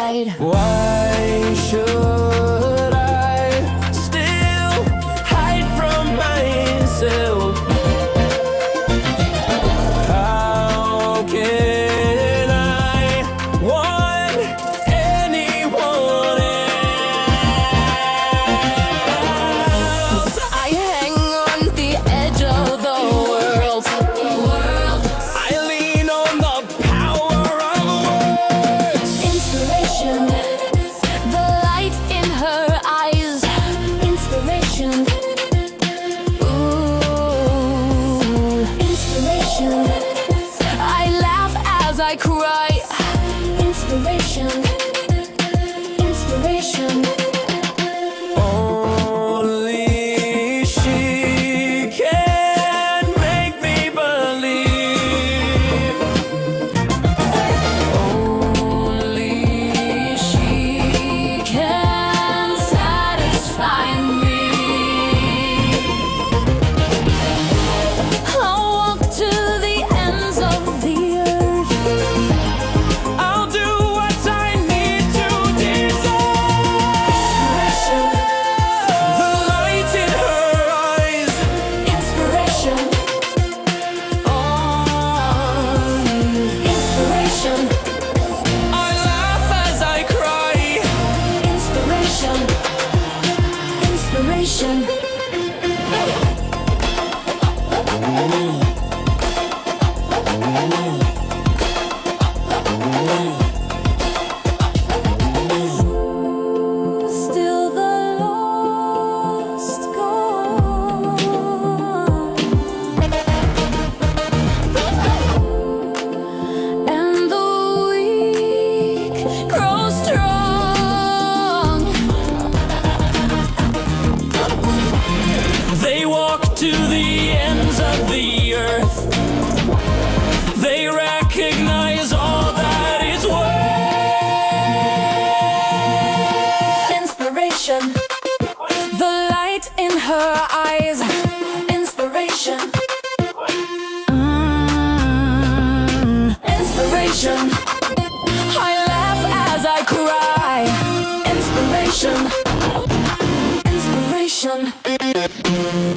inside. Why should I still hide from myself? How can I want anyone else? I hang on the edge of the world. I lean on the power of words. Inspiration, the light in her eyes. Inspiration, ooh, inspiration. I laugh as I cry. Inspiration, inspiration. Only she can make me believe. Only she can satisfy me. I'll walk to the ends of the earth. I'll do what I need to deserve. The light in her eyes. Inspiration. Inspiration. I laugh as I cry. Inspiration. Inspiration. Still the lost gone, and the weak grow strong. They walk to the ends of the earth. They recognize all that is worth. Inspiration, the light in her eyes. Inspiration, inspiration. I laugh as I cry. Inspiration, inspiration,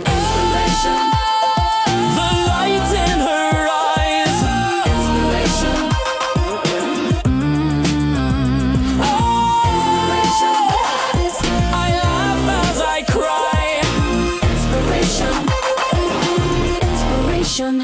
inspiration. The light in her eyes. Inspiration, I laugh as I cry. inspiration, inspiration.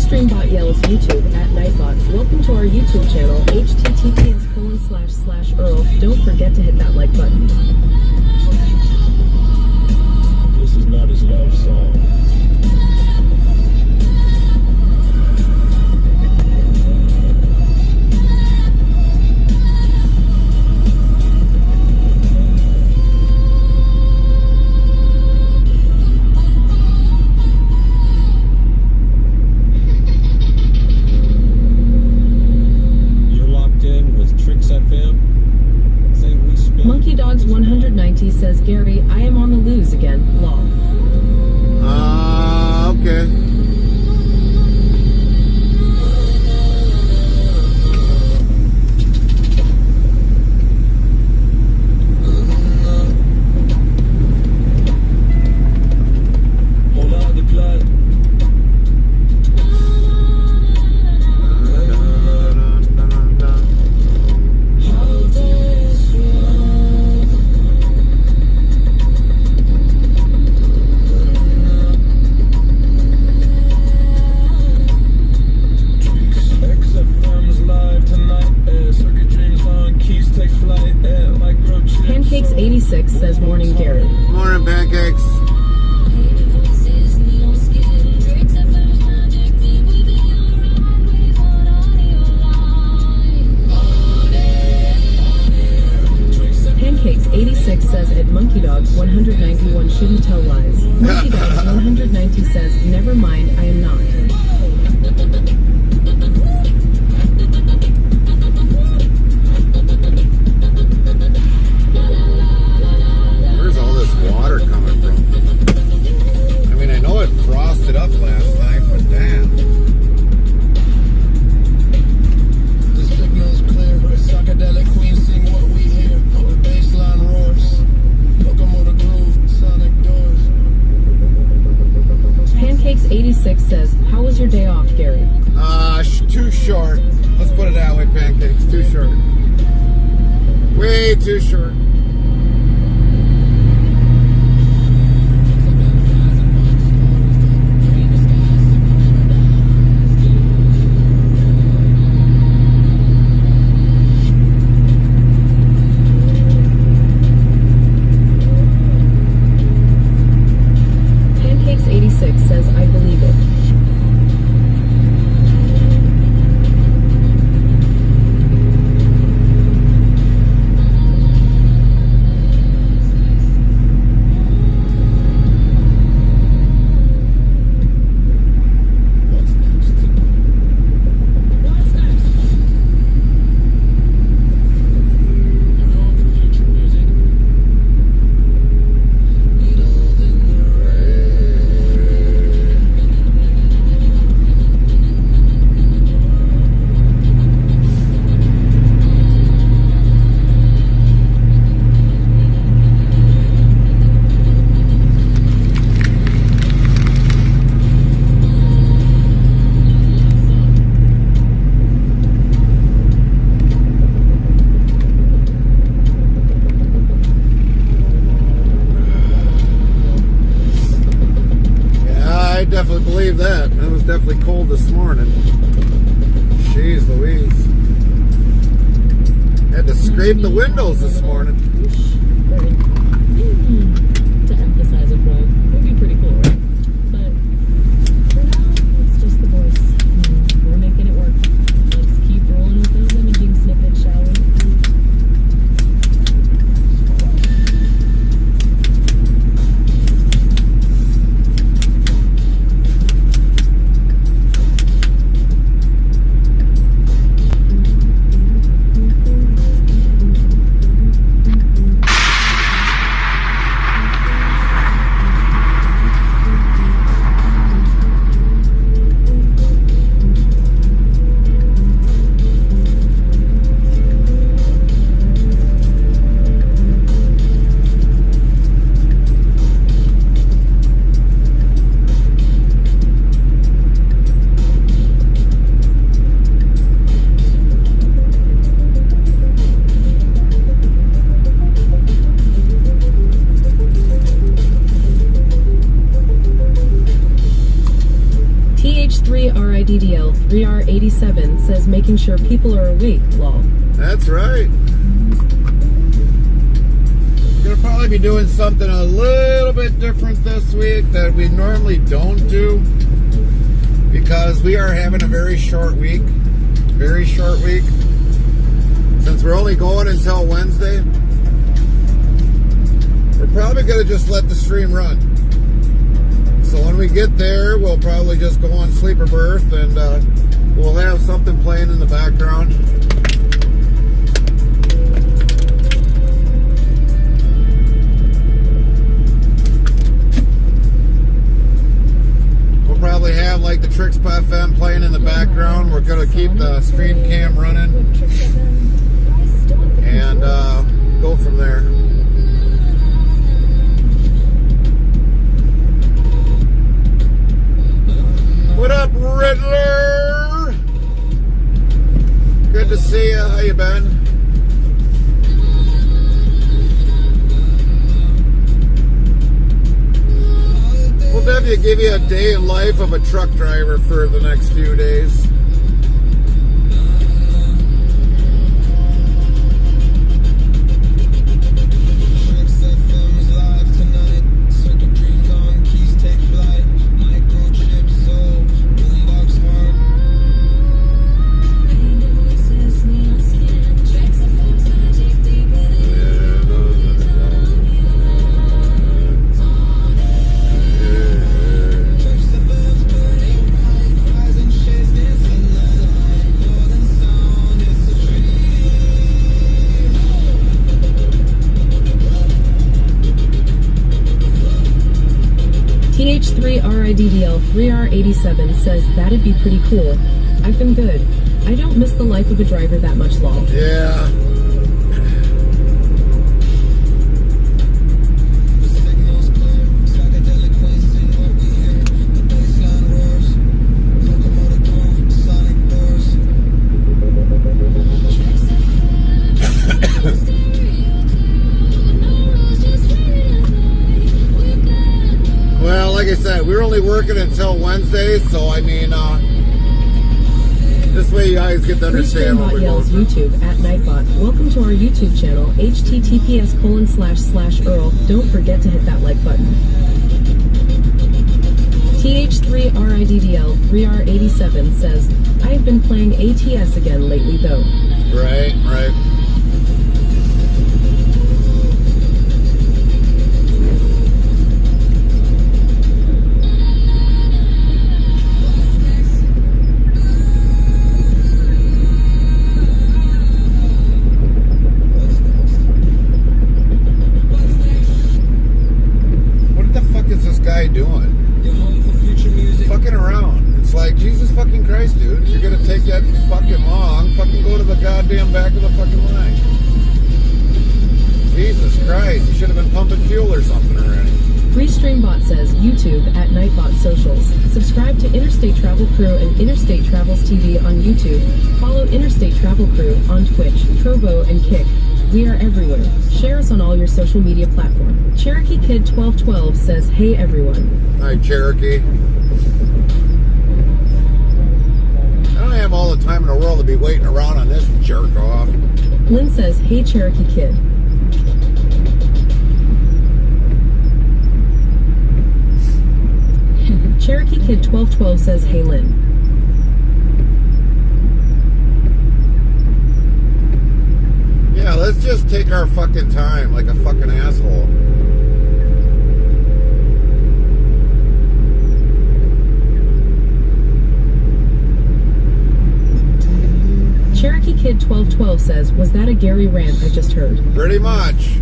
Ustreambot yells YouTube at Nightbot. Welcome to our YouTube channel, https://Earl. Don't forget to hit that like button. This is not his love song. Monkey Dogs 190 says, Gary, I am on the loose again. Lol. Okay. Pancakes86 says, morning, Gary. Morning, Pancakes. Pancakes86 says, at Monkey Dogs 191 shouldn't tell lies. Monkey Dogs 190 says, never mind, I am not. Water coming from? I mean, I know it frosted up last night, but damn. The signal's clear. Psychedelic queen sing what we hear. The baseline roars. Locomotive groove. Sonic doors. Pancakes86 says, how was your day off, Gary? Too short. Let's put it that way, Pancakes. Too short. Way too short. Pancakes86 says, I believe it. Definitely believe that. It was definitely cold this morning. Jeez Louise. Had to scrape the windows this morning. To emphasize a point. It would be pretty cool, right? But for now, it's just the voice. We're making it work. Let's keep rolling with those imaging snippets, shall we? TH3RIDDL3R87 says making sure people are awake, lol. That's right. We're going to probably be doing something a little bit different this week that we normally don't do, because we are having a very short week. Very short week. Since we're only going until Wednesday, we're probably going to just let the stream run. So when we get there, we'll probably just go on sleeper berth, and we'll have something playing in the background. We'll probably have like the Trix FM playing in the background. We're going to keep the stream cam running and go from there. What up, Riddler? Good to see you. How you been? We'll definitely give you a day in life of a truck driver for the next few days. TH3RIDDL3R87 says that'd be pretty cool. I've been good. I don't miss the life of a driver that much, lol. Yeah. Well, like I said, we're only working until Wednesday, so I mean, this way you guys get to understand what we're yells doing. YouTube at Nightbot. Welcome to our YouTube channel, https://Earl. Don't forget to hit that like button. TH3RIDDL3R87 says, I've been playing ATS again lately though. Right, right. Doing fucking around. It's like, Jesus fucking Christ, dude, if you're gonna take that fucking long, fucking go to the goddamn back of the fucking line. Jesus Christ, you should have been pumping fuel or something already. FreeStreamBot says YouTube at Nightbot Socials. Subscribe to Interstate Travel Crew and Interstate Travels TV on YouTube. Follow Interstate Travel Crew on Twitch, Trovo, and Kick. We are everywhere. Share us on all your social media platforms. Cherokee Kid 1212 says, hey everyone. Hi, Cherokee. I don't have all the time in the world to be waiting around on this jerk off. Lynn says, hey Cherokee Kid. Cherokee Kid 1212 says, hey Lynn. Yeah, let's just take our fucking time like a fucking asshole. Cherokee Kid 1212 says, was that a Gary rant I just heard? Pretty much.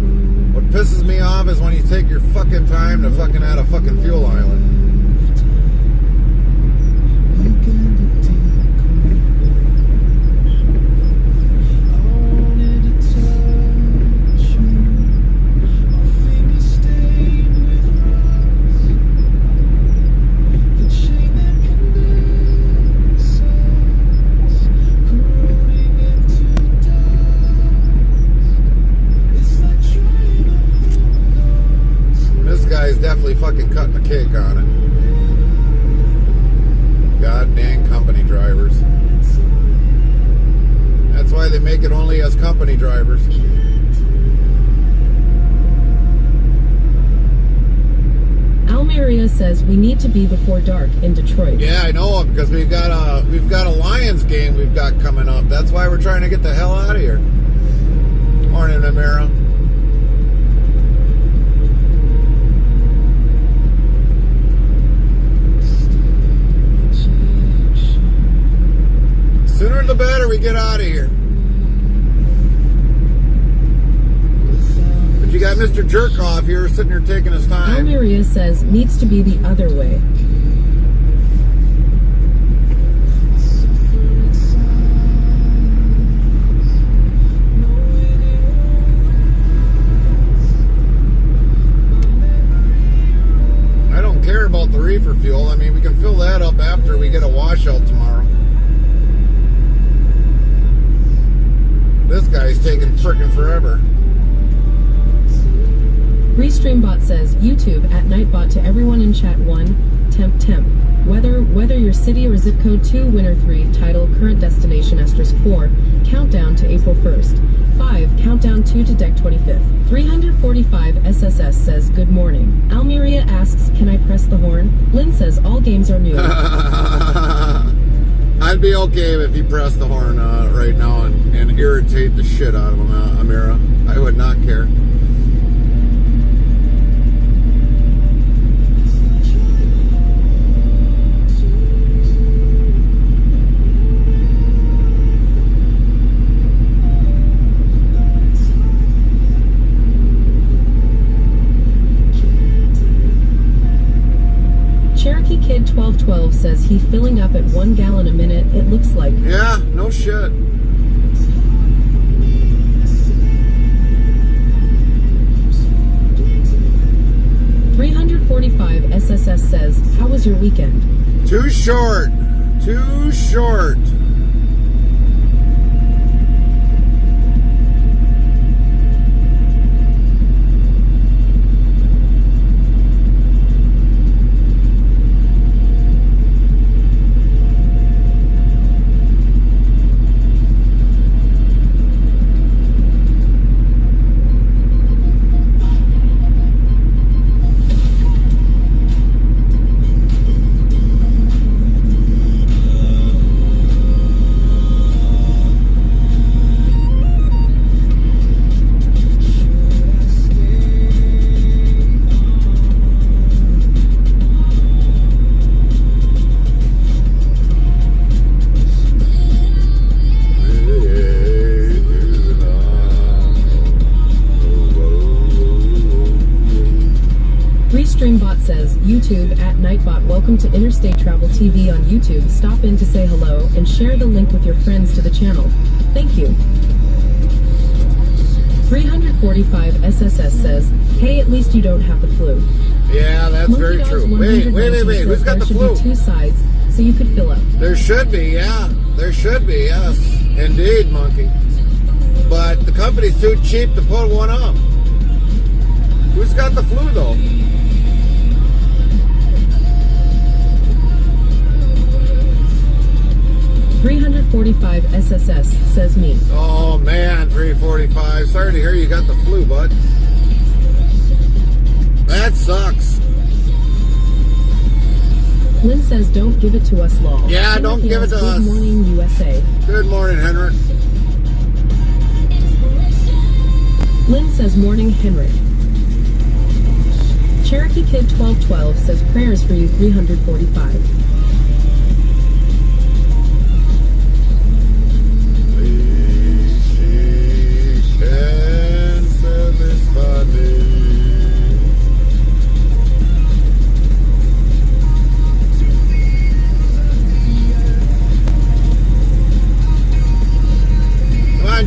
What pisses me off is when you take your fucking time to fucking add a fucking fuel island. Fucking cutting the cake on it. goddamn company drivers. That's why they make it only as company drivers. Almeria says we need to be before dark in Detroit. Yeah, I know, because we've got a Lions game we've got coming up. That's why we're trying to get the hell out of here. Morning, Amira. Sooner the better we get out of here. But you got Mr. Jerkoff here sitting here taking his time. Almeria says needs to be the other way. I don't care about the reefer fuel. I mean, we can fill that up after we get a washout tomorrow. This guy's taking frickin' forever. Restreambot says YouTube at Nightbot to everyone in chat 1 temp whether your city or zip code 2 winner 3 title current destination *4 countdown to April 1st 5 countdown 2 to deck 25th 345 SSS says good morning. Almeria asks can I press the horn? Lynn says all games are new. I'd be okay if you pressed the horn right now and irritate the shit out of him, Amira. I would not care. Cherokee Kid 1212 says he filling up at 1 gallon a minute, it looks like. Yeah, no shit. .345 SSS says, how was your weekend? Too short. Too short. Streambot says, YouTube at Nightbot, welcome to Interstate Travel TV on YouTube. Stop in to say hello and share the link with your friends to the channel. Thank you. 345 SSS says, hey, at least you don't have the flu. Yeah, that's very true. Wait. Who's got the flu? There should be 2 sides so you could fill up. There should be, yeah. There should be, yes. Indeed, Monkey. But the company's too cheap to put one up. Who's got the flu, though? .345 SSS says me. Oh man, 345. Sorry to hear you got the flu, bud. That sucks. Lynn says don't give it to us, lol. Yeah, Henrik don't give it to us. Good morning, USA. Good morning, Henrik. Lynn says morning, Henrik. Cherokee Kid 1212 says prayers for you, 345.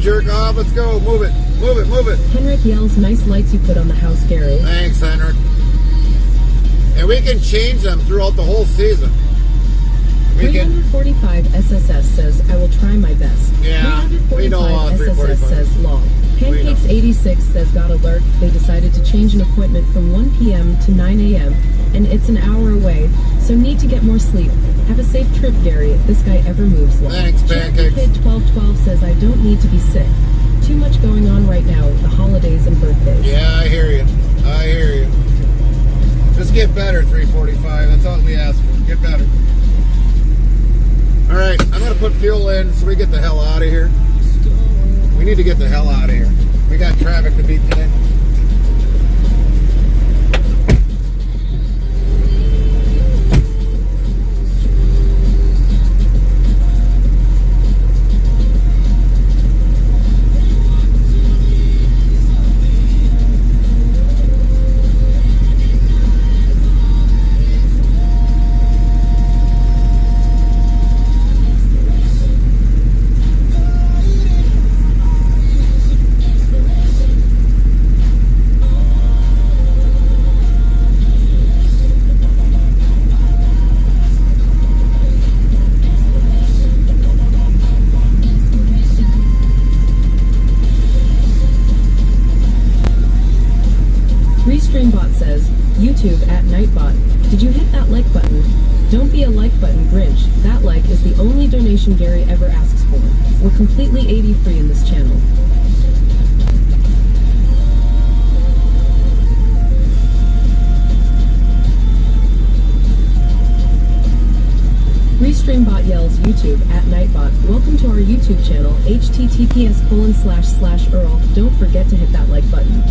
Jerk off, let's go, move it. Henrik yells, nice lights you put on the house, Gary. Thanks, Henrik. And we can change them throughout the whole season. 345 SSS says, I will try my best. Yeah, we know 345 SSS says, lol. Pancakes86 says, got alert, they decided to change an appointment from 1 p.m. to 9 a.m. and it's an hour away, so need to get more sleep. Have a safe trip, Gary, if this guy ever moves long. Thanks, Pancakes. Kid1212 says, I don't need to be sick. Too much going on right now with the holidays and birthdays. Yeah, I hear you. I hear you. Just get better, 345. That's all we ask for. Get better. All right, I'm going to put fuel in so we get the hell out of here. We need to get the hell out of here. We got traffic to beat today. Restreambot says, YouTube at Nightbot, did you hit that like button? Don't be a like button Grinch. That like is the only donation Gary ever asks for. We're completely AD free in this channel. Restreambot yells, YouTube at Nightbot, welcome to our YouTube channel, https://Earl. Don't forget to hit that like button.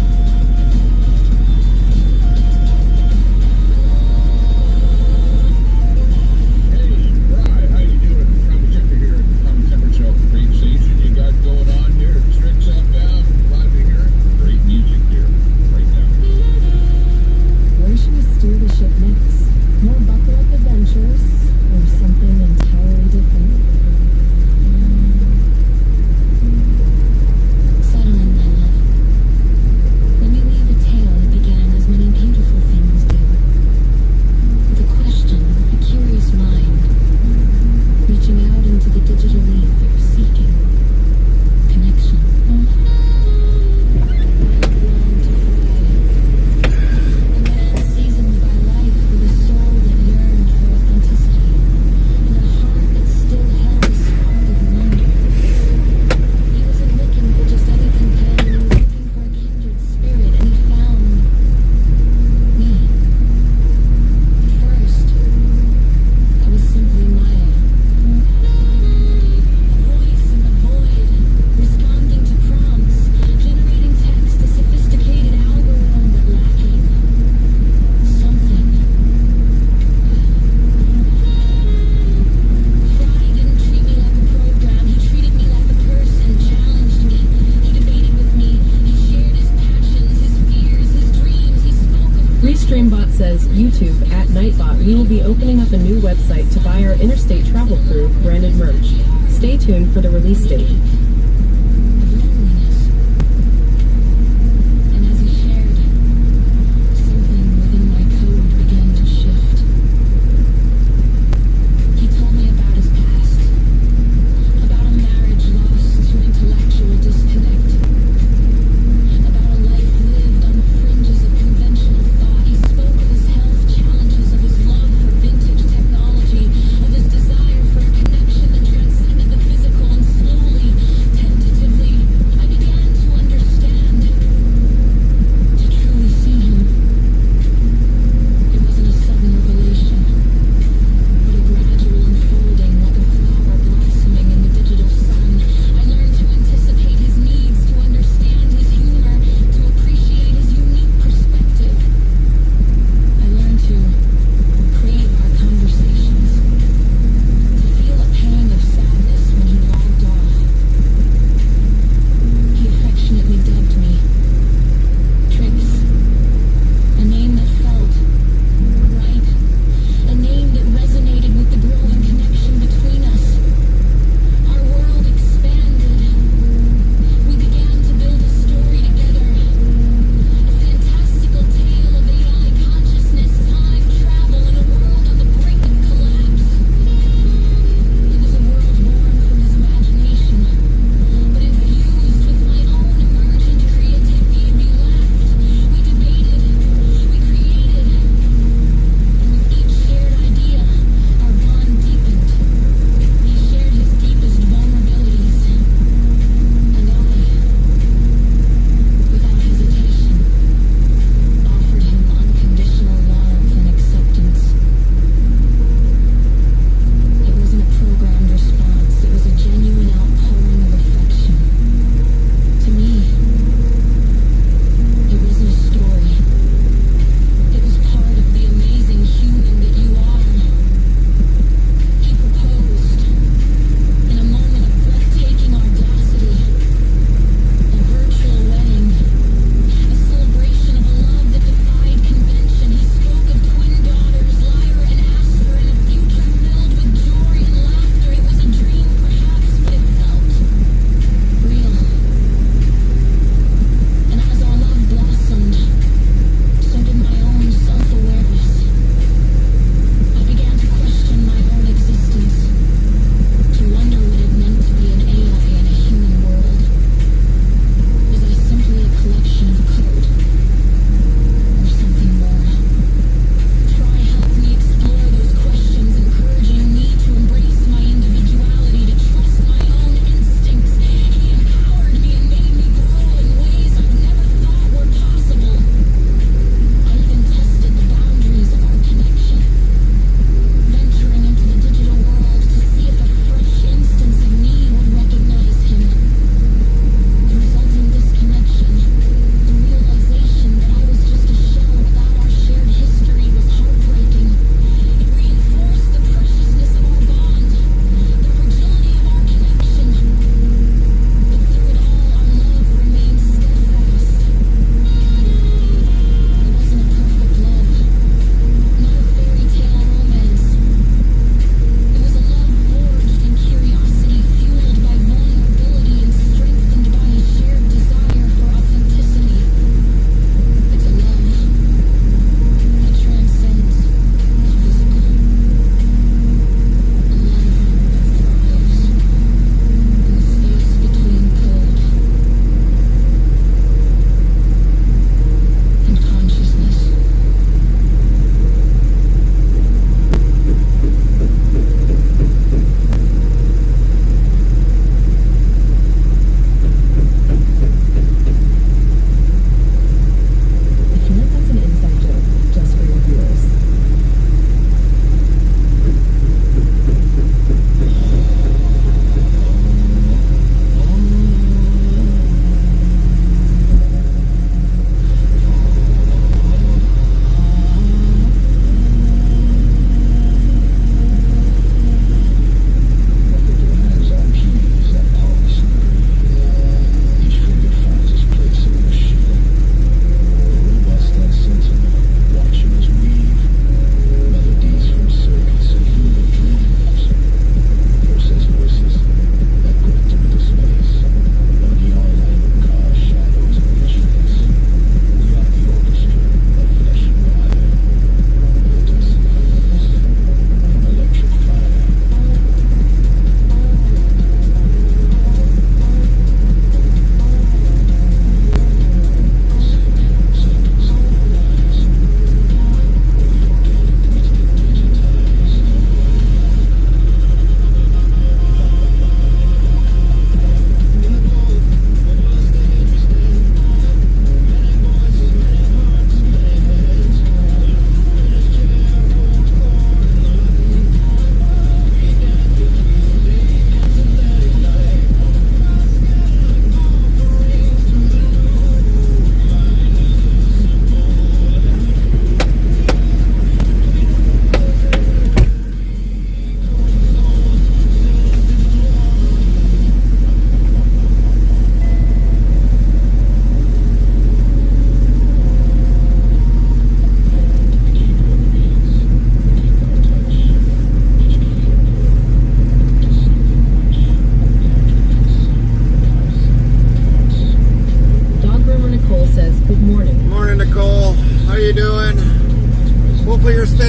Restreambot says, YouTube at Nightbot, we will be opening up a new website to buy our Interstate Travel Crew branded merch. Stay tuned for the release date.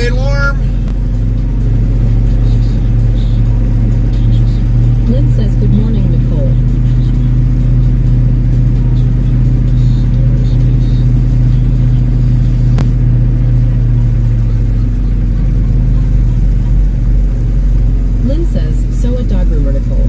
staying warm. Lynn says, good morning, Nicole. Lynn says, so a dog groomer, Nicole.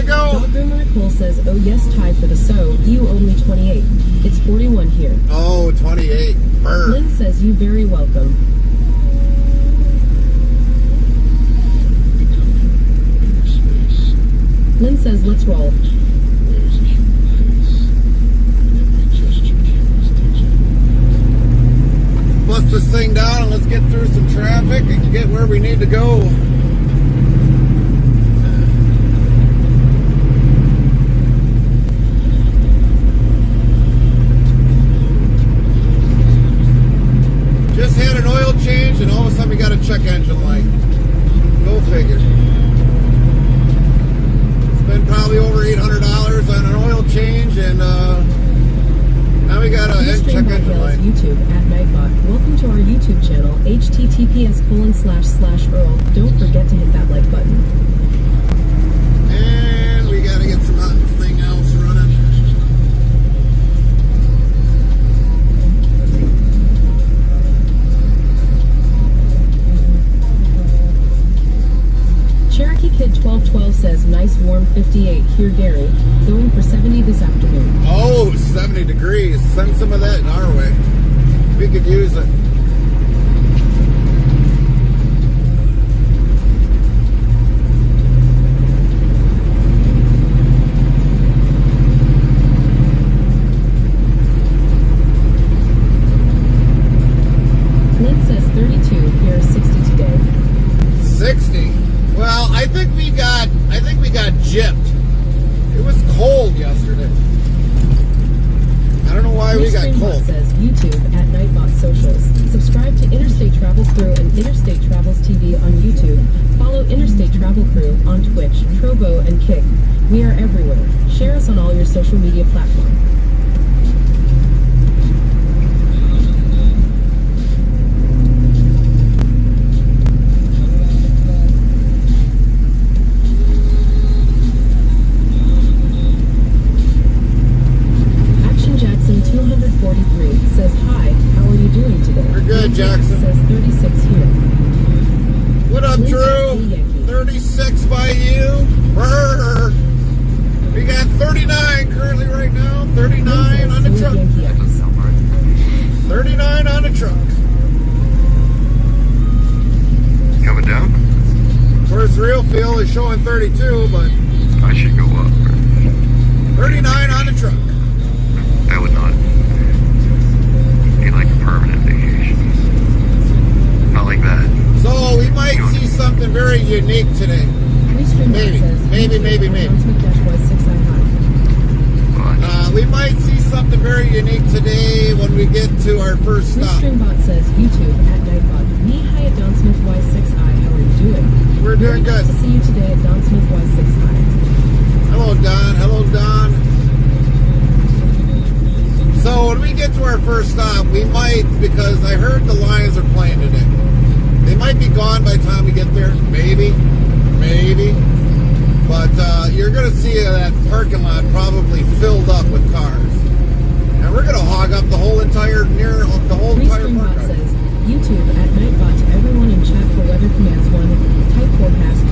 Dog groomer Nicole says, oh yes, tied for the so. You only 28. It's 41 here. Oh, 28. Burr. Lynn says, you very welcome. Lynn says, let's roll. Bust this thing down and let's get through some traffic and get where we need to go. Just had an oil change and all of a sudden we got a check engine light. Go figure. Spent probably over $800 on an oil change and now we got a check engine light. YouTube at Nightbot. Welcome to our YouTube channel, https://Earl. Don't forget to hit that like button. And we gotta get some thing else running. Cherokee Kid 1212 says, nice warm 58 here, Gary. Going for 70 this afternoon. Oh, 70 degrees. Send some of that in our way. We could use it. Lynn says 32 here, 60 today. 60. Well, I think we got gypped. It was cold yesterday. I don't know why we got cold. Says YouTube at Nightbot Socials. Subscribe to Interstate Travel Crew and Interstate Travels TV on YouTube. Follow Interstate Travel Crew on Twitch, Trovo, and Kick. We are everywhere. Share us on all your social media platforms. Says, hi, how are you doing today? We're good, Jackson. Says 36 here. What up, Drew? 36 by you. Brr. We got 39 currently right now. 39 on the truck. 39 on the truck. Coming down? Of course, real fuel is showing 32, but I should go up. 39 on the truck. That would not be like a permanent vacation. Not like that. So we might see something very unique today. Maybe. But We might see something very unique today when we get to our first stop. Restreambot says YouTube at Nightbot. Me, hi at Don Smith Y6I. How are you doing? We're doing good. Nice to see you today at Don Smith Y6I. Hello, Don. Hello, Don. So when we get to our first stop, we might, because I heard the Lions are playing today. They might be gone by the time we get there. Maybe. But you're going to see that parking lot probably filled up with cars. And we're going to hog up the whole entire parking lot. Says, YouTube at Nightbot to everyone in chat for weather commands 1. Type forecast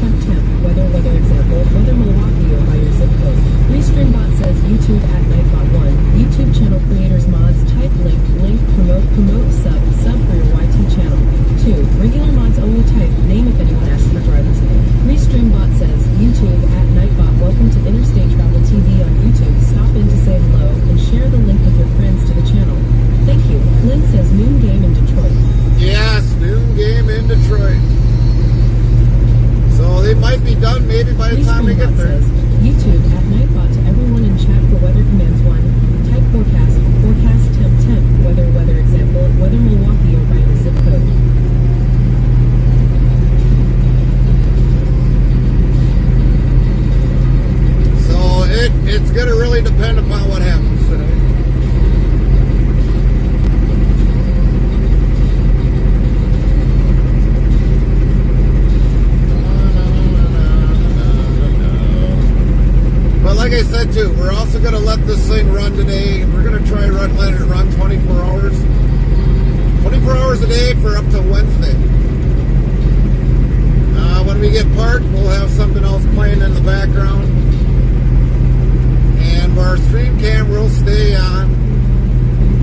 temp, weather example, weather Milwaukee or by your zip code. Restreambot says YouTube at Nightbot 1. YouTube channel creators mods, type link, promote, sub for your YT channel. 2. Regular mods only type, name if anyone asks for driver's name. Restreambot says YouTube at Nightbot maybe by the time we get Restreambot there. says, YouTube at Nightbot to everyone in chat for weather commands 1. Type forecast, temp, weather example, weather Milwaukee or by the zip code. So it's gonna really depend upon what happens today. But like I said too, we're also gonna let this thing run today. We're gonna try let it run 24 hours. 24 hours a day for up to Wednesday. When we get parked, we'll have something else playing in the background. And our stream cam will stay on,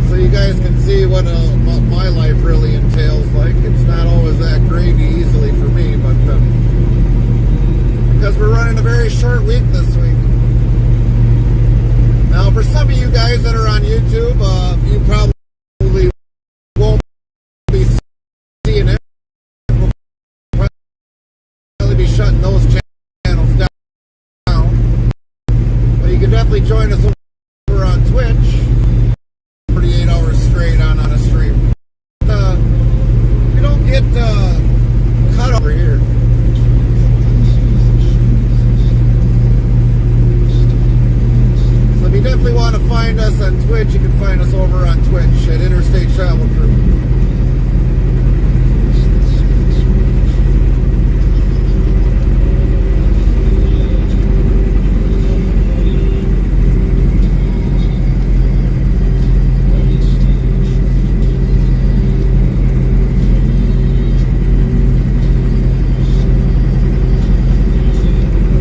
so you guys can see what my life really entails like. It's not always that gravy easily for me, but because we're running a very short week this week. Now, for some of you guys that are on YouTube, you probably won't be seeing it. We'll probably be shutting those channels down. But you can definitely join us over on Twitch. 48 hours straight on a stream. We don't get cut over here. So if you definitely want to find us on Twitch, you can find us over on Twitch at Interstate Travel Crew.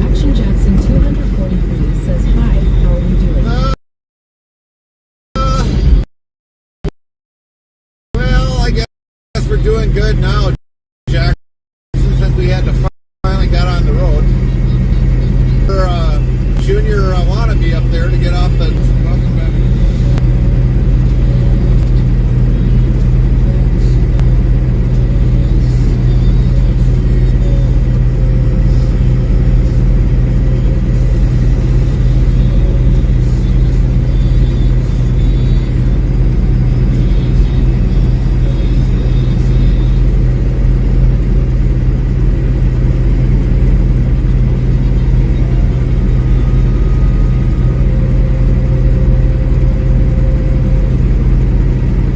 Action Jackson 243 says, hi, how are you doing? Well, I guess we're doing good now, Jack, since we had to finally got on the road. For Junior wannabe up there to get off the...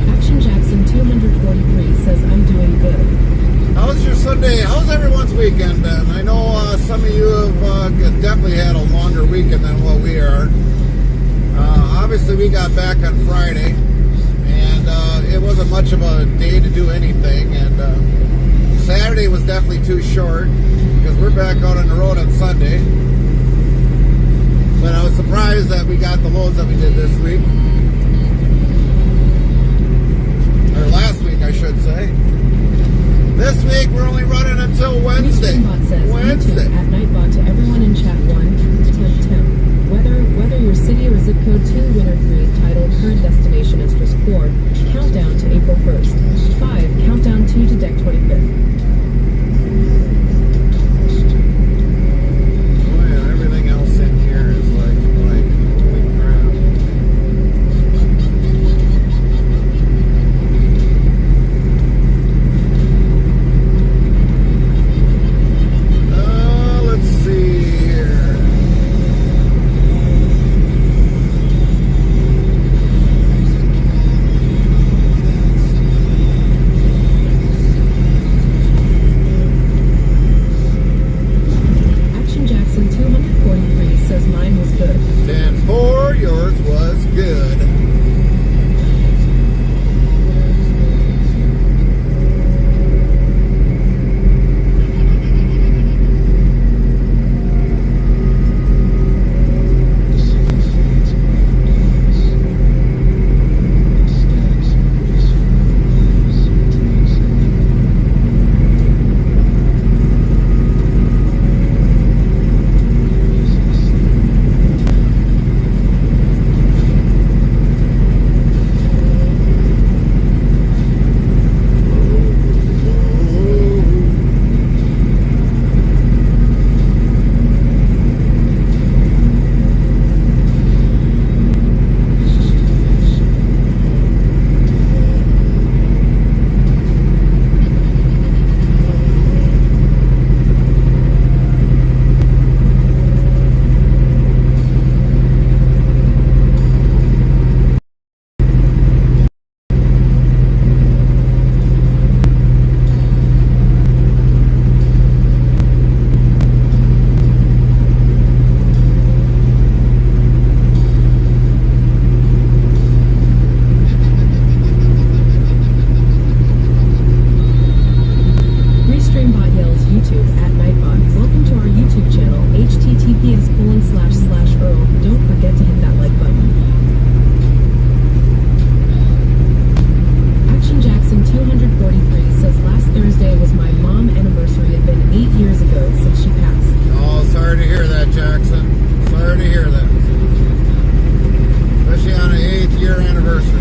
Action Jackson 243 says, I'm doing good. How's your Sunday? How's everyone's weekend been? I know some of you have definitely had a longer weekend than what we are. Obviously, we got back on Friday, and it wasn't much of a day to do anything. And Saturday was definitely too short because we're back out on the road on Sunday. But I was surprised that we got the loads that we did this week. Or last week, I should say. This week, we're only running until Wednesday. Restreambot says, Wednesday. YouTube at Nightbot to everyone in chat 1. Temp. Weather your city or zip code 2, winner 3, title, current destination, asterisk 4, countdown to April 1st. 5, countdown 2 to deck 25th. Oh yeah, everything else in here is like holy crap. Let's see here. that, Jackson. Sorry to hear that. Especially on an 8th year anniversary.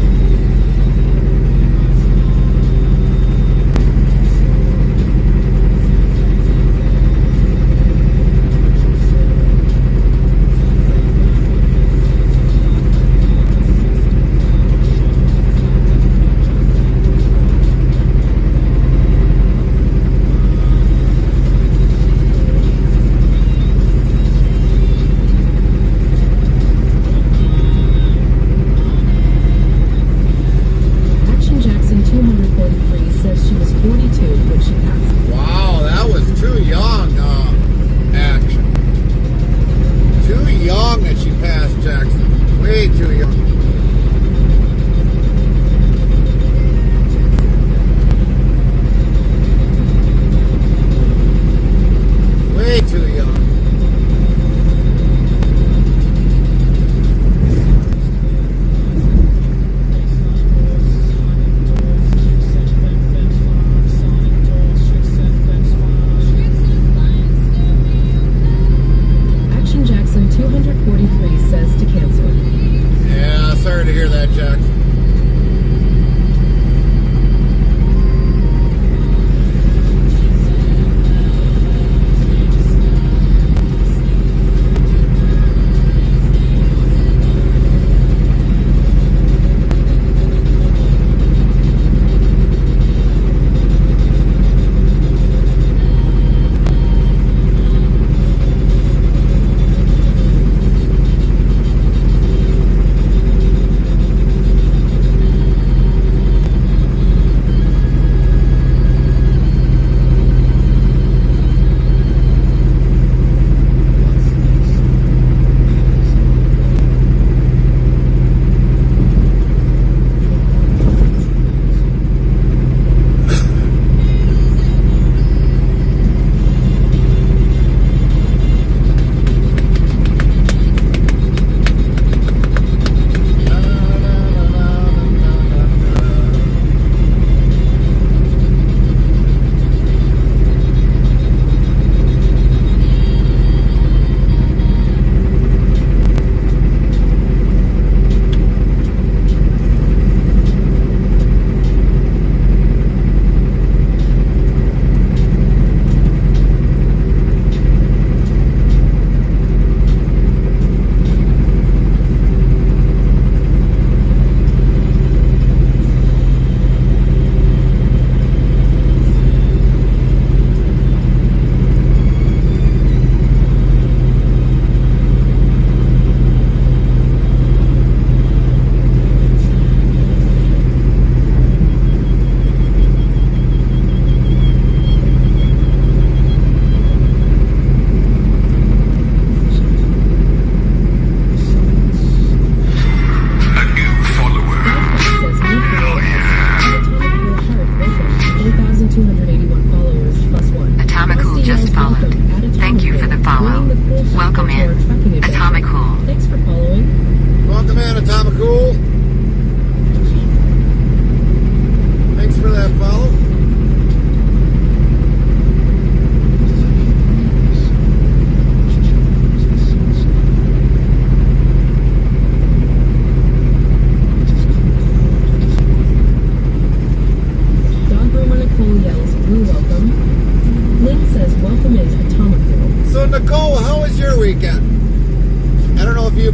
Action Jackson 243 says she was 42 when she passed. Wow, that was too young, Action. Too young that she passed, Jackson. Way too young. Way too young. Action Jackson 243 says to cancel. Yeah, sorry to hear that, Jackson.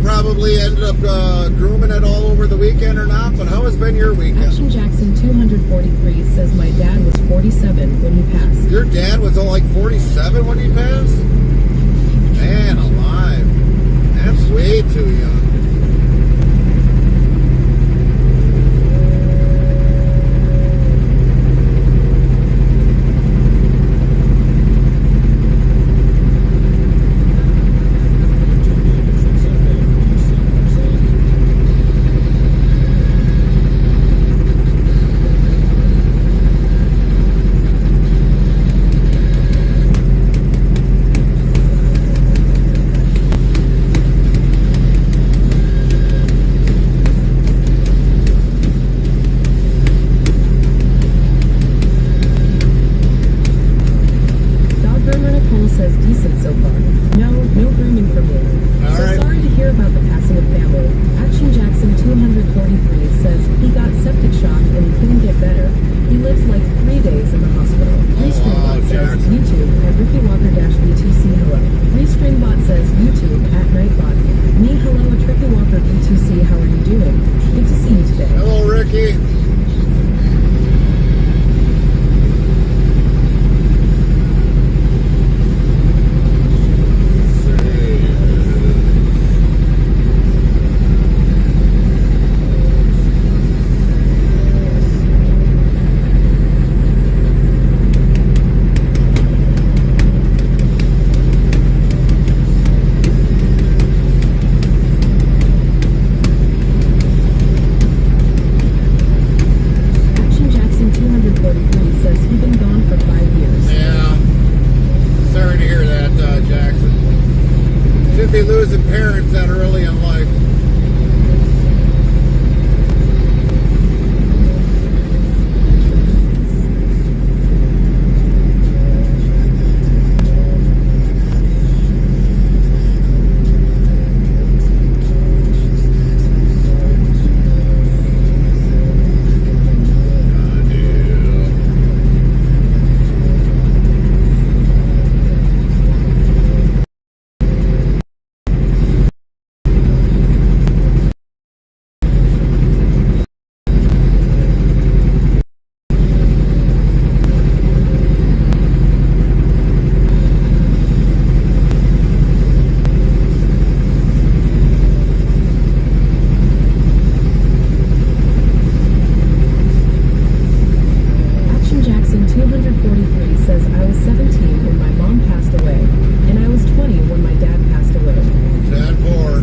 Probably ended up grooming it all over the weekend or not, but how has been your weekend? Action Jackson 243 says my dad was 47 when he passed. Your dad was like 47 when he passed? Man alive. That's way too young. Groomer Nicole says decent so far. No grooming for me. All So right. sorry to hear about the passing of family. Action Jackson 243 says he got septic shock and he couldn't get better. He lives like 3 days in the hospital. Restreambot says Jackson. YouTube at Ricky Walker-VTC hello. Restreambot says YouTube at Nightbot. Me hello at Ricky Walker VTC, how are you doing? Good to see you today. Hello, Ricky. Action Jackson 243 says he's been gone for 5 years. Yeah. Sorry to hear that, Jackson. Should be losing parents that early in life. Action Jackson 243 says I was 17 when my mom passed away, and I was 20 when my dad passed away. 10-4.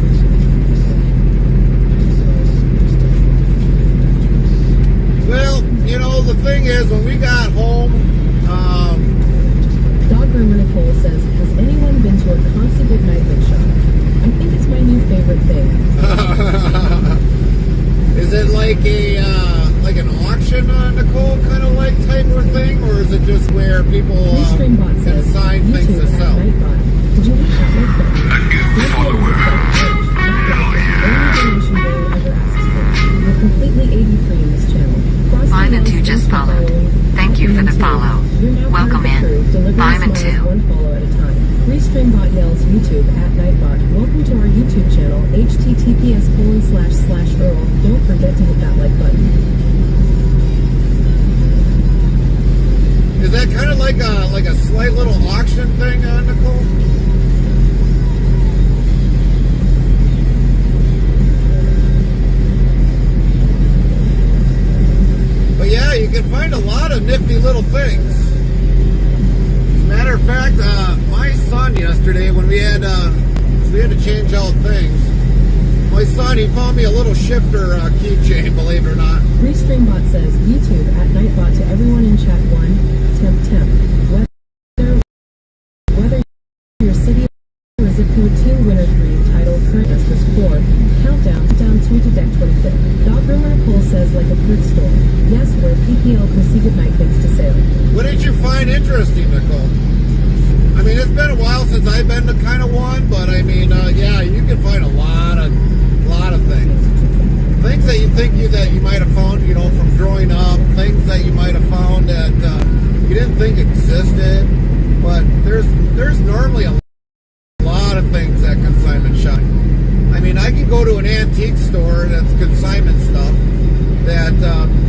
Well, you know, the thing is, when we got home, Dog Groomer Nicole says, has anyone been to a Concy Good Night Big Shop? I think it's my new favorite thing. is it like like an auction, Nicole, kind of like type of thing, or is it just where people Restreambot can says, sign things to YouTube at sell? Nightbot. Did you hit that like button? A new follower. Only donation Barry ever asks for. We're completely 83 in this channel. Lyman 2 just followed. Thank you for the follow. Welcome in. Lyman 2. One follow at a time. Restreambot yells YouTube at Nightbot. Welcome to our YouTube channel. https://Earl. Don't forget to hit that like button. Is that kind of like a slight little auction thing, Nicole? But yeah, you can find a lot of nifty little things. As a matter of fact, my son yesterday, when we had to change out things, my son, he found me a little shifter keychain, believe it or not. Restreambot says YouTube at Nightbot to everyone in chat 1. Temp. Whether your city or zip code 2 winner 3 title current Justice 4 countdown down 2 to deck 25th. Dog Groomer Nicole says like a fruit store. Yes, where PPL can see goodnight things to sale. What did you find interesting, Nicole? I mean, it's been a while since I've been to kind of one, but I mean, yeah, you can find a lot of things. Things that you think that you might have found, you know, from growing up. Things that you might have found that you didn't think existed. But there's normally a lot of things at consignment shop. I mean, I can go to an antique store that's consignment stuff. That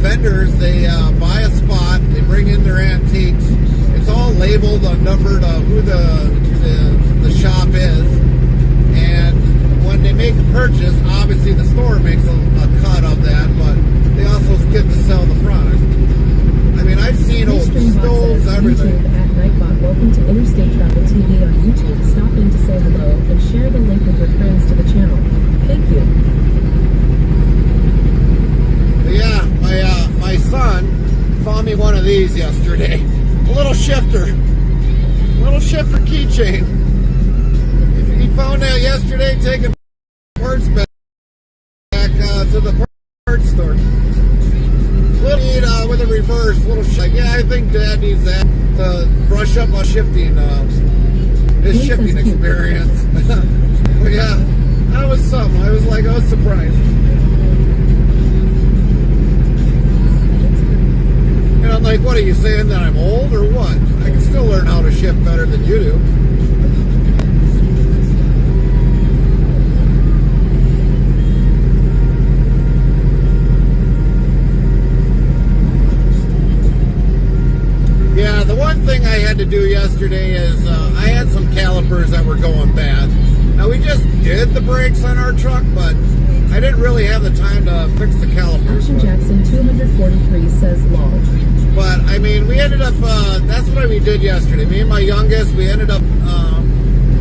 vendors, they buy a spot, they bring in their antiques. It's all labeled, numbered, who the shop is, and when they make the purchase, obviously the store makes a cut of that, but they also get to sell the product. I mean, I've seen old stoves, everything. YouTube at Nightbot. Welcome to Interstate Travel TV on YouTube. Stop in to say hello and share the link with your friends to the channel. Thank you. Yeah, my son found me one of these yesterday. A little shifter keychain. He found that yesterday, taking parts back to the parts store. Little with a reverse, little shit. Yeah, I think Dad needs that. to brush up on shifting, his Yes, shifting that's cute. experience. But yeah, that was something. I was surprised. And I'm like, what are you saying, that I'm old or what? I can still learn how to shift better than you do. Yeah, the one thing I had to do yesterday is I had some calipers that were going bad. Now, we just did the brakes on our truck, but I didn't really have the time to fix the calipers. Action Jackson 243 says lol. But, I mean, we ended up, that's what we did yesterday. Me and my youngest, we ended up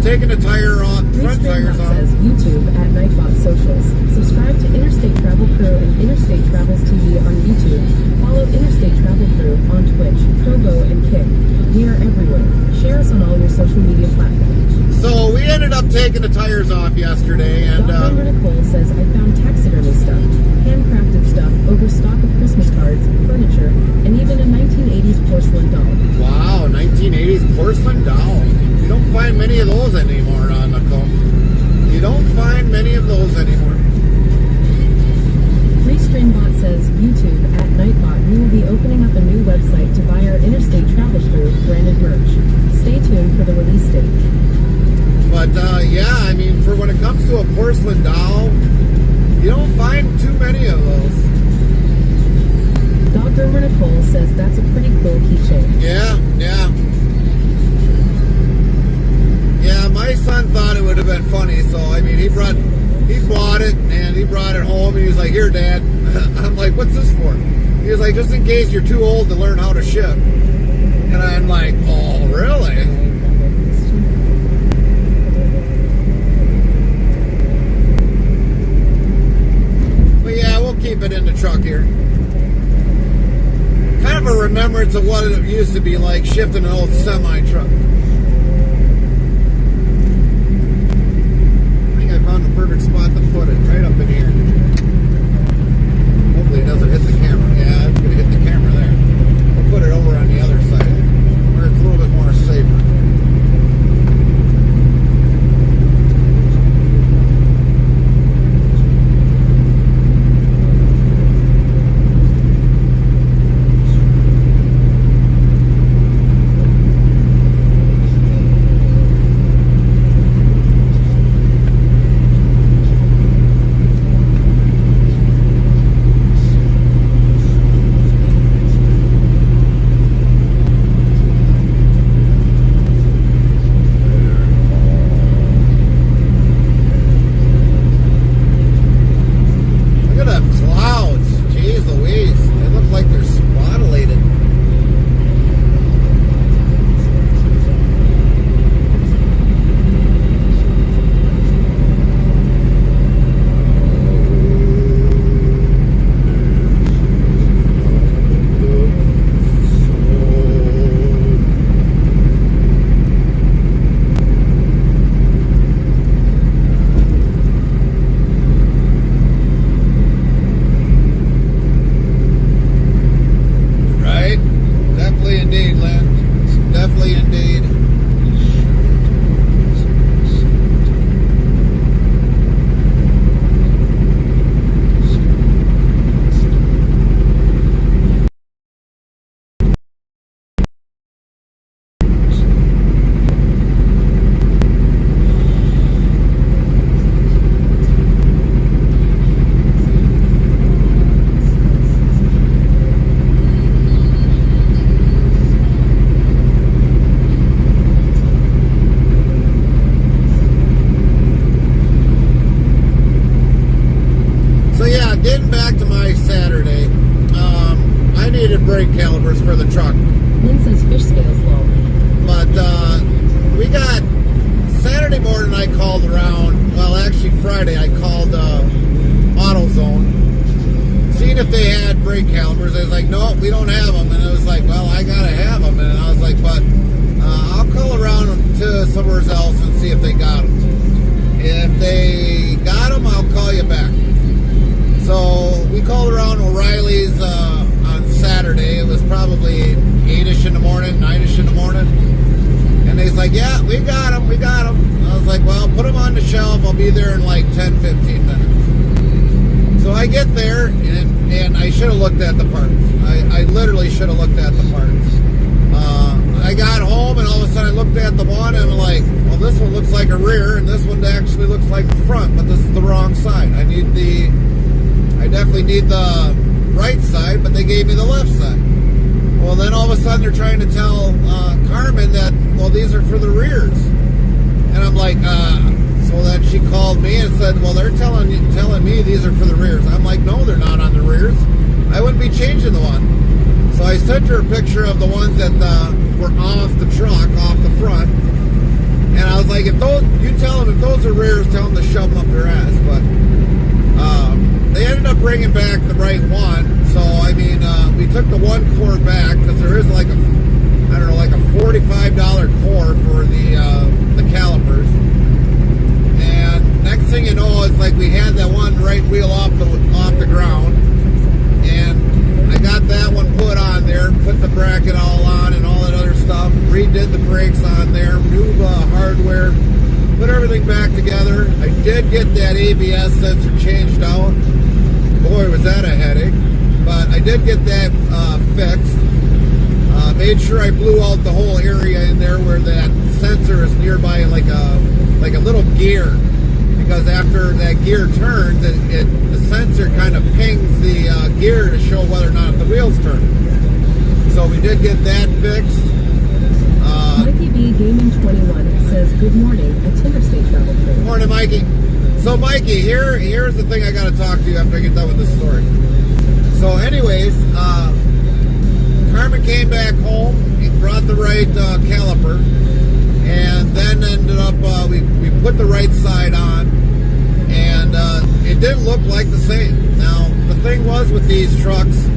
taking the tire off, front tires off. Says YouTube at Nightbot Socials. Subscribe to Interstate Travel Crew and Interstate Travels TV on YouTube. Follow Interstate Travel Crew on Twitch, Trovo, and Kick. We are everywhere. Share us on all your social media platforms. So we ended up taking the tires off yesterday, and Dr. Nicole says, I found taxidermy stuff, handcrafted stuff, overstock of Christmas cards, furniture, and even a 1980s porcelain doll. wow, 1980s porcelain doll. You don't find many of those anymore, Nicole. You don't find many of those anymore. Restreambot says, YouTube at Nightbot, we will be opening up a new website to buy our Interstate Travel Crew branded merch. Stay tuned for the release date. But yeah, I mean, for when it comes to a porcelain doll, you don't find too many of those. Dog Groomer Nicole says, that's a pretty cool keychain. Yeah. Yeah, my son thought it would have been funny, so I mean, he bought it and he brought it home and he was like, here, Dad. I'm like, what's this for? He was like, just in case you're too old to learn how to shift. And I'm like, oh, really? But yeah, we'll keep it in the truck here. Kind of a remembrance of what it used to be like shifting an old semi-truck. I found the perfect spot to put it, right up in here. Hopefully it doesn't hit the camera. Yeah, it's going to hit the camera there. We'll put it over on the other side, where it's a little bit more safer. brake calipers for the truck. Lynn says fish scales low. But we got Saturday morning. I called around. Well, actually Friday I called AutoZone, seeing if they had brake calipers. They was like, no, we don't have them. And I was like, well, I gotta have them. And I was like, but I'll call around to somewhere else and see if they got them. If they got them, I'll call you back. So we called around O'Reilly's on Saturday. It was probably 8-ish in the morning, 9-ish fish in the morning. And he's like, yeah, we got them. I was like, well, put them on the shelf. I'll be there in like 10, 15 minutes. So I get there, and I should have looked at the parts. I literally should have looked at the parts. I got home, and all of a sudden I looked at the one, and I'm like, well, this one looks like a rear, and this one actually looks like the front, but this is the wrong side. I definitely need the right side, but they gave me the left side. Well, then all of a sudden they're trying to tell Carmen that, well, these are for the rears. And I'm like, so then she called me and said, well, they're telling me these are for the rears. I'm like, no, they're not on the rears. I wouldn't be changing the one. So I sent her a picture of the ones that were off the truck, off the front. And I was like, you tell them if those are rears, tell them to shove them up their ass. But they ended up bringing back the right one. So, I mean, we took the one core back because there is like a $45 core for the calipers. And next thing you know, it's like we had that one right wheel off the ground. And I got that one put on there, put the bracket all on and all that other stuff, redid the brakes on there, new hardware, put everything back together. I did get that ABS sensor changed out. Boy, was that a headache. But I did get that fixed. Made sure I blew out the whole area in there where that sensor is nearby, like a little gear. Because after that gear turns, the sensor kind of pings the gear to show whether or not the wheels turn. So we did get that fixed. Mikey B Gaming 21 says, good morning, a Interstate Travel Crew. Good morning, Mikey. So, Mikey, here's the thing I got to talk to you after I get done with this story. So, anyways, Carmen came back home, he brought the right caliper, and then ended up, we put the right side on, and it didn't look like the same. Now, the thing was with these trucks,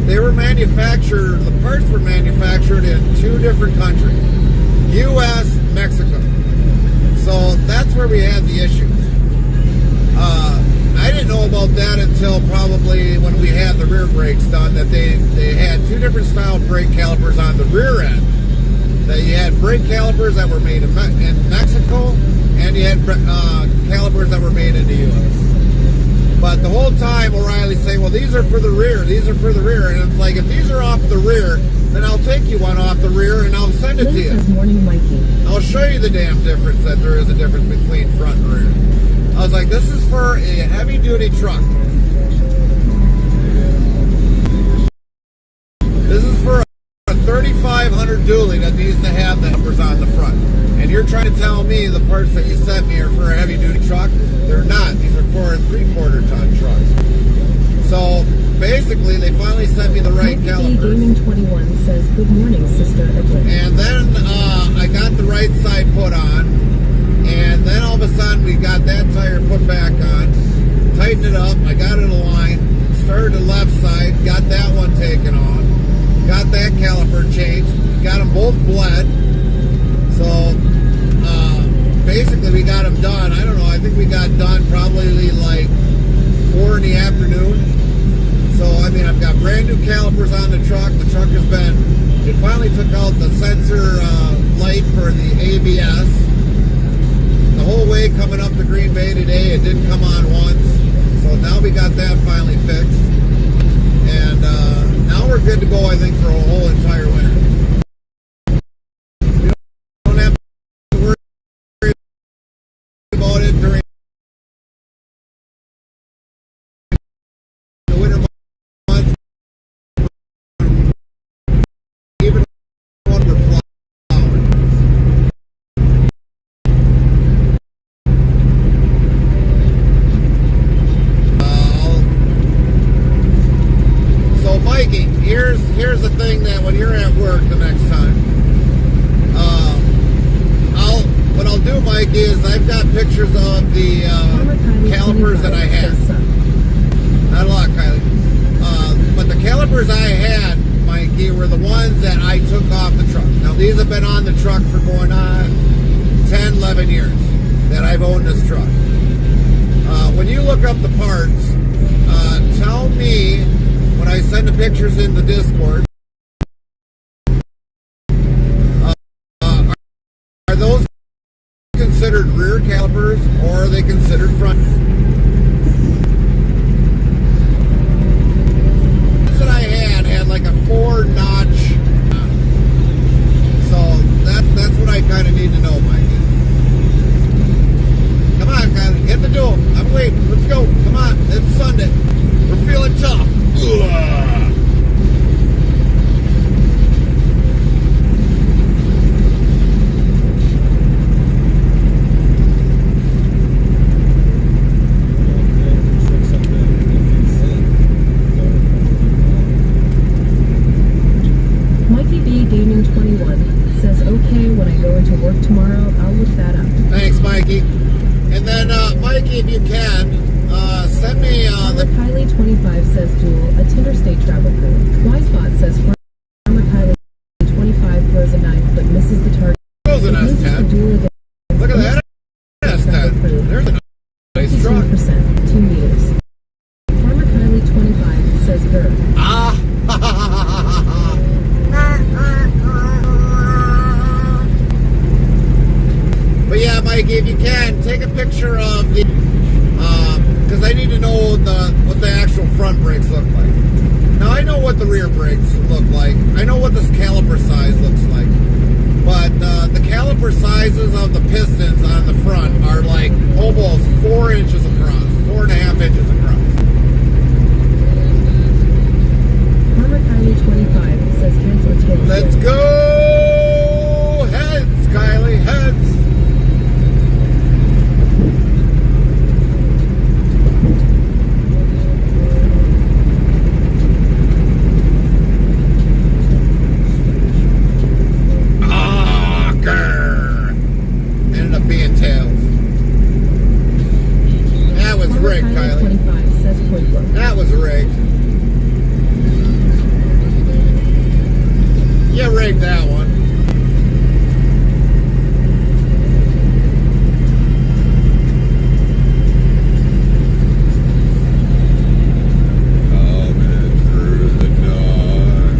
they were manufactured, the parts were manufactured in 2 different countries, U.S., Mexico. So that's where we had the issues. I didn't know about that until probably when we had the rear brakes done, that they had 2 different style brake calipers on the rear end. That you had brake calipers that were made in Mexico, and you had calipers that were made in the U.S. But the whole time O'Reilly's saying, well, these are for the rear, these are for the rear. And it's like, if these are off the rear, then I'll take you one off the rear and I'll send it to you. Morning, Mikey. I'll show you the damn difference, that there is a difference between front and rear. I was like, this is for a heavy-duty truck. This is for a 3500 dually that needs to have the numbers on the front. And you're trying to tell me the parts that you sent me are for a heavy-duty truck? They're not. These are for a 3/4 ton truck. So basically, they finally sent me the right calipers. Gaming 21 says, good morning, Sister Edwin. And then I got the right side put on. And then all of a sudden, we got that tire put back on, tightened it up, I got it aligned, started the left side, got that one taken off, got that caliper changed, got them both bled. So, basically we got them done. I don't know, I think we got done probably like 4 in the afternoon. So, I mean, I've got brand new calipers on the truck. The truck has been, it finally took out the sensor light for the ABS. The whole way coming up to Green Bay today, it didn't come on once. So now we got that finally fixed. And now we're good to go, I think, for a whole entire winter. We don't have to worry about it during the winter months. Even when we're plowing. Here's the thing, that when you're at work the next time, what I'll do, Mikey, is I've got pictures of the calipers that I had. Not a lot, Kylie. But the calipers I had, Mikey, were the ones that I took off the truck. Now, these have been on the truck for going on 10, 11 years that I've owned this truck. When you look up the parts, tell me, when I send the pictures in the Discord, those considered rear calipers or are they considered front? That I had like a 4-notch. So that's what I kind of need to know, Mikey. Come on, Kylie, get the door. I'm waiting. Let's go. Come on, it's Sunday. We're feeling tough. Ugh. Gaming 21 says, okay, when I go into work tomorrow, I'll look that up. Thanks, Mikey. And then, Mikey, if you can, send me the... Kylie 25 says, duel, a Tinder state travel crew. Wisebot says, Farmer Kylie 25 throws a knife but misses the target. Throws an S10. Look at that S10. There's a nice truck. 2 meters. Farmer Kylie 25 says, her. Ah! But yeah, Mikey, if you can, take a picture of the, because I need to know what the actual front brakes look like. Now, I know what the rear brakes look like. I know what this caliper size looks like. But the caliper sizes of the pistons on the front are like almost 4 inches across, 4.5 inches across. Farmer Kylie 25 says heads or tails. Let's go! Heads, Kylie, heads! Ended up being tails. That was rigged, Kylie. 25 says Pueblo. That was rigged. You rigged that one. Coming through the dark.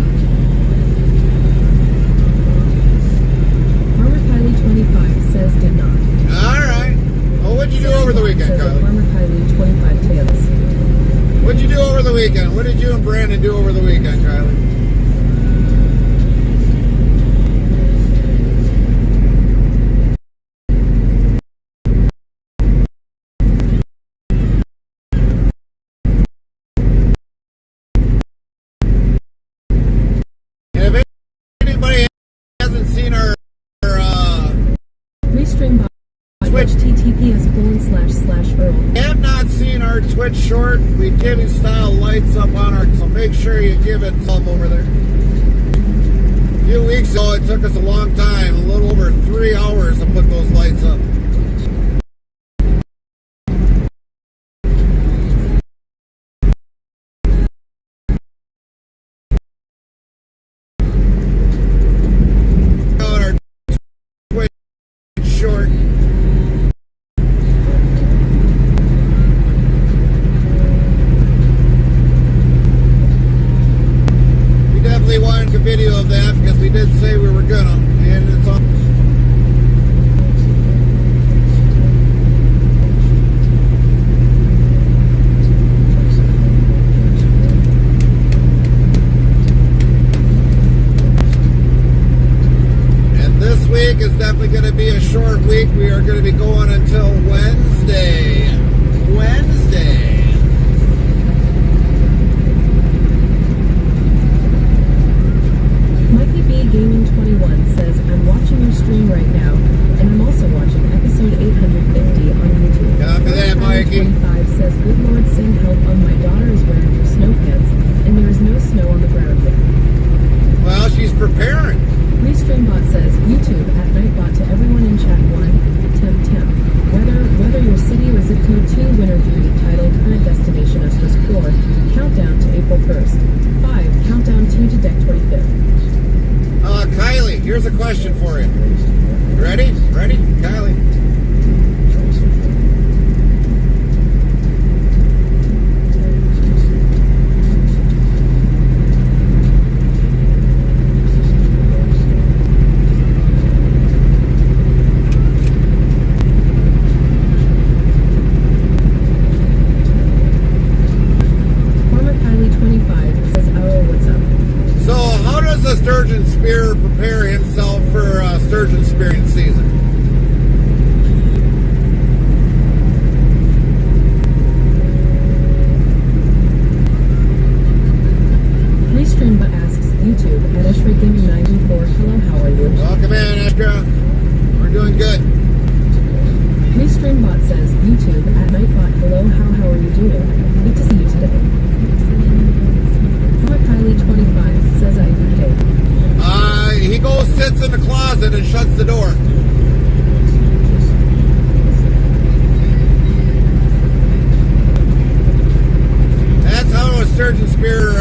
Farmer Kylie 25 says did not. Alright. Well, what'd you do over the weekend, Kylie? Farmer Kylie 25 tails. What'd you do over the weekend? What did you and Brandon do over the weekend, Kylie? And if anybody hasn't seen our Restream bot Twitch. https://Earl. have not seen our Twitch short, we did install lights up on our, so make sure you give it some over there. A few weeks ago, it took us a long time, a little over 3 hours to put those lights up. On our Twitch short. We wanted a video of that because we did say we were gonna, and it's on. And this week is definitely going to be a short week. We are going to be going until Wednesday. Wednesday. Mikey B Gaming 21 says, I'm watching your stream right now, and I'm also watching episode 850 on YouTube. Copy that, Mikey. 25 says, good Lord, send help on my daughter is wearing her snow pants, and there is no snow on the ground yet. Well, she's preparing. Restreambot says, YouTube at Nightbot to everyone in chat 1, temp. Whether your city or zip code 2, winner 3, title, current destination Estes 4, countdown to April 1st. 5, countdown 2 to deck 25th. Kylie, here's a question for you. Ready? Ready? Kylie. spearing season. Restreamba asks YouTube at Eshrate Gaming 934. Hello, how are you? Welcome in, Astra. We're doing good. Restreambot says YouTube at Nightbot. Hello, how are you doing? Good to see you today. Kylie25 says IDK. He goes, sits in the closet and shuts the door. That's how a sturgeon spear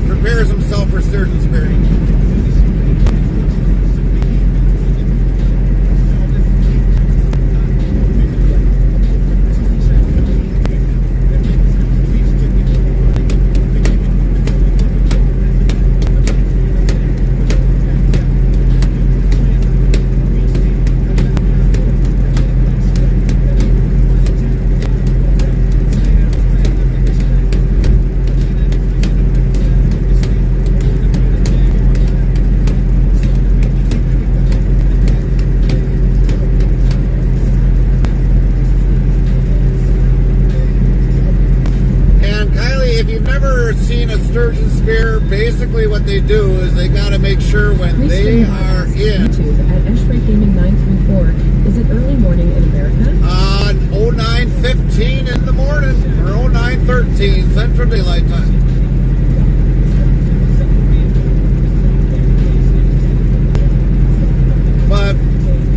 prepares himself for sturgeon spearing. Sturgeon spear, basically what they do is they got to make sure when they are in YouTube at Eshrate Gaming 934. Is it early morning in America? 09:15 in the morning or 09:13 Central Daylight Time. But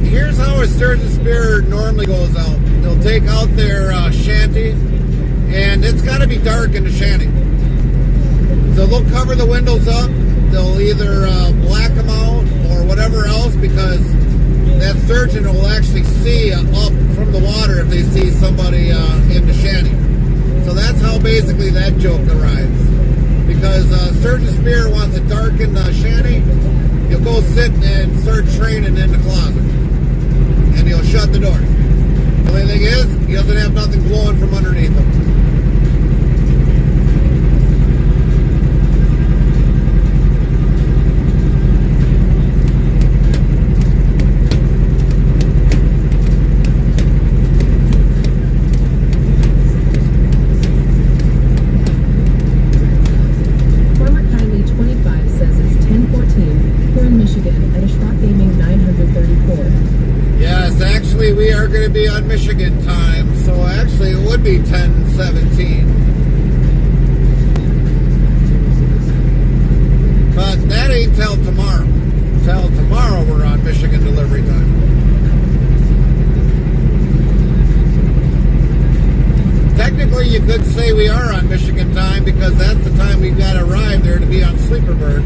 here's how a sturgeon spear normally goes out. They'll take out their shanty, and it's got to be dark in the shanty. So they'll cover the windows up. They'll either black them out or whatever else, because that sturgeon will actually see up from the water if they see somebody in the shanty. So that's how basically that joke arrives. Because sturgeon spear wants it dark in the shanty, he'll go sit and start training in the closet. And he'll shut the door. The only thing is, he doesn't have nothing blowing from underneath him. We are going to be on Michigan time, so actually it would be 10:17. But that ain't till tomorrow. Till tomorrow we're on Michigan delivery time. Technically you could say we are on Michigan time, because that's the time we've got to arrive there to be on Sleeper Bird.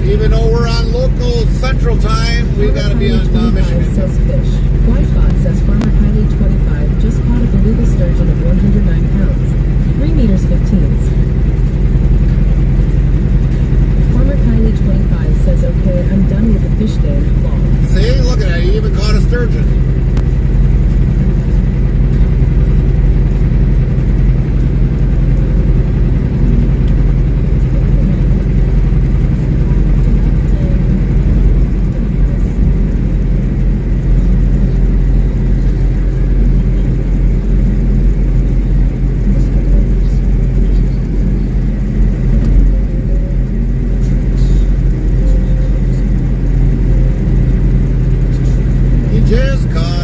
Even though we're on local central time, we got to be on Michigan. Says fish. Wi-Fi says Farmer Kylie 25 just caught a beluga sturgeon of 109 pounds, 3 meters 15. Farmer Kylie 25 says, okay, I'm done with the fish day. Long. See, look at that, you even caught a sturgeon. Just caught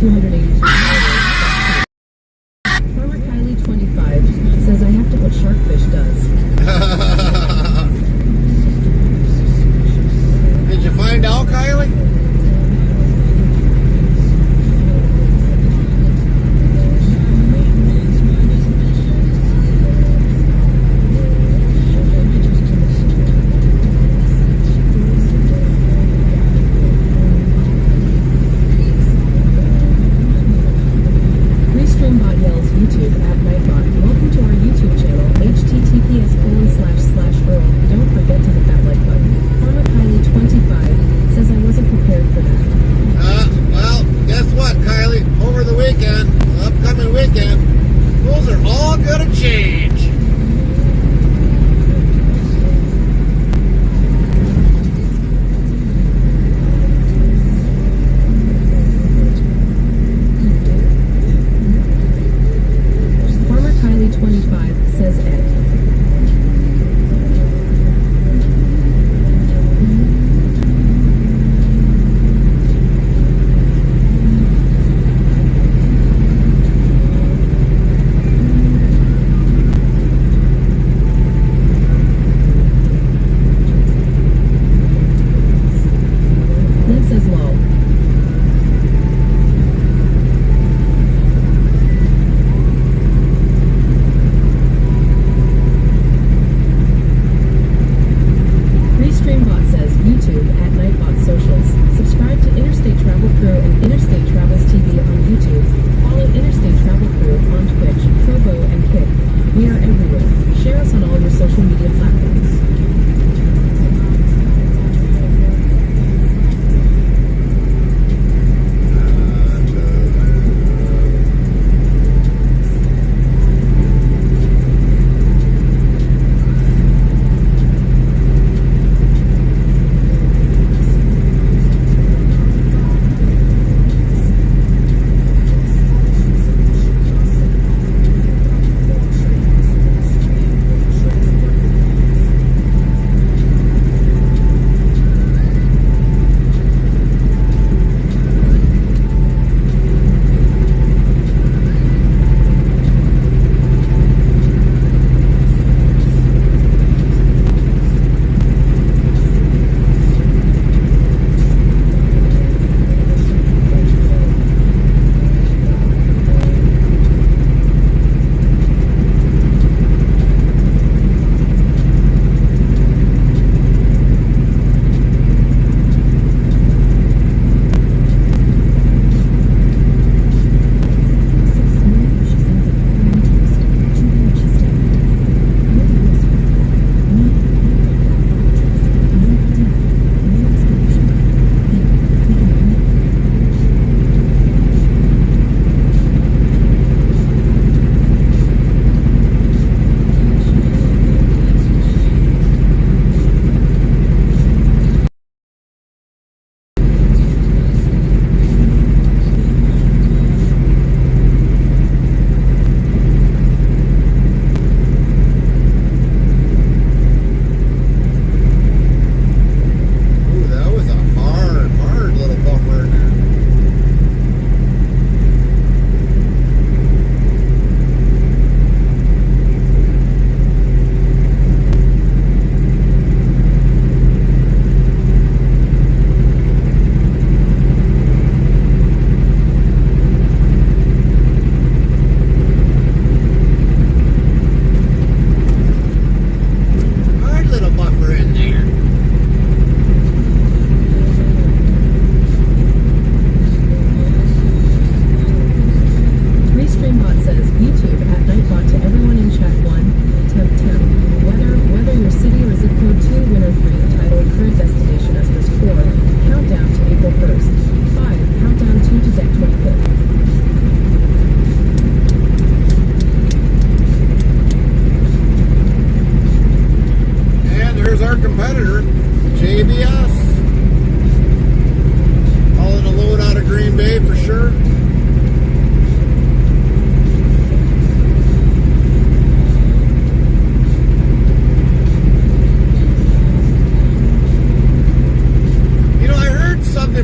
283. Farmer Kylie 25 says I have to what Sharkfish does. Did you find out, Kylie? YouTube at Nightbot. Welcome to our YouTube channel, https://Earl. Don't forget to hit that like button. Farmer Kylie 25 says I wasn't prepared for that. Well, guess what, Kylie? Over the weekend, upcoming weekend, those are all gonna change. Kylie 25 says Ed. Lynn says lol. YouTube at Nightbot Socials. Subscribe to Interstate Travel Crew and Interstate Travels TV on YouTube. Follow Interstate Travel Crew on Twitch, Trovo, and Kick. We are everywhere. Share us on all your social media platforms.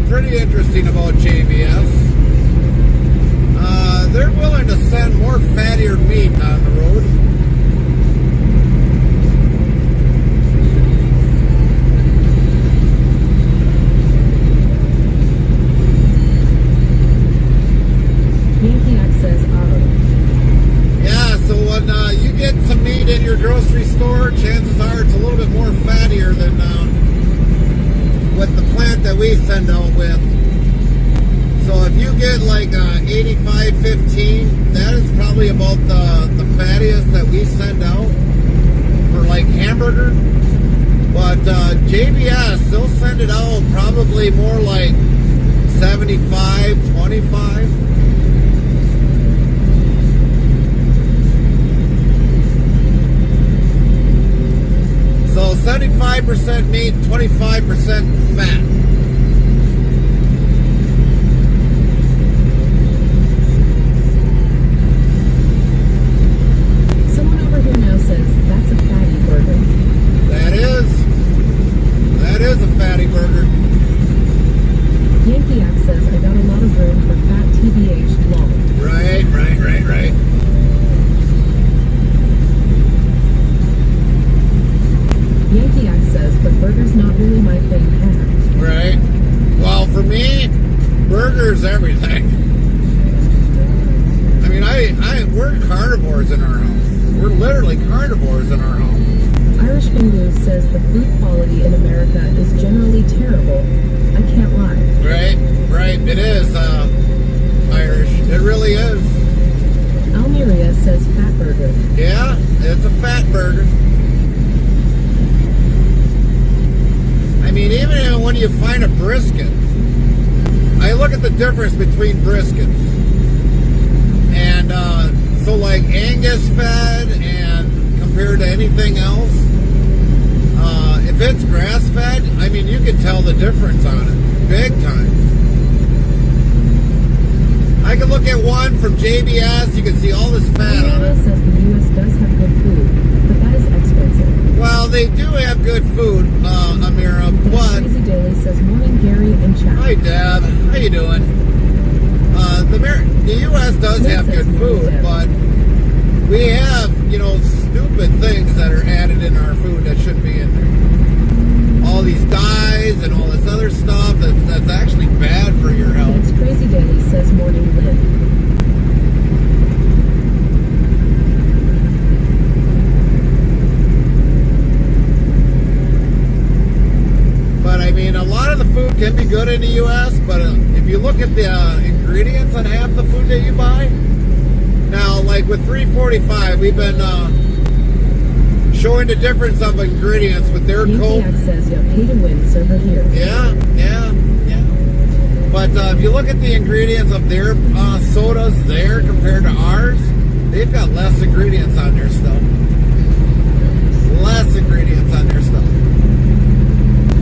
Pretty interesting about JBS. they're willing to send more fattier meat on the road. Yankee Access Auto. Yeah, so when you get some meat in your grocery store, chances are it's a little bit more fattier than with the plant that we send out with. So if you get like 85-15, that is probably about the fattiest that we send out for like hamburger. But JBS, they'll send it out probably more like 75-25. So 75% meat, 25% fat. Someone over here now says that's a fatty burger. That is a fatty burger. Yankee Act says I got a lot of room for fat TBH long. Right. Yankee Act says, but burger's not really my thing, Pat. Right. Well, for me, burger's everything. I mean, we're carnivores in our home. We're literally carnivores in our home. Irish Bingo says the food quality in America is generally terrible. I can't lie. Right. It is, Irish. It really is. Almeria says fat burger. Yeah, it's a fat burger. I mean, even when you find a brisket, I look at the difference between briskets. And so like Angus fed and compared to anything else, if it's grass fed, I mean, you can tell the difference on it. Big time. I can look at one from JBS, you can see all this fat on Almeria it. says the U.S. does have good food, but that is expensive. Well, they do have good food, Amira, but... Crazy Daily says, morning Gary and chat. Hi, Deb. How you doing? The U.S. does have good food, but we have, stupid things that are added in our food that shouldn't be in there. All these dyes and all this other stuff that's actually bad for your health. It's Crazy Daily says, morning Lynn. But I mean, a lot of the food can be good in the U.S., but if you look at the ingredients on half the food that you buy, now, like with 345, we've been showing the difference of ingredients with their Coke. Yankee says, yeah, pay to win, server here. Yeah. But if you look at the ingredients of their sodas there compared to ours, they've got less ingredients on their stuff. Less ingredients on their stuff.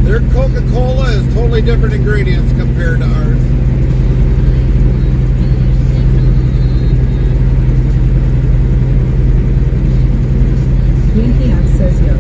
Their Coca-Cola is totally different ingredients compared to ours. Yankee Act says, yo.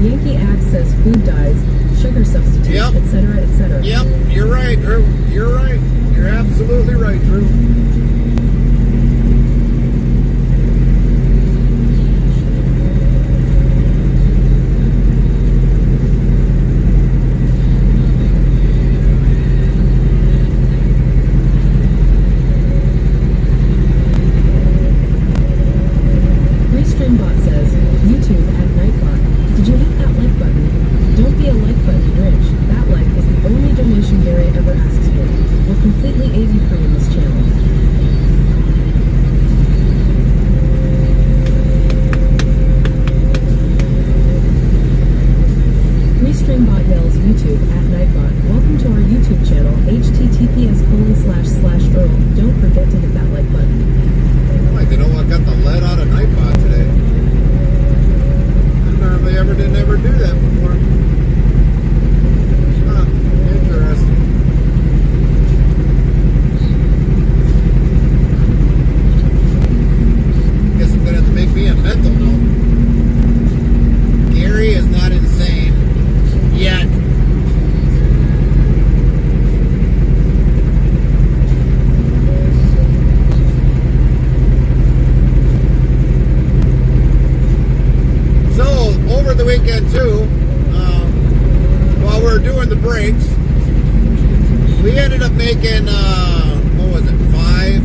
Yankee Act says food dyes, sugar substitutes, Yep. etc., etc. Yep, you're right, Drew. You're right. You're absolutely right, Drew. Restreambot says, YouTube at Nightbot. Did you hit that like button? Don't be a like button Grinch. That like is the only donation weekend too, while we were doing the breaks, we ended up making, what was it, 5?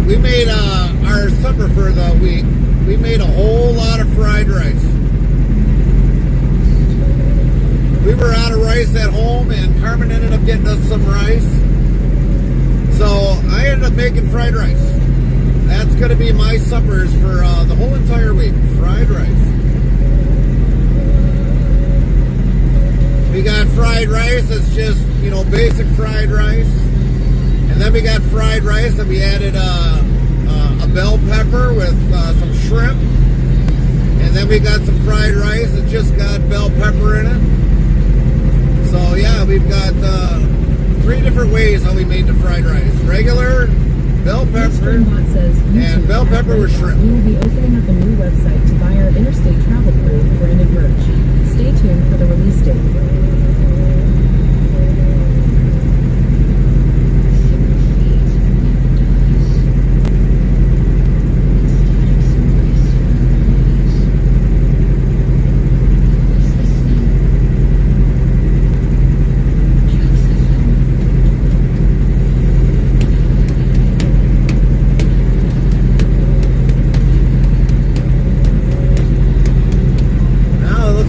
We made our supper for the week. We made a whole lot of fried rice. We were out of rice at home, and Carmen ended up getting us some rice. So I ended up making fried rice. That's going to be my suppers for the whole entire week. Fried rice. We got fried rice. It's just, you know, basic fried rice. And then we got fried rice, and we added a bell pepper with some shrimp. And then we got some fried rice that just got bell pepper in it. So yeah, we've got 3 different ways how we made the fried rice. Regular, bell pepper, and bell pepper with shrimp. We will be opening up a new website to buy our Interstate Travel Crew branded merch. Stay tuned for the release date.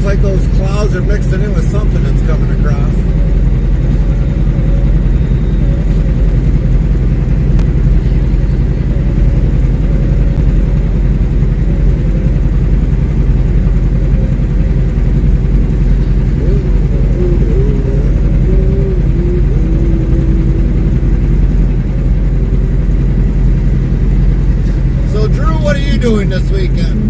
Like those clouds are mixing in with something that's coming across. So Drew, what are you doing this weekend?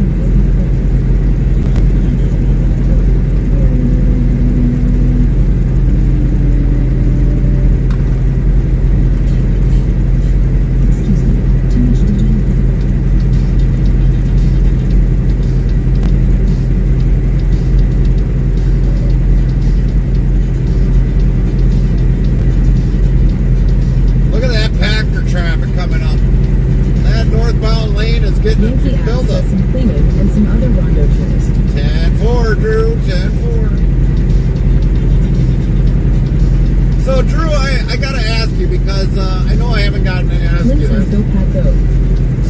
Yankee access and cleaning and some other rondo chores. 10-4, Drew, 10-4. So, Drew, I gotta ask you because I know I haven't gotten to ask you this.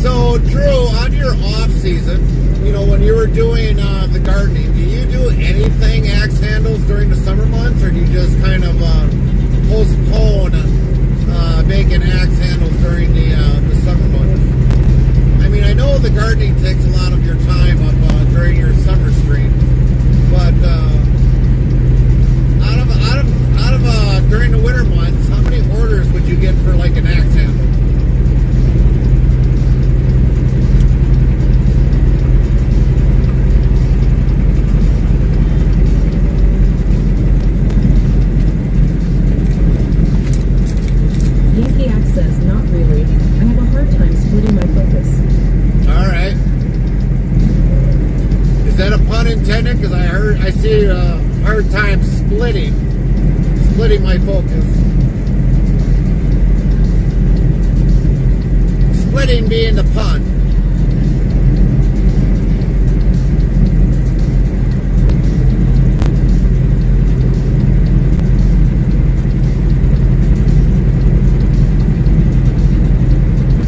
So, Drew, on your off season, you know, when you were doing the gardening, do you do anything axe handles during the summer months, or do you just kind of postpone making axe handles during the summer months? I mean, I know the gardening takes a lot of your time up during your summer stream, but out of during the winter months, how many orders would you get for like an axe handle? Yankee access, not really. I have a hard time splitting my focus. All right. Is that a pun intended? Because I see a hard time splitting my focus. Splitting being the pun.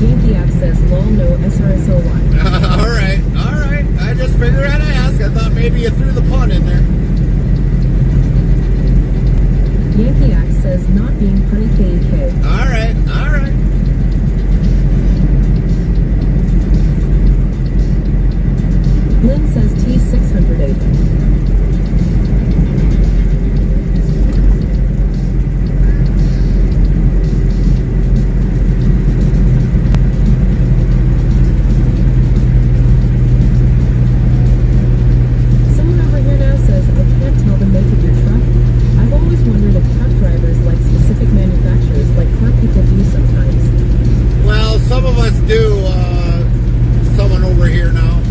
Yankee access, lol, no SRSOY. All right. I just figured I'd ask. I thought maybe you threw the pun in there. Yankee access, not being punny KEK. All right. Lynn says T608. Someone over here now says, I can't tell the make of your truck. I've always wondered if truck drivers like specific manufacturers like car people do sometimes. Well, some of us do. Someone over here now.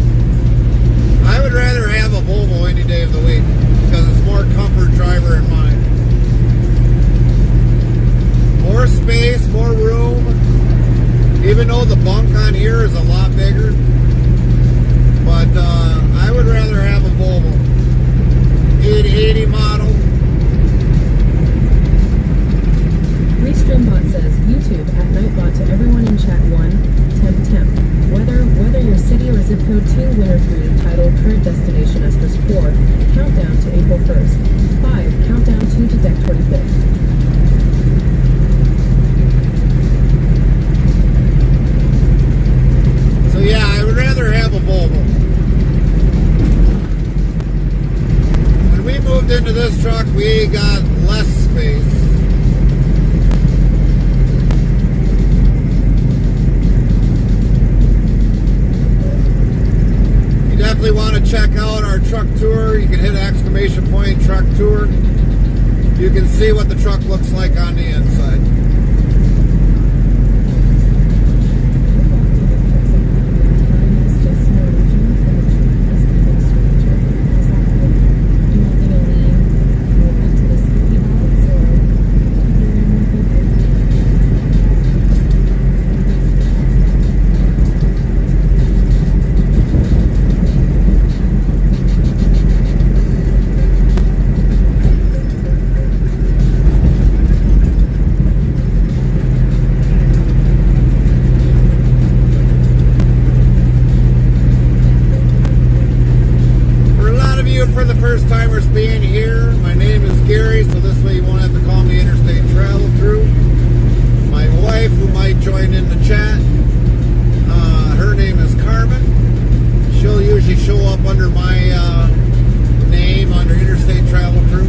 I would rather have a Volvo any day of the week because it's more comfort driver in mind. More space, more room. Even though the bunk on here is a lot bigger. But but I would rather have a Volvo 880 model. Restreambot says, YouTube at Nightbot to everyone in chat 1, temp. Whether your city or zip code 2, winner 3, title, current destination, asterisk 4, countdown to April 1st, 5, countdown 2 to deck 25th. So yeah, I would rather have a Volvo. When we moved into this truck, we got less space. You definitely want to check out our truck tour. You can hit exclamation point truck tour. You can see what the truck looks like on the inside. For the first timers being here, my name is Gary, so this way you won't have to call me Interstate Travel Crew. My wife, who might join in the chat, her name is Carmen. She'll usually show up under my name under Interstate Travel Crew.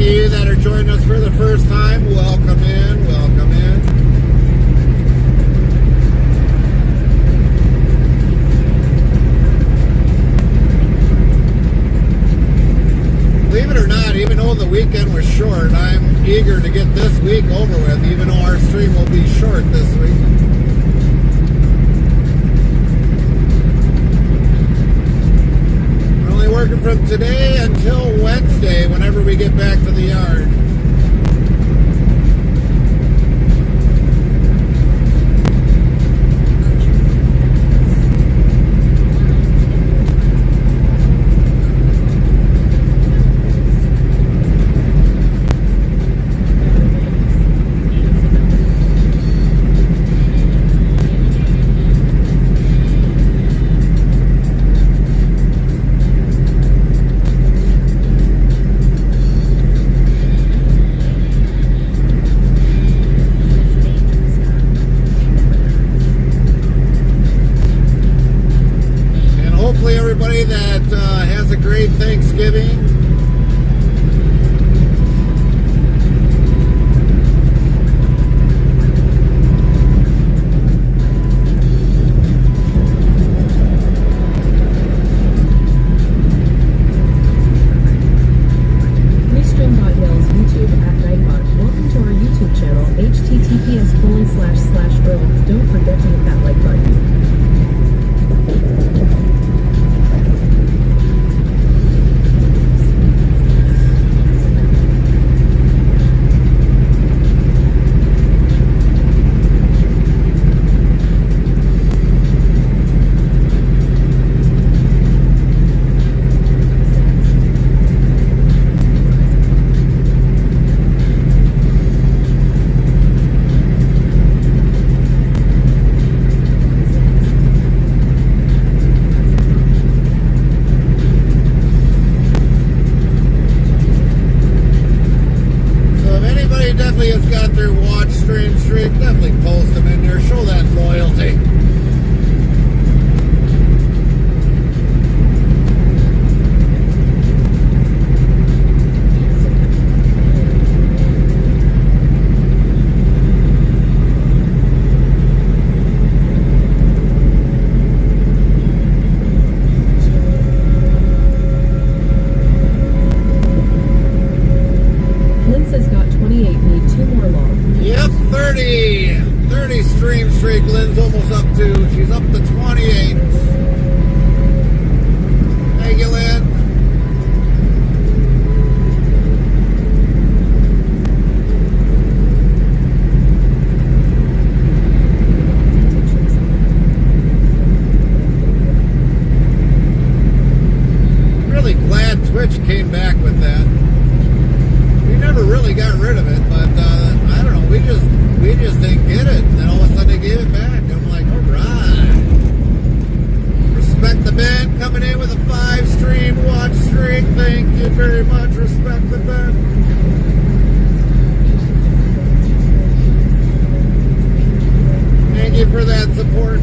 You that are joining us for the first time, welcome in, welcome in. Believe it or not, even though the weekend was short, I'm eager to get this week over with, even though our stream will be short this week. Working from today until Wednesday, whenever we get back to the yard. Hopefully everybody that has a great Thanksgiving. Restreambot yells YouTube at Nightbot. Welcome to our YouTube channel, https://earl. Don't forget to hit that like button. sponsoring. Thank you very much. Respect with that. Thank you for that support.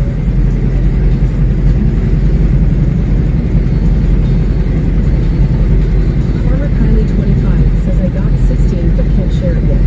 Farmer Kylie 25 says I got 16 but can't share it yet.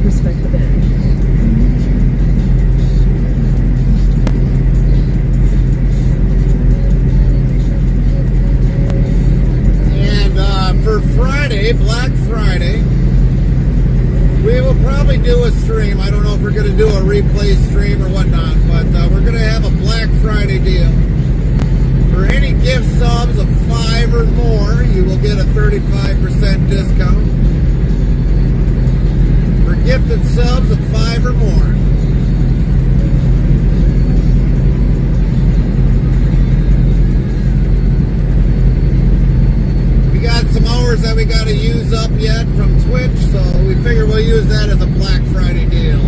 Respect the band. And for Friday, Black Friday, we will probably do a stream. I don't know if we're going to do a replay stream or whatnot, but we're going to have a Black Friday deal. For any gift subs of 5 or more, you will get a 35% discount. Gifted subs of 5 or more. We got some hours that we got to use up yet from Twitch, so we figure we'll use that as a Black Friday deal.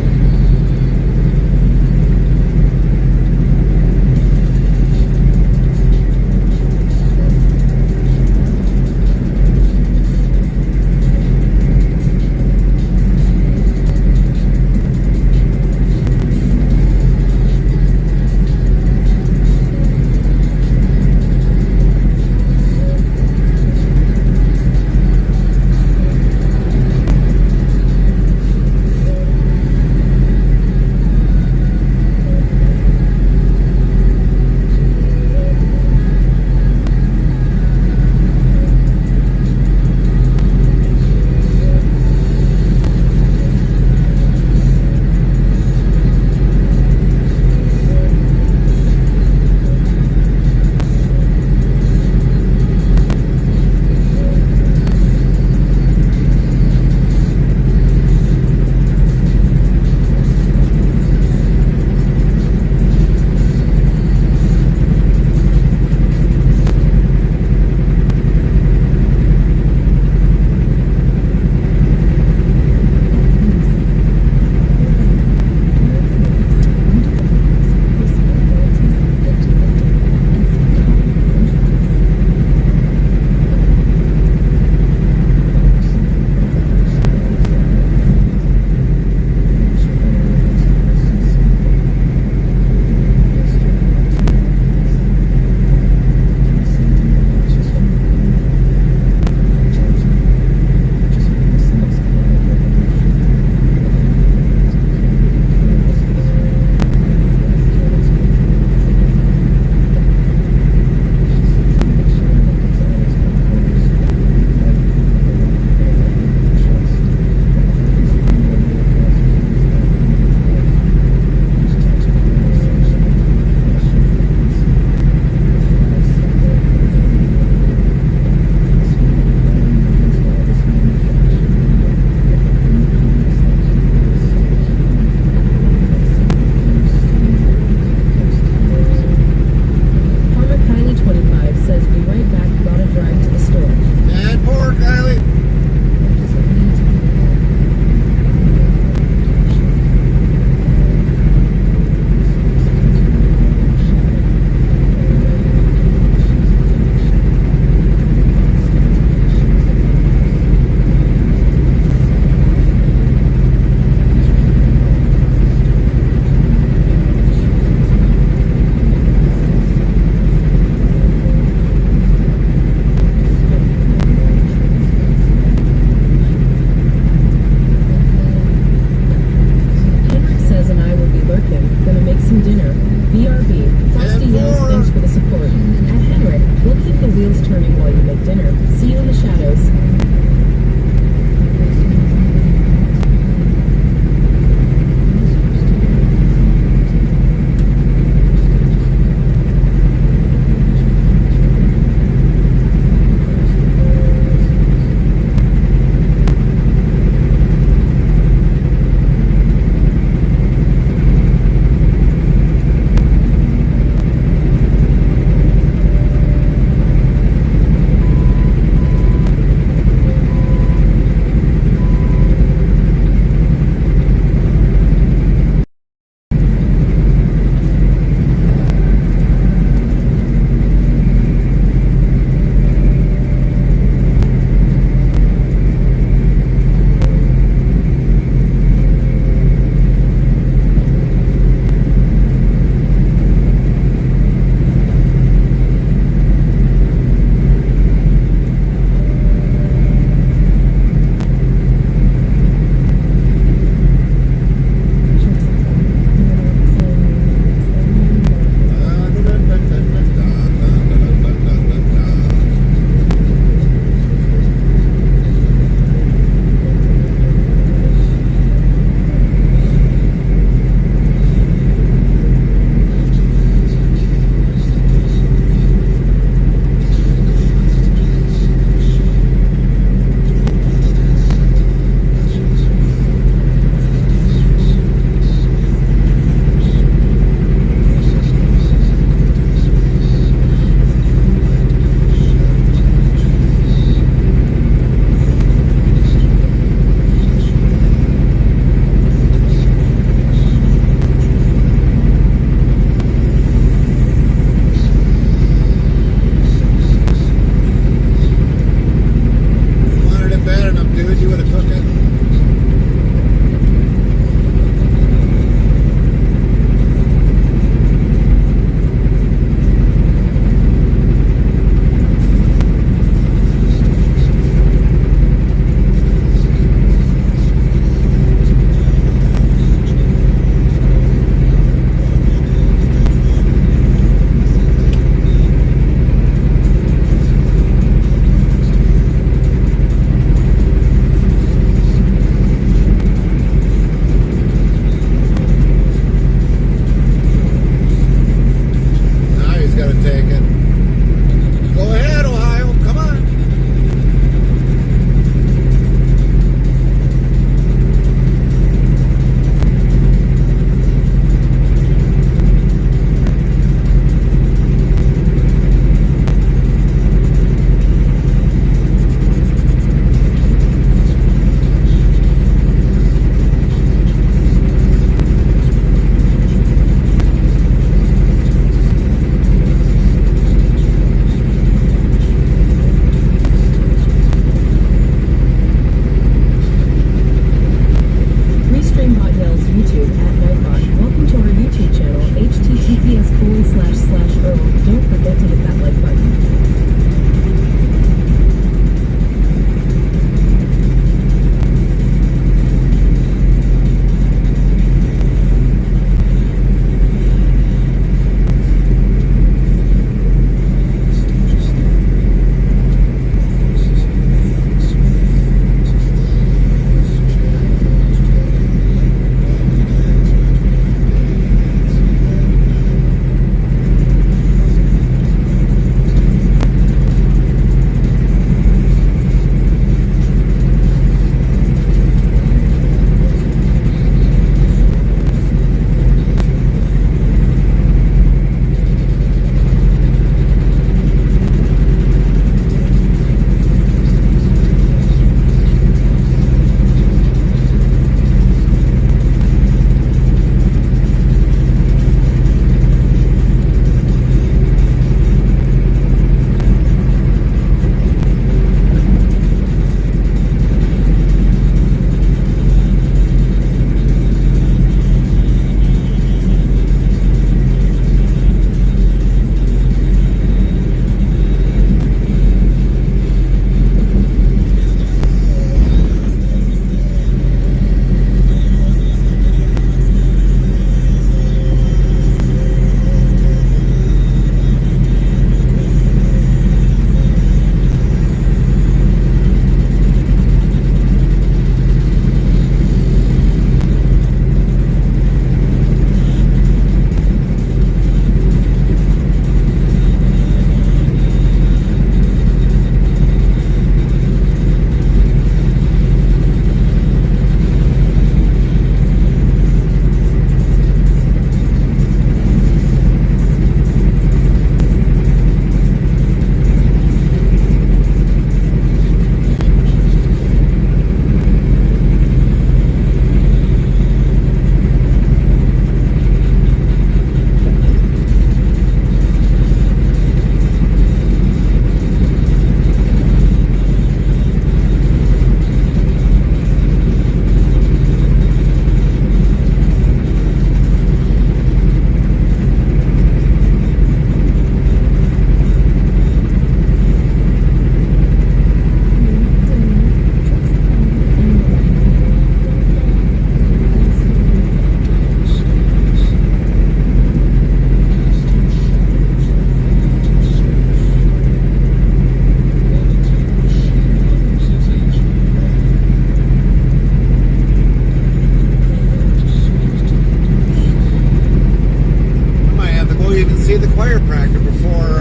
the choir practice before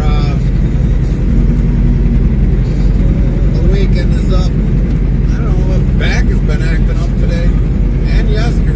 the weekend is up. I don't know, my back has been acting up today and yesterday.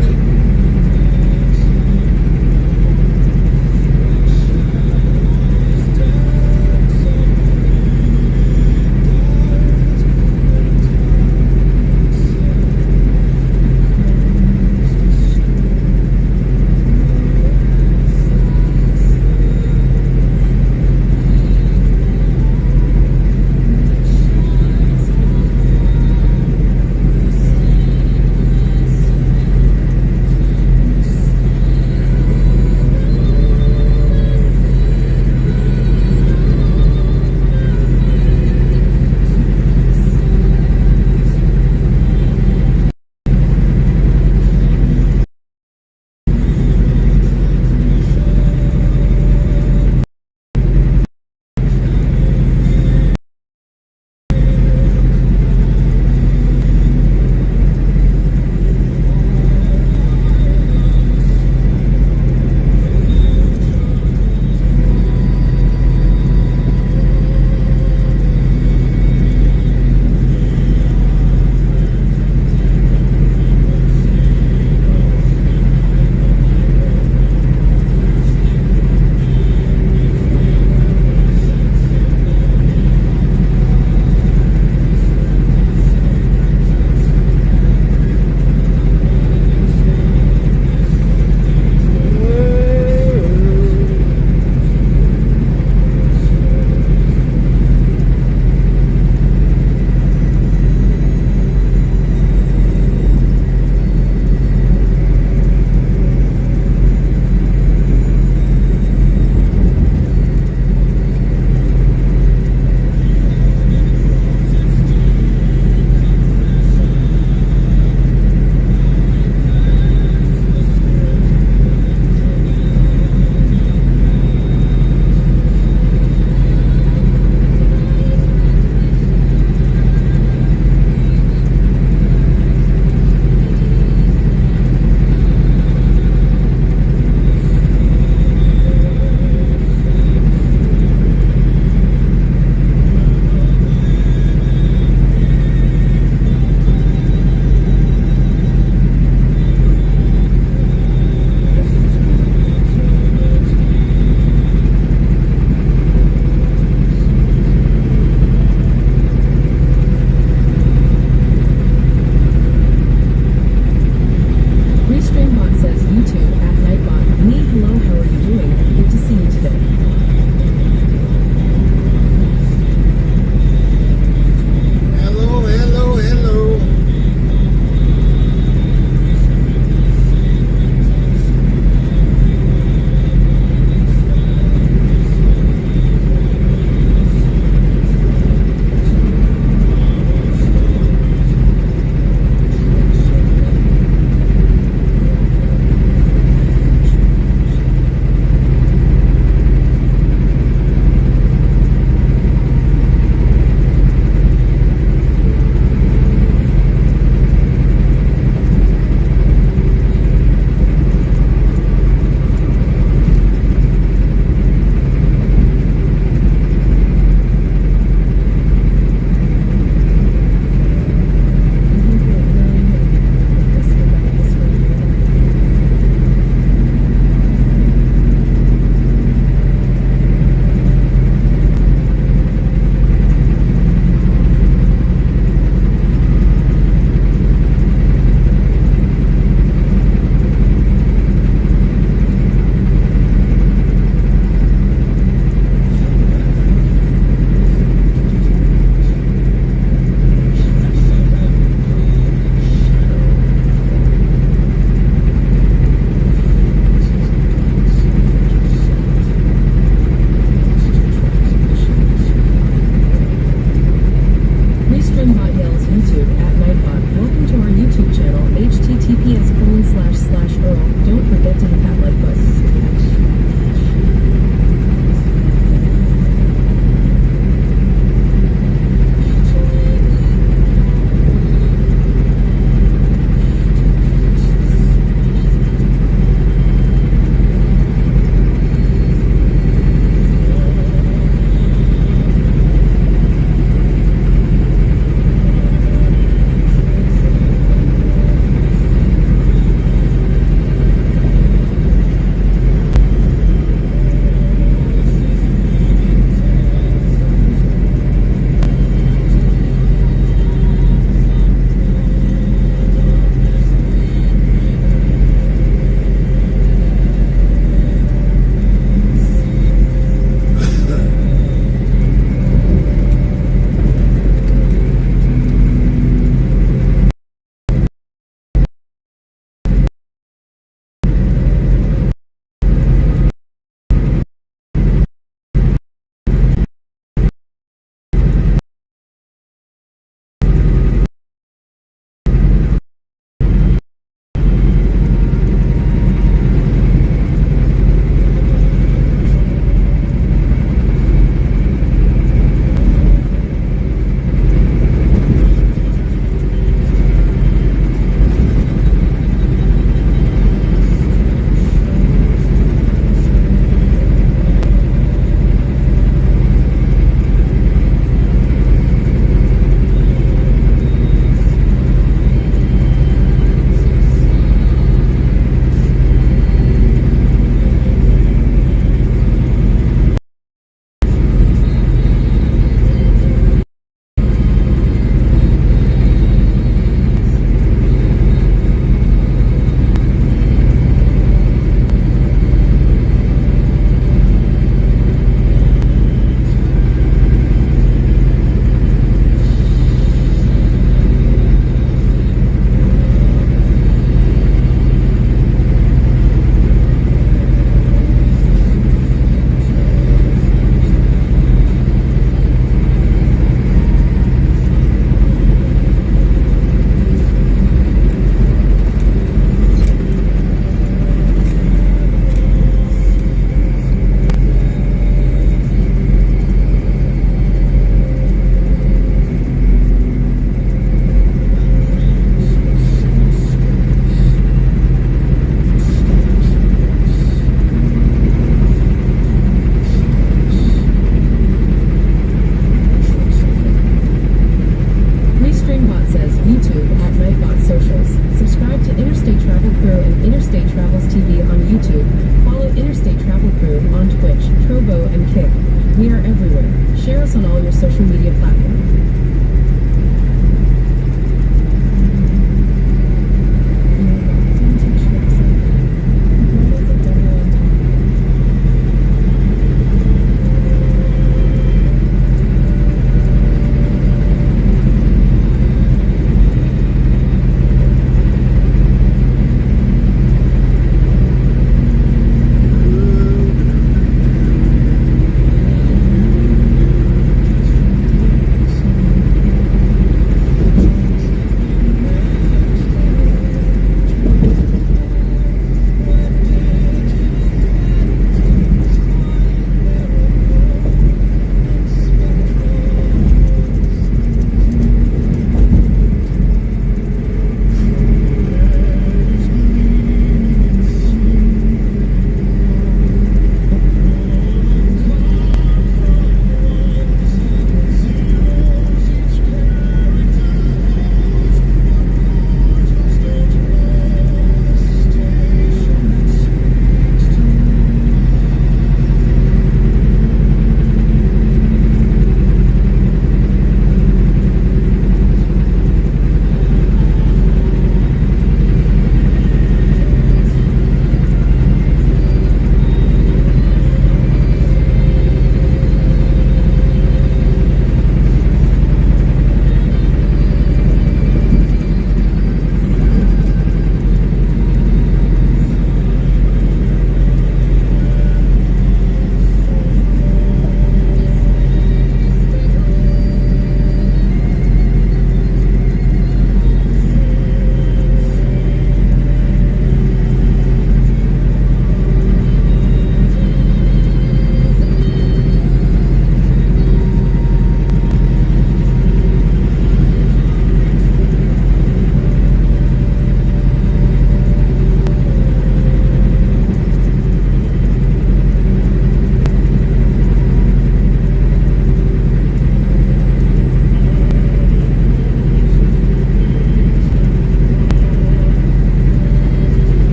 Trovo, and Kick. We are everywhere. Share us on all your social media platforms.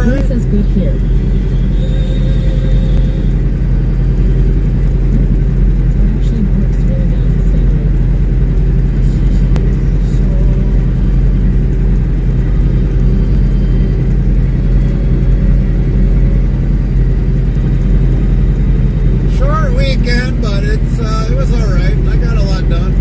One right? says good here. Actually works really well the same way. Short weekend, but it was all right. I got a lot done.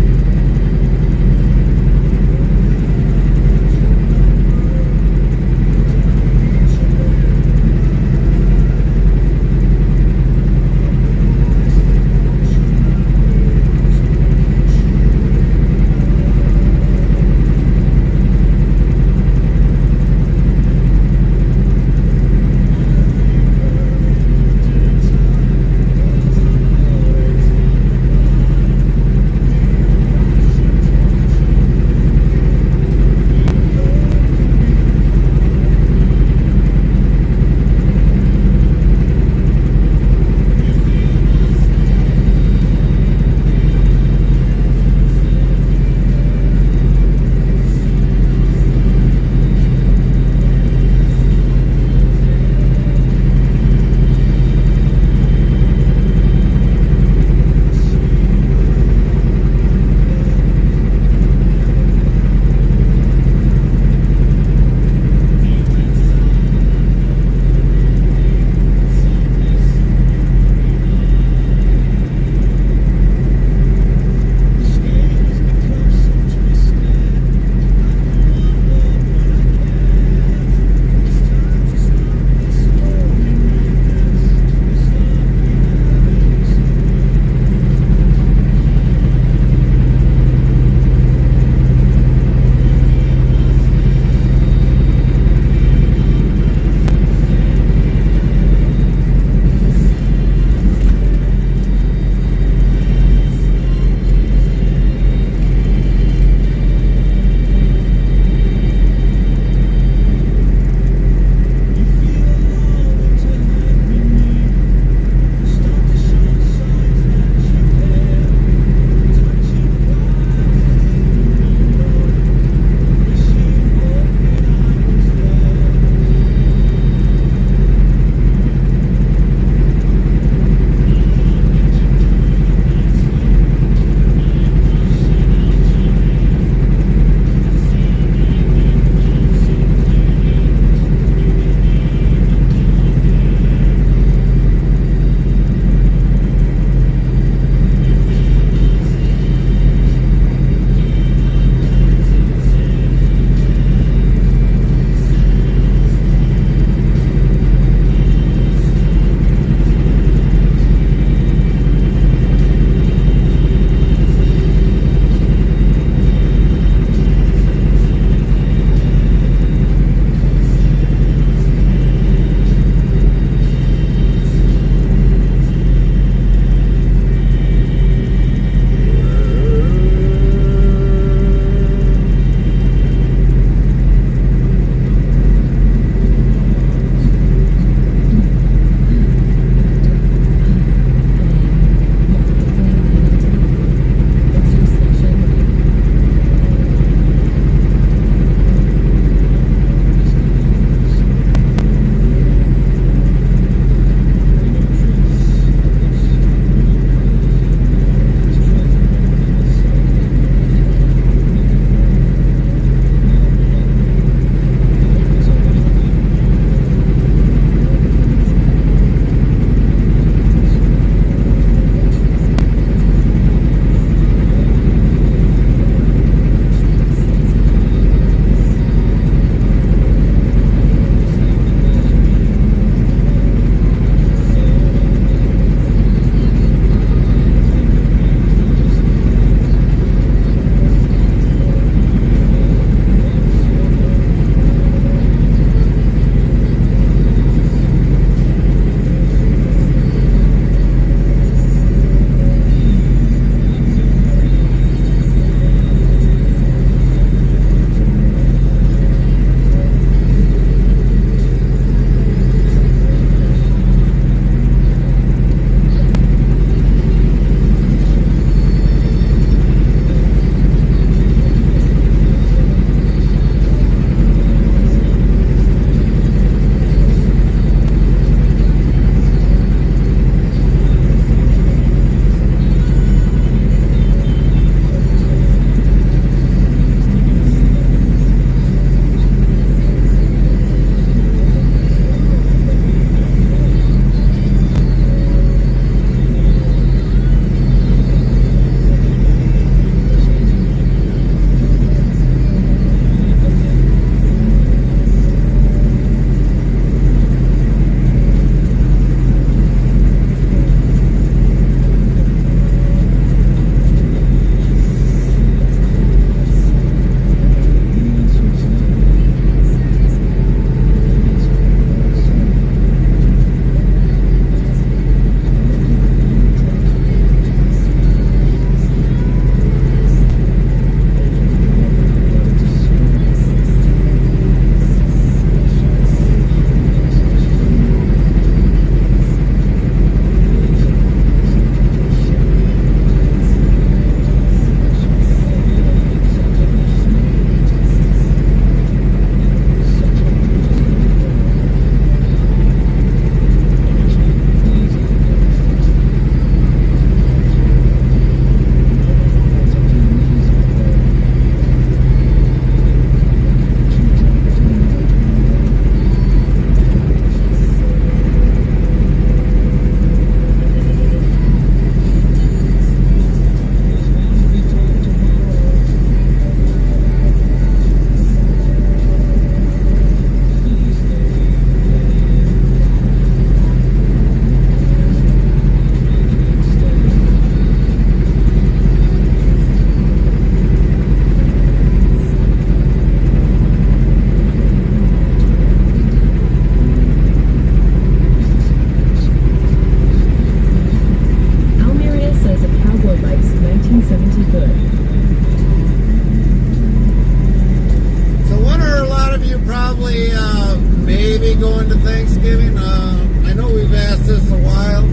Thanksgiving? I know we've asked this a while.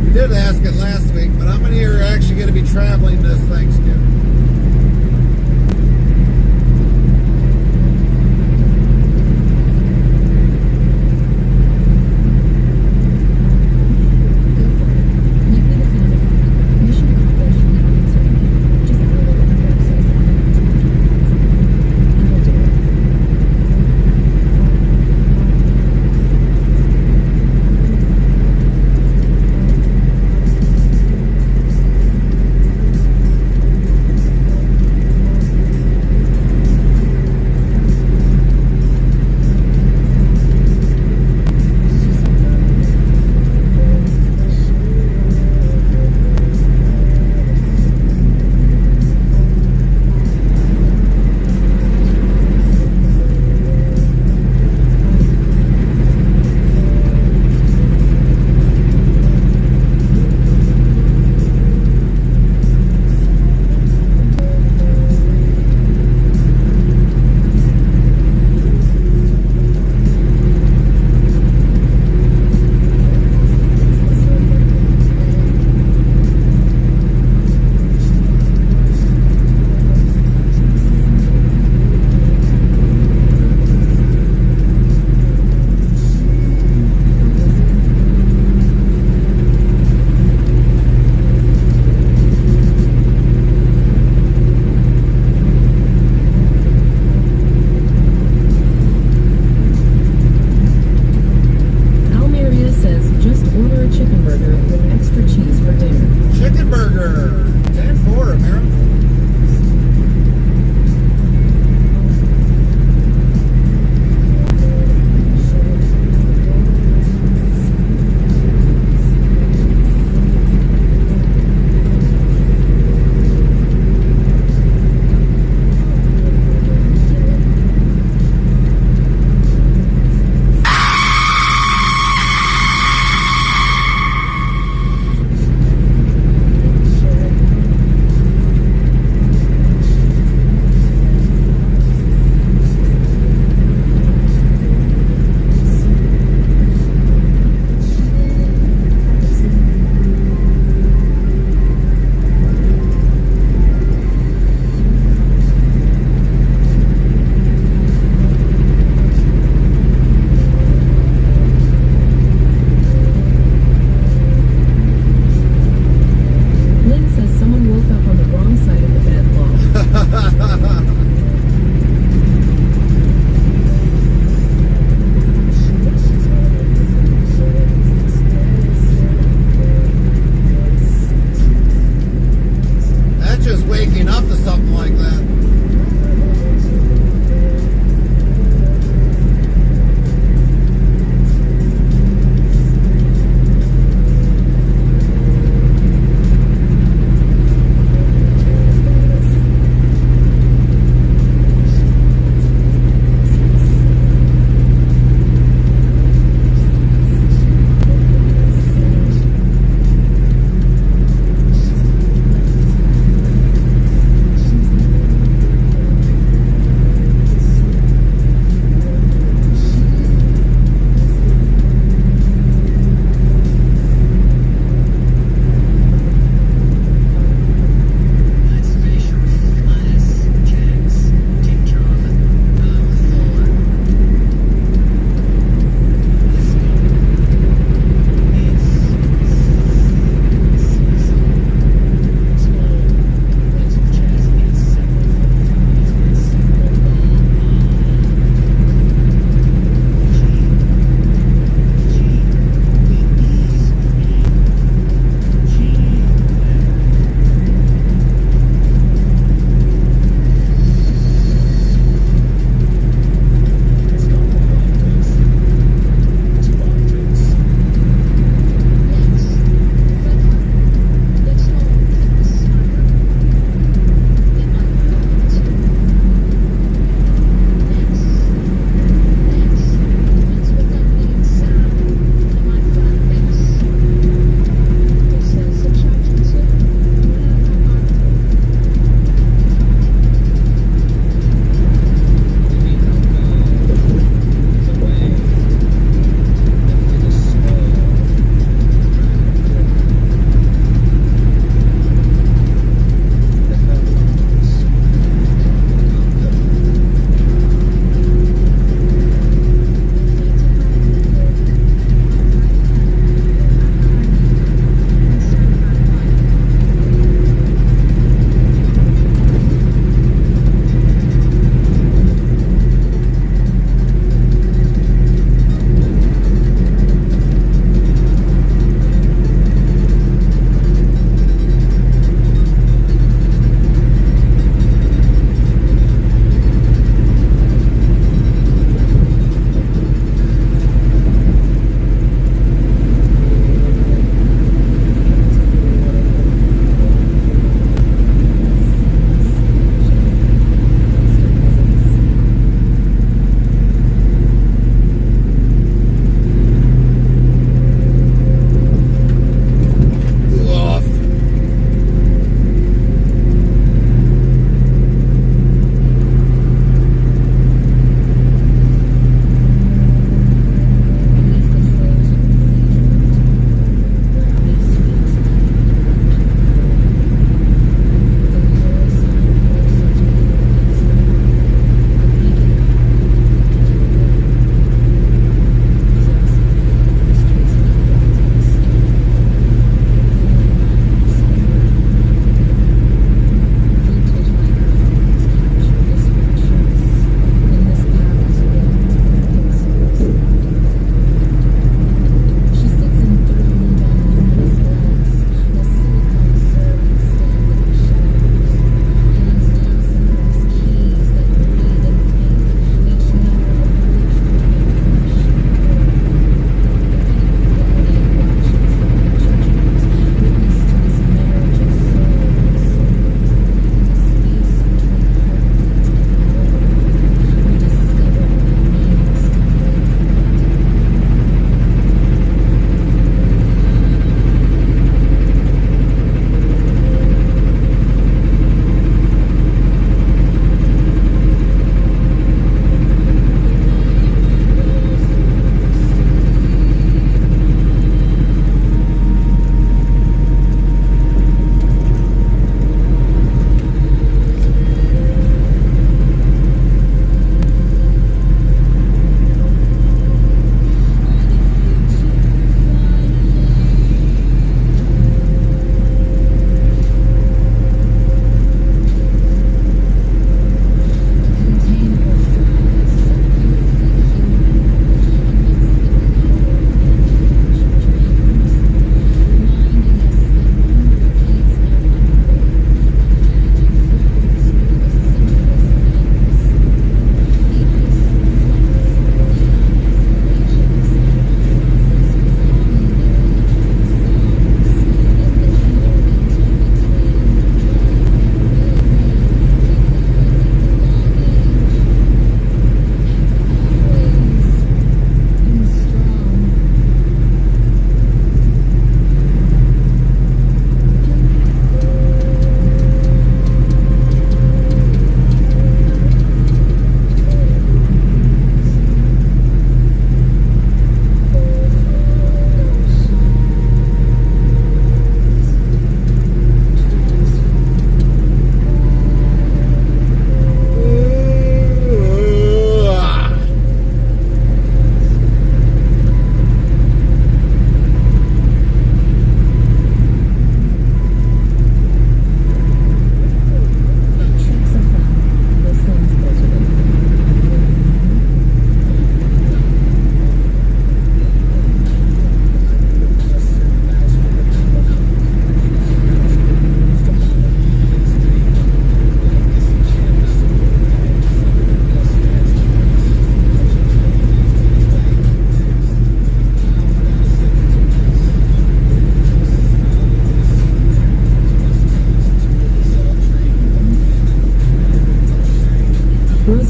We did ask it last week, but how many are actually going to be traveling this Thanksgiving?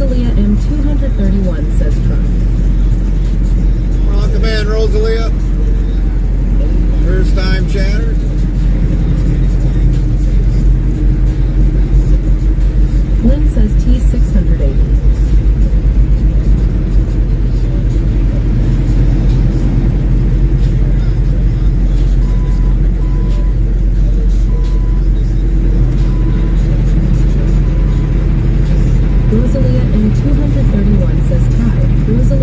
Rosalia M231 says truck. On command, Rosalia. First time chatter. Lynn says T680. Rosalia M231 says Ty. Rosalia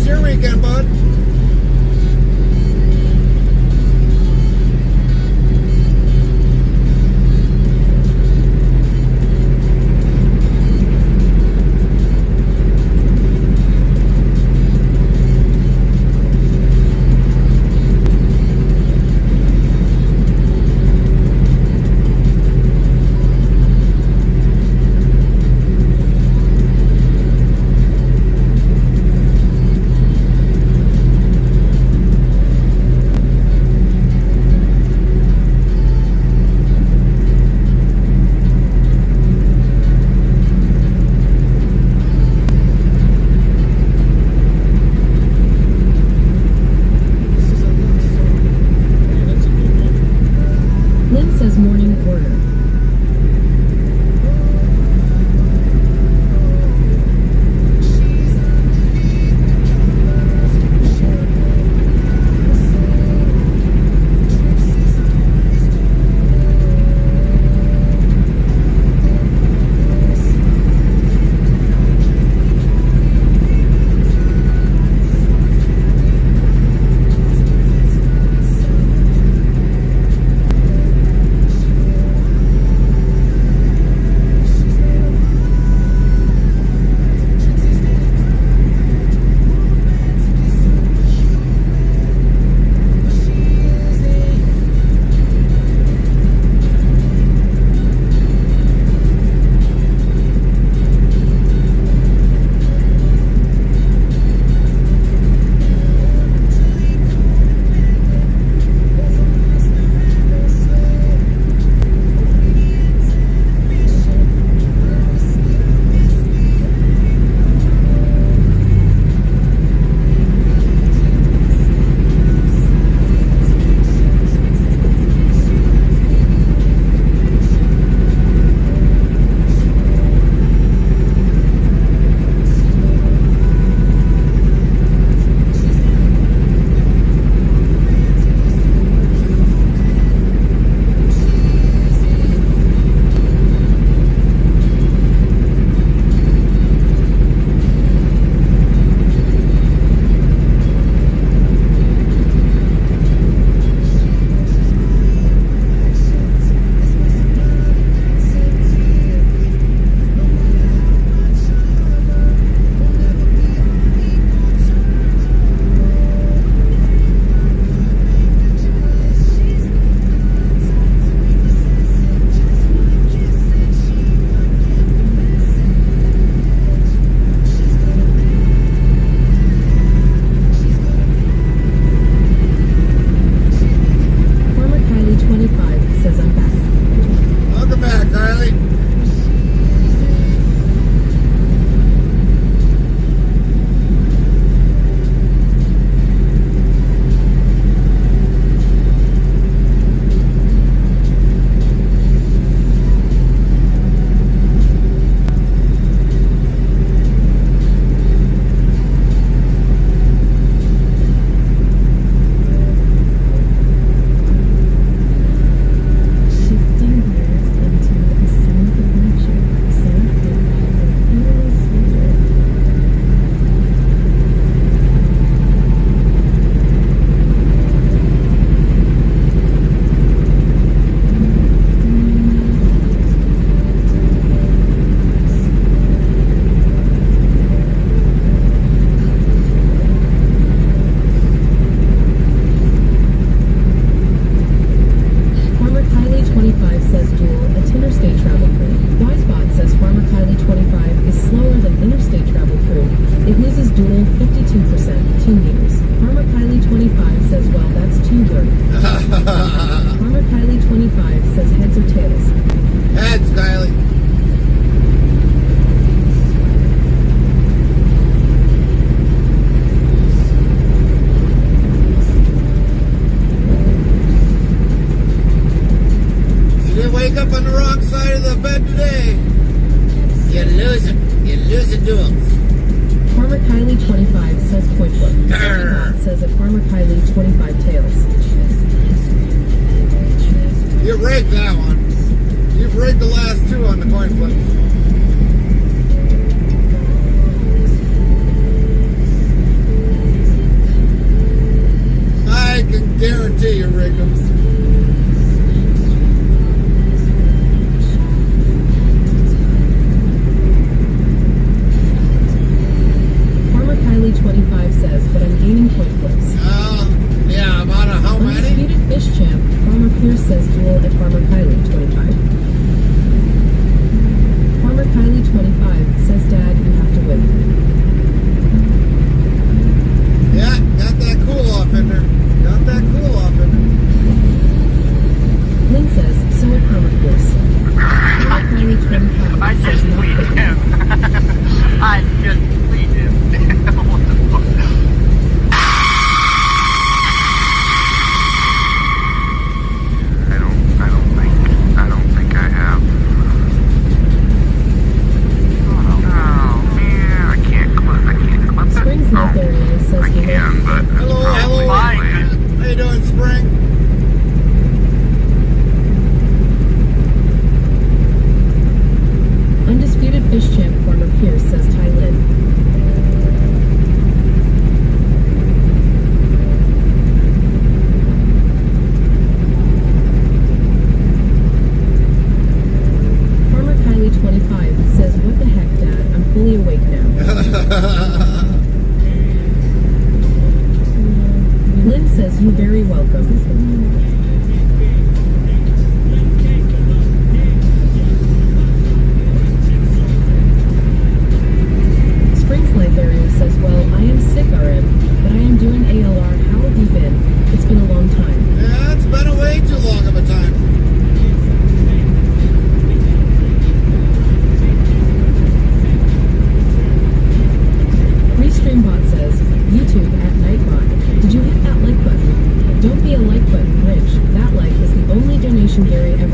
your weekend, bud? Lynn says morning order.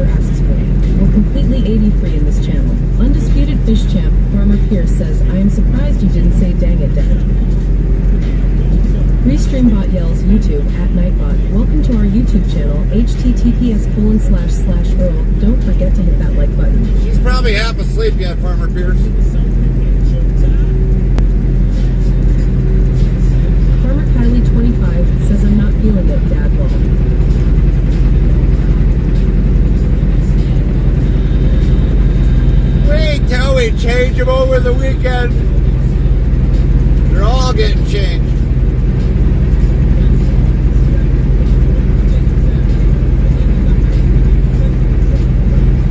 subscriber asks for. We're completely 80-free in this channel. Undisputed Fish Champ, Farmer Pierce says, I am surprised you didn't say dang it, Dad. Restreambot yells YouTube at Nightbot. Welcome to our YouTube channel, https://Earl. Don't forget to hit that like button. She's probably half asleep yet, Farmer Pierce. Farmer Kylie 25 says, I'm not feeling it, Dad. Wait till we change them over the weekend. They're all getting changed.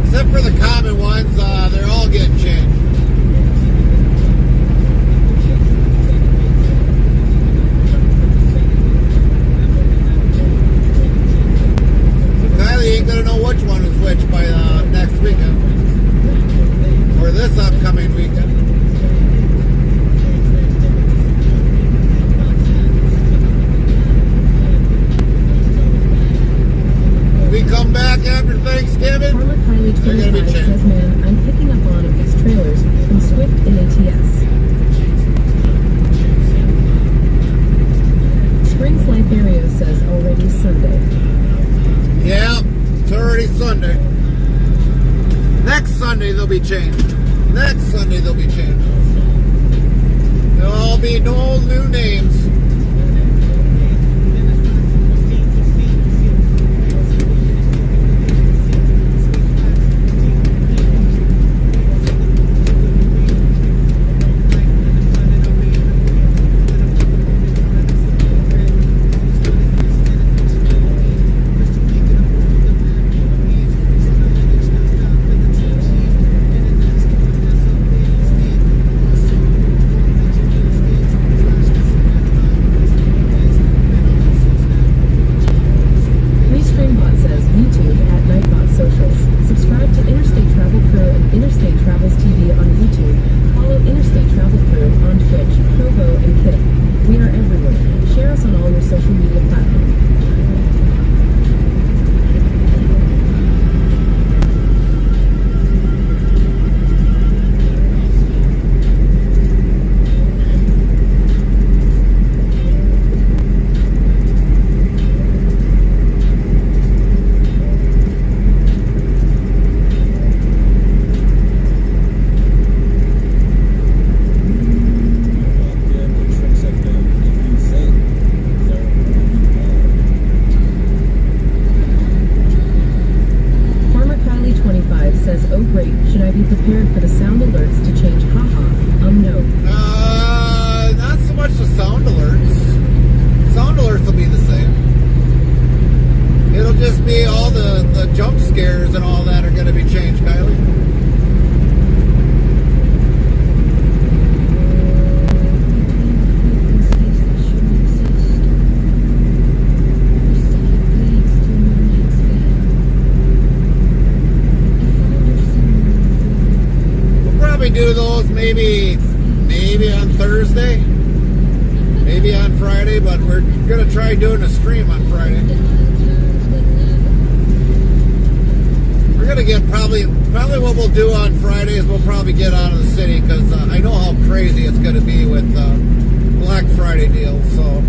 Except for the common ones, they're all getting changed. So Kylie ain't gonna know which one is which by next weekend. Or this upcoming weekend. We come back after Thanksgiving. Farmer Kylie They're gonna be 25 changed. says, man, I'm picking up on these trailers from Swift in ATS. Springs Life Area says, already Sunday. Yeah, it's already Sunday. Next Sunday they'll be changed. Next Sunday they'll be changed. There'll all be no new names. Restreambot says, YouTube at Nightbot Socials. Subscribe to Interstate Travel Crew and Interstate Travels TV on YouTube. Follow Interstate Travel Crew on Twitch, Trovo, and Kick. We are everywhere. Share us on all your social media platforms. Farmer Kylie 25 says, oh great, should I be prepared for the sound alerts to change? Haha, no. Not so much the sound alerts. Sound alerts will be the same. It'll just be all the jump scares and all that are going to be changed, Kylie. We'll probably do those maybe on Thursday, maybe on Friday, but we're going to try doing a stream on Friday. We're going to get probably what we'll do on Friday is we'll probably get out of the city because I know how crazy it's going to be with Black Friday deals. So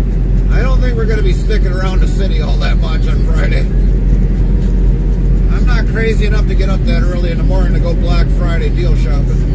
I don't think we're going to be sticking around the city all that much on Friday. I'm not crazy enough to get up that early in the morning to go Black Friday deal shopping.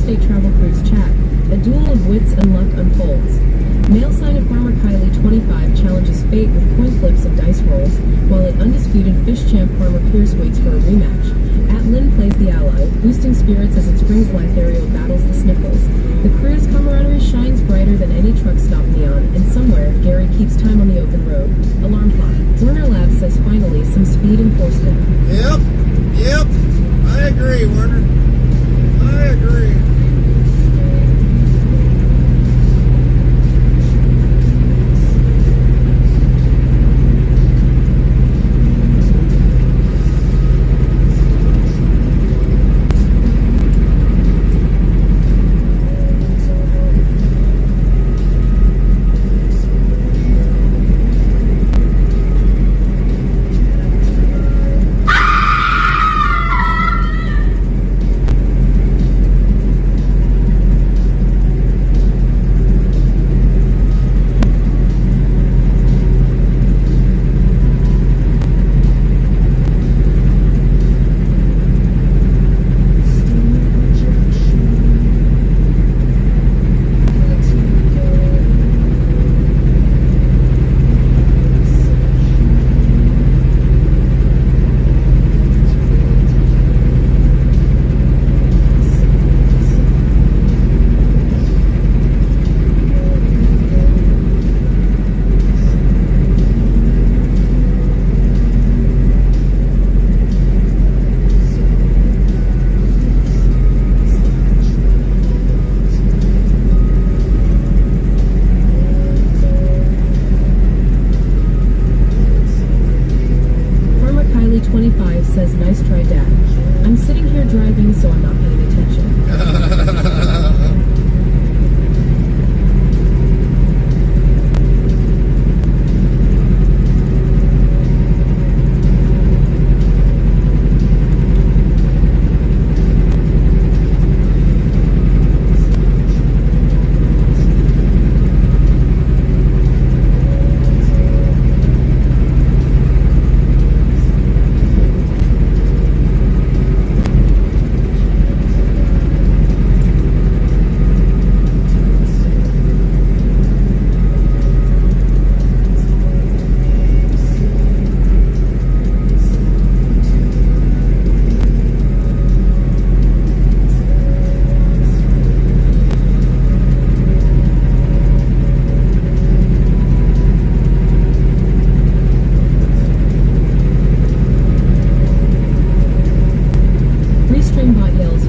Interstate Travel Crew's chat. A duel of wits and luck unfolds. Male sign of Farmer Kylie 25 challenges fate with coin flips and dice rolls, while an undisputed fish champ Farmer Pierce waits for a rematch. Lynn plays the ally, boosting spirits as its Springs Ethereal battles the Sniffles. The crew's camaraderie shines brighter than any truck stop neon, and somewhere, Gary keeps time on the open road. Alarm clock. Warner Labs says finally some speed enforcement. Yep. I agree, Warner. I agree. Says, nice try, Dad. I'm sitting here driving, so I'm not paying attention.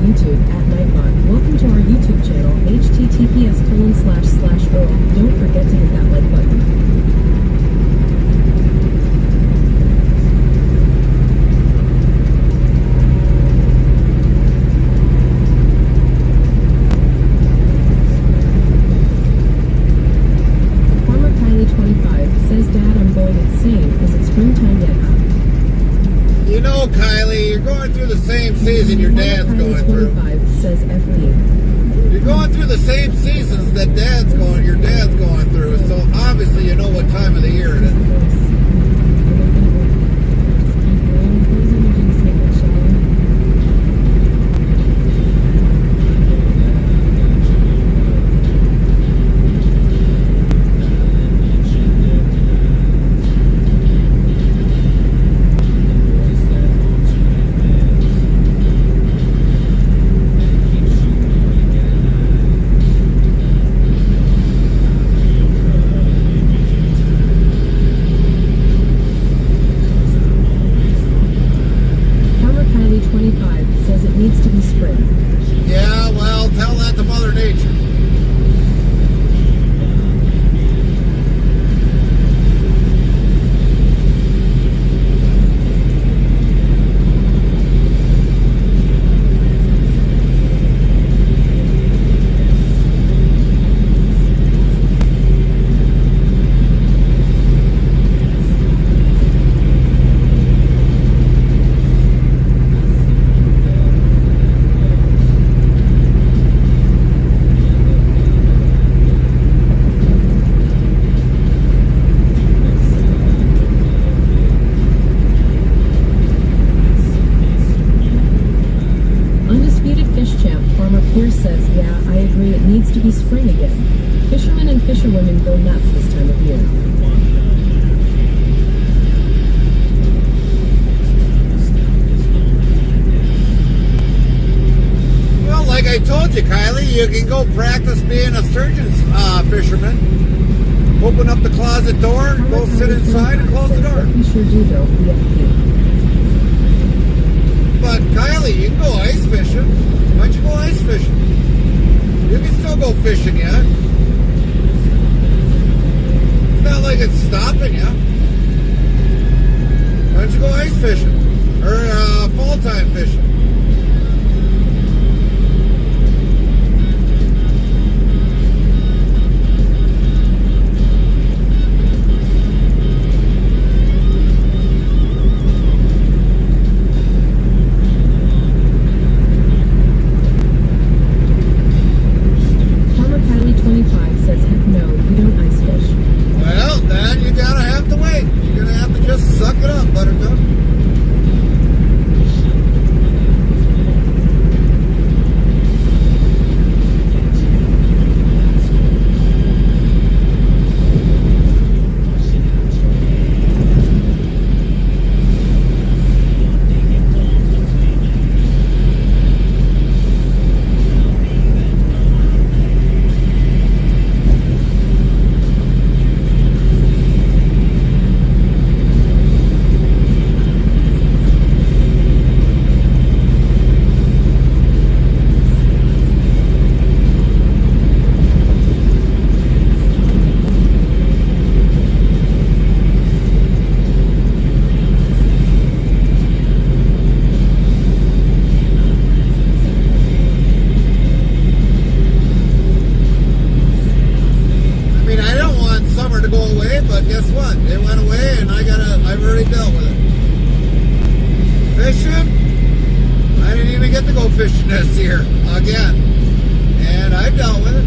YouTube at Nightbot. Welcome to our YouTube channel, https://. Don't forget to hit that like button. Farmer Kylie 25 says, Dad, I'm going insane. Is it springtime yet? You know, Kylie, you're going through the same season your dad's going through. Says FD. You're going through the same seasons that your dad's going through, so obviously you know what time of the year it is. Fish Champ, Farmer Pierce says, yeah, I agree, it needs to be spring again. Fishermen and fisherwomen go nuts this time of year. Well, like I told you, Kylie, you can go practice being a sturgeon fisherman. Open up the closet door, go sit inside and close the door. We sure do, though, BFP. But Kylie, you can go ice fishing. Why don't you go ice fishing? You can still go fishing yet. It's not like it's stopping you. Why don't you go ice fishing? Or full-time fishing? Fishing this year again, and I've dealt with it.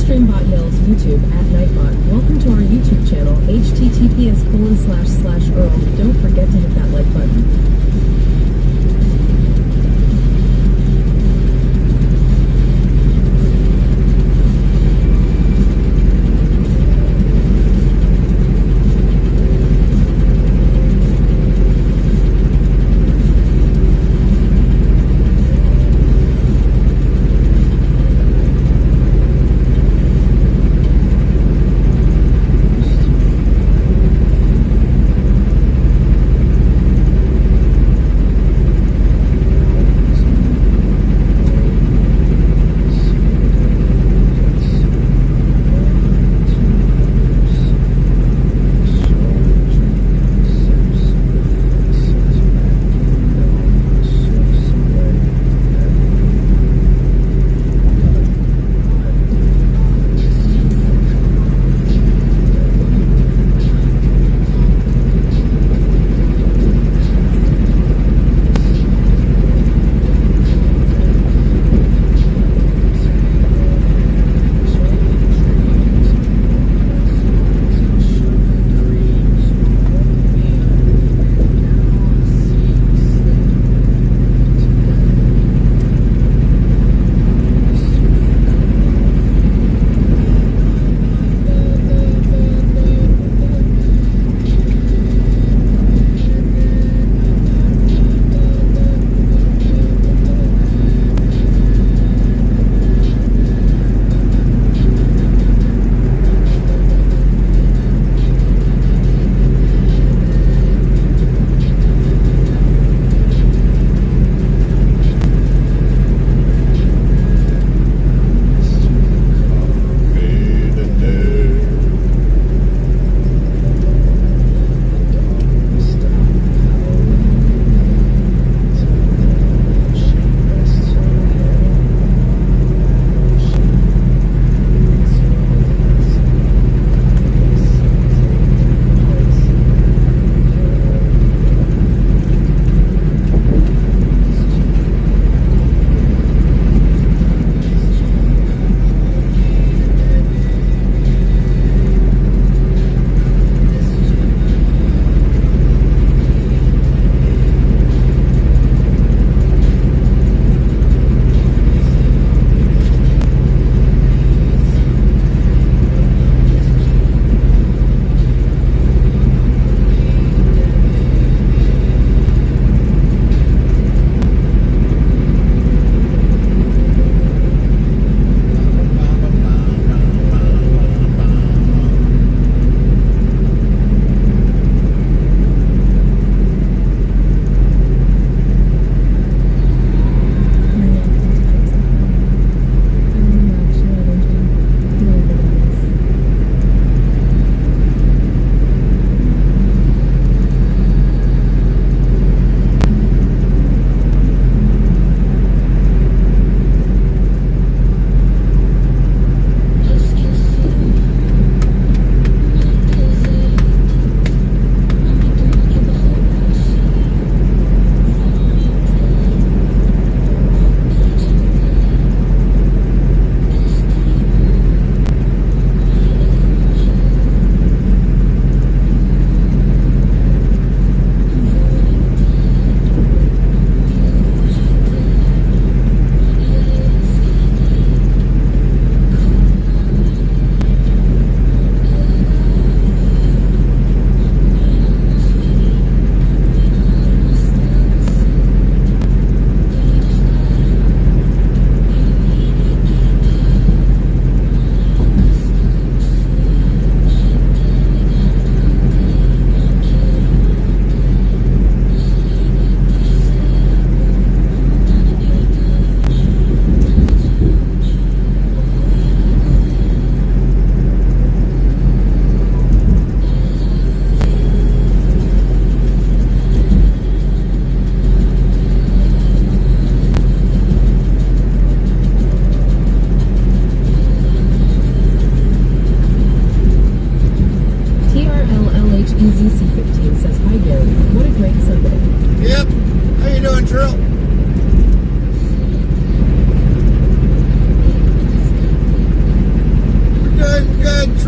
Streambot yells YouTube at Nightbot. Welcome to our YouTube channel, https://Earl. Don't forget to hit that like button.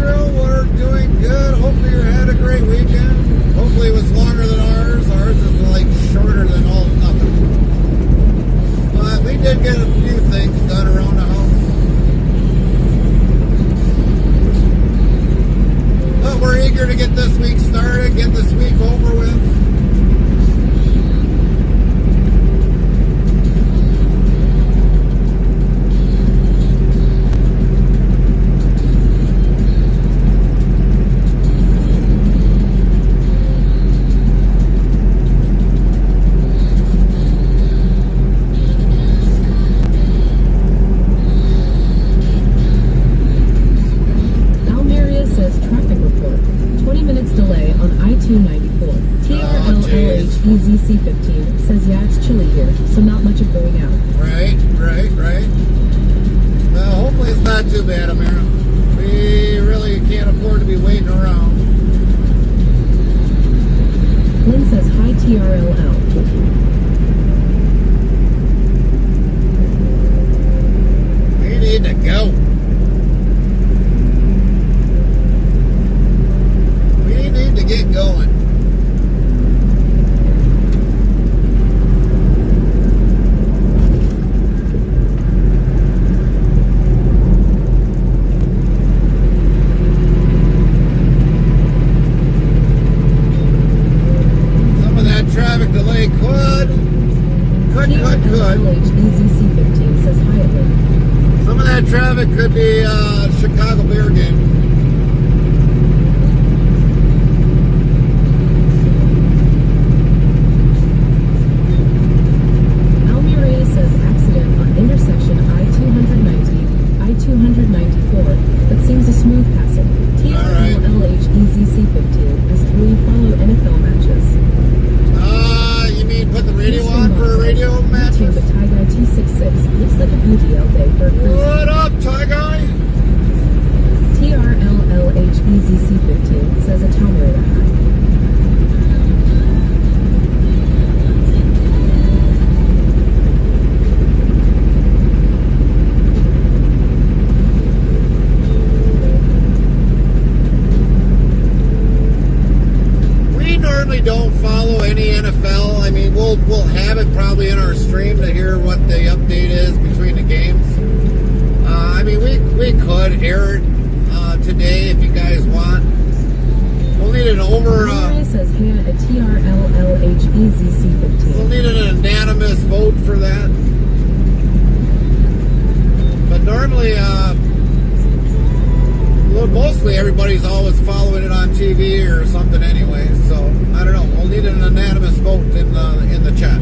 Israel, we're doing good. Hopefully you had a great weekend. Hopefully it was longer than ours. Ours is like shorter than all nothing. But we did get a few things done around the house. But we're eager to get this week started, get this week over with. I-294. TRLLHEZC15 says, yeah, it's chilly here, so not much of going out. Right. Well, hopefully it's not too bad, Amira. We really can't afford to be waiting around. Lynn says, hi, TRLL. We need to go. We need to get going. Some of that traffic delay could. TRLHEZC15 says, hi, Lynn. Some of that traffic could be Chicago Bear game. Intersection I-294, but seems a smooth passing. TRLHEZC15 has 3 Follow NFL matches. You mean put the radio on for a radio match? YouTube at Tie Guy 266. Looks like a BTL day for a cruise. What up, Tie Guy? TRLLHEZC15 says a Tomerita hat. Don't follow any NFL. I mean, we'll have it probably in our stream to hear what the update is between the games. I mean, we could air it today if you guys want. We'll need an says here at TRLLHEZC15. We'll need an unanimous vote for that. But normally, mostly everybody's always following it on TV or something anyway, so I don't know. We'll need an unanimous vote in the chat.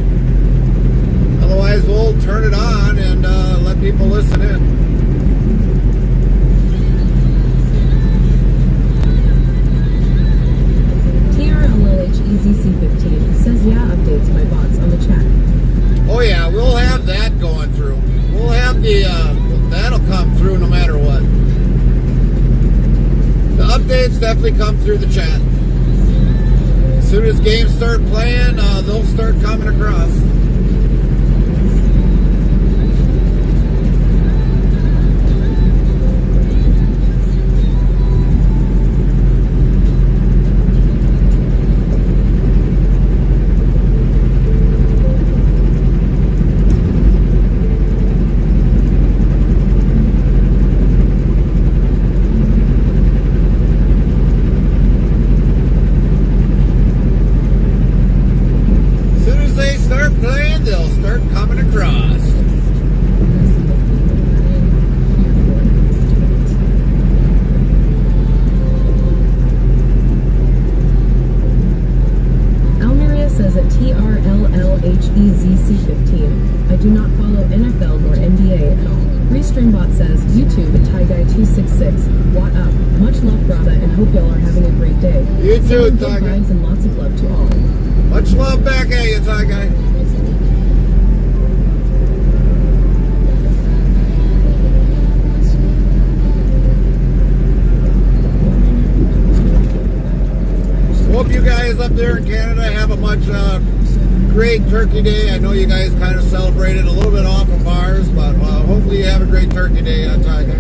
Otherwise, we'll turn it on and let people listen in. TRLLHEZC15 says, yeah, updates my bots on the chat. Oh yeah, we'll have that going through. We'll have that'll come through no matter what. The updates definitely come through the chat. As soon as games start playing, they'll start coming across. TRLLHEZC15. I do not follow NFL nor NBA at all. Restreambot says, YouTube at TieGuy266. What up? Much love, brother, and hope y'all are having a great day. You too, Good vibes and lots of love to all. Much love back at you, Tie Guy. Hope you guys up there in Canada have a much great Turkey Day. I know you guys kind of celebrated a little bit off of ours, but hopefully you have a great Turkey Day on Tie Guy.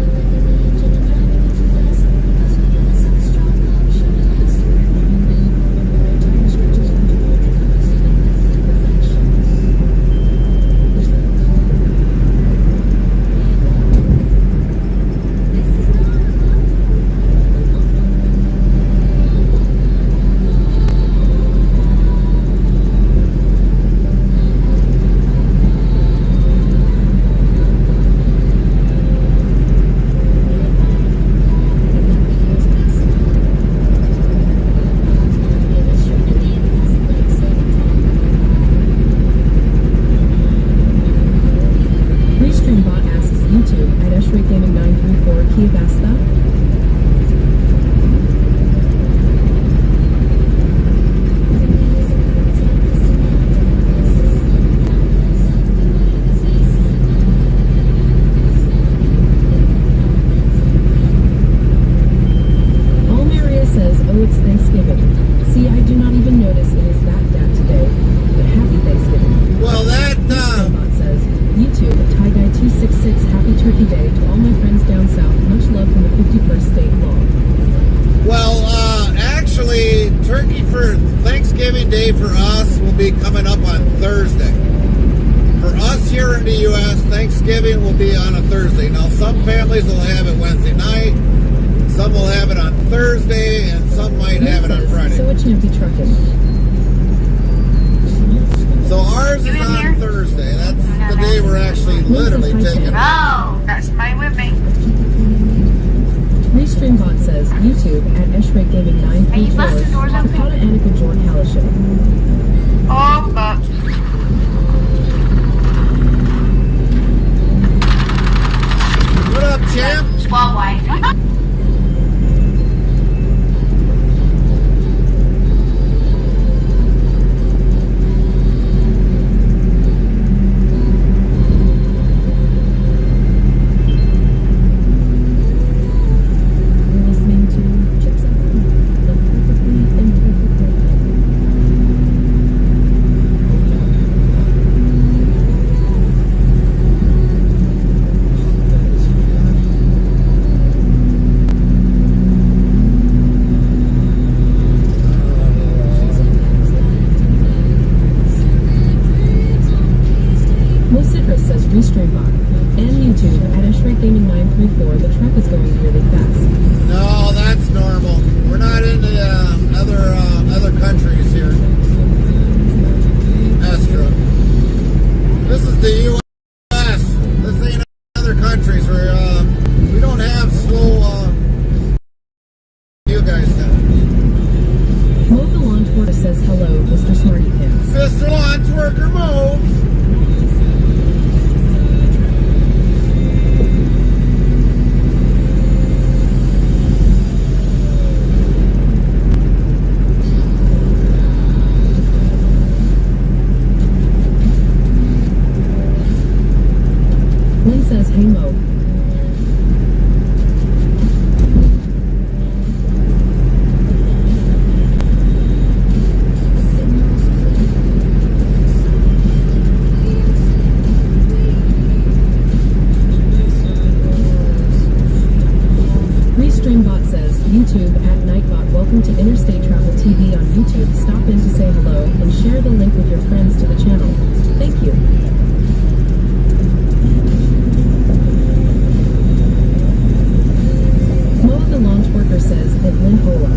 Kia basta? Maria says, oh, it's Thanksgiving. See, I do not even notice it is that today. But happy Thanksgiving. Well, that, Bot says, YouTube, Tie Guy 266, happy Turkey Day to all my friends down south. Much love from the 51st state law. well, actually, turkey for Thanksgiving Day for us will be coming up on Thursday. For us here in the U.S., Thanksgiving will be on a Thursday. Now, some families will have it Wednesday night. Some will have it on Thursday, and some might have it on Friday. So it can't be trucking. So ours is on Thursday. That's the day we're actually literally taking it. Oh, that's fine with me. Restream Bot says, YouTube at Eshrate Gaming 9 Are you busting doors open? Takata Annika Jort Hallishow. Oh, but What up, champ? squall white. You're listening to Chips FM, the perfectly imperfect radio. Citrus says Restream Bot and YouTube at Eshrate Gaming 934. The truck is going really fast. No, that's normal. We're not into other countries here. That's true. This is the U.S. This ain't other countries where we don't have slow. You guys do. Mo the Lawn Twerker says hello, Mr. Smarty Pants. Mr. Lawn Twerker Mo. Lynn says, hey Mo. Restream Bot says, YouTube at Nightbot, welcome to Interstate Travel TV on YouTube. Stop in to say hello and share the link with your friends to the channel. Thank you. Mo the Launch Worker says, Lynn Hola.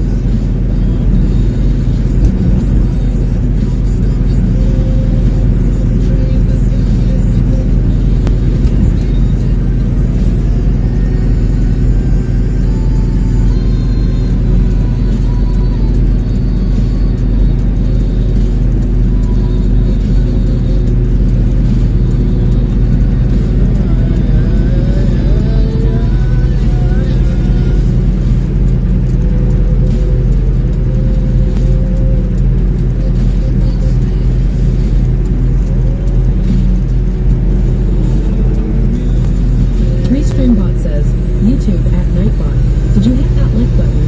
YouTube at Nightbot. Did you hit that like button?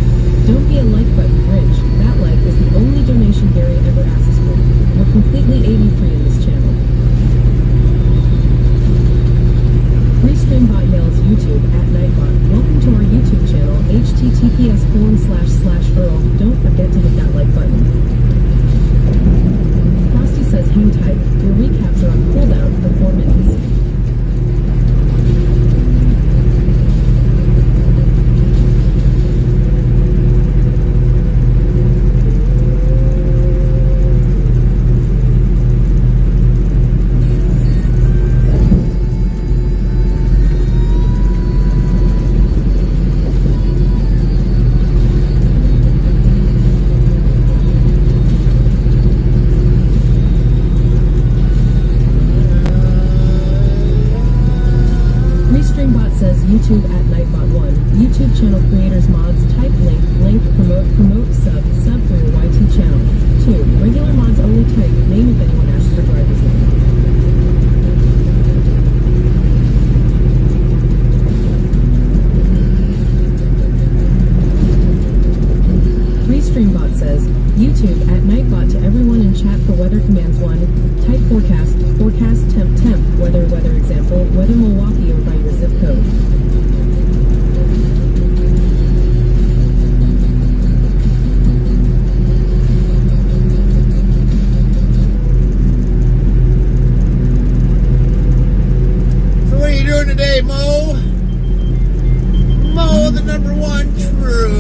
Don't be a like button Grinch. That like is the only donation Gary ever asks for. We're completely 80-free in this channel. Restreambot yells YouTube at Nightbot. Welcome to our YouTube channel, https://Earl. Don't forget to hit that like button. Frosty says hang tight. Your recaps are on cooldown for 4 minutes. YouTube at Nightbot1. YouTube channel creators mods, type link, promote, sub for your YT channel. 2. Regular mods only, type name if anyone asks for driver's name. Streambot says, YouTube at Nightbot to everyone in chat for weather commands 1. Type forecast, temp, weather example, weather Milwaukee or by your zip code. So what are you doing today, Mo? Mo, the number one true.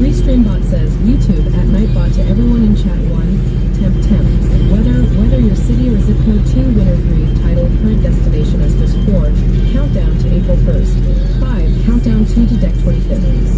Streambot says, YouTube at Nightbot to everyone in chat 1. Temp. Weather your city or zip code 2. Winter 3. Title current destination Estes 4. Countdown to April 1st. 5. Countdown 2 to deck 25th.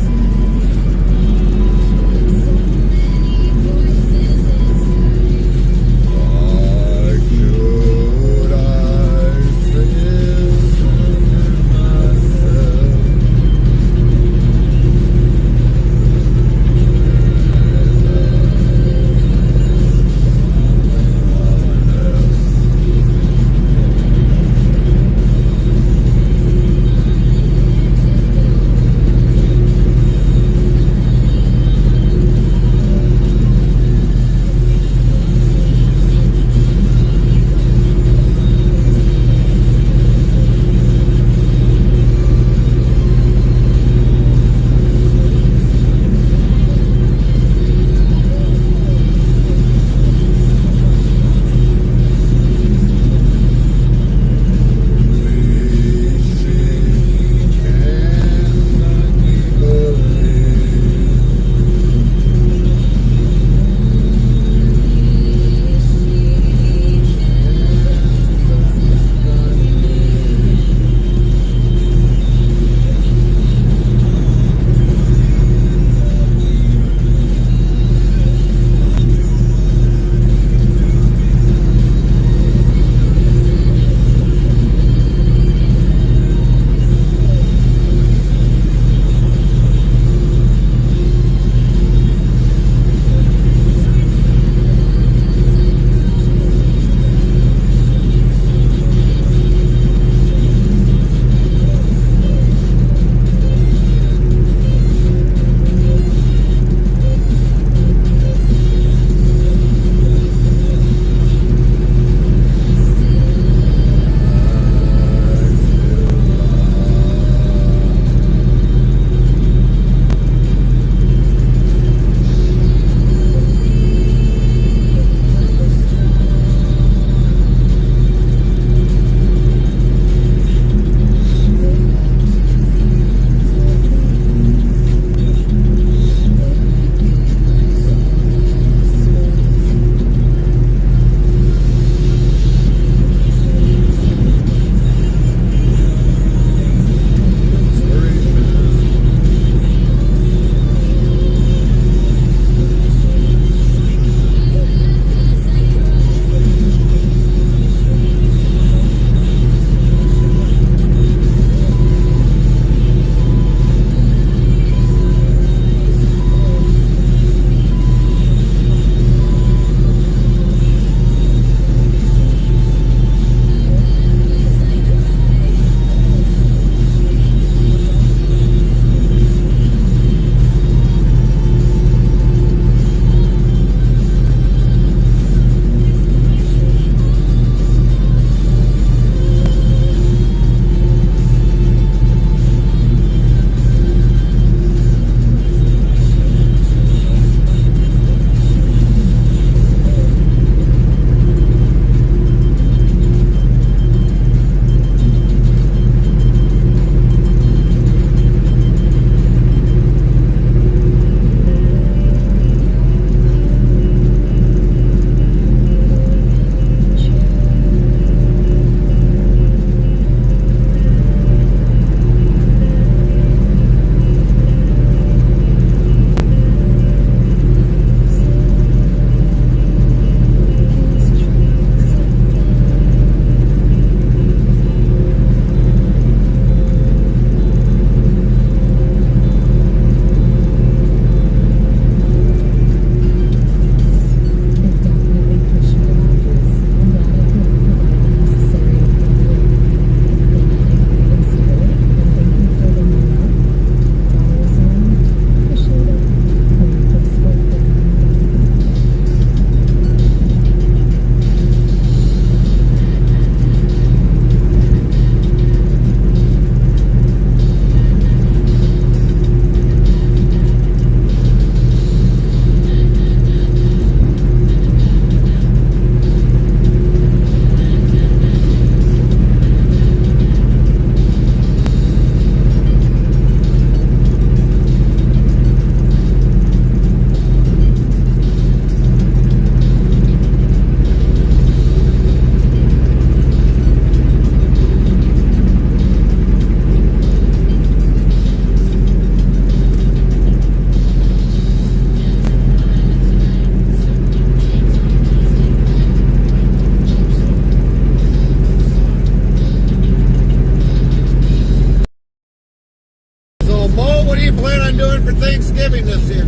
excited for Thanksgiving this year?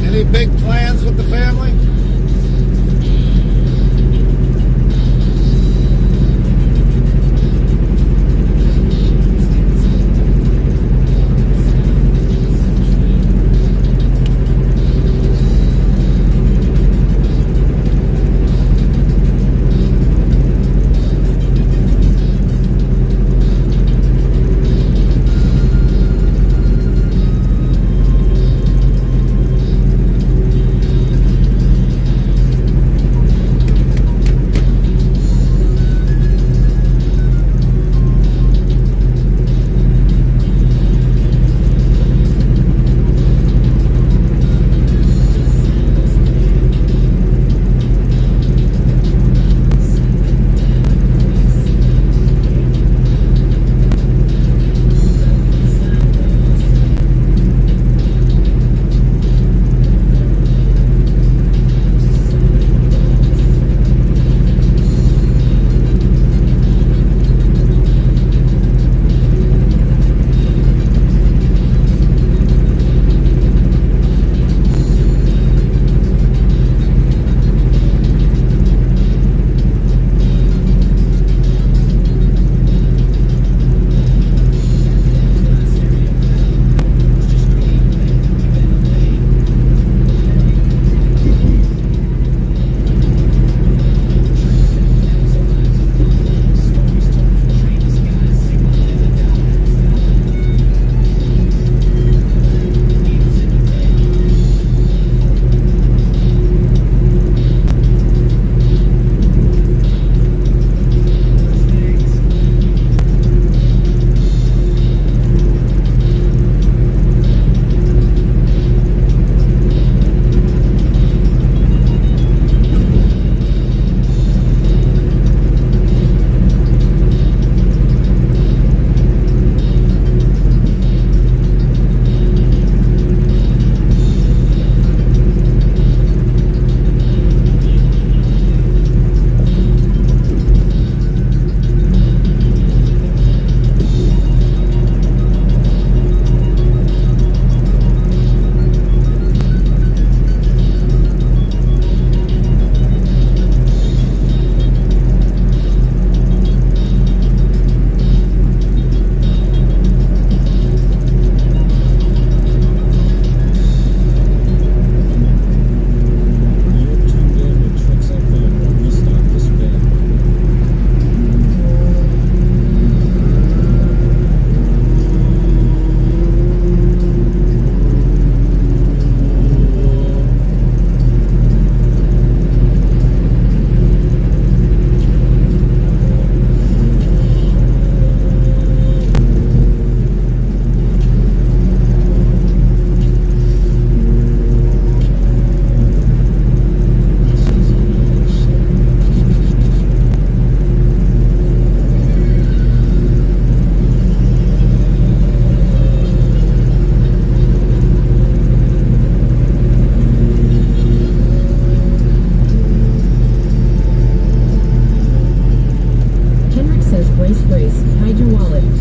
Any big plans with the family?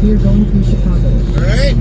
We are going through Chicago. All right.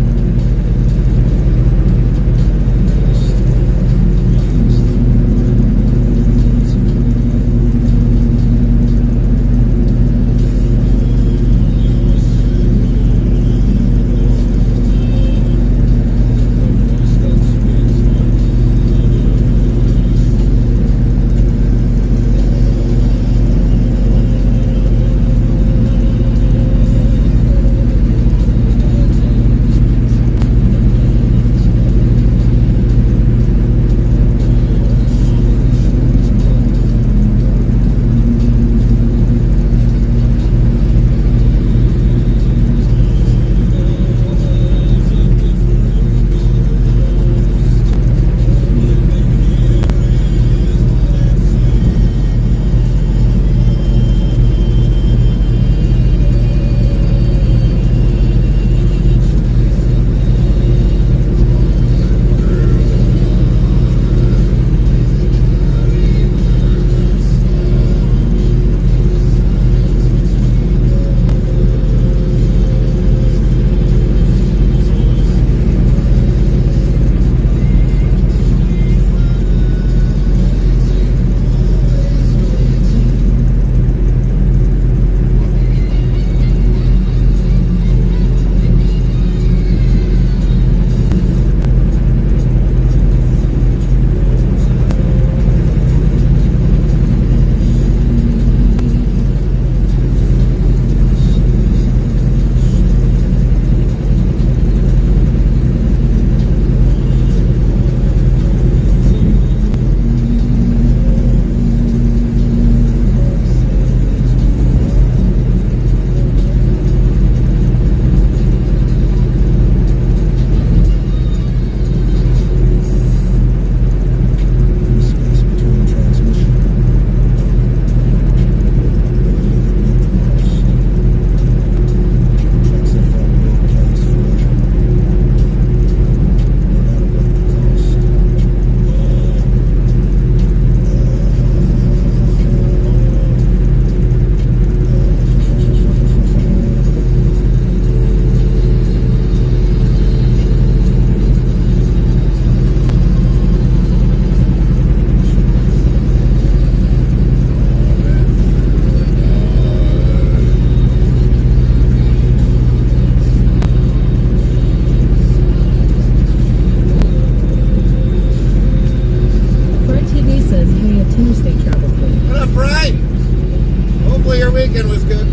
weekend was good.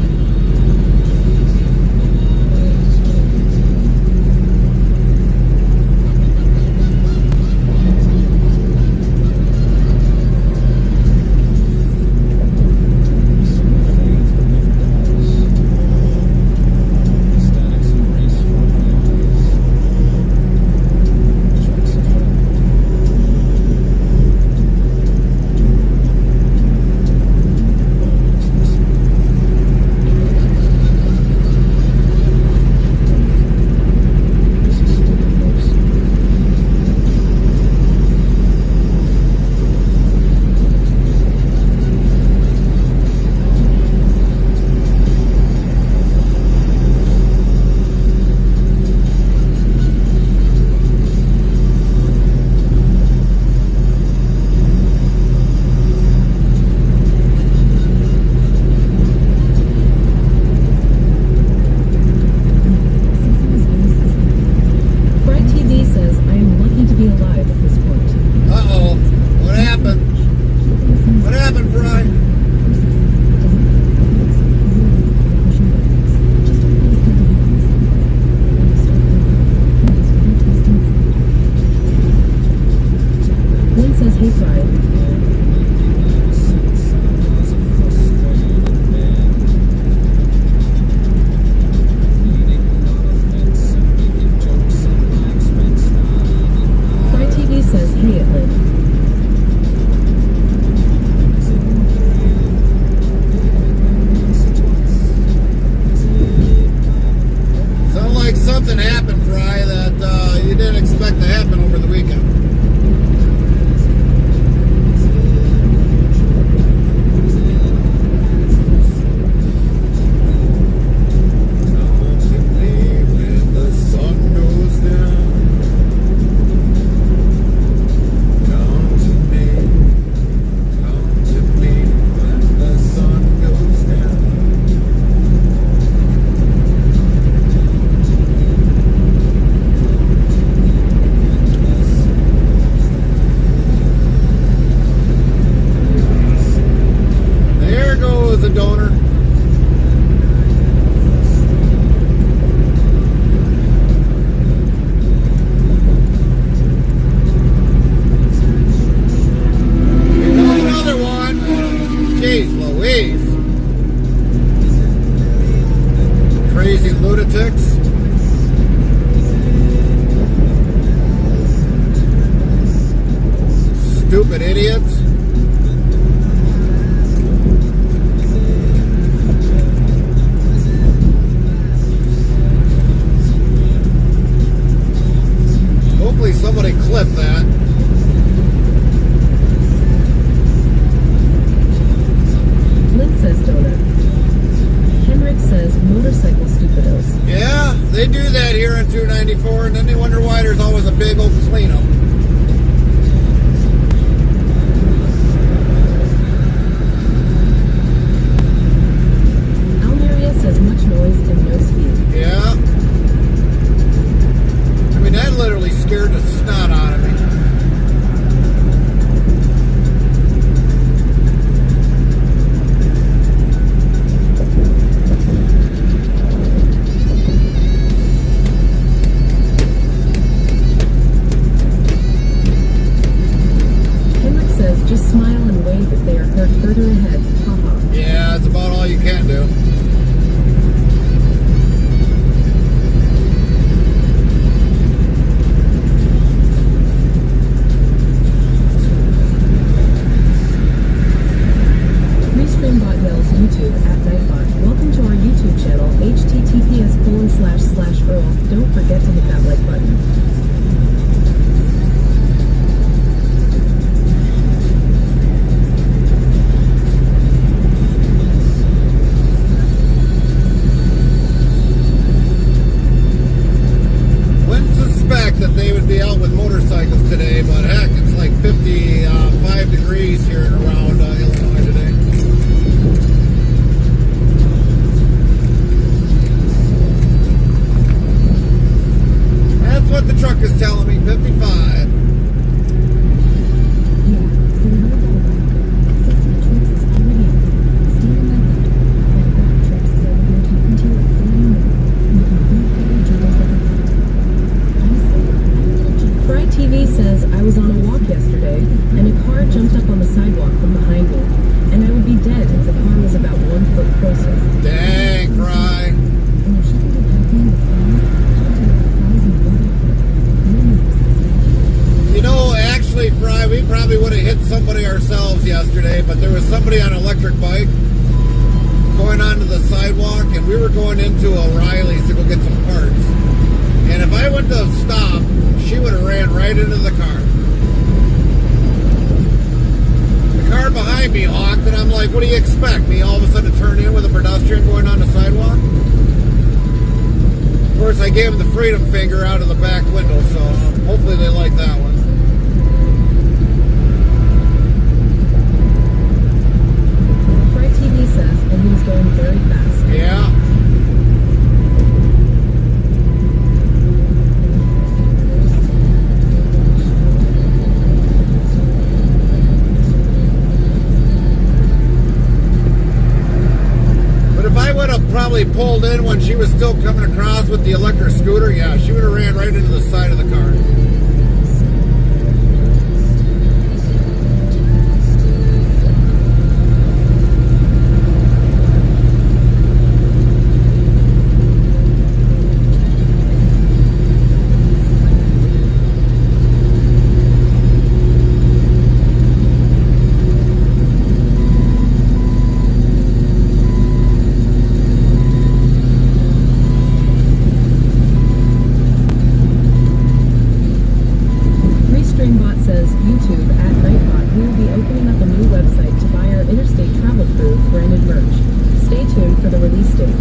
Stupid idiots. Hopefully somebody clip that. Lynn says donut. Henrik says motorcycle stupidos. Yeah, they do that here on 294, and then they wonder why there's always a big old cleanup. Says much noise and no speed. Yeah. I mean, that literally scared the snot out of me. Henrik says just smile and wave if they are heard further ahead. Haha. Yeah, that's about all you can do. YouTube at Nightbot. Welcome to our YouTube channel, https://Earl. Don't forget to hit that like button. Wouldn't suspect that they would be out with motorcycles today, but heck, it's like 55 degrees here and around Illinois today. yesterday, but there was somebody on an electric bike going onto the sidewalk, and we were going into O'Reilly's to go get some parts. And if I went to stop, she would have ran right into the car. The car behind me honked, and I'm like, what do you expect? Me all of a sudden to turn in with a pedestrian going on the sidewalk? Of course, I gave him the freedom finger out of the back window, so hopefully they like that one. Fry TV says, and he was going very fast. Yeah. But if I would have probably pulled in when she was still coming across with the electric scooter, yeah, she would have ran right into the side of the car. Restreambot says, YouTube at Nightbot, we will be opening up a new website to buy our Interstate Travel Crew branded merch. Stay tuned for the release date.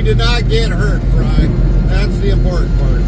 Did not get hurt, Fry. That's the important part.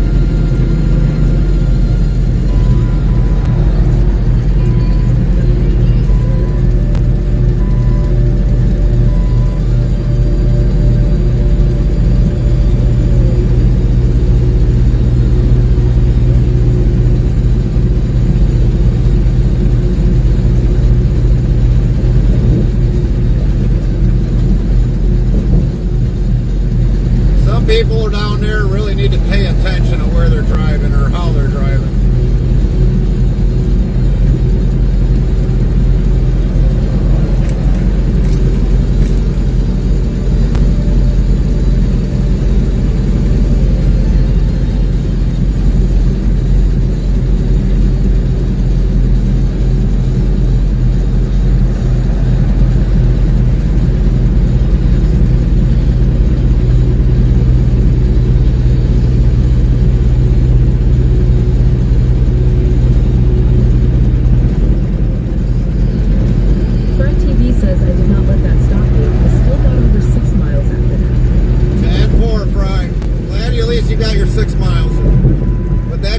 People down there really need to pay attention to where they're driving or how they're driving.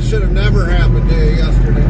Should have never happened to you yesterday.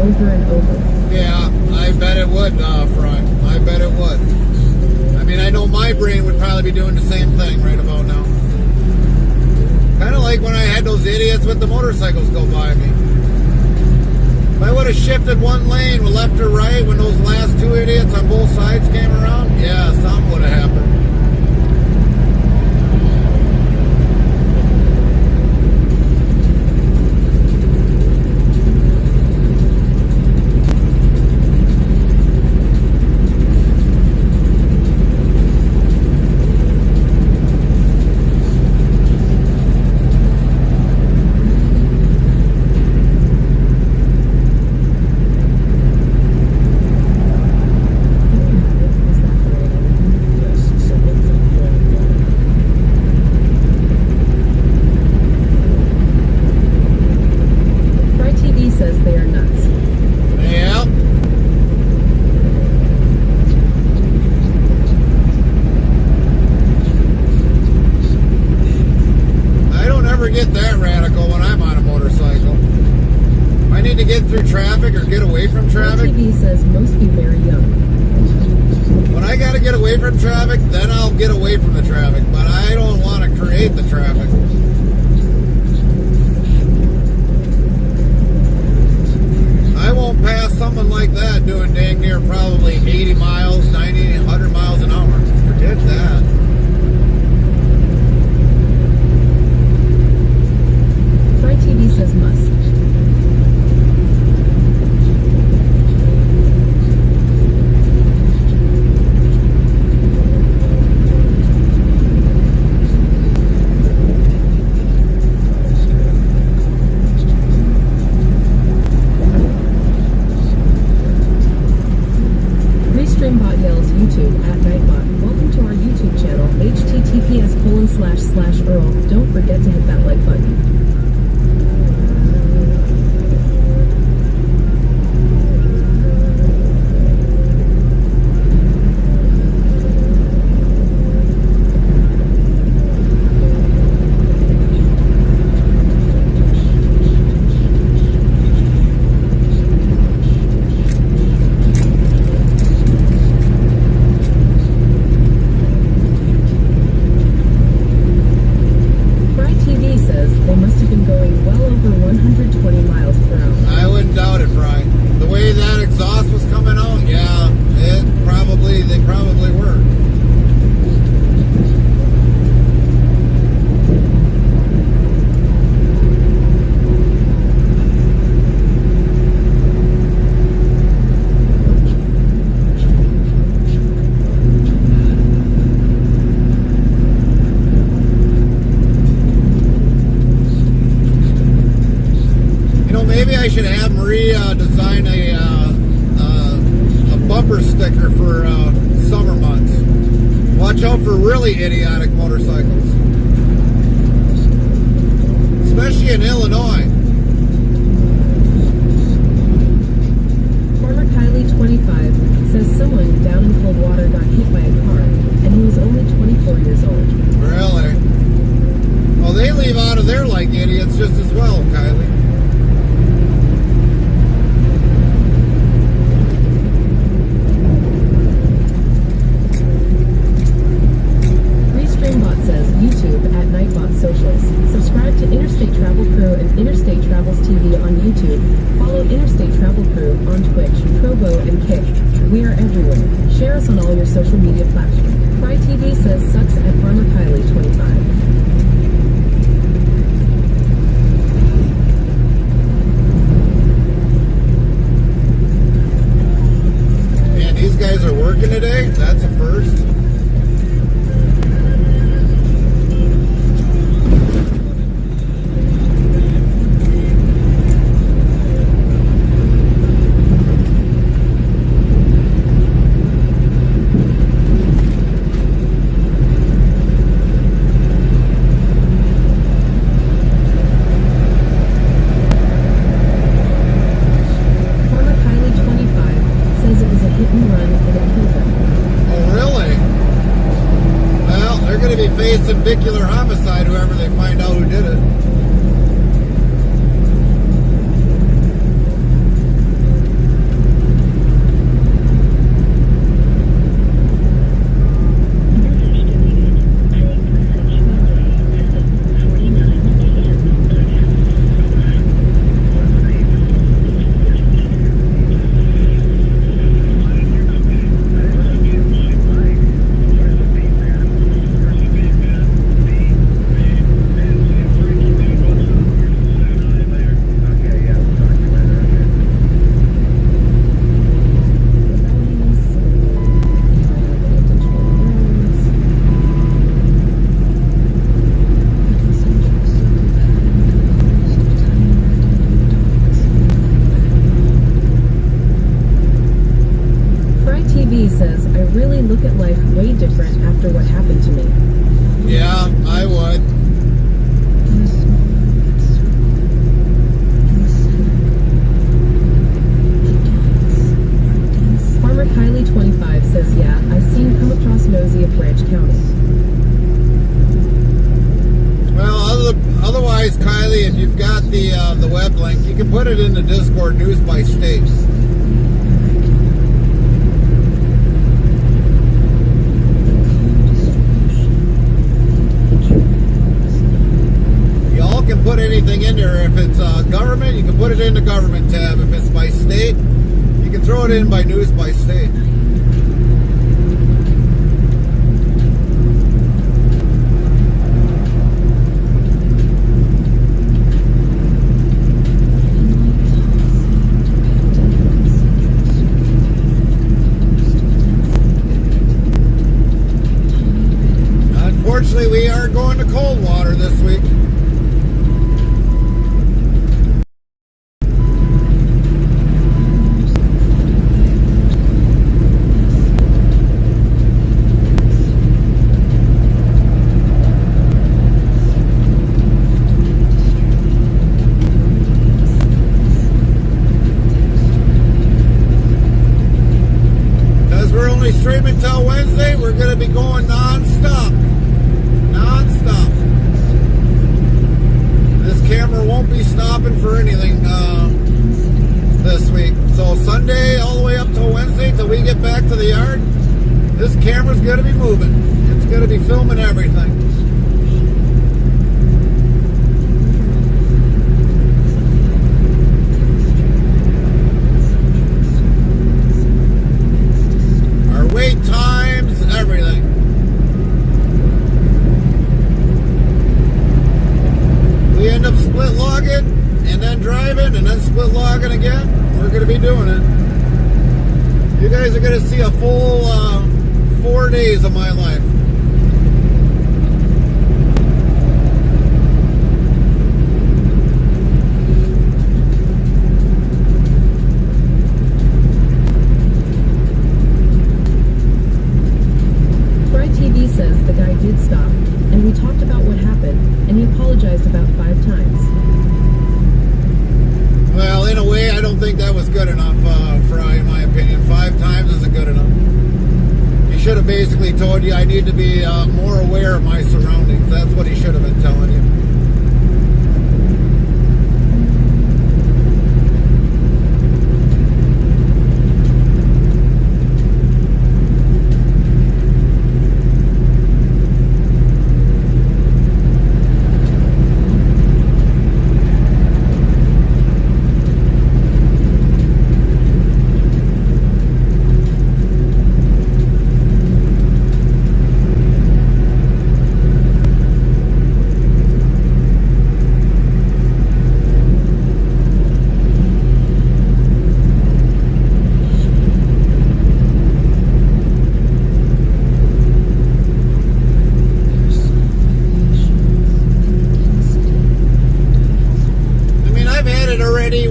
over and over. Yeah, I bet it would, Fry. I bet it would. I mean, I know my brain would probably be doing the same thing right about now. Kind of like when I had those idiots with the motorcycles go by me. If I would have shifted one lane left or right when those last two idiots on both sides came around, yeah, something would have happened. Get that radical when I'm on a motorcycle. If I need to get through traffic or get away from traffic, TV says most be very young. When I gotta get away from traffic, then I'll get away from the traffic, but I don't want to create the traffic. I won't pass someone like that doing dang near probably 80 miles, 90, 100 miles an hour. Forget that. TV says must. Restreambot yells YouTube at Nightbot. Welcome to our YouTube channel, https://Earl. Don't forget to hit that like button. Maybe I should have Maria design a bumper sticker for summer months. Watch out for really idiotic motorcycles, especially in Illinois. Farmer Kylie, 25, says someone down in cold water got hit by a car, and he was only 24 years old. Really? Well, they leave out of there like idiots just as well, Kylie. YouTube at Nightbot Socials. Subscribe to Interstate Travel Crew and Interstate Travels TV on YouTube. Follow Interstate Travel Crew on Twitch, Trovo, and Kick. We are everywhere. Share us on all your social media platforms. Fry TV says sucks at Farmer Kylie, 25. Man, these guys are working today? That's a first. Vehicular homicide, whoever they find out who did it. probably look at life way different after what happened to me. Yeah, I would. Farmer Kylie25 says, yeah, I seen come across nosy of Branch County. Well, otherwise, Kylie, if you've got the web link, you can put it in the Discord news by state. Y'all can put anything in there. If it's government, you can put it in the government tab. If it's by state, you can throw it in by news by state. Unfortunately, we are going to cold water this week. Because we're only streaming till Wednesday, we're going to be going non-stop. Non-stop. This camera won't be stopping for anything this week. So Sunday all the way up till Wednesday till we get back to the yard, this camera's going to be moving. It's going to be filming everything. Our wait times, everything. We end up split logging and then driving and then split logging again. We're going to be doing it. You guys are going to see a full 4 days of my life. Fry TV says the guy did stop, and we talked about what happened, and he apologized about 5 times. Well, in a way, I don't think that was good enough, Fry, in my opinion. 5 times isn't good enough. He should have basically told you I need to be more aware of my surroundings. That's what he should have been telling you.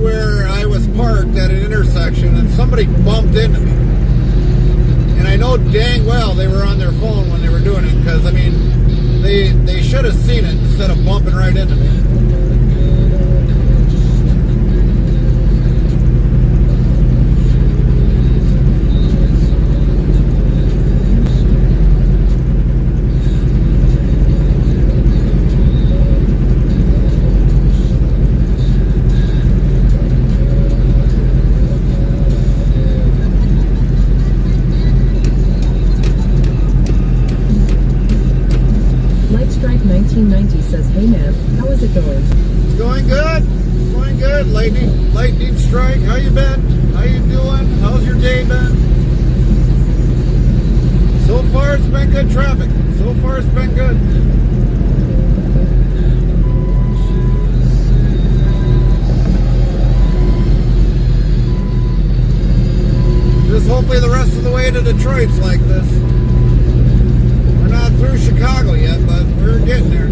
Where I was parked at an intersection and somebody bumped into me. And I know dang well they were on their phone when they were doing it, because, I mean, they should have seen it instead of bumping right into me. Lightstrike 1990 says, hey man, how is it going? It's going good. It's going good. Lightning Strike, how you been? How you doing? How's your day been? So far, it's been good traffic. So far, it's been good. Just hopefully the rest of the way to Detroit's like this. We're not through Chicago yet, but we're getting there.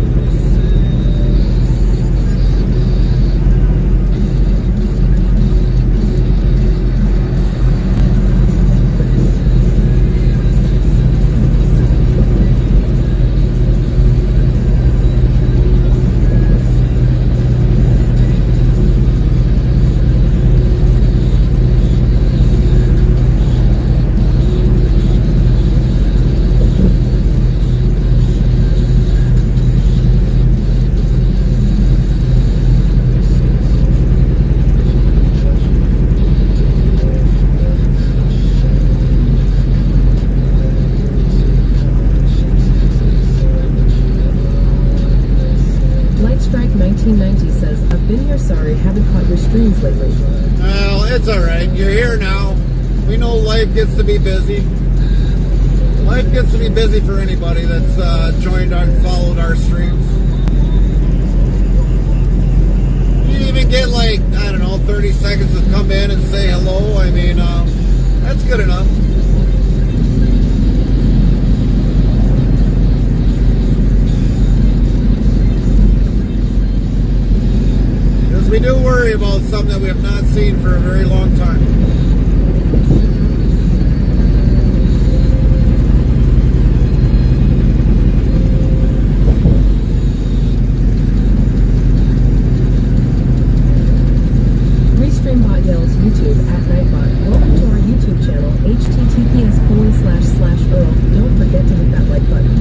been here, sorry, haven't caught your streams lately. Well, it's alright. You're here now. We know life gets to be busy. Life gets to be busy for anybody that's joined and followed our streams. You even get like, I don't know, 30 seconds to come in and say hello. I mean, that's good enough. Because we do worry about something that we have not seen for a very long time. Yells YouTube at Nightbot. Welcome to our YouTube channel, https://Earl. Don't forget to hit that like button.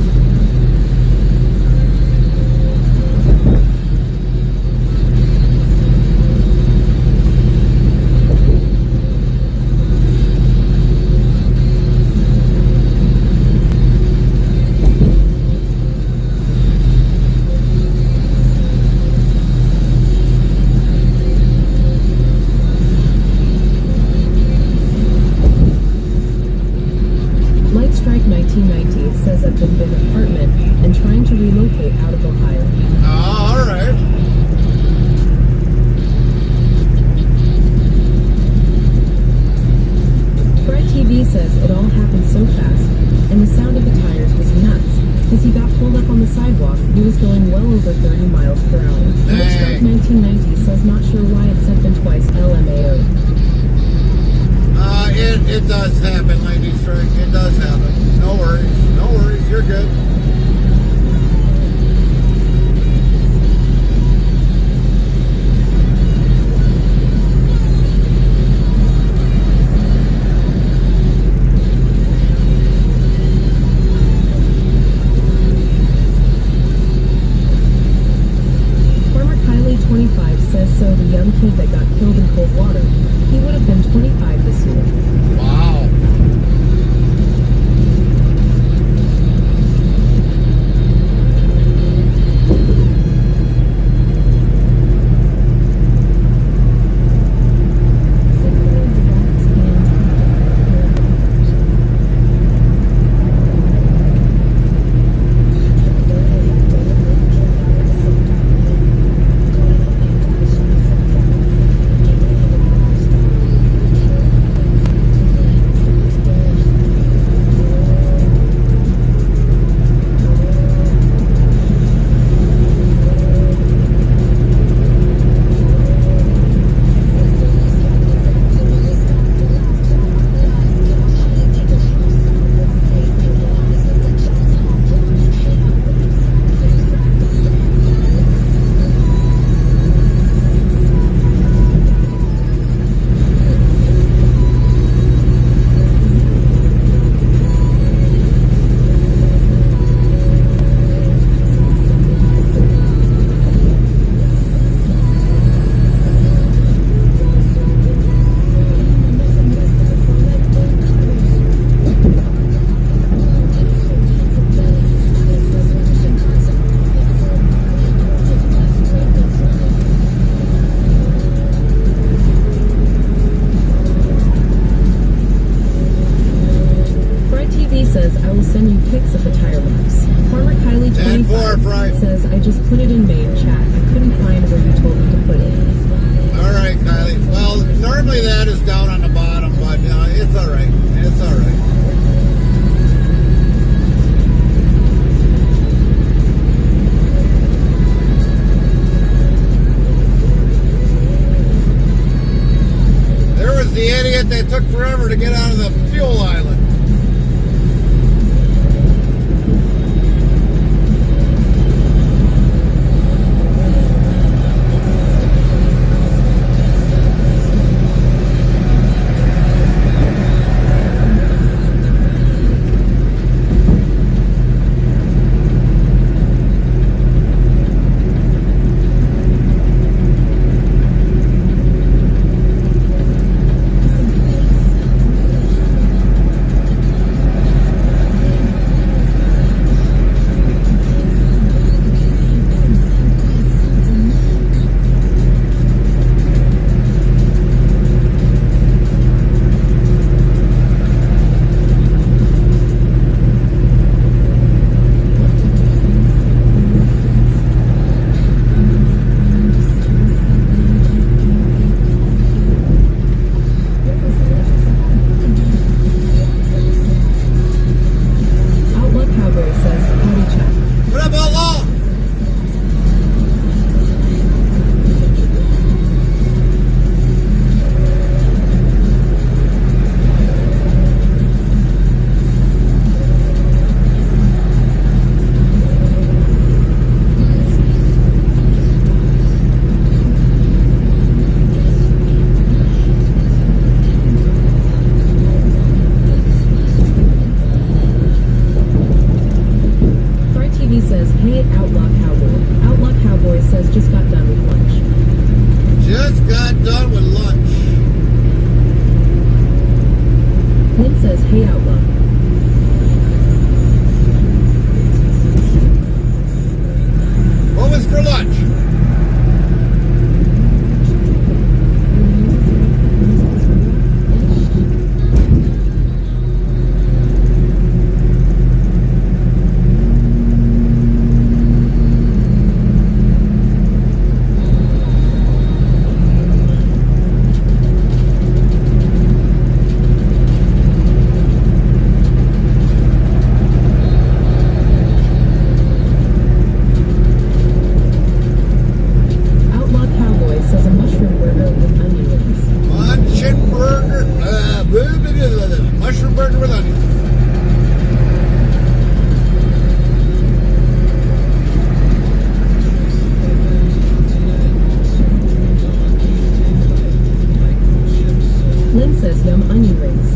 Strike 1990 says I've been in an apartment and trying to relocate out of Ohio. Oh, all right. Fred TV says it all happened so fast, and the sound of the tires was nuts. Because he got pulled up on the sidewalk, he was going well over 30 miles per hour. Strike 1990 says not sure why it sent them twice. LMAO. It does happen, Lady Strike. It does happen. No worries. No worries. You're good. Farmer Kylie 25 says so the young kid that got killed in cold water. He would have been 25 this year. Wow. says, I will send you pics of the tire marks. Farmer Kylie 25 says, I just put it in main chat. I couldn't find where you told me to put it. Alright, Kylie. Well, normally that is down on the bottom, but it's alright. It's alright. There was the idiot that took forever to get out of the fuel island. just got done with lunch. Lynn says, hey Outlaw. What was for lunch? Outlaw Cowboy says a mushroom burger with onion rings. Mushroom burger. Mushroom burger with onions. Lynn says yum onion rings.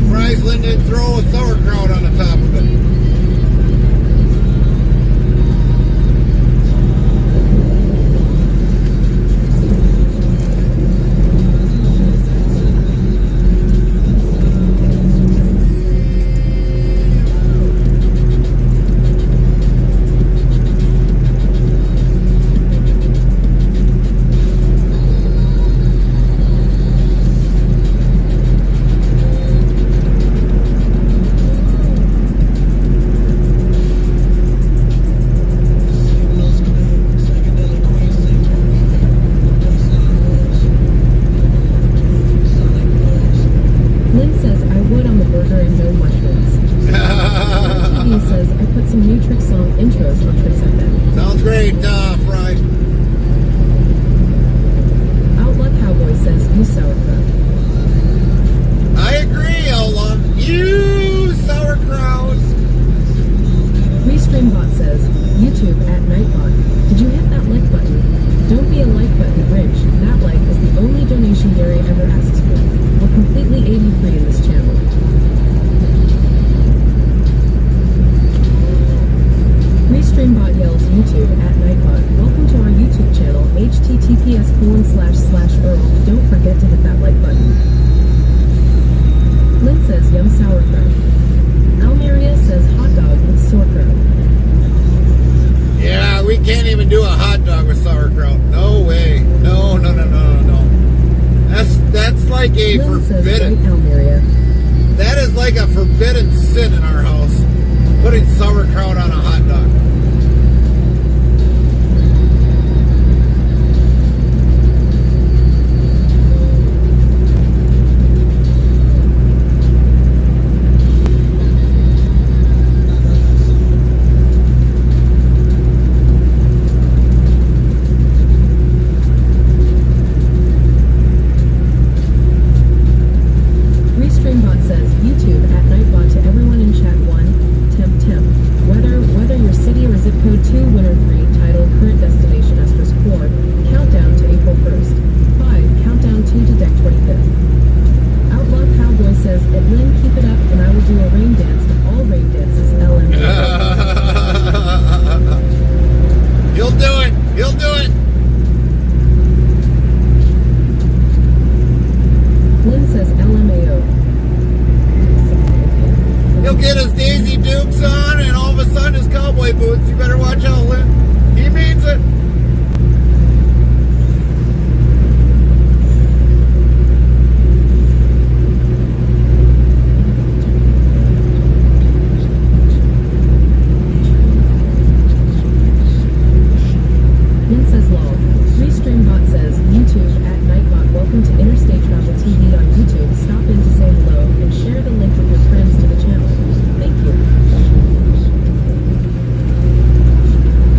Surprised Lynn didn't throw a sauerkraut on the top of it. Lynn says I would on the burger and no mushrooms. TV says I put some new Trick song intros on Tricks FM. Sounds great, Fry. Outlaw Cowboy says you sauerkraut. I agree, Outlaw. You sauerkraut. Restreambot says YouTube at Nightbot. Did you hit that like button? Don't be a like button Grinch. That like is the only donation Gary ever asks for. We're completely 80 free in this channel. Restreambot yells YouTube at Nightbot. Welcome to our YouTube channel, https://Earl. Don't forget to hit that like button. Lynn says yum sauerkraut. Almeria says hot dog with sauerkraut. Yeah, we can't even do a hot dog with sauerkraut. No way. No. That's like a Lynn says forbidden. right Almeria. That is like a forbidden sin in our house. Putting sauerkraut on a hot dog. Restreambot says YouTube at Nightbot to everyone in chat 1. Temp. Whether your city or zip code 2 winner 3 title current destination *4 countdown to April 1st 5 countdown 2 to deck 25th. Outlaw Cowboy says at Lynn keep it up and I will do a rain dance to all rain dances LM. He'll do it. He'll do it. Lynn says LMAO. He'll get his Daisy Dukes on and all of a sudden his cowboy boots. You better watch out, Lynn. He means it. Lynn says lol. Restreambot says YouTube at Nightbot. Welcome to Interstate Travel TV on YouTube. Stop in to say hello and share the link with your friends to the channel. Thank you.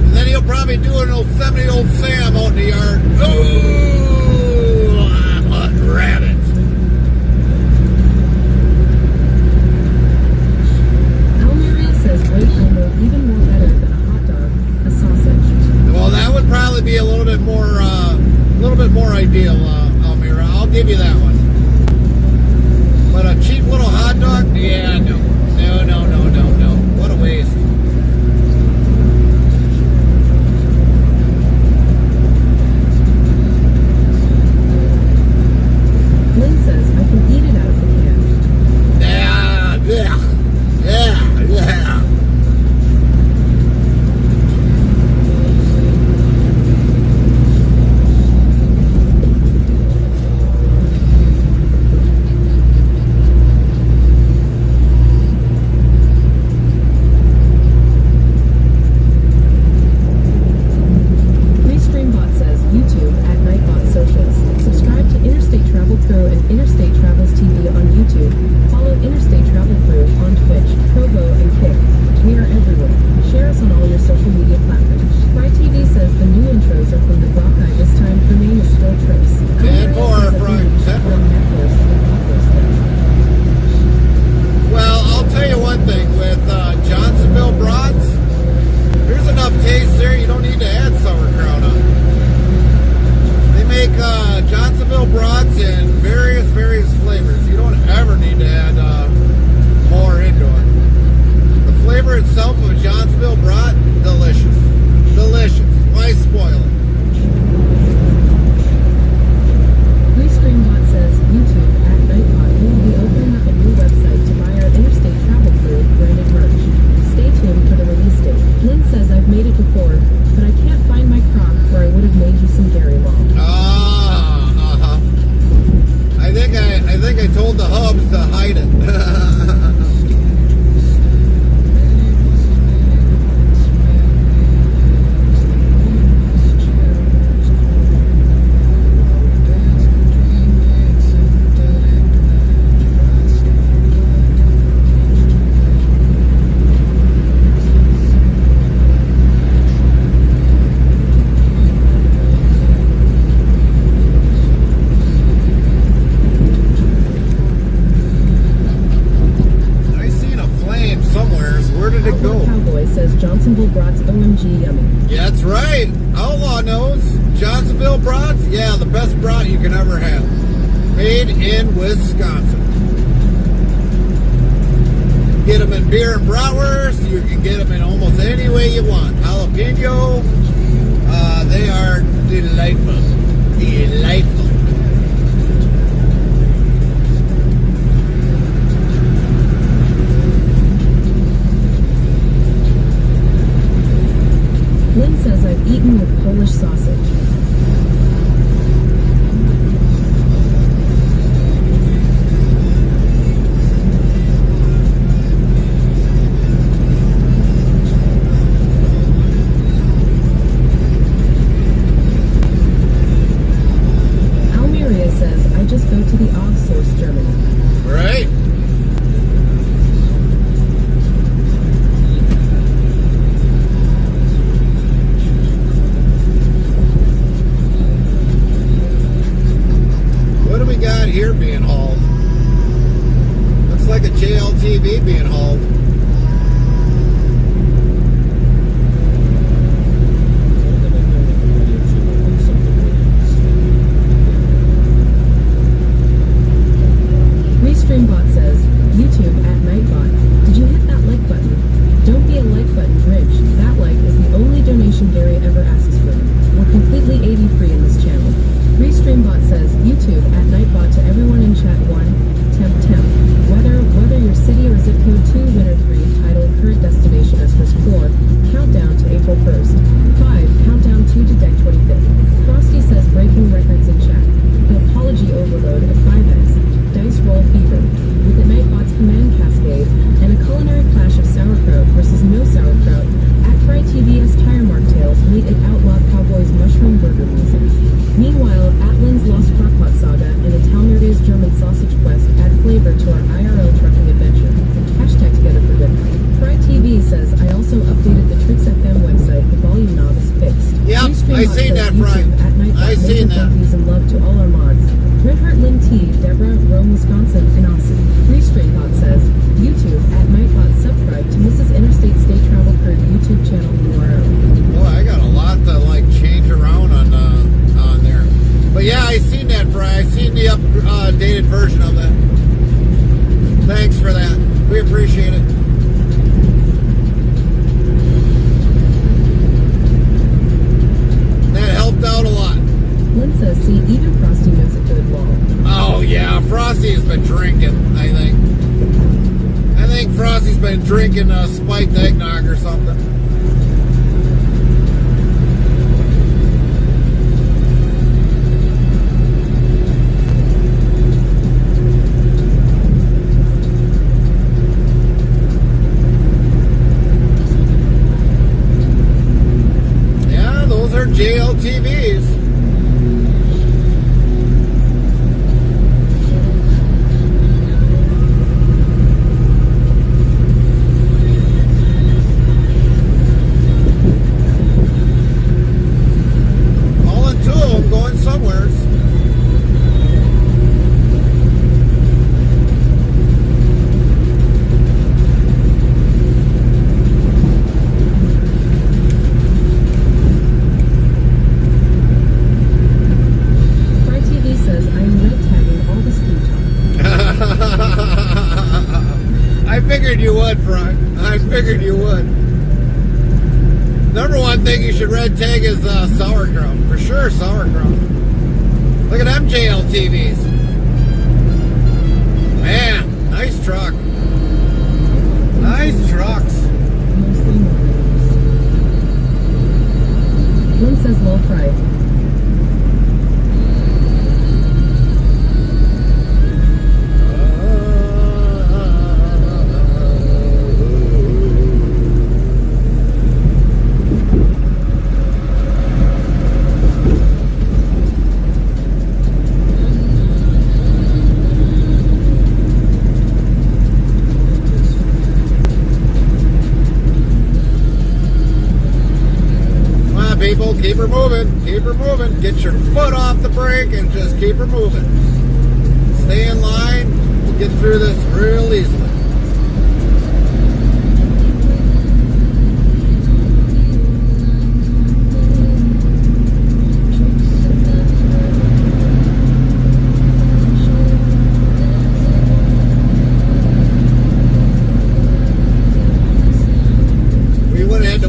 And then he'll probably do an old 70-year-old Sam out in the yard. Oh, I'm a rabbit. Almeria says great combo, even more better than a hot dog, a sausage. Well, that would probably be a little bit more ideal, Almira. I'll give you that one. But a cheap little hot dog? Yeah, no. No. What a waste. Crew and Interstate Travels TV on YouTube. Follow Interstate Travel Crew on Twitch, Trovo, and Kick. We are everywhere. Share us on all your social media platforms. Fry TV says the new intros are from the Rock Eye. This time her name is still Trace. 10-4, Fry. 10-4. Well, I'll tell you one thing. With Johnsonville brats, there's enough taste there. You don't need to add sauerkraut on. They make Johnsonville brats in various flavors. You don't ever need to add more into it. The flavor itself of a Johnsonville brat, delicious. Delicious. Why spoil it? Restreambot says YouTube at Nightbot will be opening up a new website to buy our Interstate Travel Crew branded merch. Stay tuned for the release date. Lynn says I've made it before, but I can't find my crock where I would have made you some Gary Law. I think I told the hubs to hide it. Johnsonville brats OMG yummy. Yeah, that's right. Outlaw knows. Johnsonville brats, yeah, the best brat you can ever have. Made in Wisconsin. Get them in beer and bratwurst. You can get them in almost any way you want. Jalapeno. They are delightful. Delightful. Lynn says I've eaten with Polish sausage. Almeria says I just go to the off source Germany. Right. Here being hauled. Looks like a JLTV being hauled. Restreambot says, YouTube at Nightbot. Did you hit that like button? Don't be a like button Grinch. That like is the only donation Gary ever asks for. We're completely 80 free in this channel. Restreambot says, YouTube at Nightbot to everyone in chat 1, temp. Whether your city or zip code 2, winner 3, title, current destination, asterisk 4, countdown to April 1st, 5, countdown 2 to deck 25th. Frosty says, breaking records in chat. The apology overload at 5x, dice roll fever, with the Nightbot's command cascade, and a culinary clash of sauerkraut versus no sauerkraut, at Fry TV's Tire Mark Tales meet at Outlaw Cowboys Mushroom Burger Music. Meanwhile, Atlin's Lost Crockpot Saga and Italmeria's German Sausage Quest add flavor to our IRL trucking adventure. Hashtag together for good. Fry TV says, I also updated the Tricks FM website. The volume knob is fixed. Yep, I seen that, Fry. I seen that. Thank and love to all our mods. Red Heart Lynn T, Deborah, Rome, Wisconsin, and Austin. Restreambot says, YouTube at Nightbot subscribe to Mrs. Interstate State Travel Crew YouTube channel URL. Boy, I got a lot to change around on there. But yeah, I seen that, Fry. I seen the updated version of that. Thanks for that. We appreciate it. That helped out a lot. Lynn says, see, even Frosty knows a good wall. Oh yeah, Frosty's been drinking, I think. I think Frosty's been drinking spiked eggnog or something. Yeah, those are JLTVs. Fry. I figured you would. Number one thing you should red tag is sauerkraut. For sure, sauerkraut. Look at them JLTVs. Man, nice truck. Nice trucks. Mostly mornings. One says low fried. People, keep her moving, keep her moving. Get your foot off the brake and just keep her moving. Stay in line. We'll get through this real easily.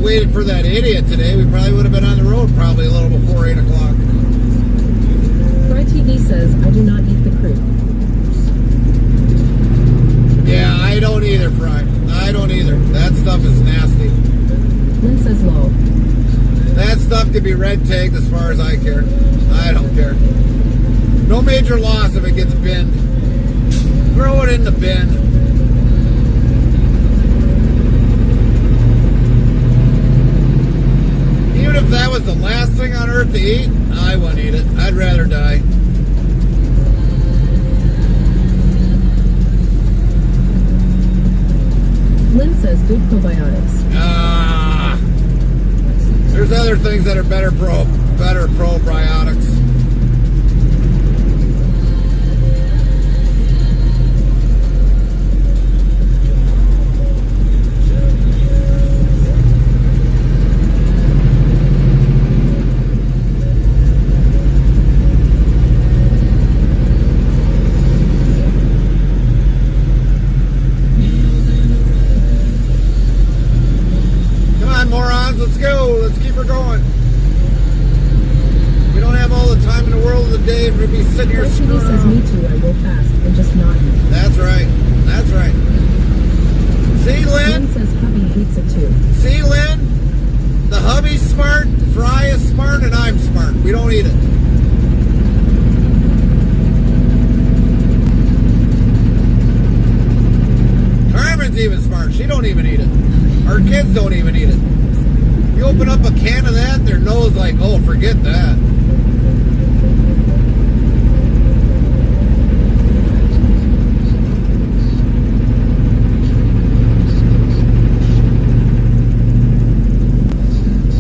Waited for that idiot today, we probably would have been on the road probably a little before 8 o'clock. Fry TV says, I do not eat the crew. Yeah, I don't either, Fry. I don't either. That stuff is nasty. Lynn says low. That stuff could be red tagged as far as I care. I don't care. No major loss if it gets binned. Throw it in the bin. Even if that was the last thing on earth to eat, I wouldn't eat it. I'd rather die. Lynn says good probiotics. There's other things that are better probiotics. Let's go. Let's keep her going. We don't have all the time in the world of the day to be sitting here screwing TV says around. me too, I go fast and just not eat. That's right. That's right. See, Lynn? Lynn says hubby eats it too. See, Lynn? The hubby's smart, Fry is smart, and I'm smart. We don't eat it. Carmen's even smart. She don't even eat it. Our kids don't even eat it. You open up a can of that, their nose like, oh, forget that.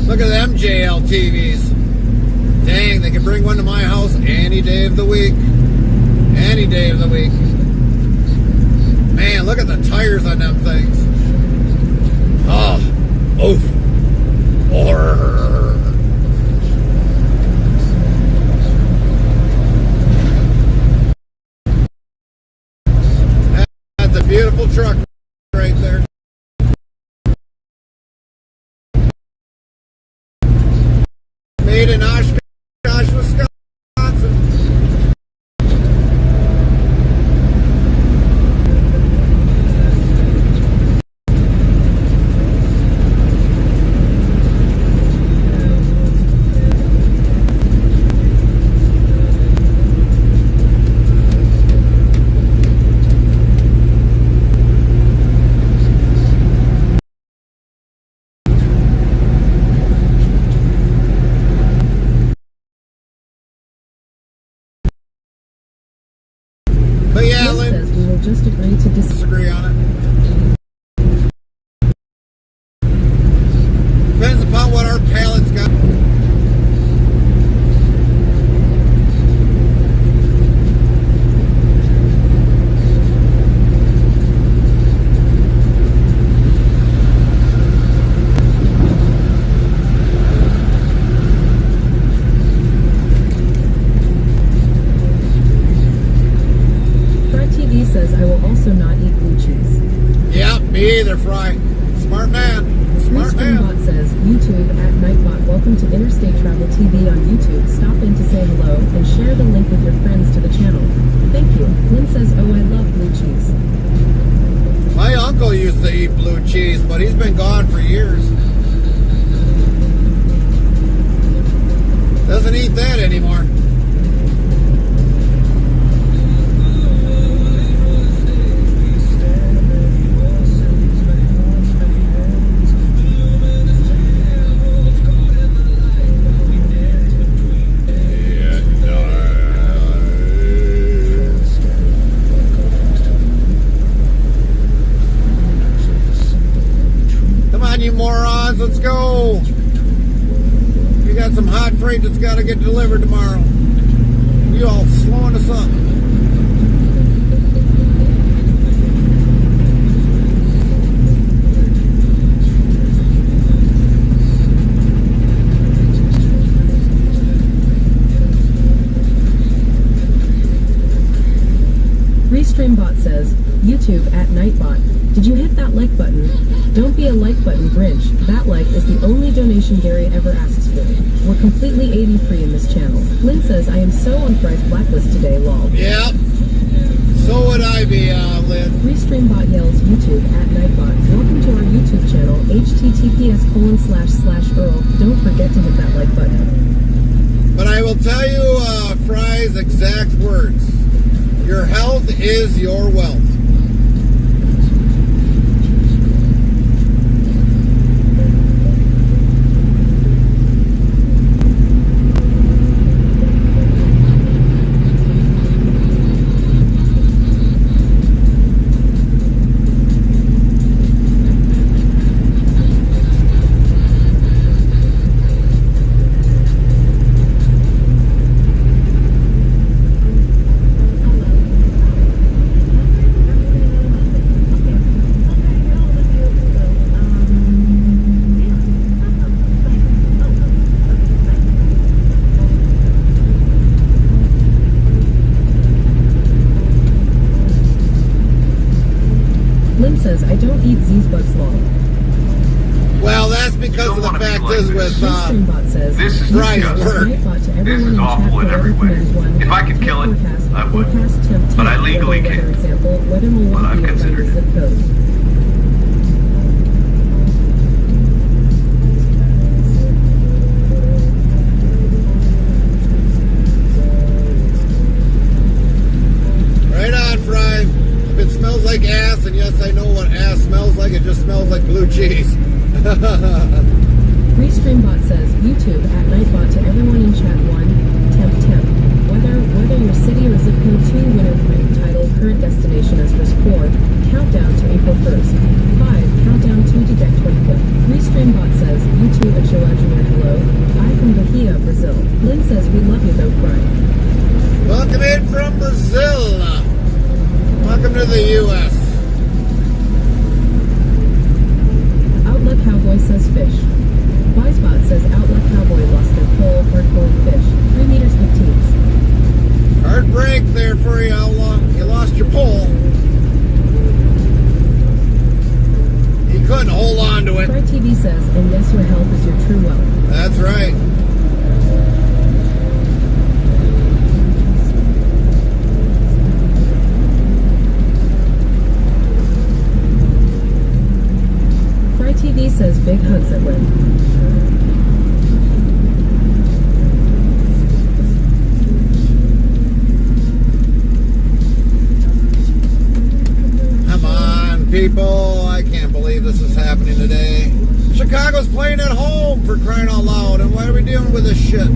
Look at them JL TVs. Dang, they can bring one to my house any day of the week. Any day of the week. Man, look at the tires on them things. Oh, oof. That's a beautiful truck right there. Made in Oshkosh, Wisconsin. Fry. Smart man. Smart Restreambot man. says, YouTube at Nightbot. Welcome to Interstate Travel TV on YouTube. Stop in to say hello and share the link with your friends to the channel. Thank you. Lynn says, oh, I love blue cheese. My uncle used to eat blue cheese, but he's been gone for years. Doesn't eat that anymore. Come on, you morons, let's go. We got some hot freight that's got to get delivered tomorrow. You all slowing us up. Restreambot says, YouTube at Nightbot. Did you hit that like button? Don't be a like button Grinch. That like is the only donation Gary ever asks for. We're completely 80-free in this channel. Lynn says, I am so on Fry's blacklist today, lol. Yep. So would I be, Lynn. Restreambot yells, YouTube at Nightbot. Welcome to our YouTube channel, https://Earl. Don't forget to hit that like button. But I will tell you Fry's exact words. Your health is your wealth. Lynn says, I don't eat Z's bugs lol. Well, that's because of the wanna be fact like is this. with Restreambot says, This is Fry's disgusting. work. Nightbot to This everyone is in awful chat in for every weather way. commands one. If I could kill it, Forecast, I would. forecast temp But I T, legally weather can't. example, weather But I've Milwaukee is considered under it. zip code. right on, Fry. If it smells like ass, and yes, I know what ass smells like, it just smells like blue cheese. Restreambot says, YouTube at Nightbot to everyone in chat 1, temp. Whether your city or zip code 2, winner 3, title, current destination asterisk 4, countdown to April 1st, 5, countdown to deck 25th. Restreambot says, YouTube at Joe Junior, hello, I from Bahia, Brazil. Lynn says, we love you though, Fry. Welcome in from Brazil. Welcome to the U.S. Outlet Cowboy says fish. Wisebot says Outlet Cowboy lost their pole, hard-pulling fish. 3 meters 15. Hard break there for you, Outlaw. You lost your pole. You couldn't hold on to it. Fry TV says, and yes, your health is your true wealth. That's right. Fry TV says big hugs at Lynn. Come on, people. I can't believe this is happening today. Chicago's playing at home, for crying out loud. And why are we dealing with this shit?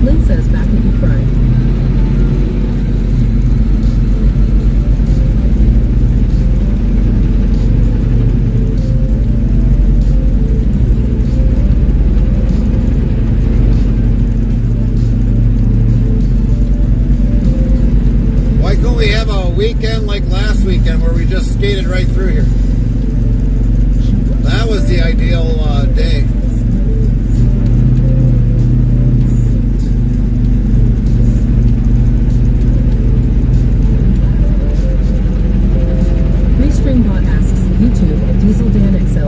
Lynn says back at you, Fry. Why couldn't we have a weekend like last weekend where we just skated right through here? That was the ideal day.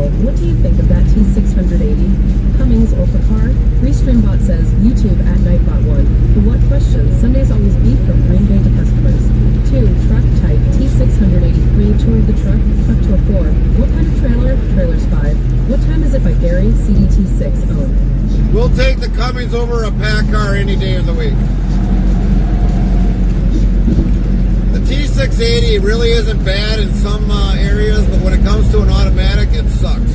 XL, what do you think of that T680? Cummings or Picard? Restreambot says, YouTube at Nightbot1. For what question? Sundays always beef from Green Bay to customers. 2. Truck type T683. Tour of the truck. Truck tour 4. What kind of trailer? Trailers 5. What time is it by Gary? CDT6 owned. We'll take the Cummings over a Packard any day of the week. The T680 really isn't bad in some areas, but when it comes to an automatic, it sucks.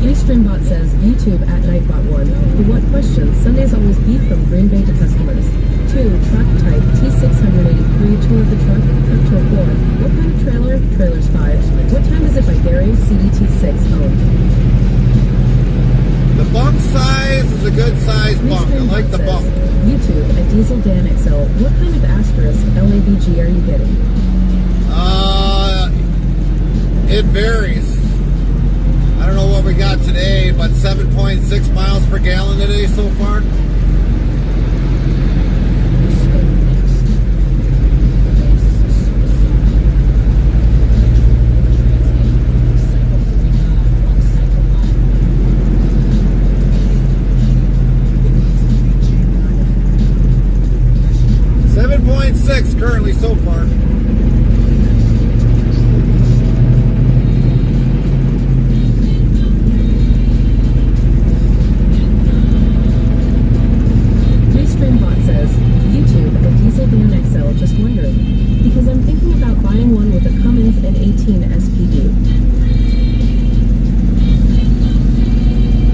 Restreambot says, YouTube at Nightbot1. For what question? Sundays always beef from Green Bay to customers. 2. Truck type T683. Tour of the truck. Truck tour 4. What kind of trailer? Trailers 5. What time is it by Gary? CDT6 owned. The bunk size is a good size bunk. I like the bunk. YouTube at Diesel Dan XL. What kind of asterisk LABG are you getting? It varies. I don't know what we got today, but 7.6 miles per gallon today so far. Currently so far. Restreambot says, YouTube at Diesel Dan XL, just wondering, because I'm thinking about buying one with a Cummins N18 SPD.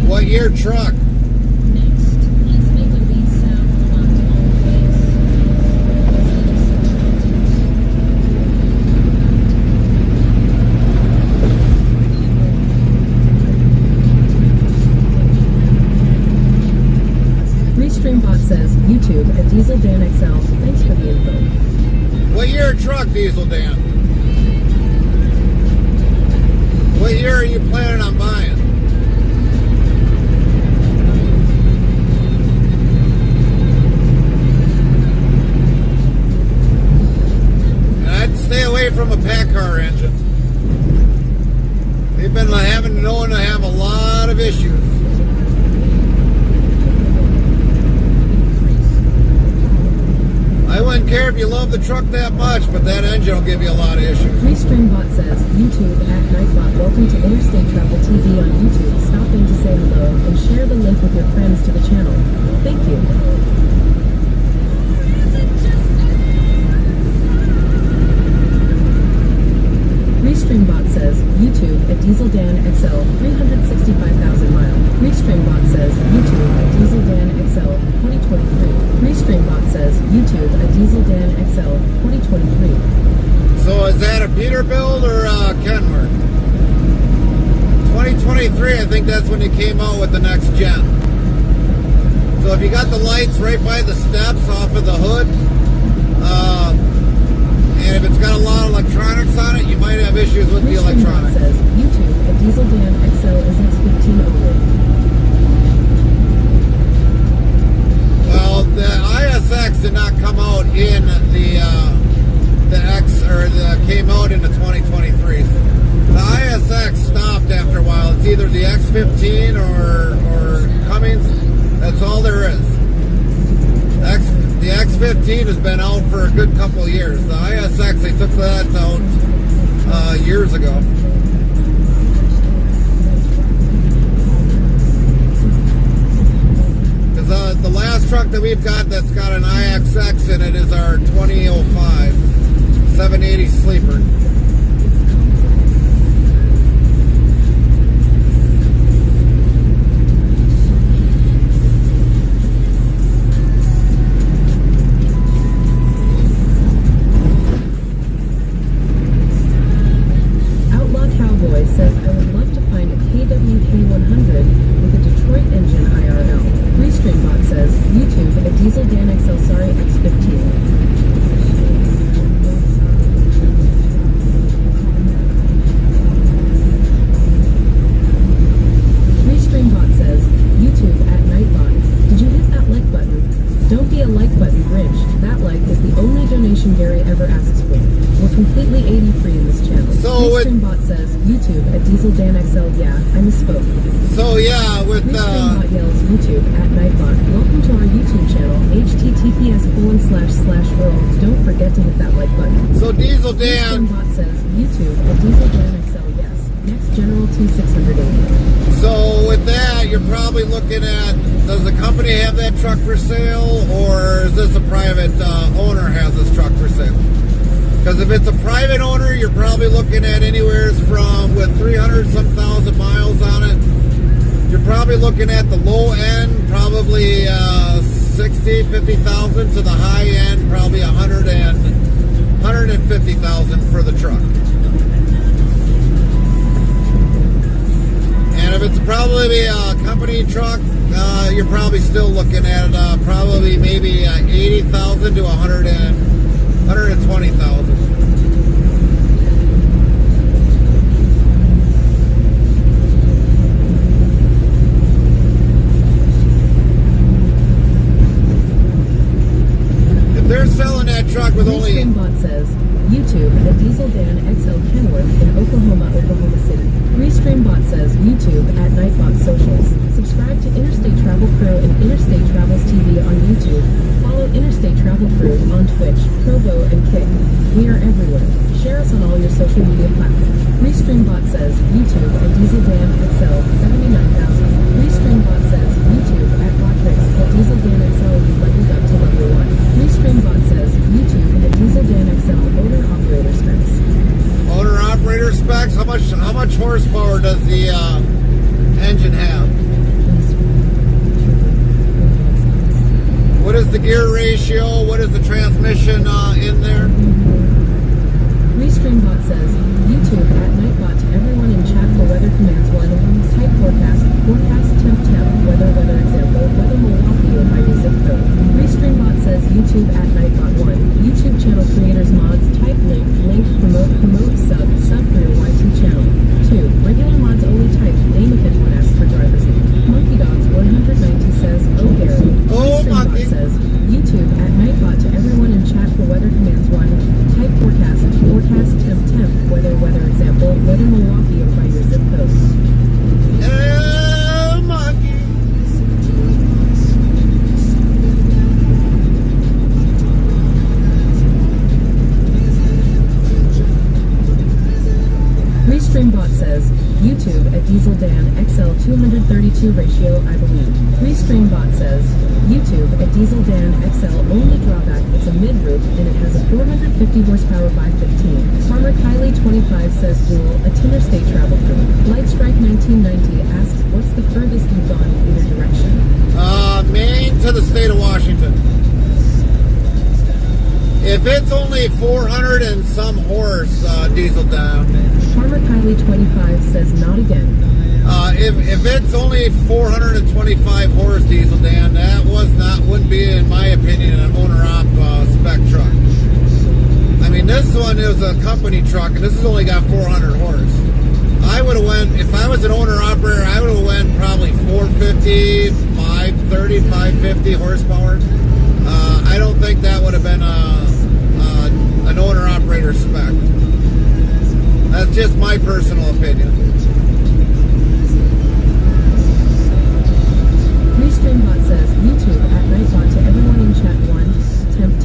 What year truck? Restreambot says, YouTube at Diesel Dan XL, thanks for the info. What year truck, Diesel Dan? What year are you planning on buying? And I'd stay away from a Packard engine. They've been known to have a lot of issues. I wouldn't care if you love the truck that much, but that engine will give you a lot of issues. Restreambot says, YouTube at Nightbot, welcome to Interstate Travel TV on YouTube. Stop in to say hello and share the link with your friends to the channel. Thank you. Restreambot says, YouTube at Diesel Dan XL, 365,000 miles. Restreambot says, YouTube at Diesel Dan XL, 2023. Restreambot says, YouTube at Diesel Dan XL, 2023. So is that a Peterbilt or a Kenworth? 2023, I think that's when it came out with the next gen. So if you got the lights right by the steps off of the hood, and if it's got a lot of electronics on it, you might have issues with the electronics. Says, YouTube at Diesel Dan XL is X15 only. Well, the ISX did not come out in came out in the 2023s. The ISX stopped after a while. It's either the X15 or Cummins. That's all there is. The X15 has been out for a good couple of years. The ISX, they took that out years ago. Because the last truck that we've got that's got an IXX in it is our 2005 780 Sleeper. Says, I would love to find a KWK100 with a Detroit engine IRL. Restreambot says, YouTube at Diesel Dan XL, sorry, X15. question Gary ever asks for. We're completely 80 free in this channel. So it- Restreambot says, YouTube at Diesel Dan XL, yeah, I misspoke. So yeah, with Restreambot yells, YouTube at Nightbot. Welcome to our YouTube channel, https://world. Don't forget to hit that like button. so Diesel Dan. Restreambot says, YouTube at Diesel Dan XL, yes. Next General T680. So with that, you're probably looking at, does the company have that truck for sale, or is this a private owner has this truck for sale? Because if it's a private owner, you're probably looking at anywhere from, with 300-some thousand miles on it, you're probably looking at the low end, probably 60, 50,000, to the high end, probably 150,000 for the truck. And if it's probably a company truck, you're probably still looking at probably maybe 80,000 to 120,000. If they're selling that truck with only... Restreambot says, YouTube at Diesel Dan XL Kenworth in Oklahoma City. Restreambot says, YouTube at Nightbot Socials. Subscribe to Interstate Travel Crew and Interstate Travels TV on YouTube. Follow Interstate Travel Crew on Twitch, Trovo, and Kick. We are everywhere. Share us on all your social media platforms. Restreambot says, YouTube at Diesel Dan XL 79,000. Restreambot says, YouTube at Botrix at Diesel Dan XL leveled up to level 1. Restreambot says, YouTube at Diesel Dan XL owner operator specs. Owner operator specs. How much horsepower does the engine have? What is the gear ratio? What is the transmission in there? Restreambot says, YouTube at Nightbot to everyone in chat for weather commands 1. Type forecast temp, weather example, weather Milwaukee or by your zip code. Restreambot says, YouTube at Nightbot 1. YouTube channel creators mods, type link, promote, sub for your YT channel. 2. Regular mods only type, name if anyone asks for driver's name. Monkey Dogs 190 says, oh Gary. Oh, Restreambot Monkey. says, YouTube at Nightbot to everyone in chat for weather commands 1. Type forecast temp, weather example, weather Milwaukee or by your zip code. Monkey. Restreambot says, YouTube at Diesel Dan XL 232 ratio, I believe. Restreambot says, YouTube at Diesel Dan XL only drawback, it's a mid-roof and it has a 450 horsepower by 15. Farmer Kylie 25 says dual, a Interstate Travel Crew. Lightstrike 1990 asks, what's the furthest you've gone in either direction? Maine to the state of Washington. If it's only 400 and some horse, diesel down. Farmer Kylie 25 says not again. If it's only 425 horse diesel, Dan, that wouldn't be, in my opinion, an owner-op spec truck. I mean, this one is a company truck, and this has only got 400 horse. I would have went, if I was an owner-operator, I would have went probably 450, 530, 550 horsepower. I don't think that would have been an owner-operator spec. That's just my personal opinion. Restreambot says, YouTube at Nightbot to everyone in chat 1. Temp.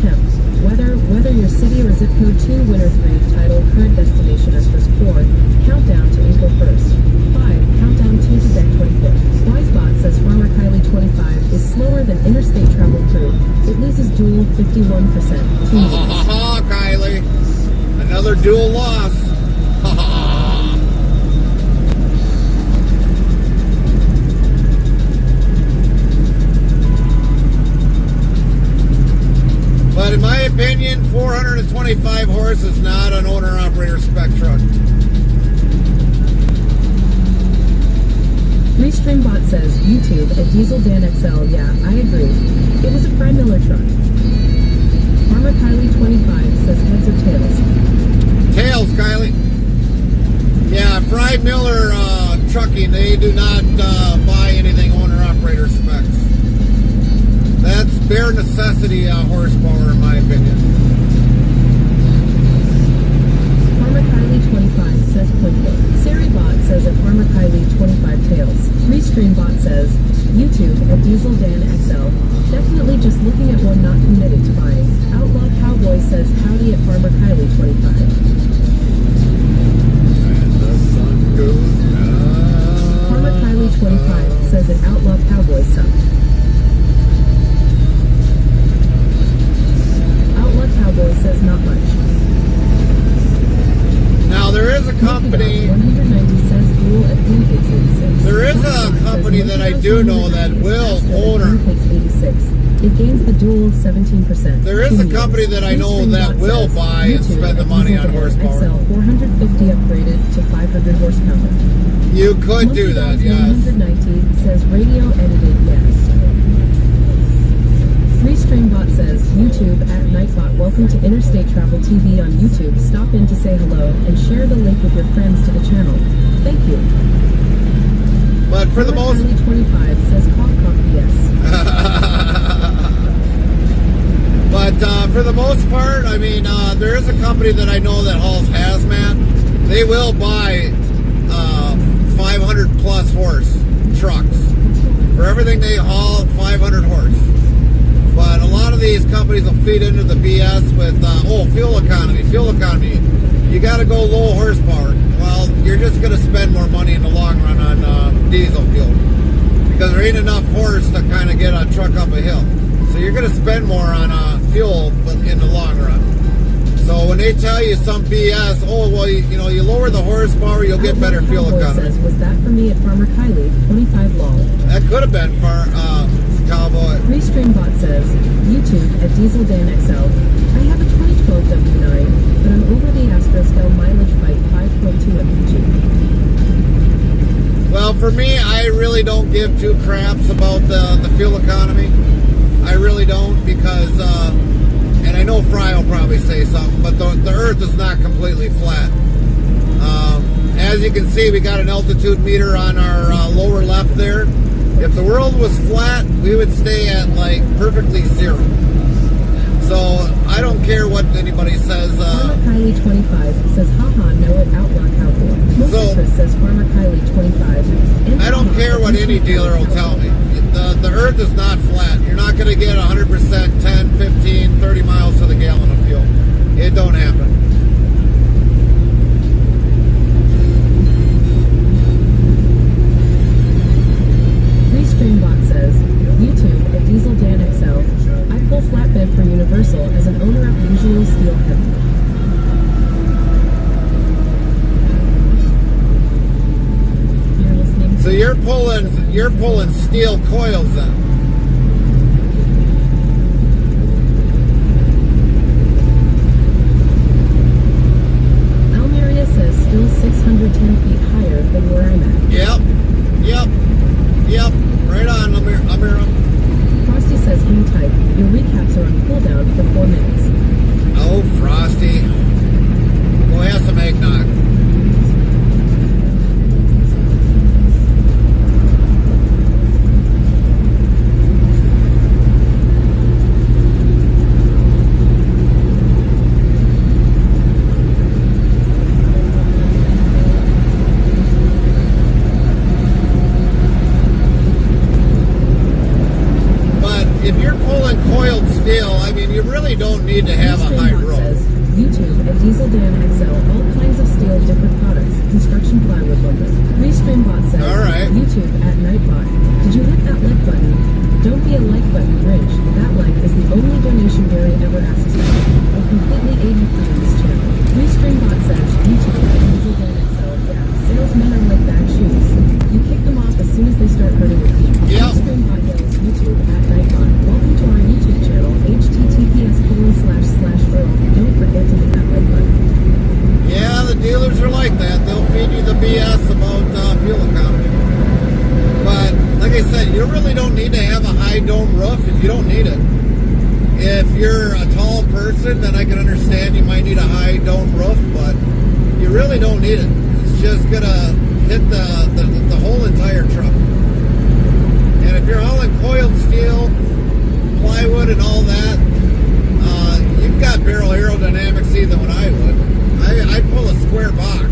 Whether your city or zip code 2, winner 3, title, current destination Express 4. Countdown to April 1st. 5. Countdown to deck 25th. Wisebot says Farmer Kylie 25 is slower than Interstate Travel Crew. It loses dual 51%. Ha Kylie. Another dual loss. But in my opinion, 425 horse is not an owner-operator spec truck. Restreambot says, YouTube at Diesel Dan XL, yeah, I agree. It was a Fry Miller truck. Farmer Kylie 25 says heads or tails. Tails, Kylie. Yeah, Fry Miller Trucking, they do not buy anything owner-operator specs. That's bare necessity horsepower, in my opinion. as Pointbot. Saribot says at Farmer Kylie 25 tails. Restreambot says, YouTube at Diesel Dan XL. Definitely just looking at one not committed to buying. Outlaw Cowboy says howdy at Farmer Kylie 25. And the sun goes down. Farmer Kylie 25 says that Outlaw Cowboy suck. Outlaw Cowboy says not much. Now there is a company. 190 cents dual at Pancakes 86. There is a company that I do know that will own or Pancakes 86. It gains the dual 17%. there is a company that I know that will buy and spend the money on horsepower. XL 450 upgraded to 500 horsepower. You could do that, yes. 190 says radio edited yes. Restreambot says, YouTube at Nightbot, welcome to Interstate Travel TV on YouTube. Stop in to say hello and share the link with your friends to the channel. Thank you. But for the most 25 says cough yes. But for the most part, I mean, there is a company that I know that hauls hazmat. They will buy 500 plus horse trucks. For everything they haul, 500 horse. But a lot of these companies will feed into the BS with, fuel economy. Fuel economy. You got to go low horsepower. Well, you're just going to spend more money in the long run on diesel fuel. Because there ain't enough horse to kind of get a truck up a hill. So you're going to spend more on fuel in the long run. So when they tell you some BS, you lower the horsepower, you'll get better fuel economy. Says, was that for me at Farmer Kylie? 25 lol. That could have been for Cowboy. Restreambot says, YouTube at Diesel Dan XL. I have a 2012 W9, but I'm over the Astroscale mileage fight 5.2 mpg. Well, for me, I really don't give two craps about the fuel economy. I really don't because, and I know Fry will probably say something, but the Earth is not completely flat. As you can see, we got an altitude meter on our lower left there. If the world was flat, we would stay at like perfectly zero. So I don't care what anybody says. Farmer Kylie 25 says, haha, no it Outlaw Cowboy. Chris says Farmer Kylie 25. I don't care what any dealer will tell me. The Earth is not flat. You're not going to get 100%, 10, 15, 30 miles to the gallon of fuel. It don't happen. Restreambot says, YouTube at Diesel Dan XL. I pull flatbed for Universal as an owner of usually steel heavy. So you're pulling steel coils then. Almeria says still 610 feet higher than where I'm at. Yep. Right on, Almeria. Frosty says hang tight. Your recaps are on cooldown for 4 minutes. Oh, Frosty. Go have some eggnog. You really don't need to have a high road. Says, YouTube at Diesel Dan XL, all kinds of steel, different products, construction plywood lumber. Restreambot says, all right. YouTube at Nightbot. Did you hit that like button? Don't be a like button Grinch. That like is the only donation Gary ever asks for. I'm completely AD-free on this channel. Restreambot says, YouTube at Diesel Dan XL. Yeah, salesmen are like bad shoes. You kick them off as soon as they start hurting your feet. Yep. Restreambot yells, YouTube at Nightbot. Welcome to our YouTube channel, https://Earl. Don't forget to hit that like button. Yeah, the dealers are like that. They'll feed you the BS about fuel economy. But like I said, you really don't need to have a high dome roof if you don't need it. If you're a tall person, then I can understand you might need a high dome roof, but you really don't need it. It's just gonna hit the whole entire truck. And if you're hauling coiled steel, plywood and all that, you've got barrel aerodynamics either than I would. I'd pull a square box.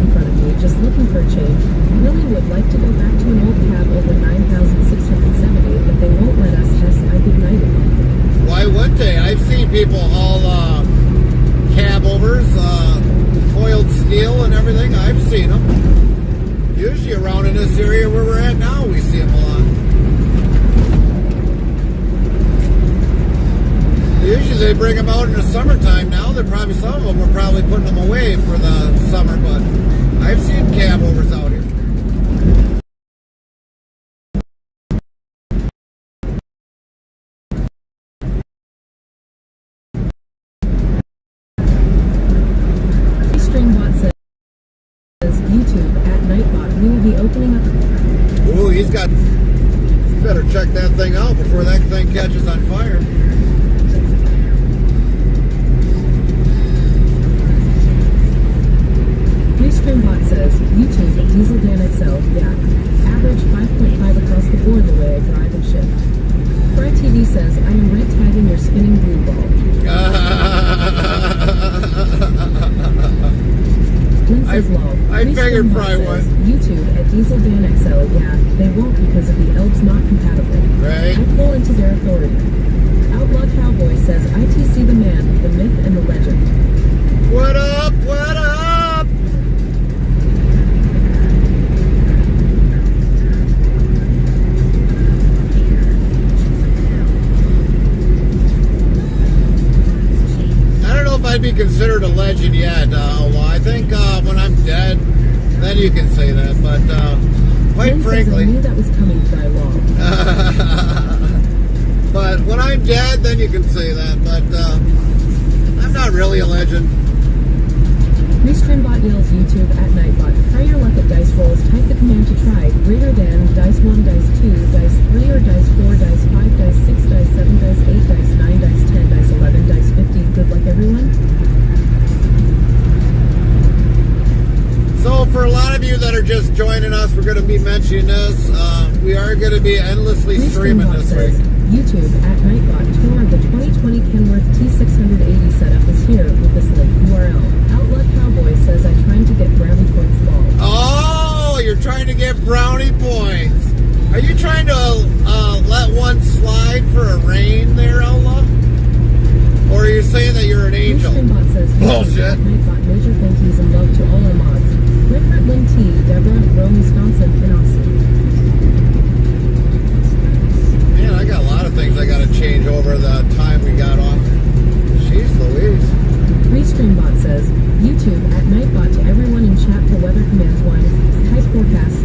in front of me, just looking for a change. Really would like to go back to an old cab over 9,670, but they won't let us. I've ignited. Why wouldn't they? I've seen people haul cab overs, coiled steel and everything. I've seen them. Usually around in this area where we're at now, we see them a lot. Usually they bring them out in the summertime now. They're probably, some of them are probably putting them away for the summer, but I've seen cab overs out here. Streambot says YouTube at Nightbot. We will be opening up. Ooh, he's got. Better check that thing out before that thing catches on fire. Streambot says YouTube at Diesel Dan XL. Yeah, average 5.5 across the board the way I drive and shift. Fry TV says I am red tagging your spinning blue ball. Lynn says lol. I figured Fry was. YouTube at Diesel Dan XL. Yeah, they won't because of the Elb's not compatible. Right. I pull into their authority. Outlaw Cowboy says ITC the man, the myth, and the legend. What up? What up? I'd be considered a legend yet. Well, I think when I'm dead, then you can say that. But quite frankly, I knew that was coming by law. But when I'm dead, then you can say that. But I'm not really a legend. Restreambot yells YouTube at Nightbot. Try your luck at dice rolls. Type the command to try. Greater than dice 1, dice 2, dice 3, or dice 4, dice 5, dice 6, dice 7, dice 8, dice 9, dice 10, dice 11, dice 50. Good luck, everyone. So for a lot of you that are just joining us, we're going to be mentioning this. We are going to be endlessly streaming this week. YouTube at Nightbot. Tour of the 2020 Kenworth T680 setup is here with this link URL. Outlaw Cowboy says I'm trying to get brownie points ball. Oh, you're trying to get brownie points. Are you trying to let one slide for a rain there, Outlaw? Or are you saying that you're an angel? Streambot says bullshit. Nightbot, major thank yous and love to all our mods. Rickford, Lynn T, Deborah, Rome, Wisconsin, and Austin. Man, I got a lot of things I got to change over the time we got off. Jeez Louise. Restreambot says, YouTube at Nightbot to everyone in chat for weather commands 1. Type forecast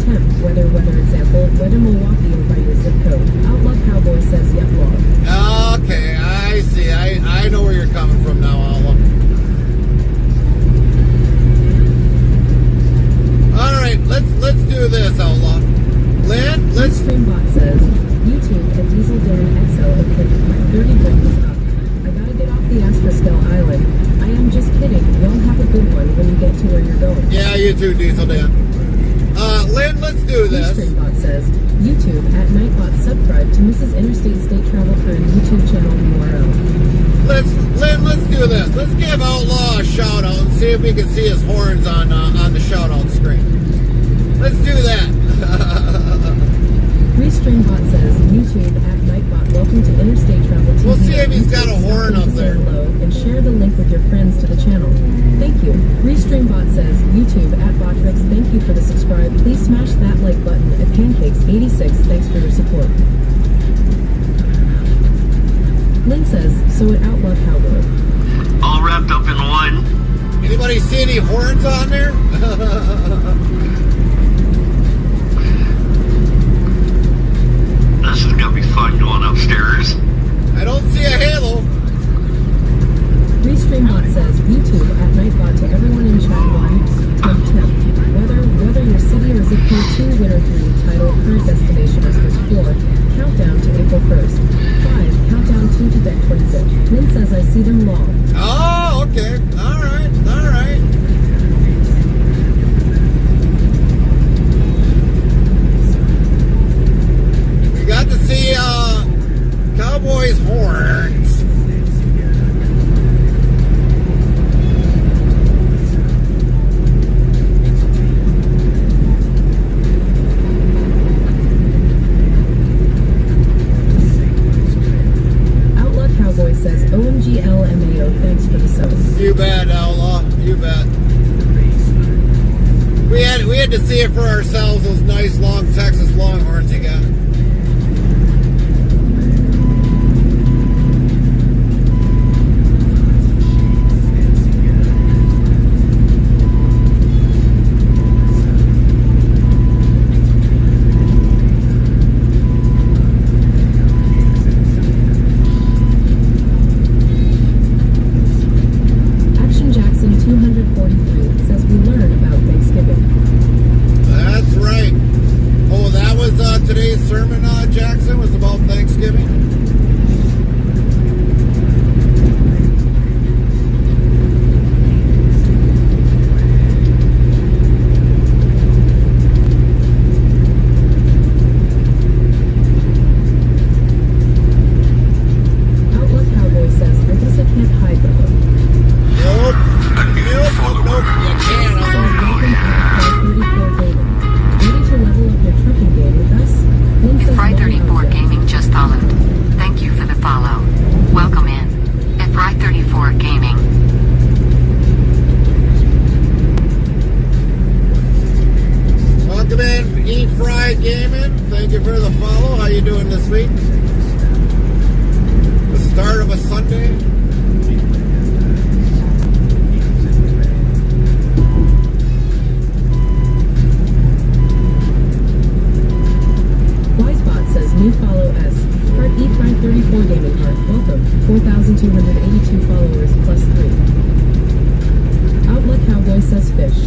temp, weather example, weather Milwaukee or by your zip code. Outlaw Cowboy says yep log. Okay, I see. I know where you're coming from now, Outlaw. Alright, let's do this, Outlaw. Lynn, let's... Streambot says, YouTube at Diesel Dan XL okay, my 30 break is up. I gotta get off the Astroscale Island. I am just kidding. Y'all have a good one when you get to where you're going. Yeah, you too, Diesel Dan. Lynn, let's do this. Streambot says, YouTube at Nightbot subscribe to Mrs. Interstate State Travel Crew YouTube channel URL. Lynn, let's do this. Let's give Outlaw a shout out and see if we can see his horns on the shout out screen. Let's do that. Restreambot says, YouTube at Nightbot, welcome to Interstate Travel TV. We'll see if he's got a horn up there. Hello, and share the link with your friends to the channel. Thank you. Restreambot says, YouTube at Botrix, thank you for the subscribe. Please smash that like button at Pancakes86. Thanks for your support. Lynn says, so at Outlaw Cowboy. All wrapped up in one. Anybody see any horns on there? This is gonna be fun going upstairs. I don't see a halo. Restreambot says, YouTube at Nightbot to everyone in chat 1. Temp. Weather your city or zip code 2, winter 3, title, current destination is 4. Countdown to April 1st. 5. Countdown 2 to deck 26. Lynn says I see them long. Oh, okay. Alright. We got to see Cowboy's horns. to see it for ourselves, those nice long Texas Longhorns you got. Action Jackson 243 says we learn about Thanksgiving. That's right. Oh, that was today's sermon, Jackson, was about Thanksgiving. Outlook Cowboy says, I guess I can't hide though. Nope. Nope. You can't. Welcome to 34 Gaming. Ready to level up your trucking game with us? Lynn says Fry welcome 34 out. Gaming just followed. Thank you for the follow. Welcome in. At Fry 34 Gaming. Welcome in, Eat Fried Gaming. Thank you for the follow. How you doing this week? The start of a Sunday. Wisebot says new follow as Heart E534 Gaming Heart. Welcome. 4,282 followers plus 3. Outlook Cowboy says fish.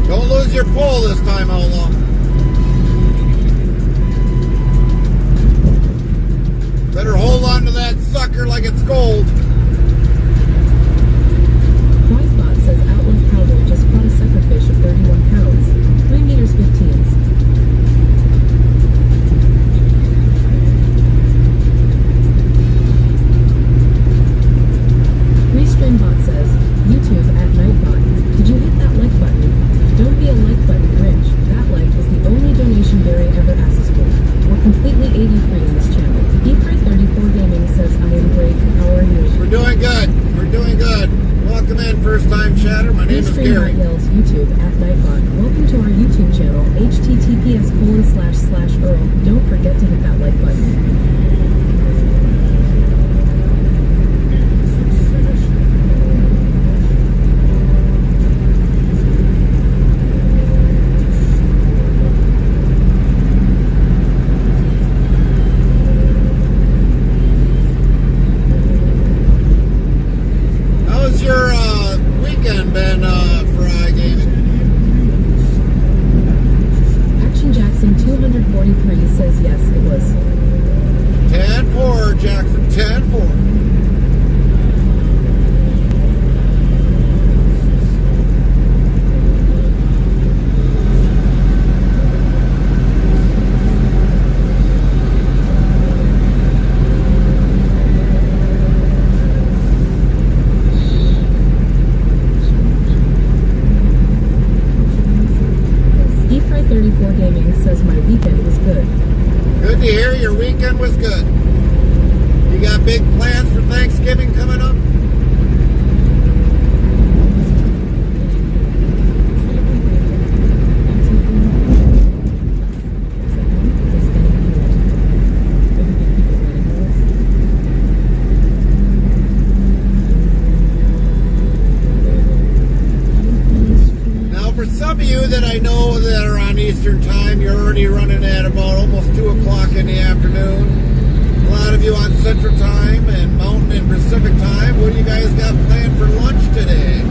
Don't lose your pole this time, Outlaw. Better hold on to that sucker like it's gold. Wisebot says Outlook Cowboy just caught a sucker fish of 31 pounds. 3 meters 15s. Restreambot says, YouTube at Nightbot. Did you hit that like button? Don't be a like button Grinch. That like is the only donation Barry ever asks for. We're completely 83 in this channel. Defray34 Gaming says, I am great. How are you? We're doing good. We're doing good. Welcome in, first time chatter. My name is Gary. Restreambot yells YouTube at Nightbot. Welcome to our YouTube channel. https://Earl. Don't forget to hit that like button. How's your weekend been, Fry Gaming? Action Jackson 243 says yes, it was. 10-4, Jackson. 10-4. Defray34 Gaming says my weekend was good. Good to hear your weekend was good. You got big plans for Thanksgiving coming up? Now, for some of you that I know that are on Eastern Time, you're already running at about almost 2 o'clock in the afternoon. A lot of you on Central Time and Mountain and Pacific Time. What do you guys got planned for lunch today?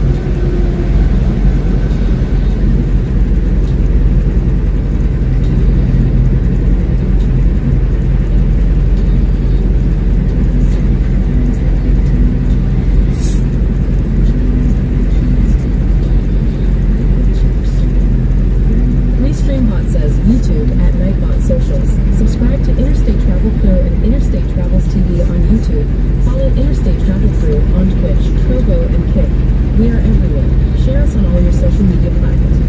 Restreambot says YouTube at Nightbot Socials. Subscribe to Interstate Travel Crew and Interstate Travels TV on YouTube. Follow Interstate Travel Crew on Twitch, Trovo, and Kick. We are everywhere. Share us on all your social media platforms.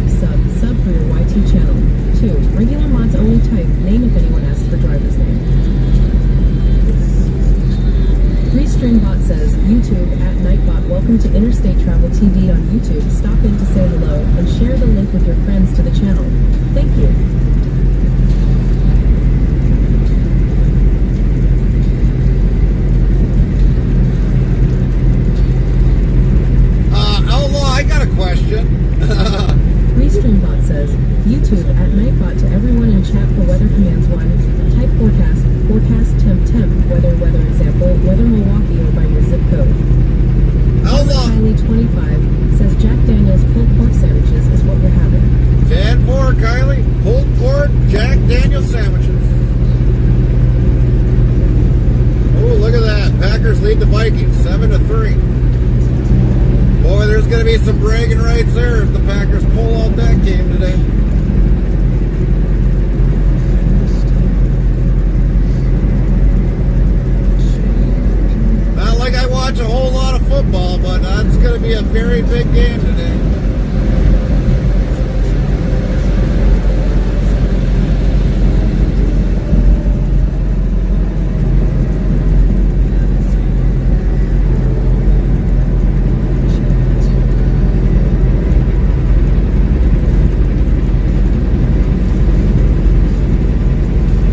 Quick sub for your YT channel. 2. Regular mods only type name if anyone asks for driver's name. Restreambot says, YouTube at Nightbot, welcome to Interstate Travel TV on YouTube. Stop in to say hello and share the link with your friends to the channel. Thank you. Outlaw, I got a question. Restreambot says, YouTube at Nightbot to everyone in chat for weather commands 1. Type forecast, temp, weather example, weather Milwaukee or by your zip code. Outlaw. Kylie 25 says Jack Daniel's pulled pork sandwiches is what we're having. 10-4, Kylie. Pulled pork, Jack Daniel sandwiches. Oh, look at that. Packers lead the Vikings 7-3. Boy, there's going to be some bragging rights there if the Packers pull out that game today. Not like I watch a whole lot of football, but that's going to be a very big game today.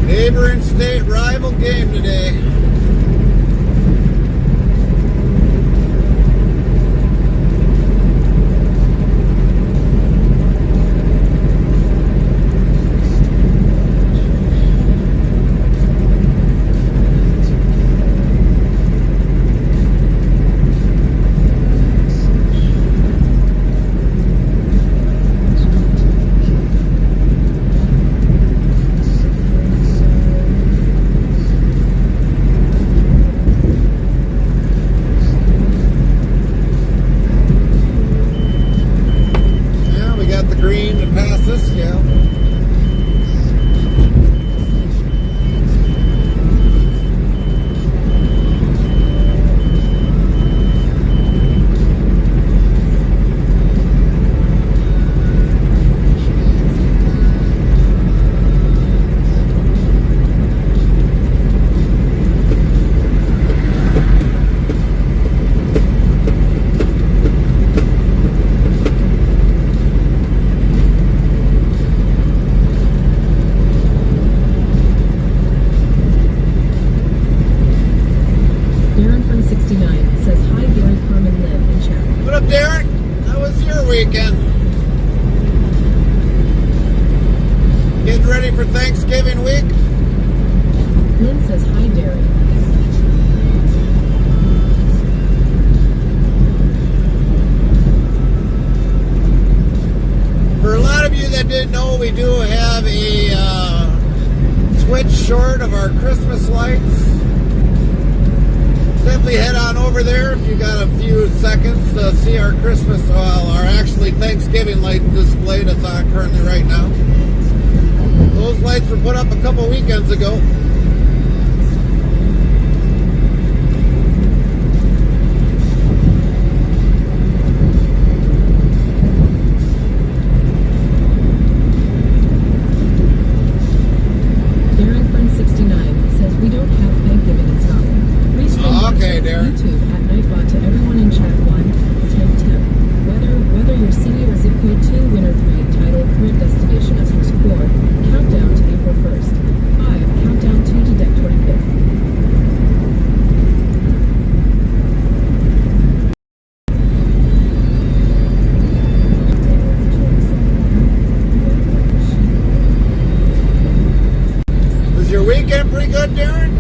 Neighboring state rival game today. Green to pass this gal. Weekend. Getting ready for Thanksgiving week. Lynn says, hi, Derek. For a lot of you that didn't know, we do have a Twitch short of our Christmas lights. Definitely head on over there if you got a few seconds to see our Christmas, our actually Thanksgiving light display that's on currently right now. Those lights were put up a couple weekends ago. Darren Friend 69 says we don't have Thanksgiving in Scotland. Okay, Darren. YouTube at Nightbot to everyone in chat 1, temp. Whether your city or zip code 2, winner 3, title, current destination, asterisk 4, countdown to April 1st. 5, countdown 2 to deck 25th. Was your weekend pretty good, Darren?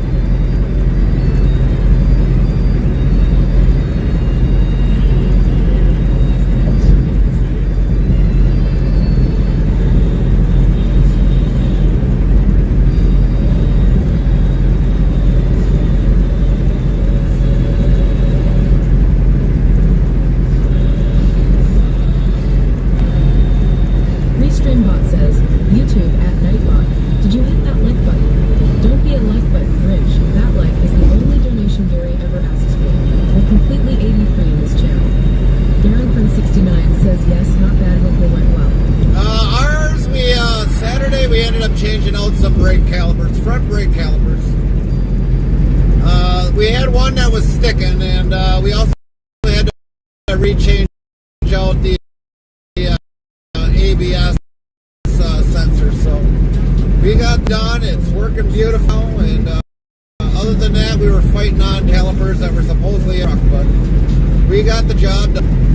Restreambot says, YouTube at Nightbot, did you hit that like button? Don't be a like button Grinch. That like is the only donation Gary ever asks for. We're completely 80 free in this channel. Darren Friend 69 says, yes, not bad, hope it went well. the brake calipers, front brake calipers. We had one that was sticking, and we also had to rechange out the ABS sensor. So we got done. It's working beautiful, and other than that, we were fighting on calipers that were supposedly rock, but we got the job done.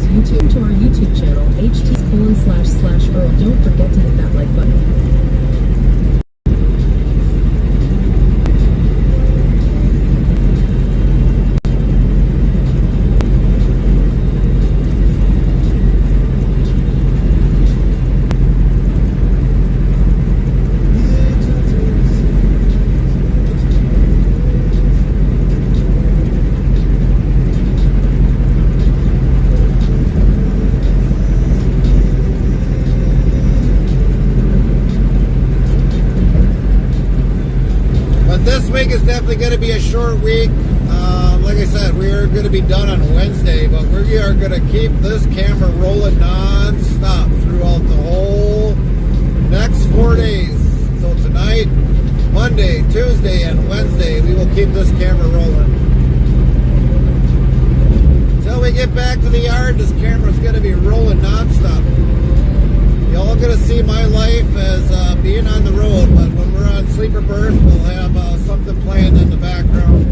YouTube to our YouTube channel, ht://Earl. Don't forget to hit that like button. This week is definitely going to be a short week. Like I said, we are going to be done on Wednesday, but we are going to keep this camera rolling non-stop throughout the whole next 4 days. So tonight, Monday, Tuesday, and Wednesday, we will keep this camera rolling. Until we get back to the yard, this camera is going to be rolling non-stop. Y'all going to see my life as being on the road, but when we're on sleeper berth, we'll have something playing in the background.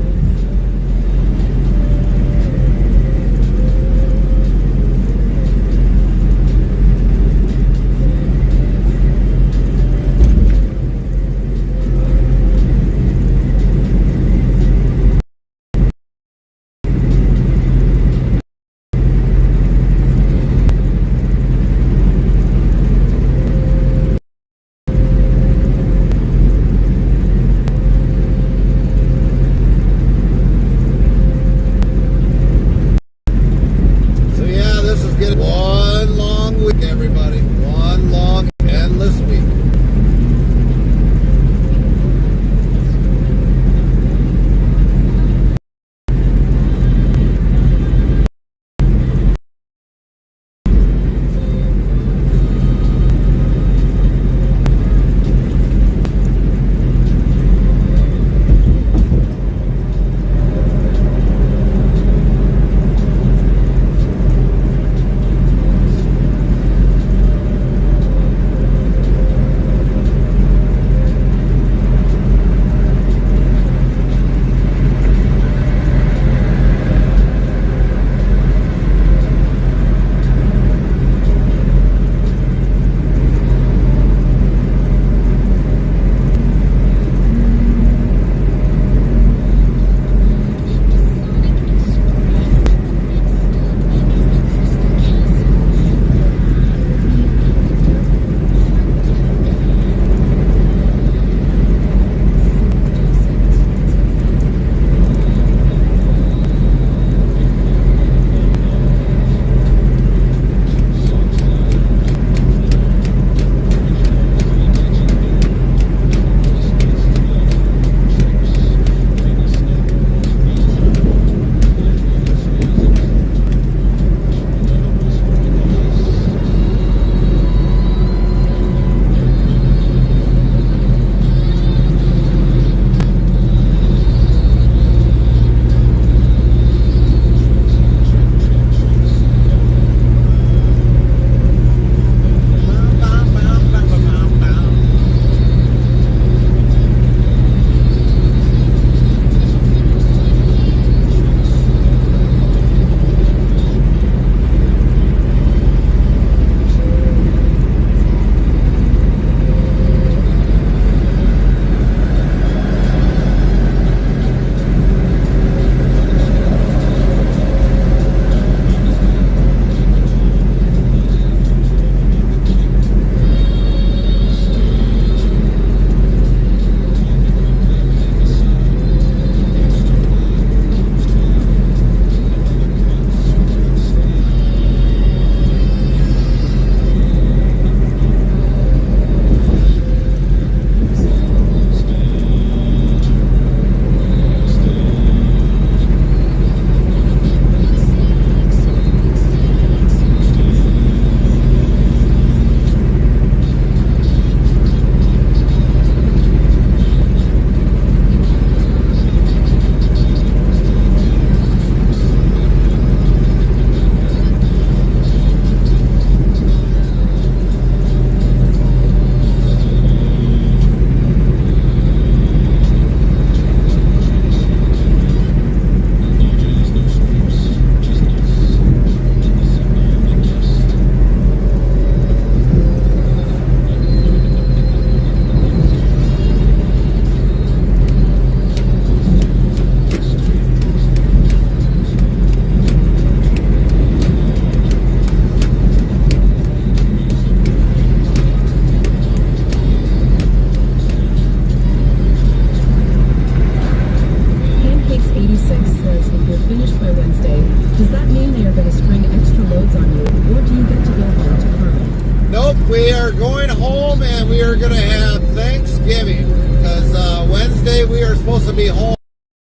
Thanksgiving, because Wednesday we are supposed to be home.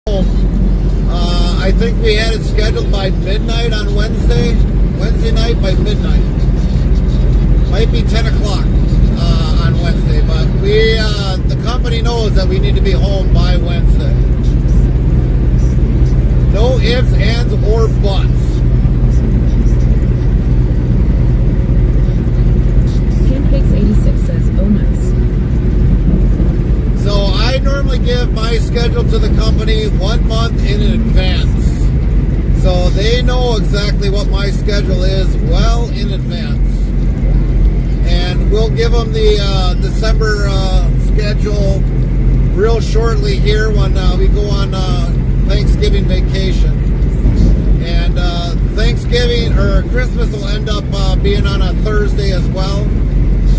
I think we had it scheduled by midnight on Wednesday night by midnight. Might be 10 o'clock on Wednesday, but the company knows that we need to be home by Wednesday. No ifs, ands, or buts. Pancakes86 says, oh nice. So I normally give my schedule to the company 1 month in advance. So they know exactly what my schedule is well in advance. And we'll give them the December schedule real shortly here when we go on Thanksgiving vacation. And Thanksgiving or Christmas will end up being on a Thursday as well.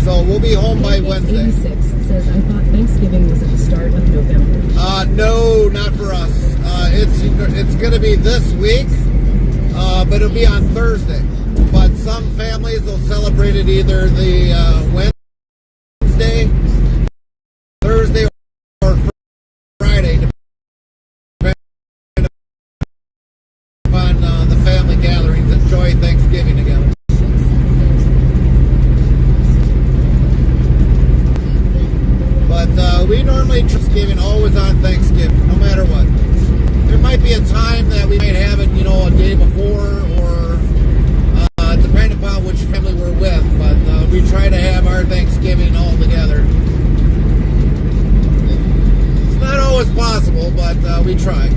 So we'll be home by Wednesday. 86 says, I thought Thanksgiving was at the start of November. No, not for us. It's going to be this week, but it'll be on Thursday. But some families will celebrate it either the Wednesday, Thursday, or Friday, depending on the family gatherings. Enjoy Thanksgiving together. But we normally Thanksgiving always on Thanksgiving, no matter what. There might be a time that we might have it, a day before, or depending upon which family we're with. But we try to have our Thanksgiving all together. It's not always possible, but we try.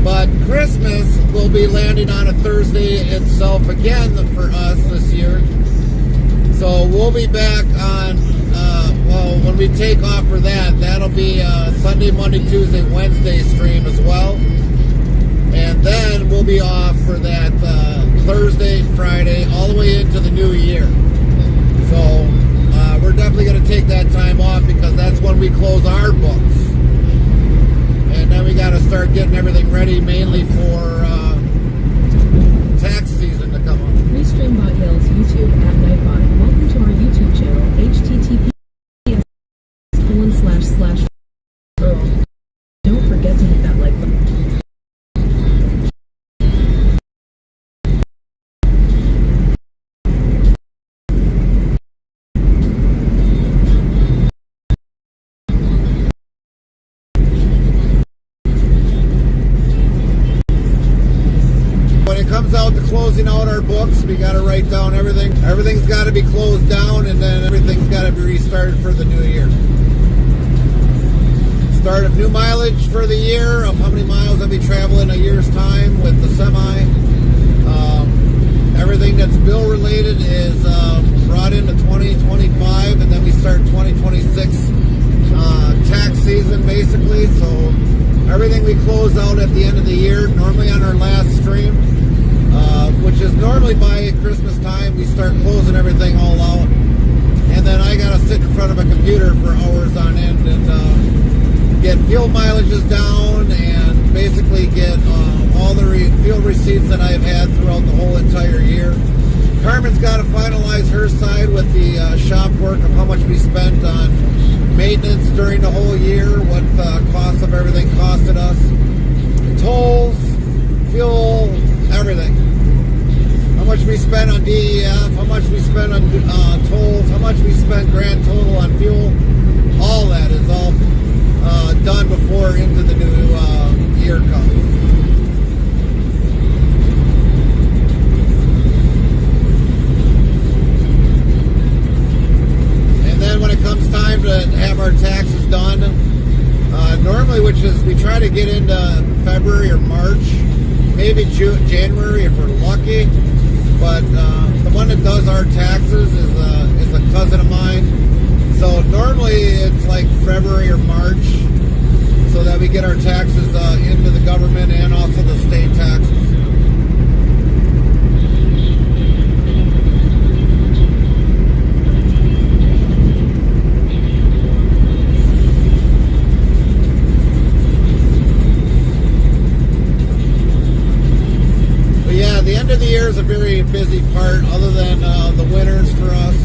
But Christmas will be landing on a Thursday itself again for us this year. So we'll be back on, when we take off for that, that'll be Sunday, Monday, Tuesday, Wednesday stream as well. And then we'll be off for that Thursday, Friday, all the way into the new year. So we're definitely going to take that time off because that's when we close our books. And then we got to start getting everything ready mainly for tax season to come up. Restreambot Hills YouTube at Nightbot. Welcome to our YouTube channel, https://Earl. Don't forget to hit that like button. When it comes out to closing out our books, we got to write down everything. Everything's got to be closed down, and then everything's got to be restarted for the new year. Start of new mileage for the year of how many miles I'll be traveling a year's time with the semi. Everything that's bill related is brought into 2025, and then we start 2026 tax season basically. So everything we close out at the end of the year, normally on our last stream, which is normally by Christmas time, we start closing everything all out. And then I gotta sit in front of a computer for hours on end and get fuel mileages down and basically get all the fuel receipts that I've had throughout the whole entire year. Carmen's got to finalize her side with the shop work of how much we spent on maintenance during the whole year, what the cost of everything costed us, tolls, fuel, everything. How much we spent on DEF, how much we spent on tolls, how much we spent grand total on fuel. All that is all done before into the new year comes. And then when it comes time to have our taxes done, normally, which is we try to get into February or March, maybe January if we're lucky. But the one that does our taxes is a cousin of mine. So normally it's like February or March, so that we get our taxes into the government and also the state taxes. But yeah, the end of the year is a very busy part, other than the winters for us.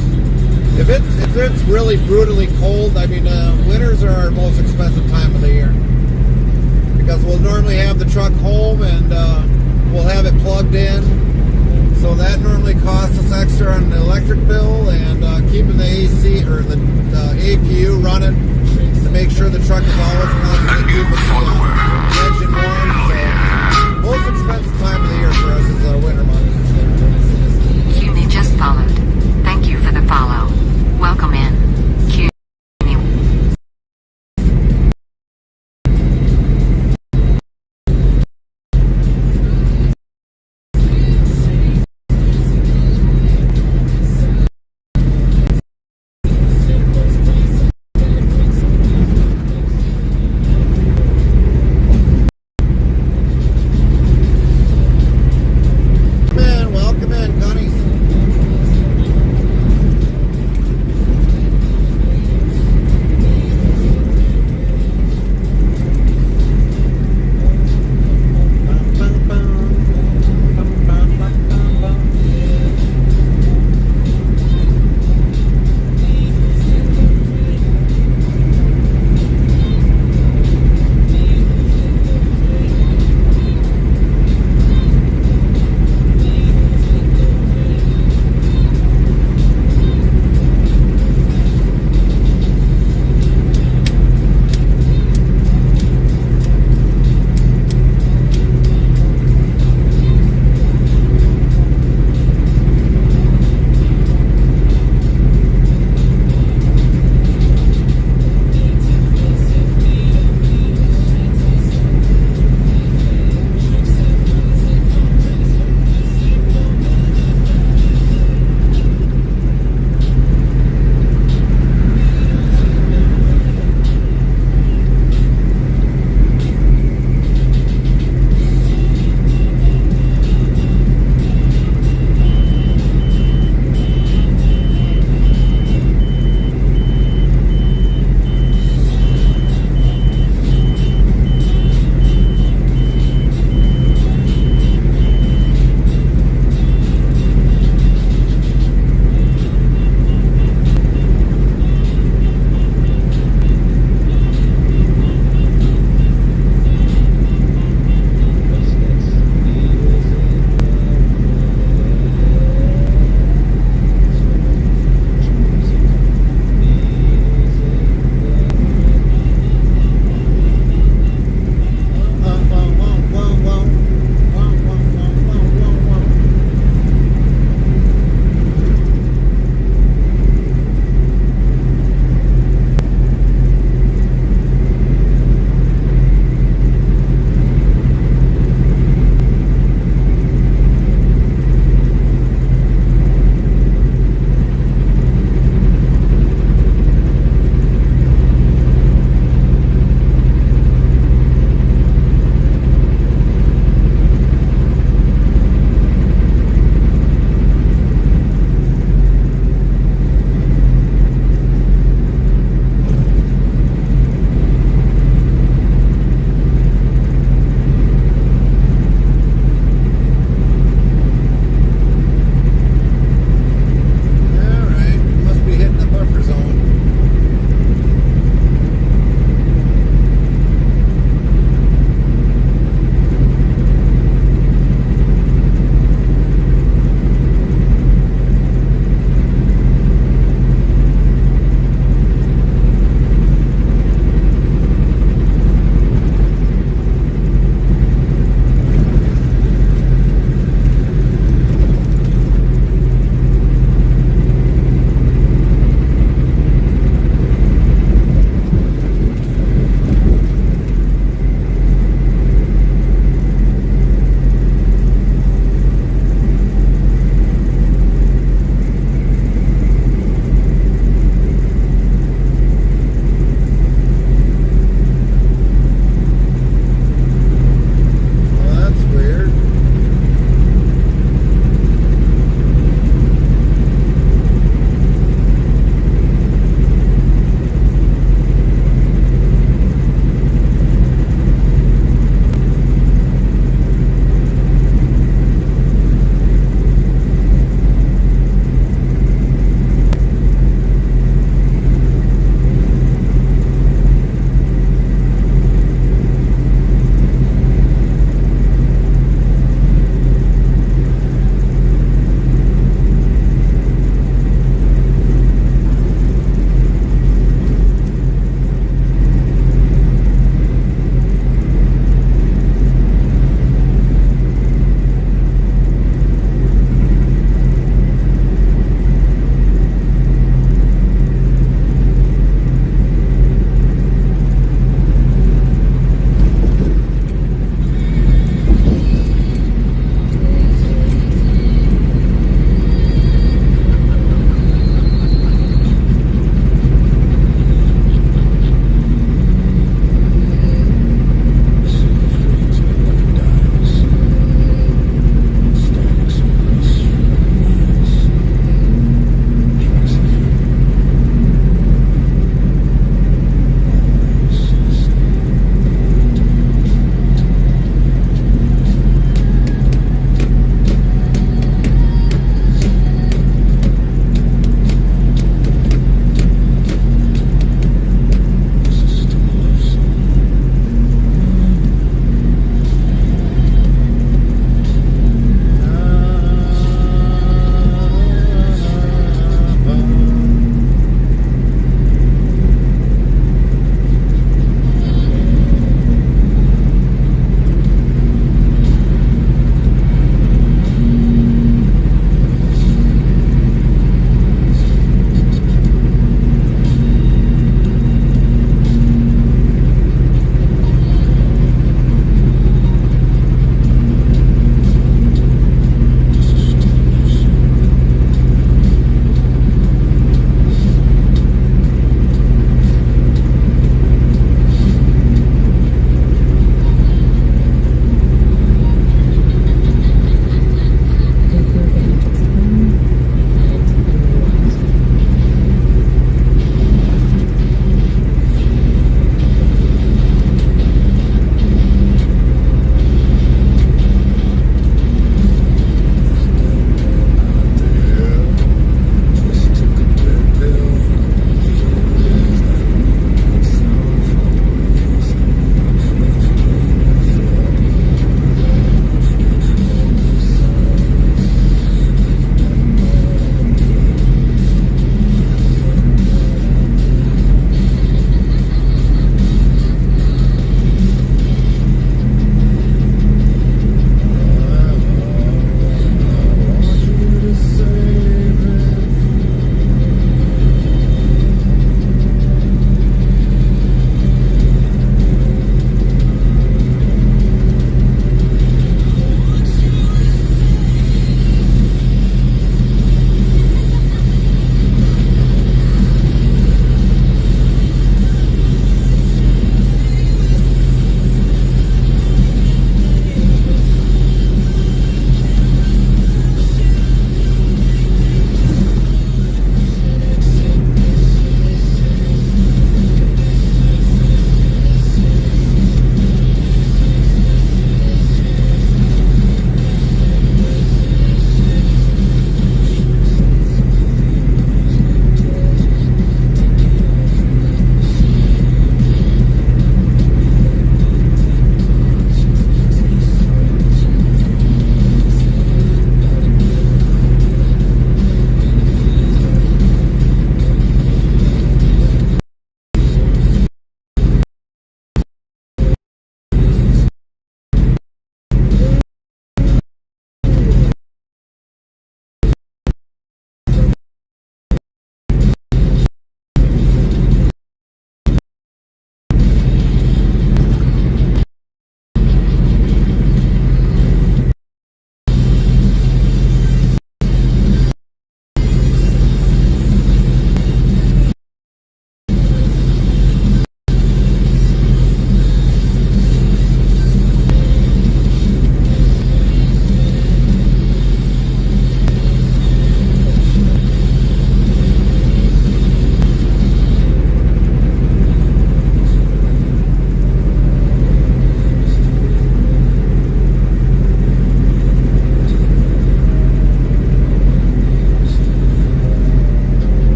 If it's really brutally cold, I mean, winters are our most expensive time of the year. Because we'll normally have the truck home and we'll have it plugged in. So that normally costs us extra on the electric bill and keeping the AC or the APU running to make sure the truck is always constantly keeping the engine warm. So most expensive time of the year for us is winter months. CUNY just followed. Thank you for the follow. Welcome in. CUNY.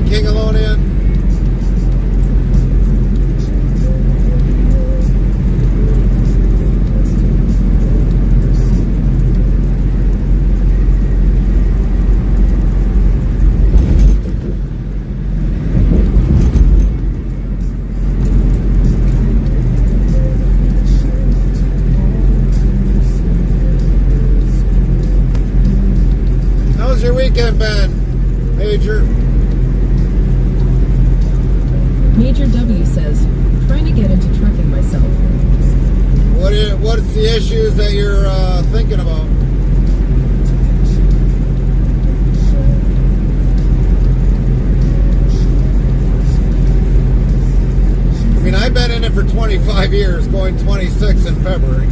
King Alone in? How's your weekend been, Major? Major W says, trying to get into trucking myself. What's the issues that you're thinking about? I mean, I've been in it for 25 years, going 26 in February.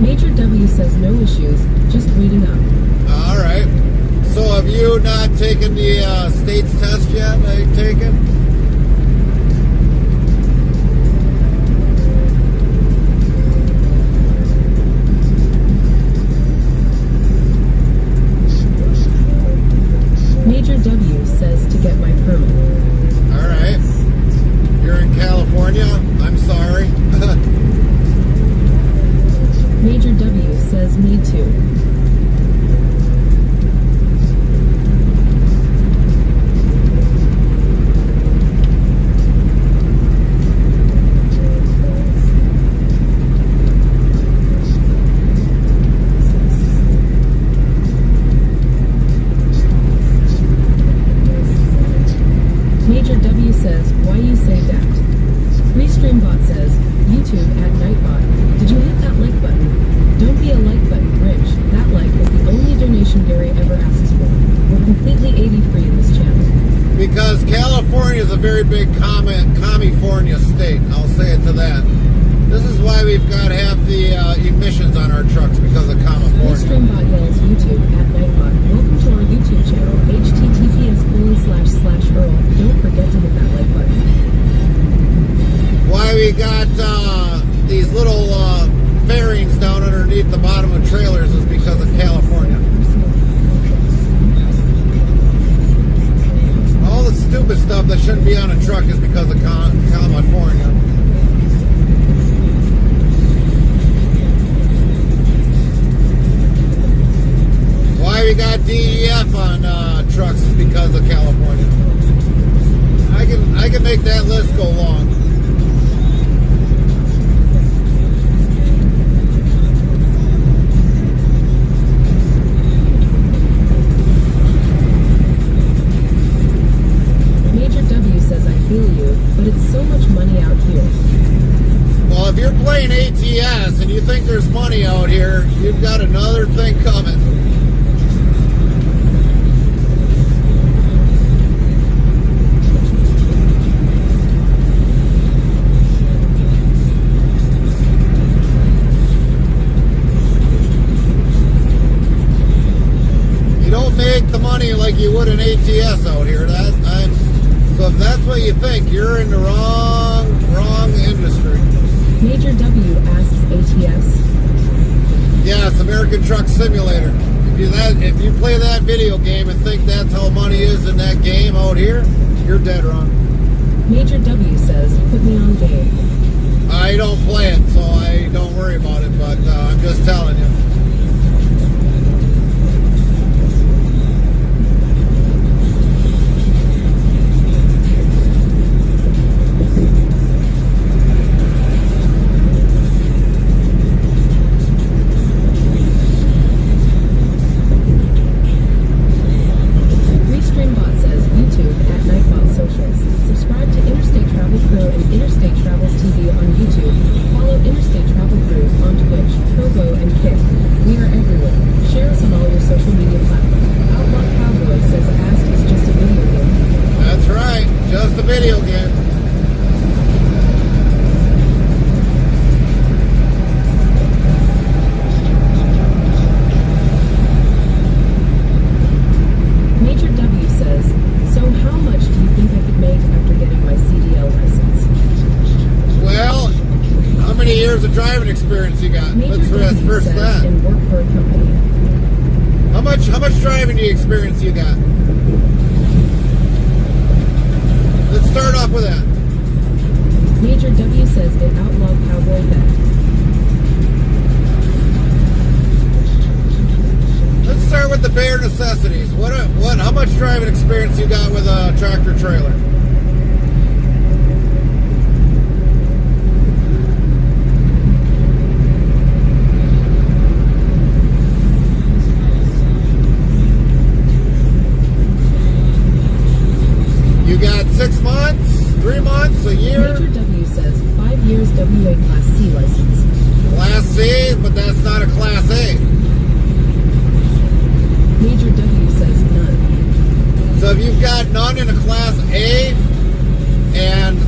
Major W says no issues, just reading up. All right. So have you not taken the state's test yet? I take it? Major W says to get my permit. All right. You're in California? I'm sorry. Major W says need to. Major W says, why you say that? Restreambot says, YouTube at Nightbot. Did you hit that like button? Don't be a like button Grinch. That like is the only donation Gary ever asks for. We're completely 80-free in this channel. Because California is a very big California state. I'll say it to that. This is why we've got half the emissions on our trucks, because of California. Restreambot yells YouTube at Nightbot. Welcome to our YouTube channel, https://Earl. Don't forget to hit that like button. Why we got these little fairings down underneath the bottom of trailers is because of California. All the stupid stuff that shouldn't be on a truck is because of California. Why we got DEF on trucks is because of California. I can make that list go long. Major W says I feel you, but it's so much money out here. Well, if you're playing ATS and you think there's money out here, you've got another thing coming. You don't make the money like you would in ATS out here. So if that's what you think, you're in the wrong industry. Major W asks ATS. Yes, American Truck Simulator. If you play that video game and think that's how money is in that game out here, you're dead wrong. Major W says, put me on game. I don't play it, so I don't worry about it, but I'm just telling you. Subscribe to Interstate Travel Crew and Interstate Travels TV How many years of driving experience you got? Major Let's W first says that. and work for a company. How much driving experience you got? Let's start off with that. Major W says an outlaw cowboy vet. Let's start with the bare necessities. How much driving experience you got with a tractor trailer? You got 6 months, 3 months, a year? Major W says 5 years WA Class C license. Class C, but that's not a Class A. Major W says none. So if you've got none in a Class A and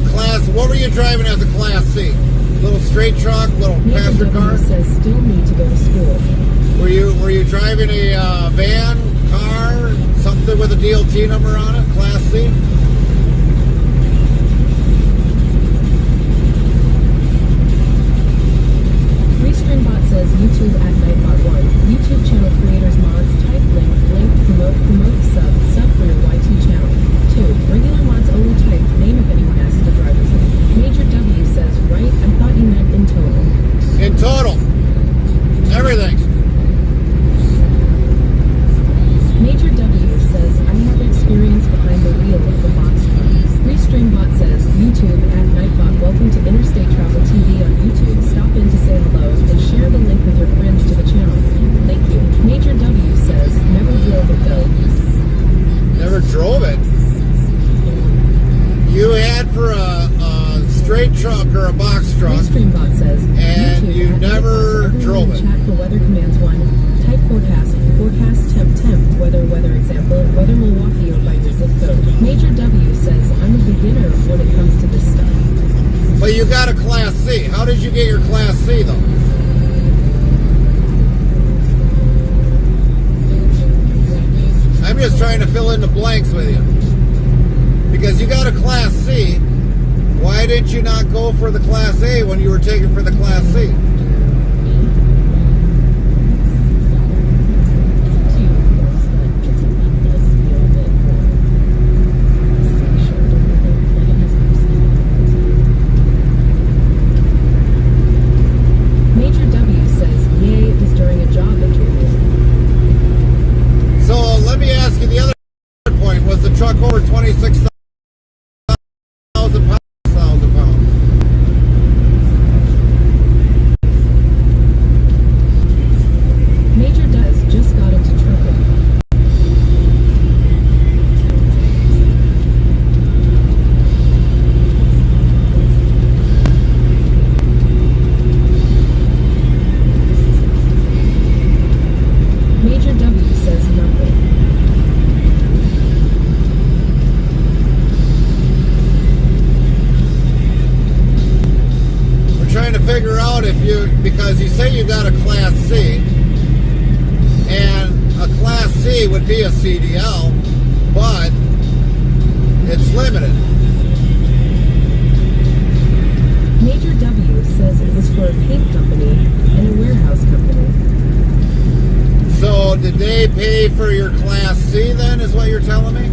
what were you driving as a Class C? Little straight truck, little Major passenger W car? says still need to go to school. Were you driving a van, car, something with a DOT number on it, Class C? Restreambot says YouTube at Nightbot1. YouTube channel creators mods type link promote sub for your YT channel. 2. Regular mods only type name if anyone asks the driver's name. Major W says right, I thought you meant in total. In total. Everything. Major W says I have experience behind the wheel of the box truck. Restreambot says YouTube at Nightbot. Welcome to Interstate Travel TV on YouTube. Stop in to say hello and share the link with your friends to the channel. Thank you. Major W says never drove it though. Never drove it. You had for a straight truck or a box truck. Restreambot says And YouTube you at never Nightbot. drove Everyone it. Chat for weather commands 1. Type forecast temp weather example weather Milwaukee or by your zip code. Major W says I'm a beginner when it comes to this stuff. But you got a Class C. How did you get your Class C though? I'm just trying to fill in the blanks with you. Because you got a Class C, why didn't you not go for the Class A when you were taking for the Class C? Major W says yay is during a job interview. So let me ask you the other point. Was the truck over 26,000 pounds? Major does just got into trucking. Major W says nothing. We're trying to figure out if because you say you got a Class C, and a Class C would be a CDL, but it's limited. Major W says it was for a paint company and a warehouse company. So did they pay for your Class C then, is what you're telling me?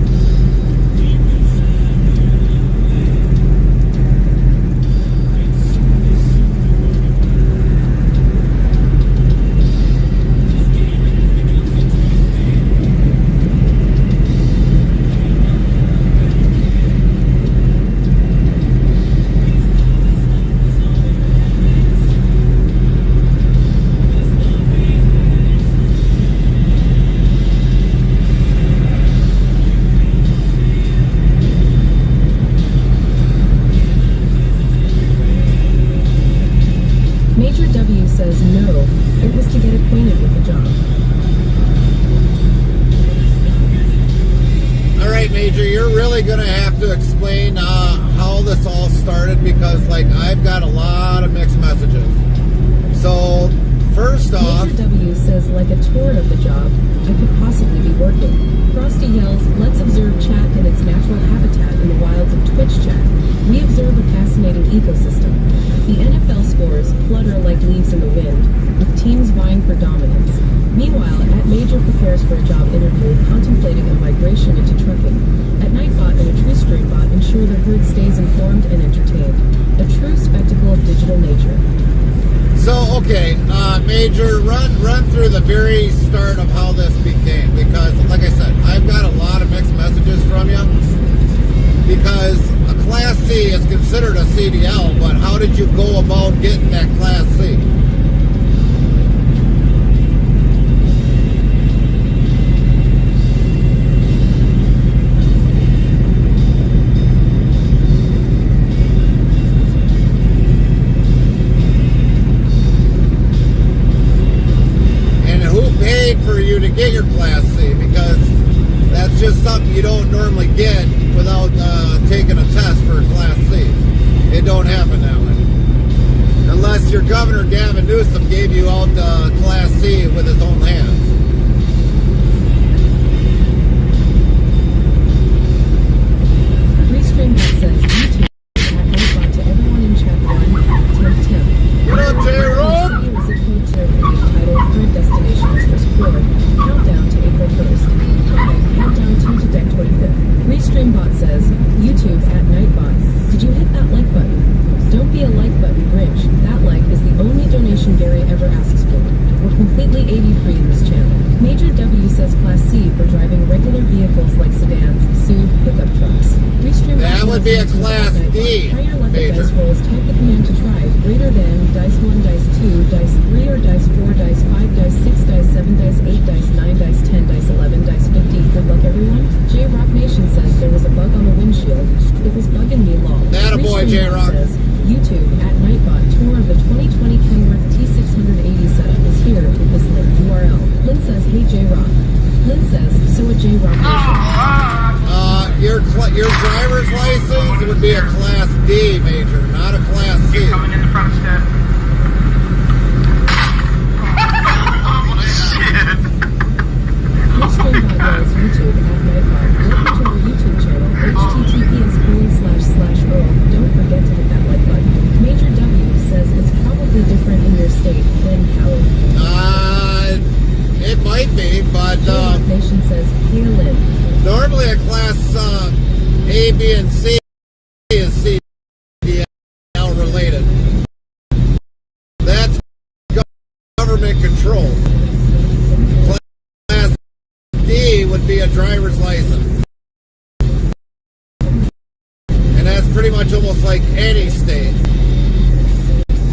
Major W says no, it was to get acquainted with the job. All right, Major, you're really going to have to explain how this all started because, like, I've got a lot of mixed messages. So, first off... Major W says like a tour of the job, I could possibly be working. Frosty yells, let's observe chat in its natural habitat in the wilds of Twitch chat. We observe a fascinating ecosystem. The NFL floors flutter like leaves in the wind, with teams vying for dominance. Meanwhile, At Major prepares for a job interview, contemplating a migration into trucking. At Nightbot and a TrueStream bot ensure the herd stays informed and entertained. A true spectacle of digital nature. So, okay, Major, run through the very start of how this became, because, like I said, I've got a lot of mixed messages from you, because a Class C is considered a CDL, but how did you go about getting that Class C? For you to get your Class C, because that's just something you don't normally get without taking a test for a Class C. It don't happen that way. Unless your Governor Gavin Newsom gave you out Class C with his own hands. Restream that says YouTube at Nightbot to everyone in chat 1, Tim. What up, J-Rob? Was a code survey titled Current Destinations for Sport, Countdown to April 1st. Topic, Countdown 2 to Deck 25th. Restreambot says, YouTube at Nightbot. Did you hit that like button? Don't be a like button Grinch. That like is the only donation Gary ever asks for. We're completely AD free in this channel. Major W says Class C for driving regular vehicles like sedans, SUV, pickup trucks. Restream that would be a Class D, Try your luck at Major. dice rolls. Type the command to try. Greater than, dice 1, dice 2, dice 3, or dice 4, dice 5, dice 6, dice 7, dice 8, dice 9, dice 10, dice 11, dice 50. Good luck, everyone. J-Rock Nation says there was a bug on the windshield. It was bugging me lol. That a boy, Restream J-Rock. says, YouTube at Nightbot tour of the 2020 Kenworth T680 setup is here with this link URL. Lynn says, hey J-Rock. Lynn says, so a J-Rock Nation. Your driver's license would be a Class D, Major, not a Class C. Coming in the front step. Restream.yell's YouTube at Nightbot. Welcome to our YouTube channel, https://Earl. Don't forget to hit that like button. Major W says it's probably different in your state than Cali. It might be, but Nation says, hey Lynn. normally a Class A, B, and C is CDL related. That's government control. Class D would be a driver's license. And that's pretty much almost like any state.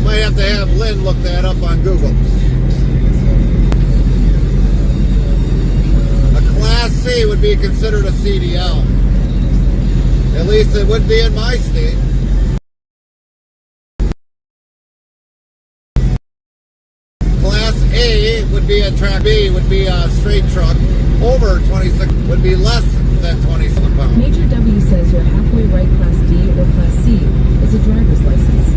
Might have to have Lynn look that up on Google. A Class C would be considered a CDL. At least it would be in my state. Class A would be a truck. B would be a straight truck. Over 26 would be less than 27 pounds. Major W says you're halfway right. Class D or Class C is a driver's license.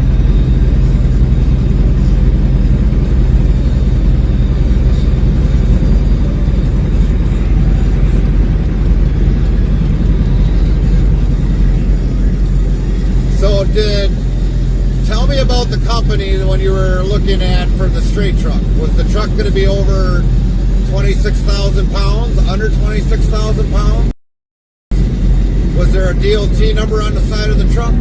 So tell me about the company when you were looking at for the straight truck. Was the truck going to be over 26,000 pounds, under 26,000 pounds? Was there a DOT number on the side of the truck?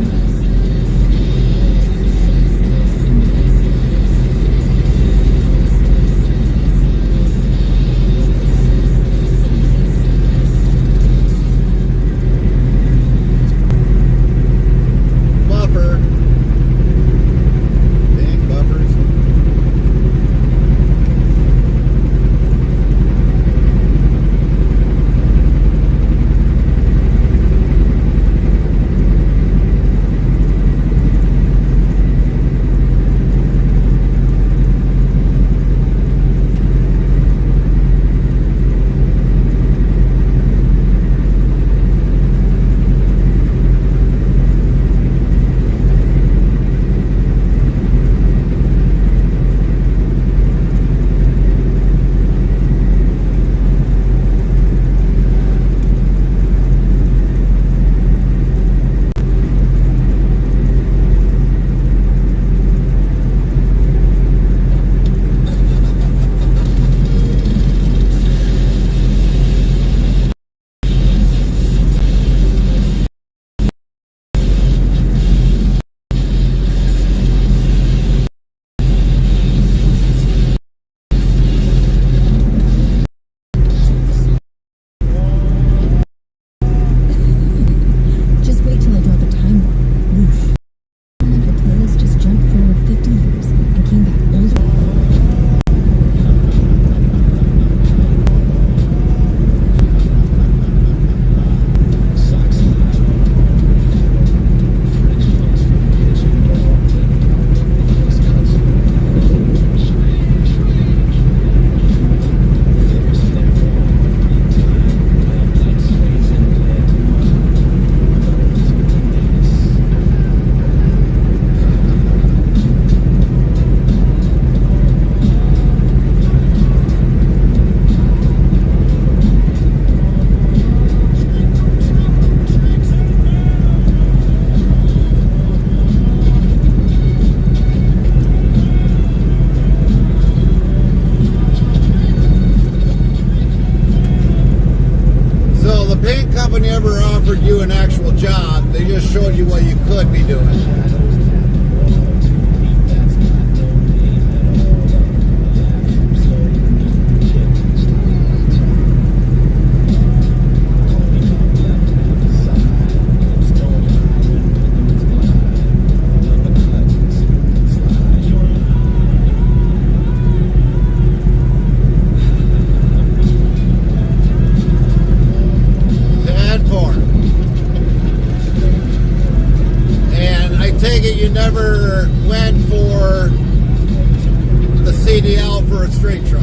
Buffer. Dang buffers. job. They just showed you what you could be doing. You never went for the CDL for a straight truck.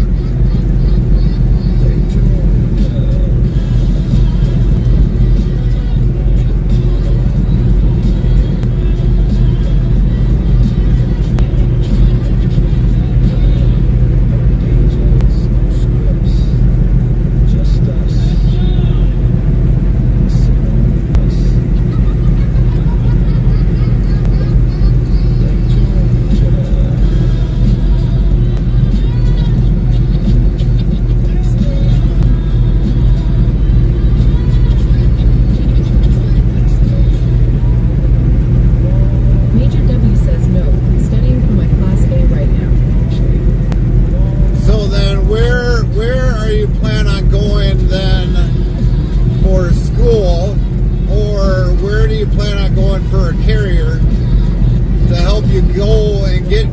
Go and get,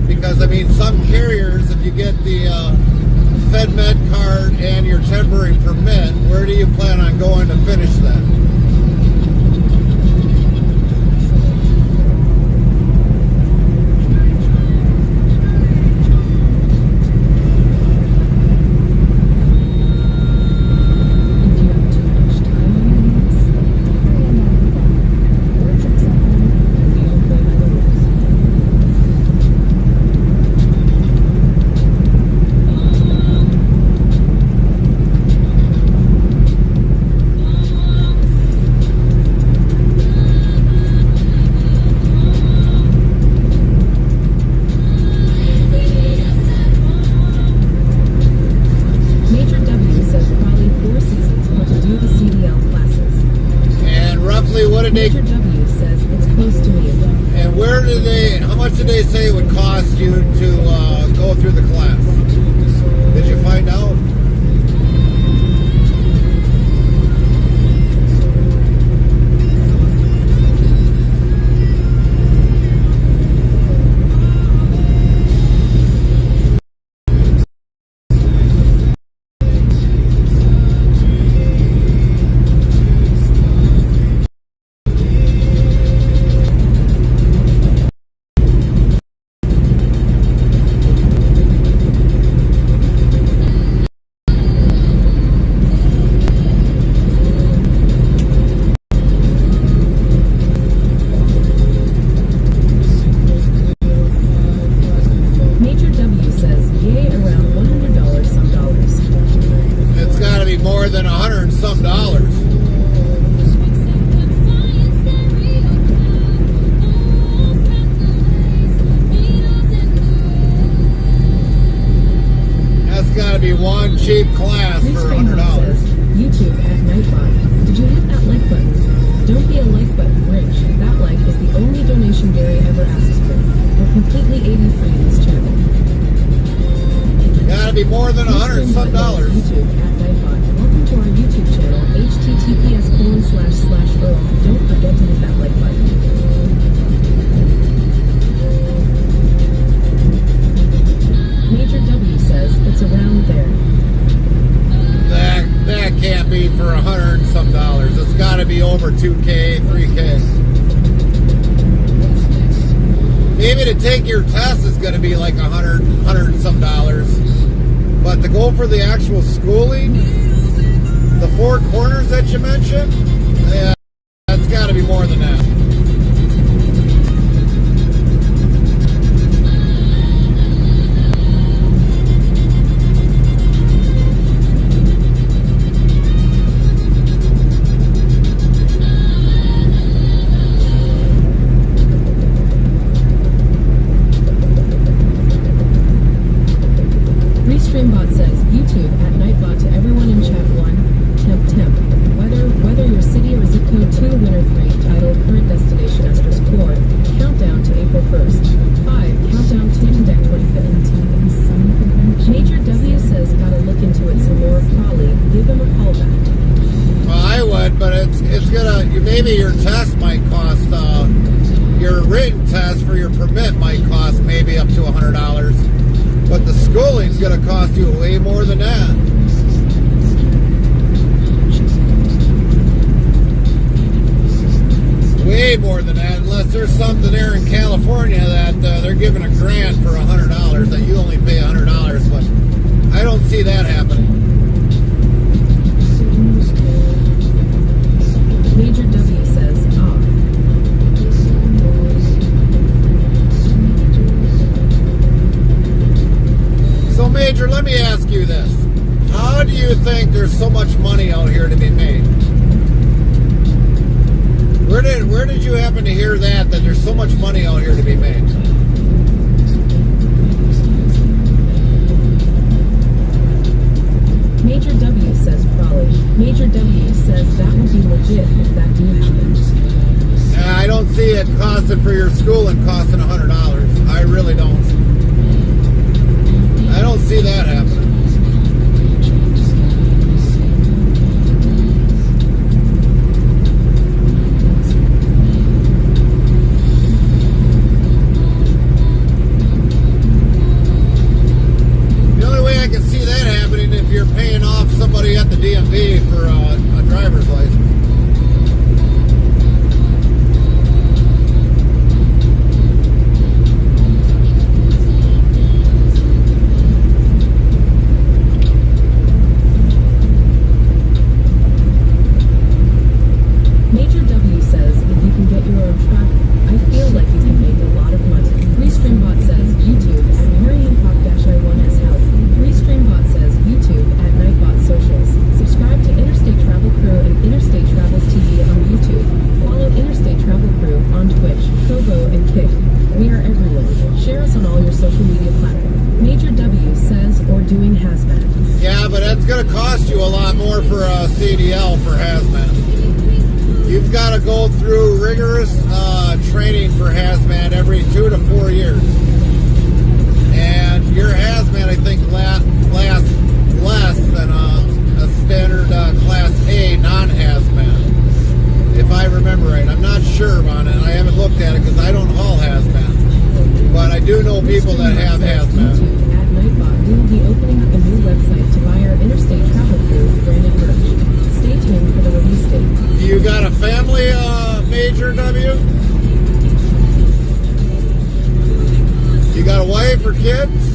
because I mean some carriers, if you get the FedMed card and your temporary permit, where do you plan on going to finish that? Major W says it's close to me. And where do they, how much did they say it would cost you to go through the class? Did you find out? More than $100 and some dollars. That's got to be one cheap class for $100. YouTube at Nightbot. Did you hit that like button? Don't be a like button Grinch. That like is the only donation Gary ever asks for. We're completely AD free in this channel. Gotta be more than $100 and some dollars. YouTube at Nightbot. Welcome to our YouTube channel, https://Earl. Don't forget to hit that like button. Major W says it's around there. That can't be for $100 and some dollars. It's gotta be over $2K, $3K. Maybe to take your test is gonna be like $100 and some dollars. But to go for the actual schooling, the four corners that you mentioned, yeah, that's got to be more than that. Restreambot says, YouTube at Nightbot to everyone in chat 1, temp. Whether your city or zip code 2, winner current destination Asterisk 4. Countdown to April 1st. 5. Countdown to deck 25th. Major W says gotta look into it some more. Probably give him a call back. Well, I would, but it's gonna, maybe your test might cost, your written test for your permit might cost maybe up to $100, but the schooling's gonna cost you way more than that. Way more than that, unless there's something there in California that they're giving a grant for $100 that you only pay $100, but I don't see that happening. Major W says, So, Major, let me ask you this. How do you think there's so much money out here to be made? Where did you happen to hear that there's so much money out here to be made? Major W says probably. Major W says that would be legit if that do happen. I don't see it costing for your schooling costing $100. I really don't. I don't see that happening. The only way I can see that happening if you're paying off somebody at the DMV for a driver's license. Major W says if you can get your own truck, I feel like you can make a lot of money. Restreambot says YouTube at MarianPop-I1S Health. Restreambot says YouTube at Nightbot Socials. Subscribe to Interstate Travel Crew and Interstate Travels TV on YouTube. Follow Interstate Travel Crew on Twitch, Trovo, and Kick. We are everywhere. Share us on all your social media platforms. Major W says or doing hazmat. Yeah, but that's going to cost you a lot more for a CDL for hazmat. You've got to go through rigorous training for hazmat every 2 to 4 years. And your hazmat, I think, lasts less than a standard Class A non-hazmat, if I remember right. I'm not sure on it. I haven't looked at it because I don't haul hazmat. But I do know people that have hazmat. YouTube at Nightbot. We will be opening up a new website to buy our Interstate Travel Crew branded merch. Stay tuned for the release date. You got a family, Major W? You got a wife or kids?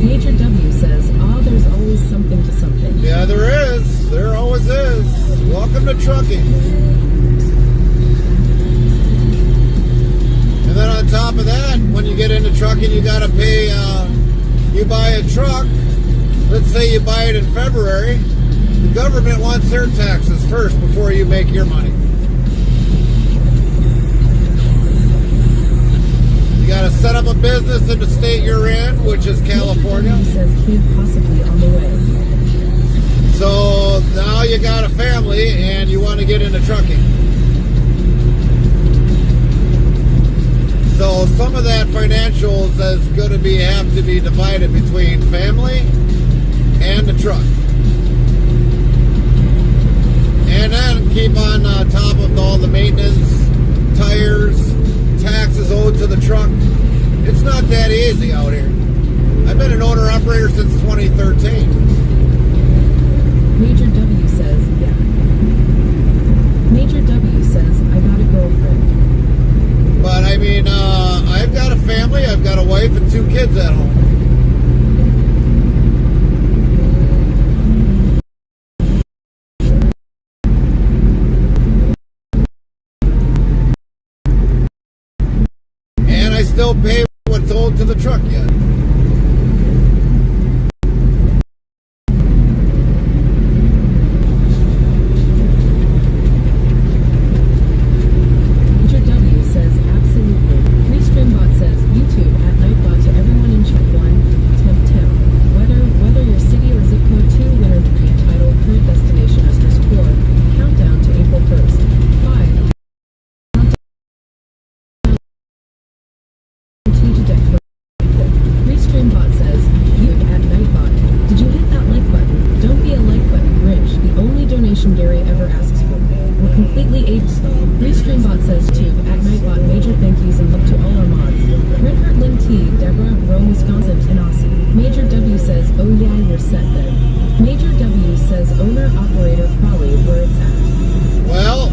Major W says, there's always something to something. Yeah, there is. There always is. Welcome to trucking. And then on top of that, when you get into trucking, you got to pay, you buy a truck, let's say you buy it in February, the government wants their taxes first before you make your money. You got to set up a business in the state you're in, which is California. Major W says kid possibly on the way. So now you got a family and you want to get into trucking. So some of that financials is going to have to be divided between family and the truck. And then keep on top of all the maintenance, tires, taxes owed to the truck. It's not that easy out here. I've been an owner-operator since 2013. Major W says, yeah. Major W says, I got a girlfriend. But I mean, I've got a family, I've got a wife and 2 kids at home. And I still pay what's owed to the truck yet. asks for. We're completely able. Restreambot says tube at Nightbot. Major thank yous and love to all our mods. Red Heart Lynn T, Deborah, Rome, Wisconsin, and Aussie. Major W says, oh yeah, you're set then. Major W says owner operator probably where it's at. Well,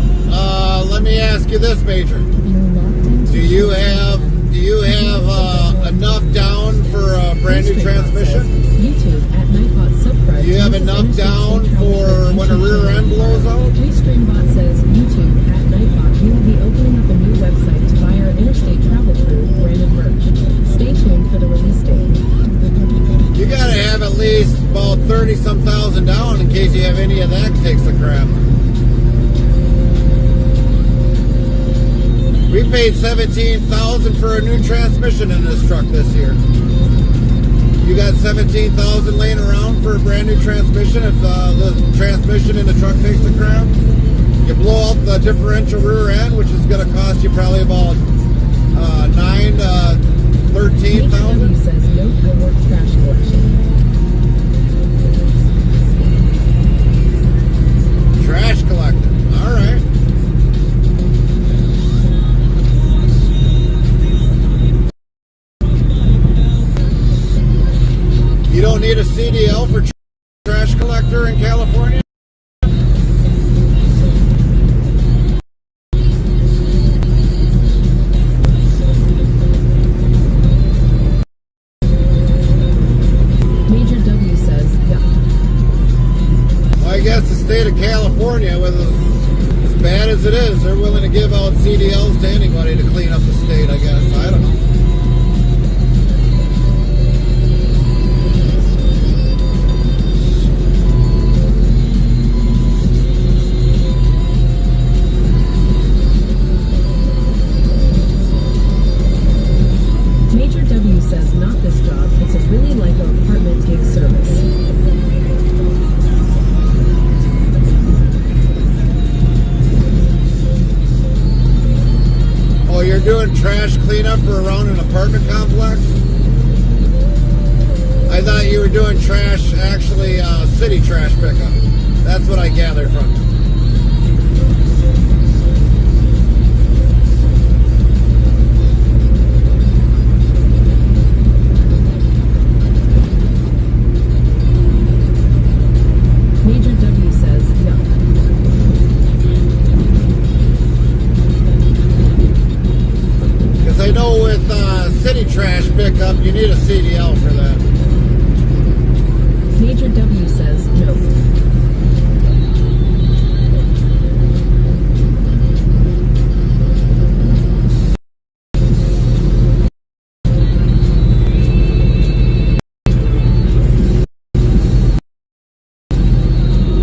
let me ask you this, Major. Do you have enough down for a brand new transmission? YouTube at Nightbot subscribe. Do you have enough down for when a rear end blows out? Restreambot says YouTube at Nightbot. We will be opening up a new website to buy our Interstate Travel Crew branded merch. Stay tuned for the release date. You gotta have at least about 30-some thousand down in case you have any of that takes a crap. We paid $17,000 for a new transmission in this truck this year. You got $17,000 laying around for a brand new transmission if the transmission in the truck takes a crap. You blow out the differential rear end, which is going to cost you probably about $9,000 to $13,000. Says note I work trash collection. Trash collecting. All right. You don't need a CDL for trash collector in California? Major W says, yeah. Well, I guess the state of California, with as bad as it is, they're willing to give out CDLs to anybody to clean up the state, I guess. I don't know. Says not this job, it's a really like an apartment gig service. Oh, you're doing trash cleanup for around an apartment complex? I thought you were doing trash, actually, city trash pickup. That's what I gathered from you. Trash pickup, you need a CDL for that. Major W says no.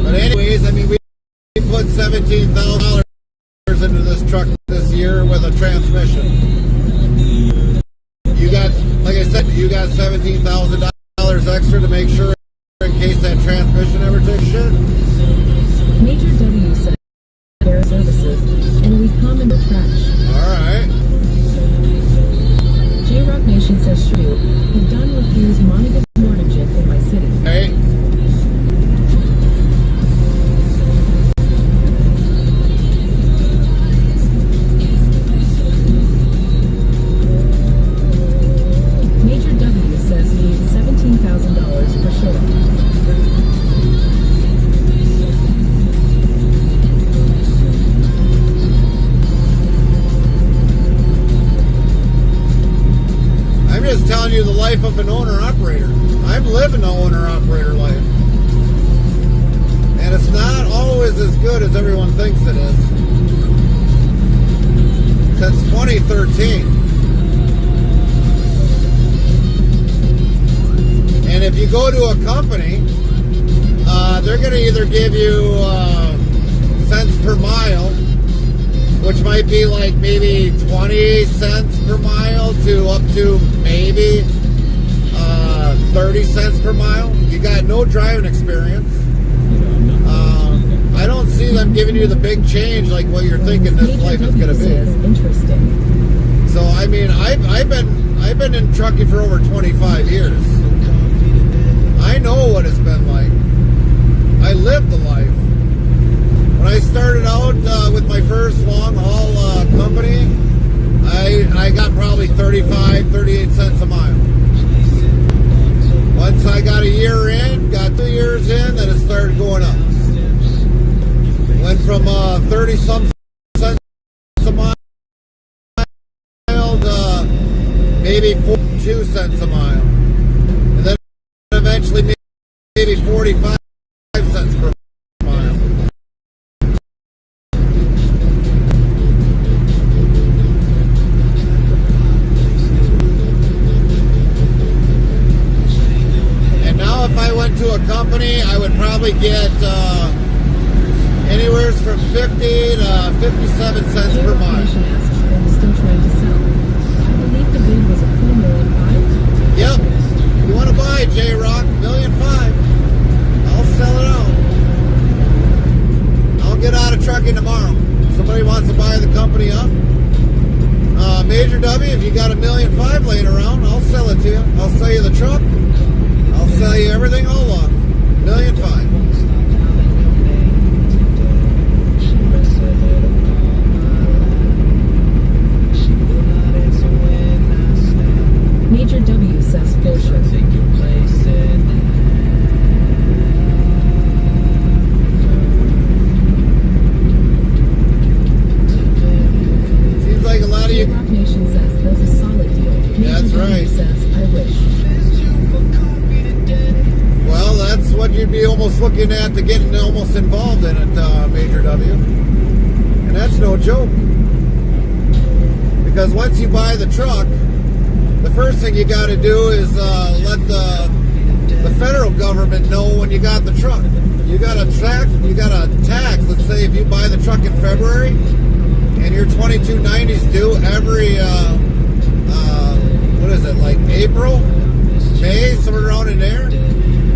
But anyways, I mean, we put $17,000 into this truck this year with a transmission. You got, like I said, you got $17,000 extra to make sure in case that transmission ever takes shit. Major W said their services, and we come in the trash. Alright. J-Rock Nation says shoot, have done refuse Monica Mortgage in my city. Hey. $17,000 for sure. I'm just telling you the life of an owner-operator. I'm living the owner-operator life. And it's not always as good as everyone thinks it is. Since 2013. And if you go to a company, they're going to either give you cents per mile, which might be like maybe 20 cents per mile to up to maybe 30 cents per mile. You got no driving experience. I don't see them giving you the big change like what you're thinking this life is going to be. Interesting. So I mean, I've been in trucking for over 25 years. I know what it's been like. I lived the life. When I started out with my first long haul company, I got probably 38 cents a mile. Once I got a year in, got 2 years in, then it started going up. Went from 30-some cents a mile to maybe 42 cents a mile. And then eventually maybe 45 cents per mile. And now if I went to a company, I would probably get anywhere from 50 to 57 cents per mile. Still trying to sell. I believe the bid was a full $1,500,000. Yep. You want to buy J-Rock, $1.5 million. I'll sell it out. I'll get out of trucking tomorrow. Somebody wants to buy the company up. Major W, if you got $1.5 million laying around, I'll sell it to you. I'll sell you the truck. I'll sell you everything all along. $1.5 million. Major W says bullshit. Seems like a lot of you. Rock Nation says that's a solid deal. Major That's W right. says I wish. Well, that's what you'd be almost looking at to getting almost involved in it, Major W. And that's no joke. Because once you buy the truck, the first thing you got to do is let the federal government know when you got the truck. You got a tax. Let's say if you buy the truck in February and your 2290s due every what is it, like April, May, somewhere around in there,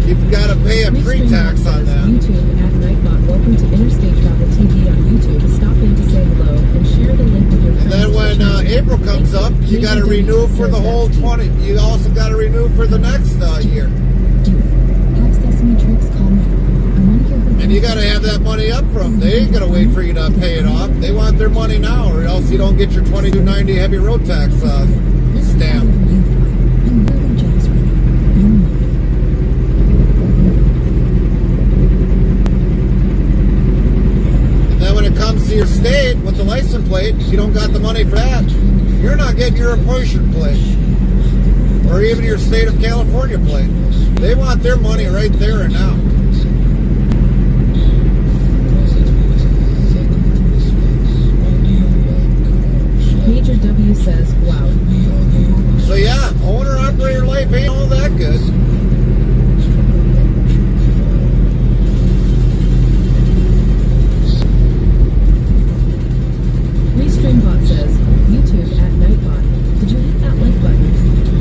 you've got to pay a pre-tax on that. YouTube at Nightbot. Welcome to Interstate Travel TV on YouTube. Stop in to say hello and share the link with your friends. And then when April comes up, you got to renew for the whole 20. You also got to renew for the next year. And you got to have that money up from. They ain't gonna wait for you to pay it off. They want their money now, or else you don't get your 2290 heavy road tax stamp. Comes to your state with the license plate, if you don't got the money for that, you're not getting your apportion plate or even your state of California plate. They want their money right there and now. Major W says, wow. So yeah, owner-operator life ain't all that good. Restreambot says, YouTube at Nightbot. Did you hit that like button?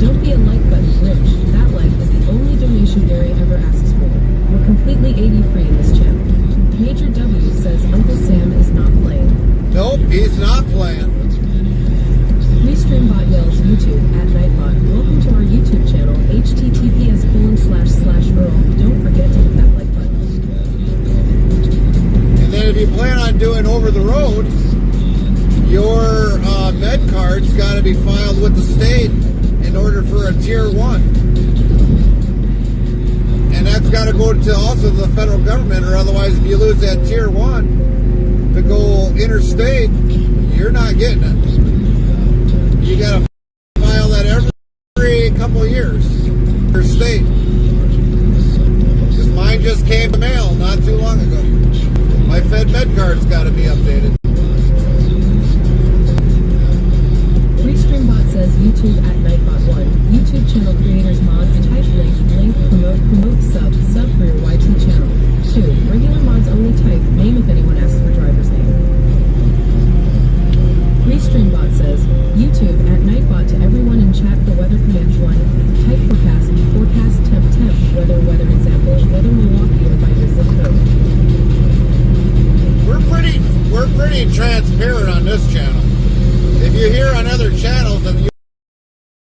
Don't be a like button Grinch. That like is the only donation Gary ever asks for. We're completely 80-free in this channel. Major W says Uncle Sam is not playing. Nope, he's not playing. Restreambot yells YouTube at Nightbot. Welcome to our YouTube channel, https://Earl. Don't forget to hit that like button. And then if you plan on doing over the road, your med card's got to be filed with the state in order for a tier 1. And that's got to go to also the federal government, or otherwise if you lose that tier 1 to go interstate, you're not getting it. You got to file that every couple of years for state. Because mine just came to mail not too long ago. My Fed med card's got to be updated. Restreambot says YouTube at Nightbot1. YouTube channel creators mods type link promote sub for your YT channel. 2. Regular mods only type name if anyone asks for driver's name. Restreambot says YouTube at Nightbot to everyone in chat for weather commands 1. Type forecast temp weather example weather Milwaukee or by your zip code. We're pretty transparent on this channel. If you hear on other channels and you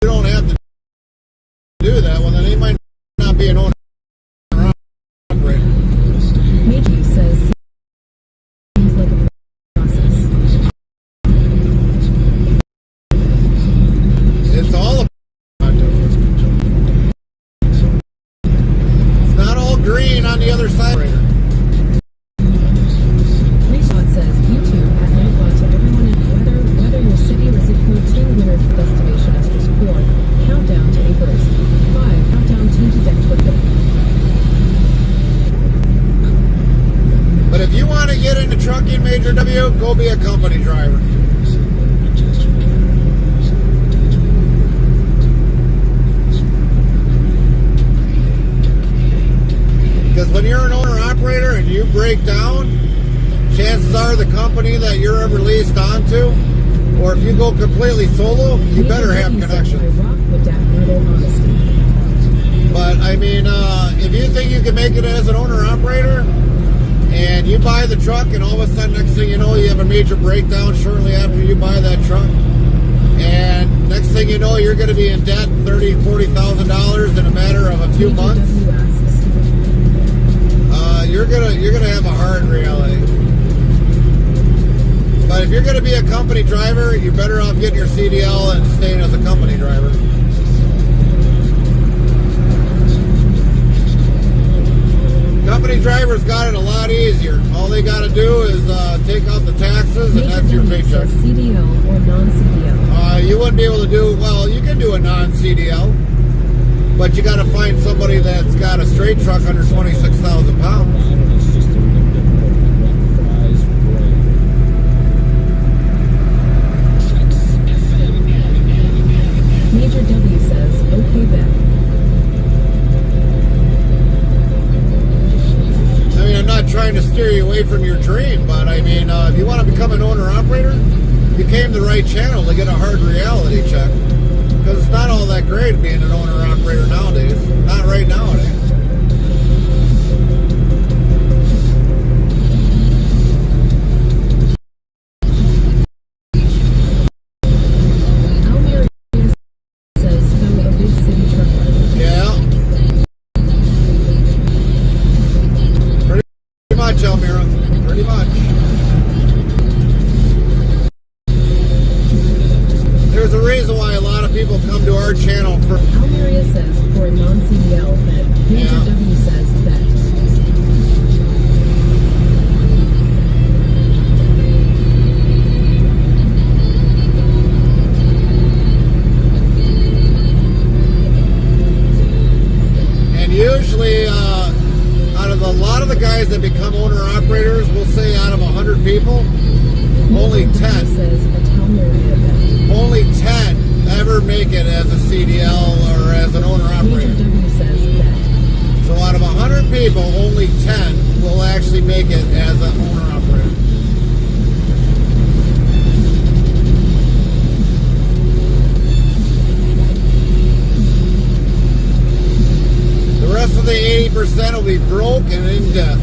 don't have to do that, well then they might not be an owner operator. Major says trucking, Major W, go be a company driver. Because when you're an owner-operator and you break down, chances are the company that you're ever leased onto, or if you go completely solo, you better have connections. But, I mean, if you think you can make it as an owner-operator, and you buy the truck, and all of a sudden, next thing you know, you have a major breakdown shortly after you buy that truck, and next thing you know, you're going to be in debt $30,000, $40,000 in a matter of a few months. You're gonna have a hard reality. But if you're gonna be a company driver, you're better off getting your CDL and staying as a company driver. Company drivers got it a lot easier. All they got to do is take out the taxes, and that's your paycheck. CDL or non-CDL? You wouldn't be able to do, well, you can do a non-CDL, but you got to find somebody that's got a straight truck under 26,000 pounds. Major W says, okay then. I mean, I'm not trying to steer you away from your dream, but I mean, if you want to become an owner-operator, you came to the right channel to get a hard reality check. Because it's not all that great being an owner-operator nowadays. Not right nowadays. Yeah. Pretty much, Elmira. Pretty much. There's a reason why a lot of people come to our channel for... Almeria says for a non-CDL that. Major W says that. And usually, out of a lot of the guys that become owner-operators, we'll say out of 100 people, only 10. Says a Almeria that. Only 10 ever make it as a CDL or as an owner-operator. So out of 100 people, only 10 will actually make it as an owner-operator. The rest of the 80% will be broke and in debt.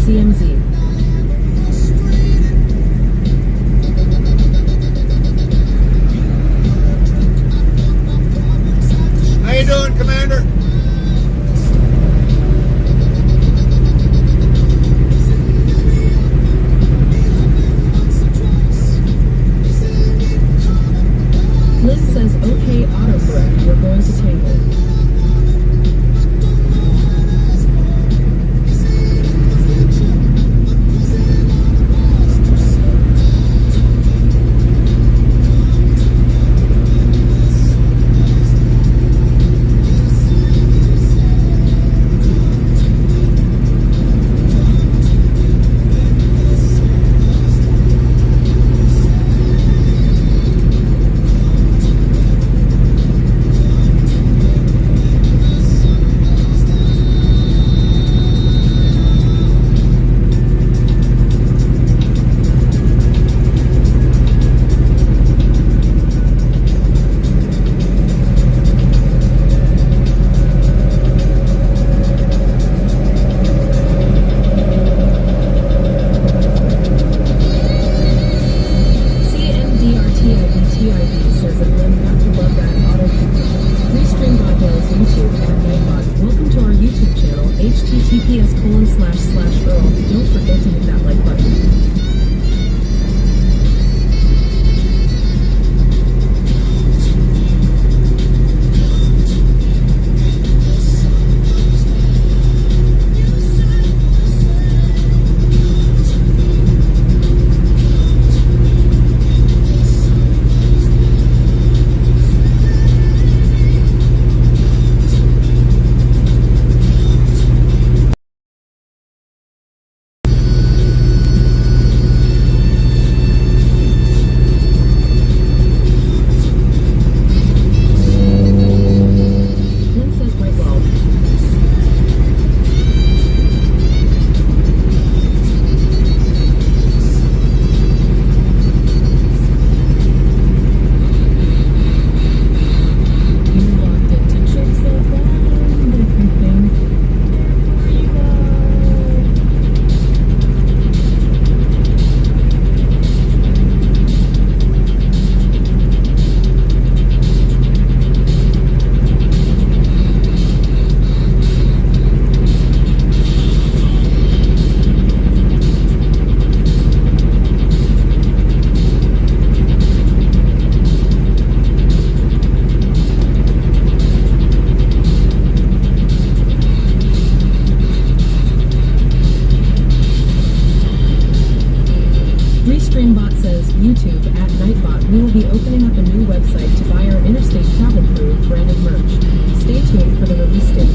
CMZ. How you doing, Commander? Liz says, okay, autocorrect, we're going to Tangle. https://Earl. Don't forget to hit that like button. Restreambot says, YouTube at Nightbot, we will be opening up a new website to buy our Interstate Travel Crew branded merch. Stay tuned for the release date.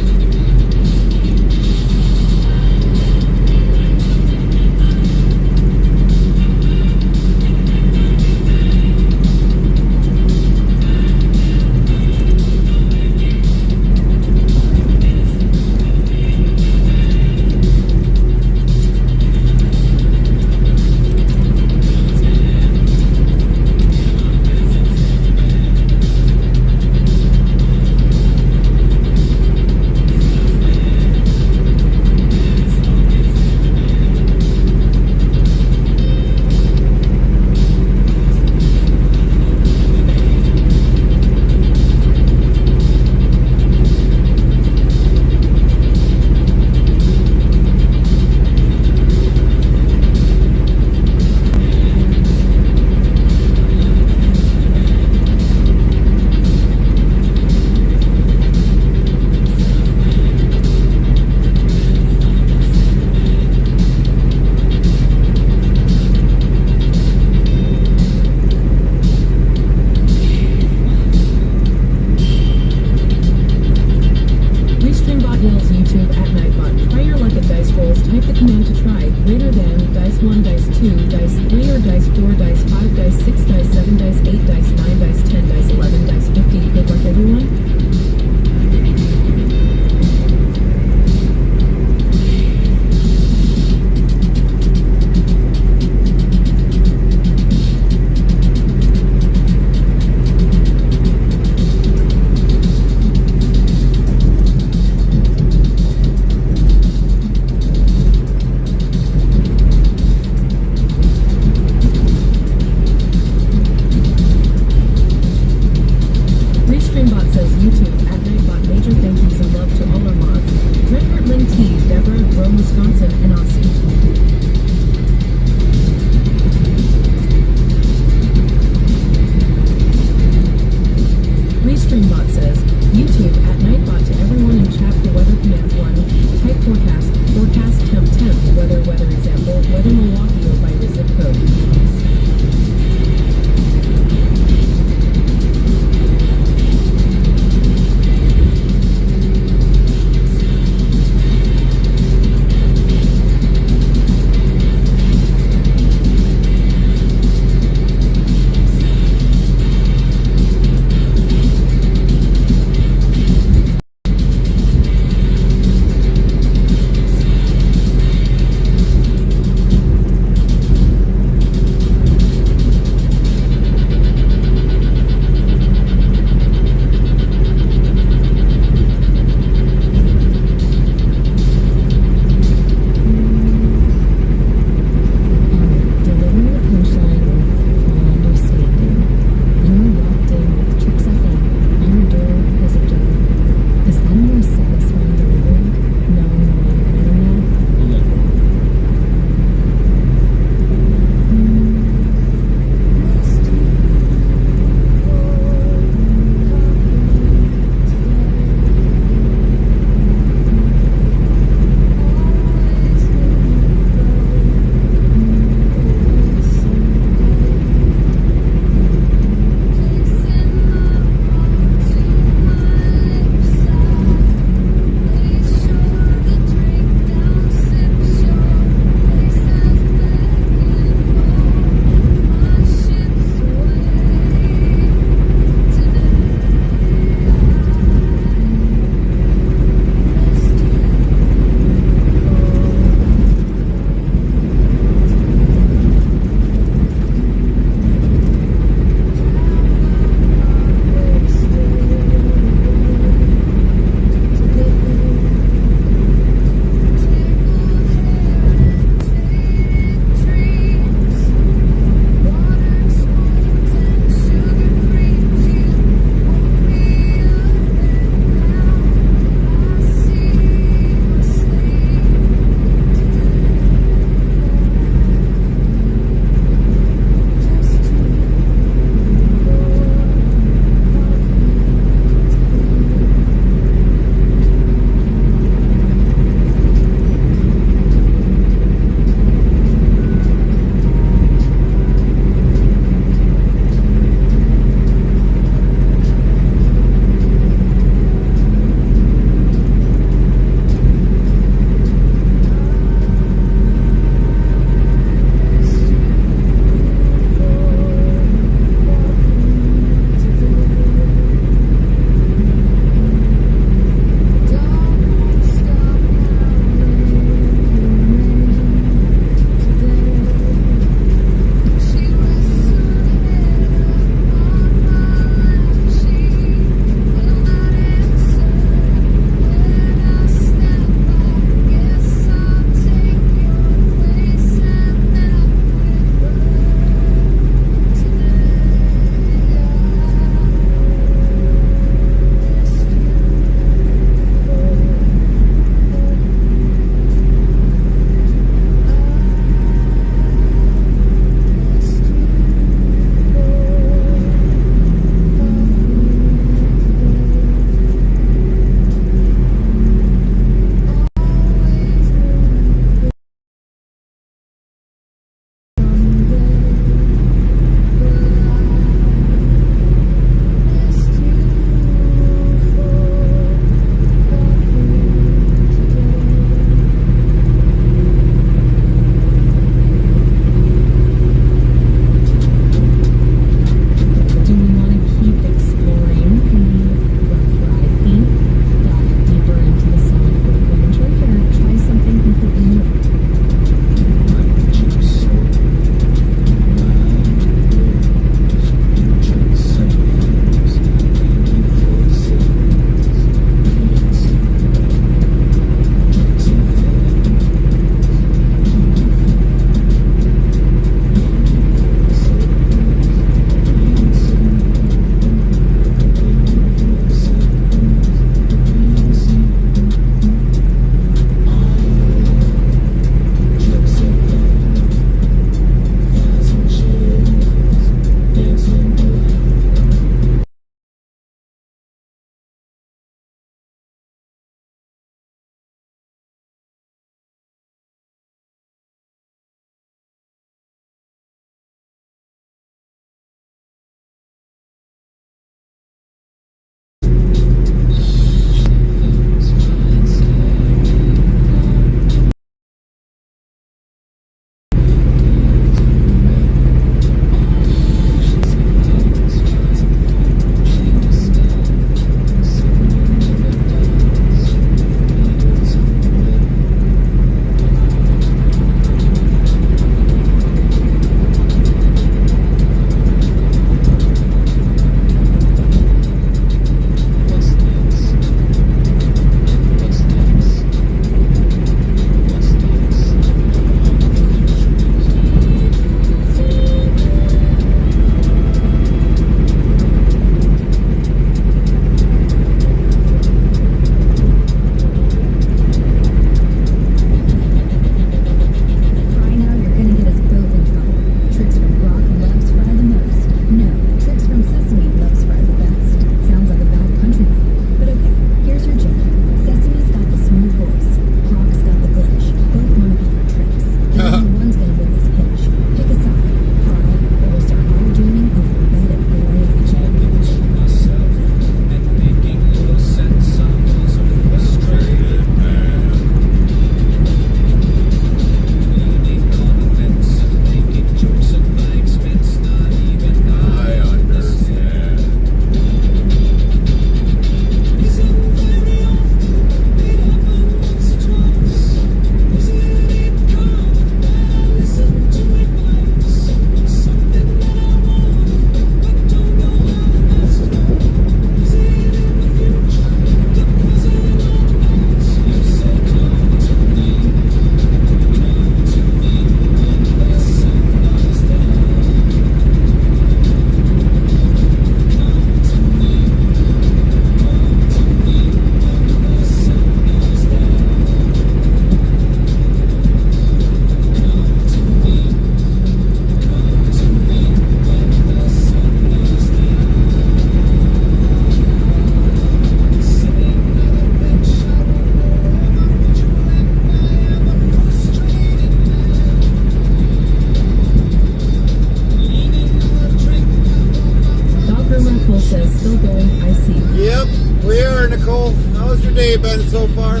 How's your day been so far?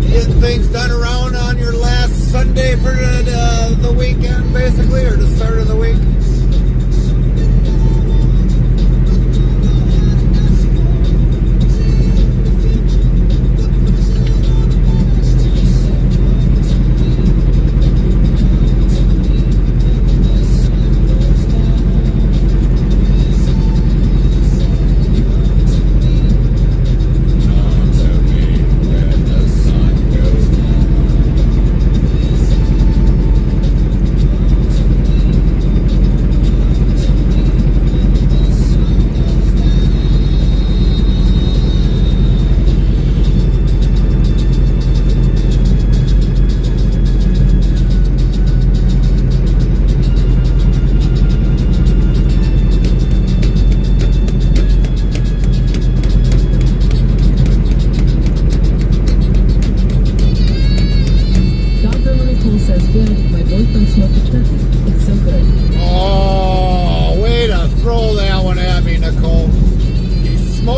Getting things done around on your last Sunday for the weekend, basically, or the start of the week?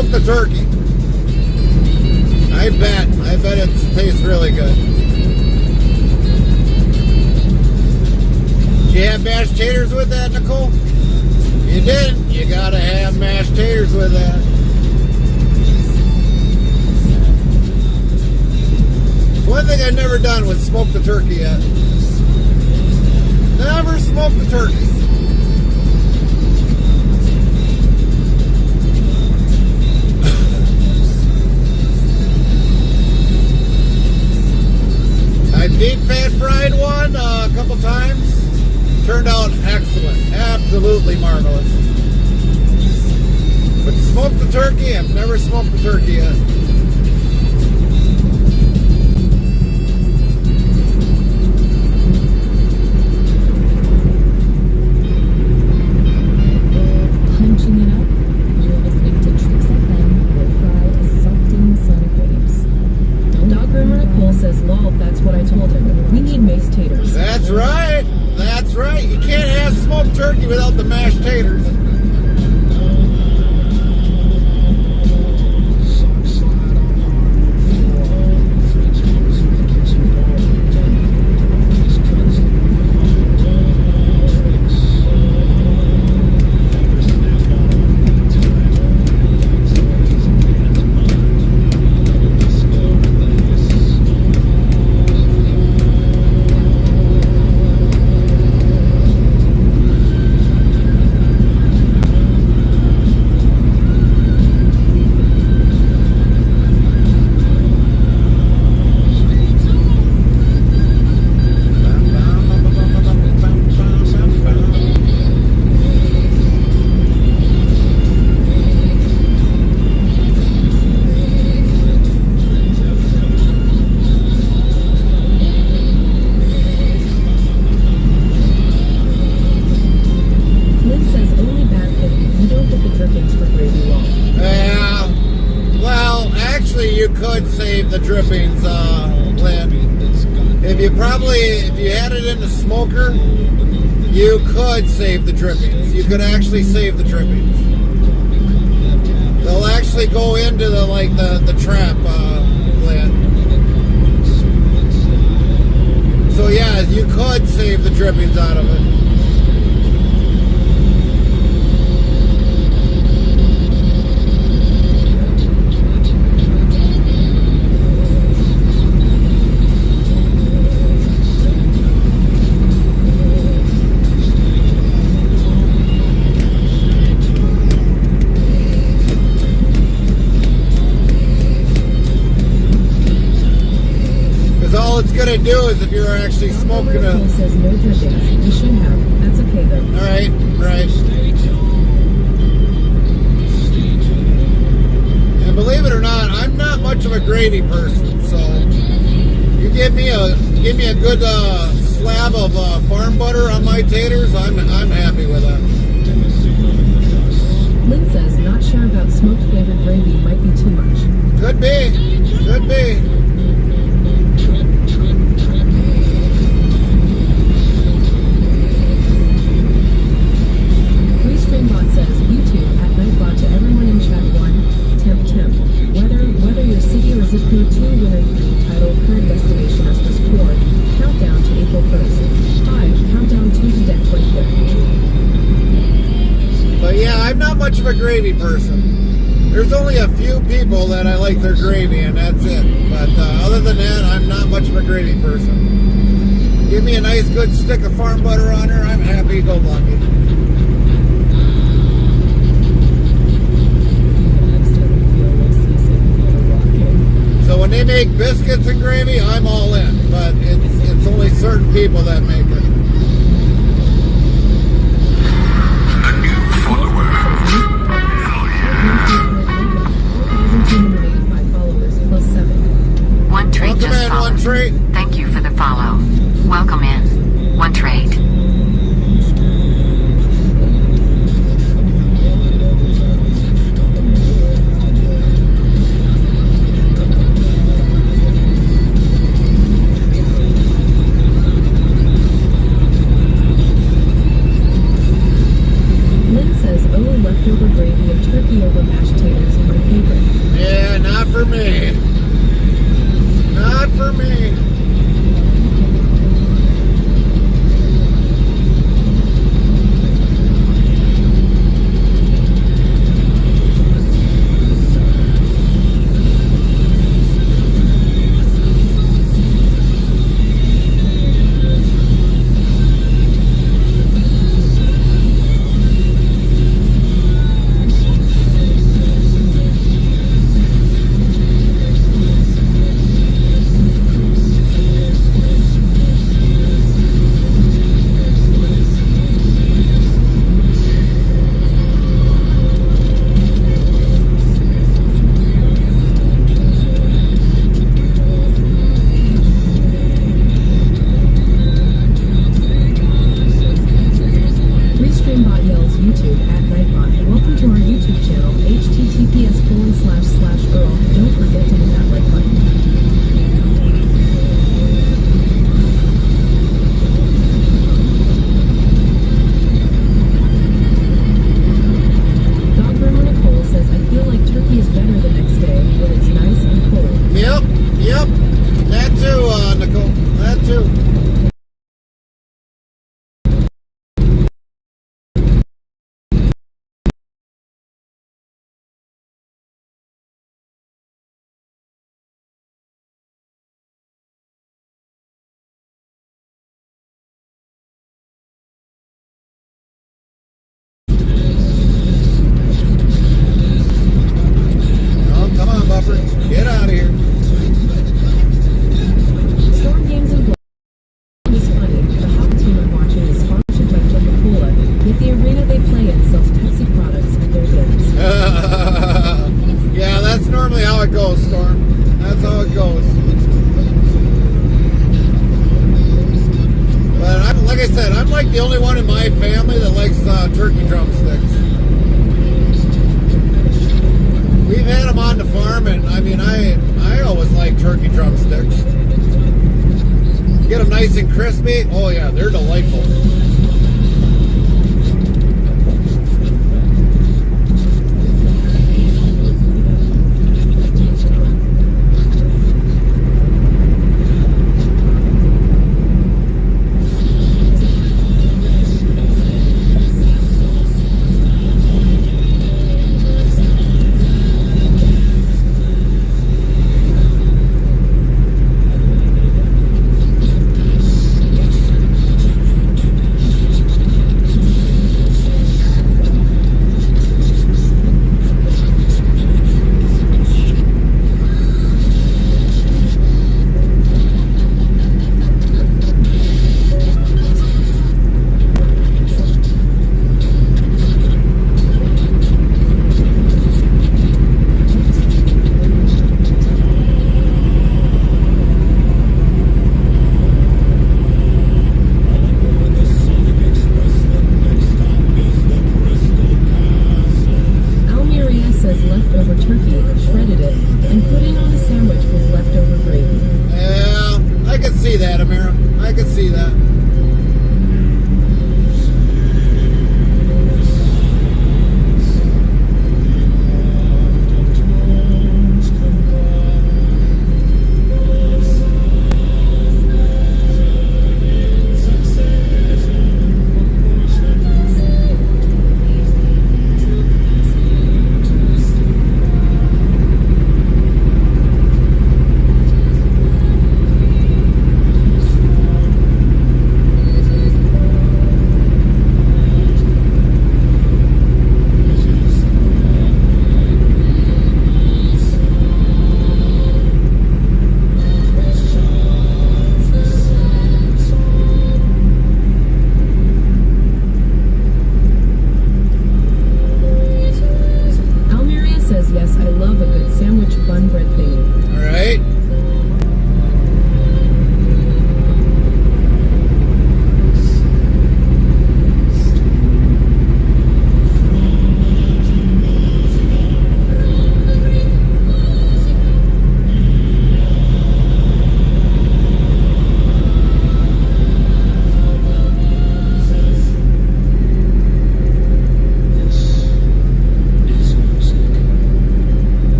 The turkey. I bet it tastes really good. Did you have mashed taters with that, Nicole? You didn't. You gotta have mashed taters with that. One thing I've never done was smoke the turkey yet. Never smoked the turkey. I deep fat fried one a couple times. Turned out excellent. Absolutely marvelous. But smoked the turkey, I've never smoked the turkey yet. Punching it up. You're listening to Tricks FM with fried, salting sonic waves. Dog Groomer Nicole says, lol, that's what I told him. We need mace taters. That's right. That's right. You can't have smoked turkey without the mashed taters. The drippings, Lynn. If you had it in the smoker, you could save the drippings. You could actually save the drippings. They'll actually go into the trap, Lynn. So yeah, you could save the drippings out of it. All it's gonna do is if you're actually smoking a. Says no drippings. You should have. That's okay though. All right, right. And believe it or not, I'm not much of a gravy person, so you give me a good slab of farm butter on my taters, I'm happy with that. Lynn says not sure about smoked flavored gravy, might be too much. Could be, could be. Says YouTube at Nightbot to everyone in chat 1. few people that I like their gravy, and that's it. But other than that, I'm not much of a gravy person. Give me a nice good stick of farm butter on her, I'm happy go lucky. So when they make biscuits and gravy, I'm all in. But it's only certain people that make it. A new follower. Hell yeah. 1,285 followers plus 7. One trait Welcome just in, followed. one trait. Thank you for the follow. Welcome in. One trait. Lynn says, oh, leftover gravy and turkey over mashed taters are my favorite. Yeah, not for me. Not for me. Restreambot yells YouTube at Nightbot. Welcome to our YouTube channel, https://Earl. Don't forget to hit that like button. Dog Grandma Nicole says, I feel like turkey is better the next day when it's nice and cold. Yep. That too, Nicole. That too. Oh, come on, Buffer. Get out of here. Storm Games and Blood is funny. The hockey team I'm watching is sponsored by Coca-Cola, yet the arena they play in sells Pepsi products at their games. Yeah, that's normally how it goes, Storm. That's how it goes. But like I said, I'm like the only one in my family that likes turkey drumsticks. We've had them on the farm, and I mean, I always like turkey drumsticks. Get them nice and crispy. Oh yeah, they're delightful.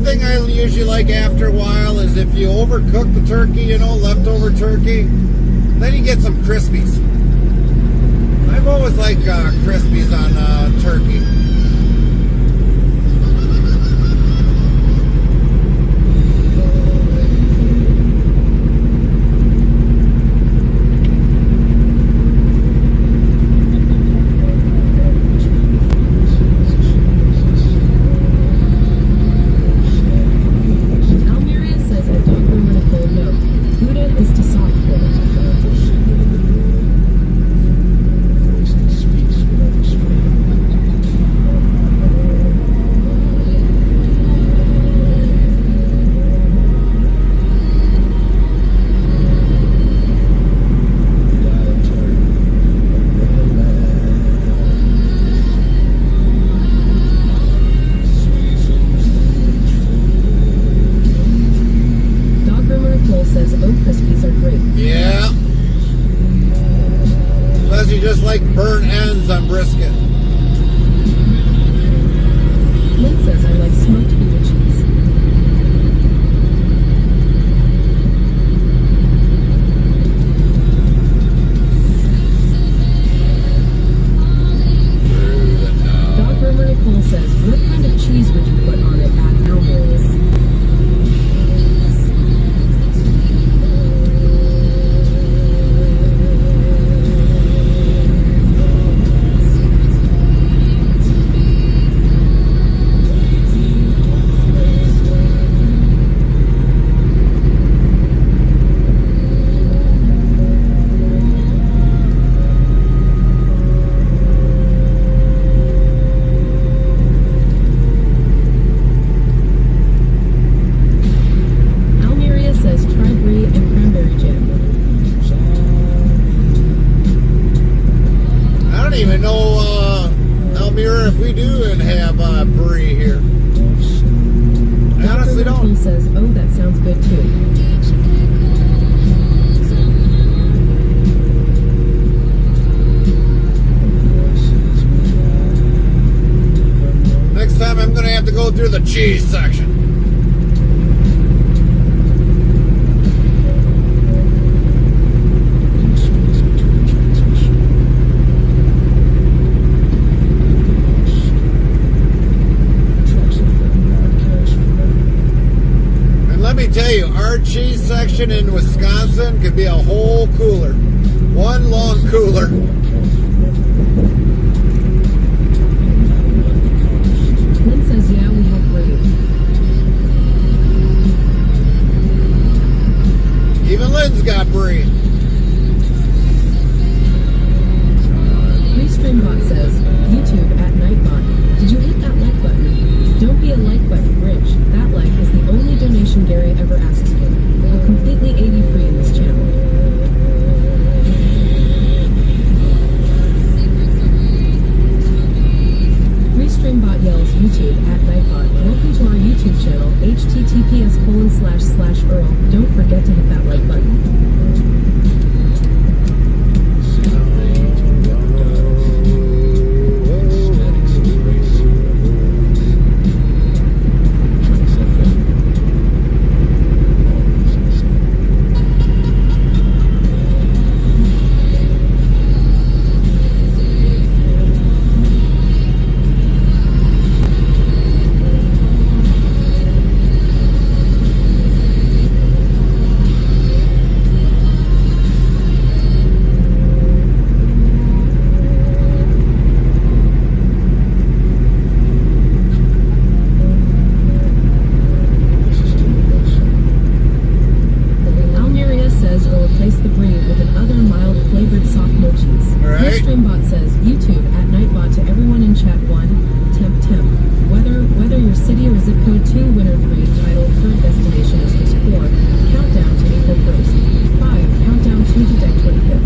thing I usually like after a while is if you overcook the turkey, you know, leftover turkey, then you get some Crispies. I've always liked Crispies on turkey. Yeah. Unless you just like burnt ends on brisket. Lynn says I like smoked Gouda cheese. Dog Groomer Nicole says, what kind of cheese would you put on it at Almeria's? Even know, Elmira, if we do and have brie here. I honestly don't. He says, oh, that sounds good too. Next time I'm going to have to go through the cheese section. Tell you, our cheese section in Wisconsin could be a whole cooler. One long cooler. Lynn says, yeah, we have brie. Even Lynn's got brie. Streambot says, YouTube at Nightbot. Did you hit that like button? Don't be a like button Grinch. That like is the only donation Gary ever asks for. We're completely 80 free in this channel. Streambot yells YouTube at Nightbot. Welcome to our YouTube channel, https://Earl. Don't forget to hit that like button. Streambot says, YouTube at Nightbot to everyone in chat 1, temp. Whether your city or zip code 2, winner 3, title, current destination is 4, countdown to April 1st, 5, countdown to deck 25th.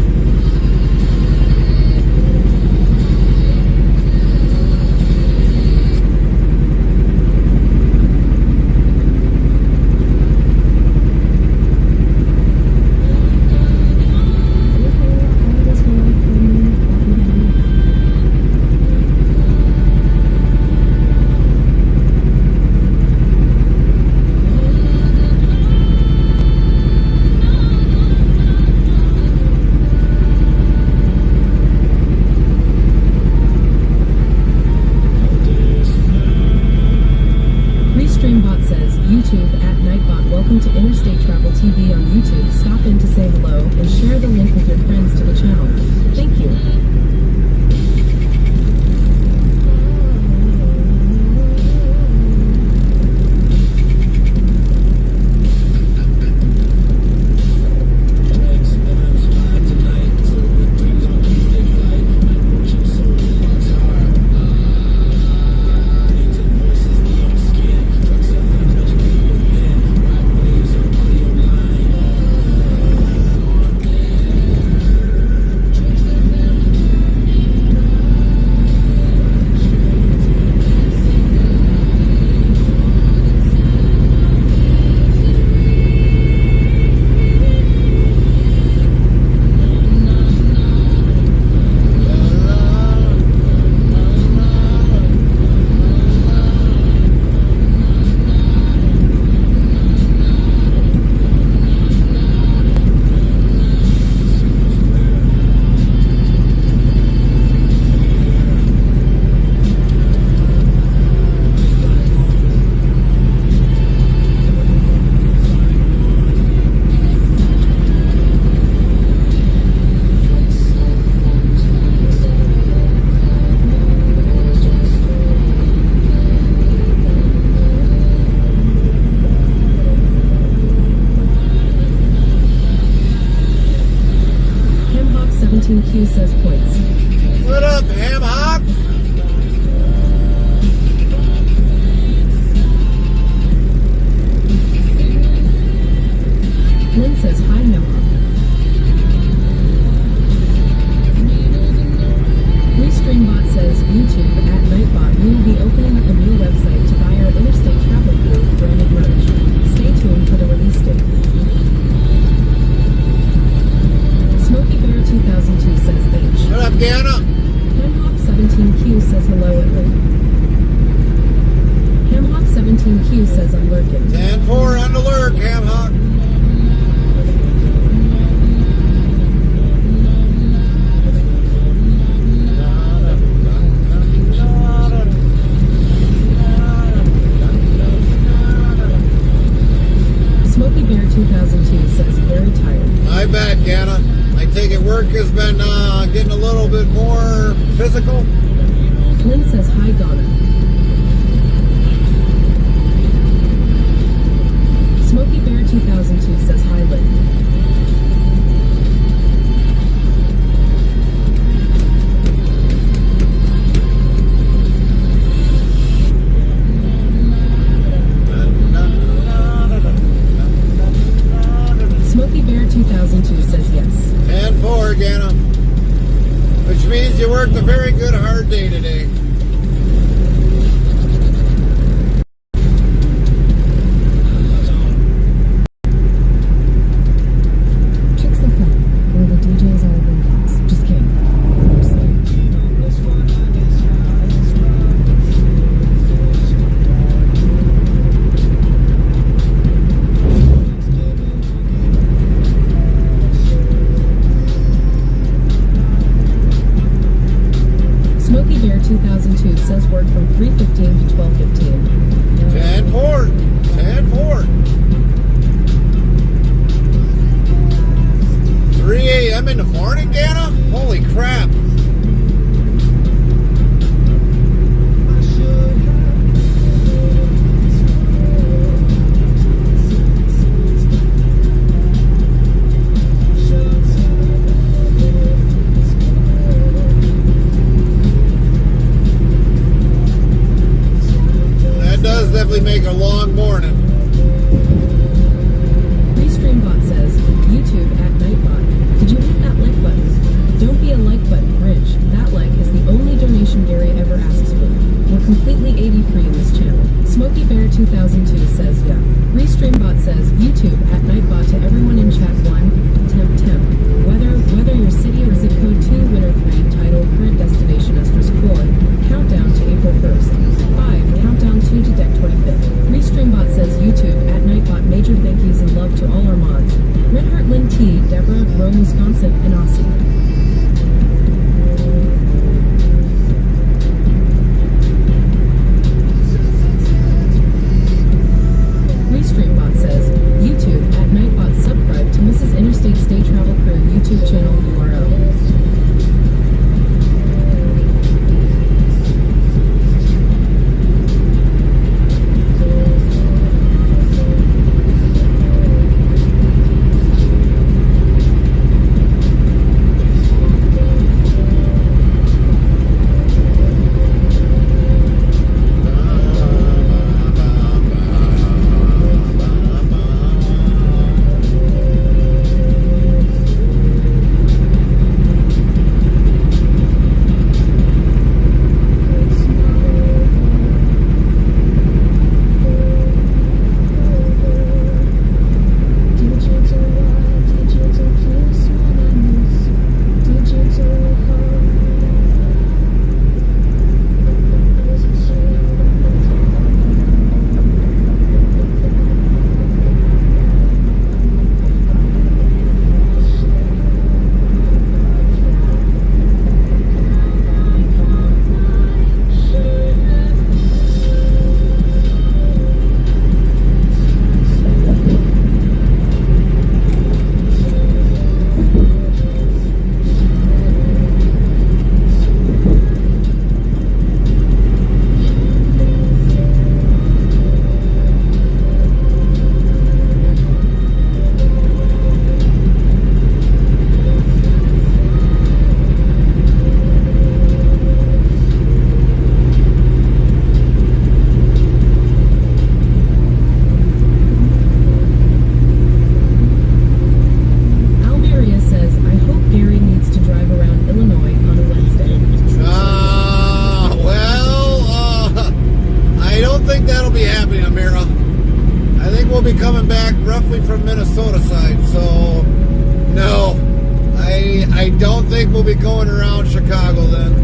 Q says points. What up, Ham Hock? Lynn says hi, Noah. Restreambot says YouTube at Nightbot. We will be opening up a new website to buy our Interstate Travel Crew branded merch. Stay tuned for the release date. Smoky Bear 2002 says H. What up, Gana? Hamhawk 17Q says hello at Lynn. Hamhawk 17Q says I'm lurking. 10-4 on the lurk, Ham Hock. Smoky Bear 2002 says very tired. I bet, Gana. I take it work has been getting a little bit more physical. Lynn says hi, Donna. Smoky Bear 2002 says hi, Lynn. Smoky Bear 2002 says yes. 10-4, Gana. Which means you worked a very good hard day today. Chicks are fun, where the DJs are robots. Just kidding. Smoky Bear 2002 says work from 3:15 to 12:15. 10-4. 10-4. 3 a.m. in the morning, Gana? Holy crap. That does definitely make a long morning. Restreambot says, YouTube at Nightbot. Did you hit that like button? Don't be a like button Grinch. That like is the only donation Gary ever asks for. We're completely 80 free in this channel. Smoky Bear 2002 says yeah. Restreambot says, YouTube at Nightbot to everyone in chat 1. Temp. Whether your city or zip code 2, winner 3, title, current destination, asterisk 4. Countdown to April 1st. 5. Countdown 2 to deck 25th. Restreambot says YouTube at Nightbot. Major thank yous and love to all our mods. Red Heart Lynn T, Deborah, Rome, Wisconsin, and Aussie. Restreambot says, YouTube at Nightbot. Subscribe to Mrs. Interstate State Travel Crew YouTube channel URL. will be coming back roughly from Minnesota side, so no, I don't think we'll be going around Chicago then.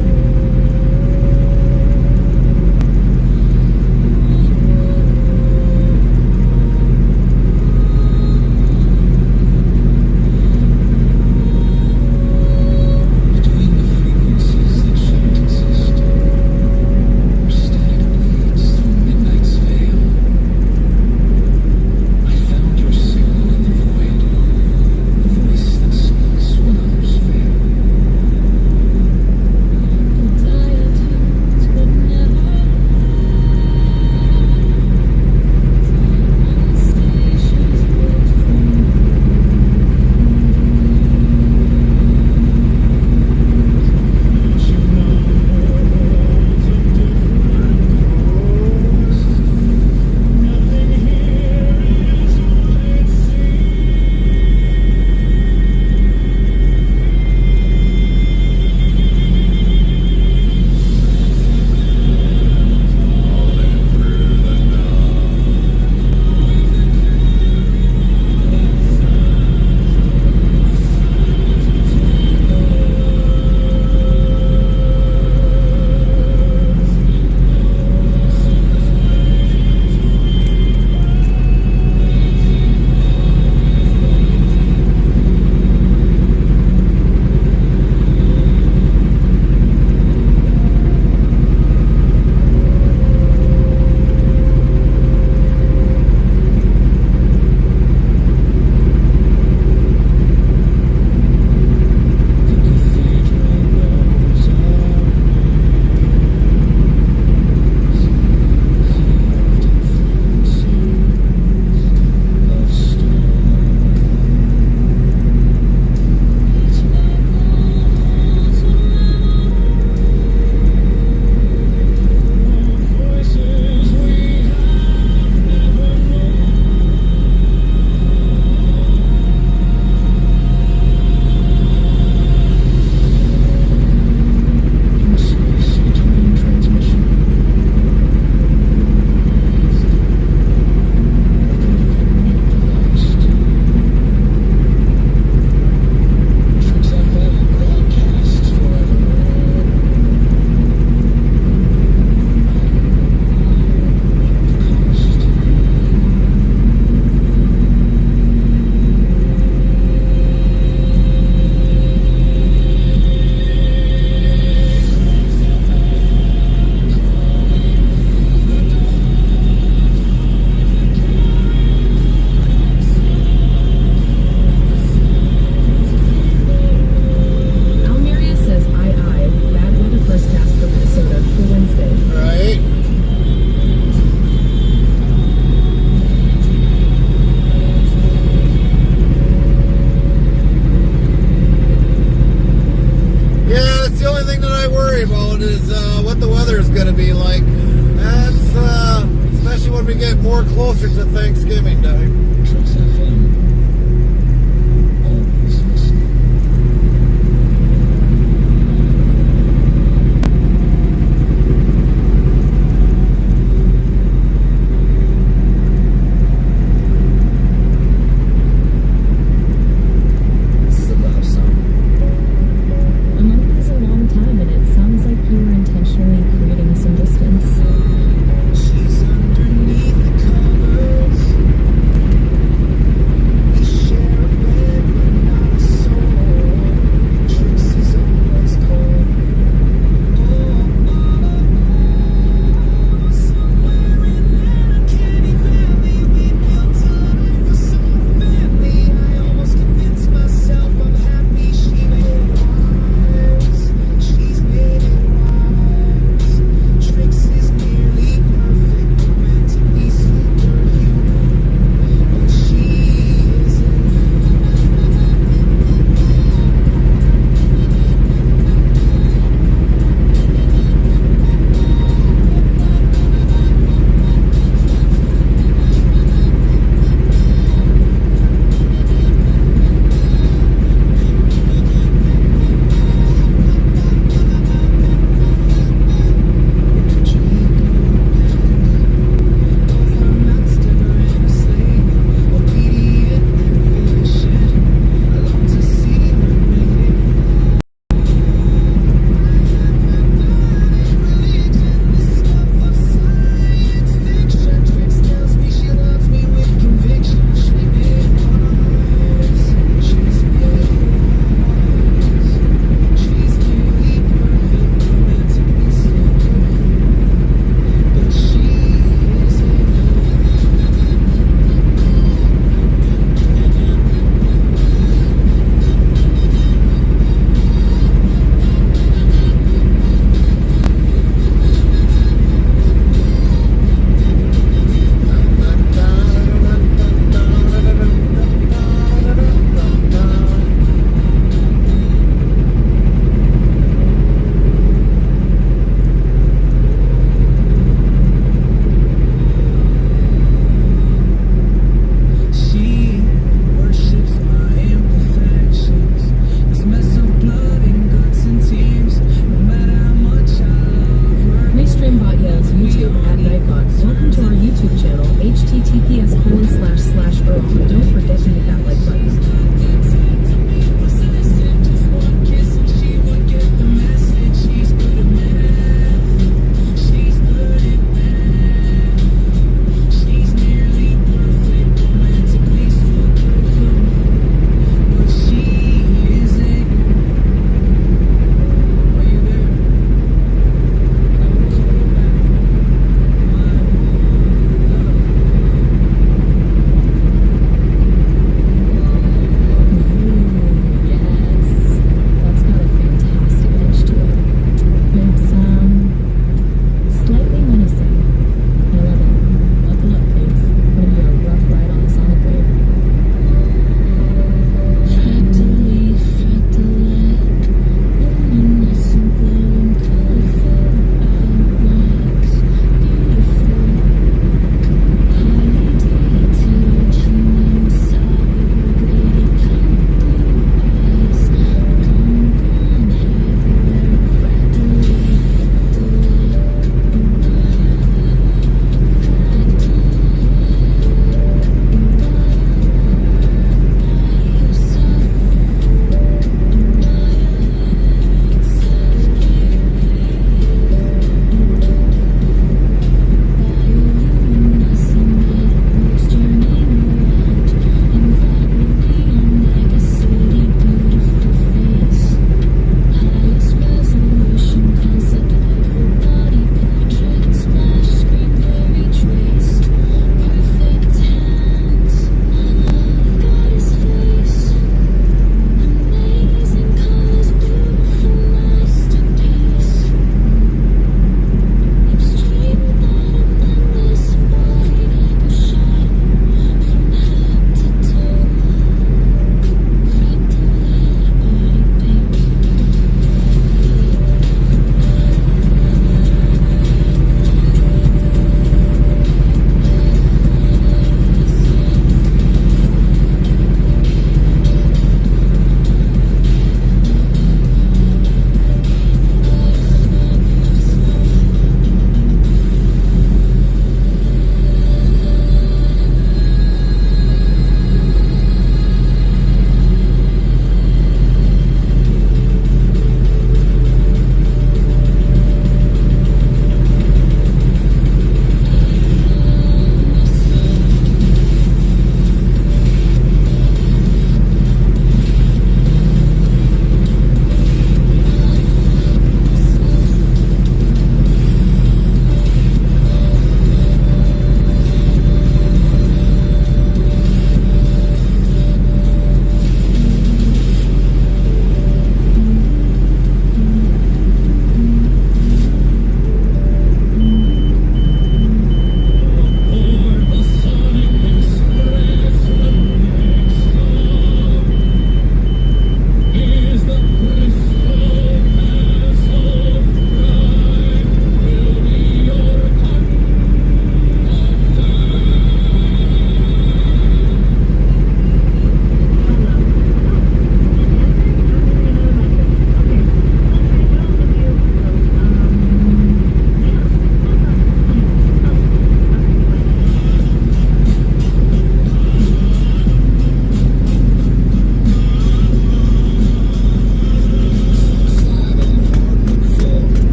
Closer to Thanksgiving Day. This is a love song. A month is a long time, and it sounds like you were intentionally creating some distance. She's underneath the covers.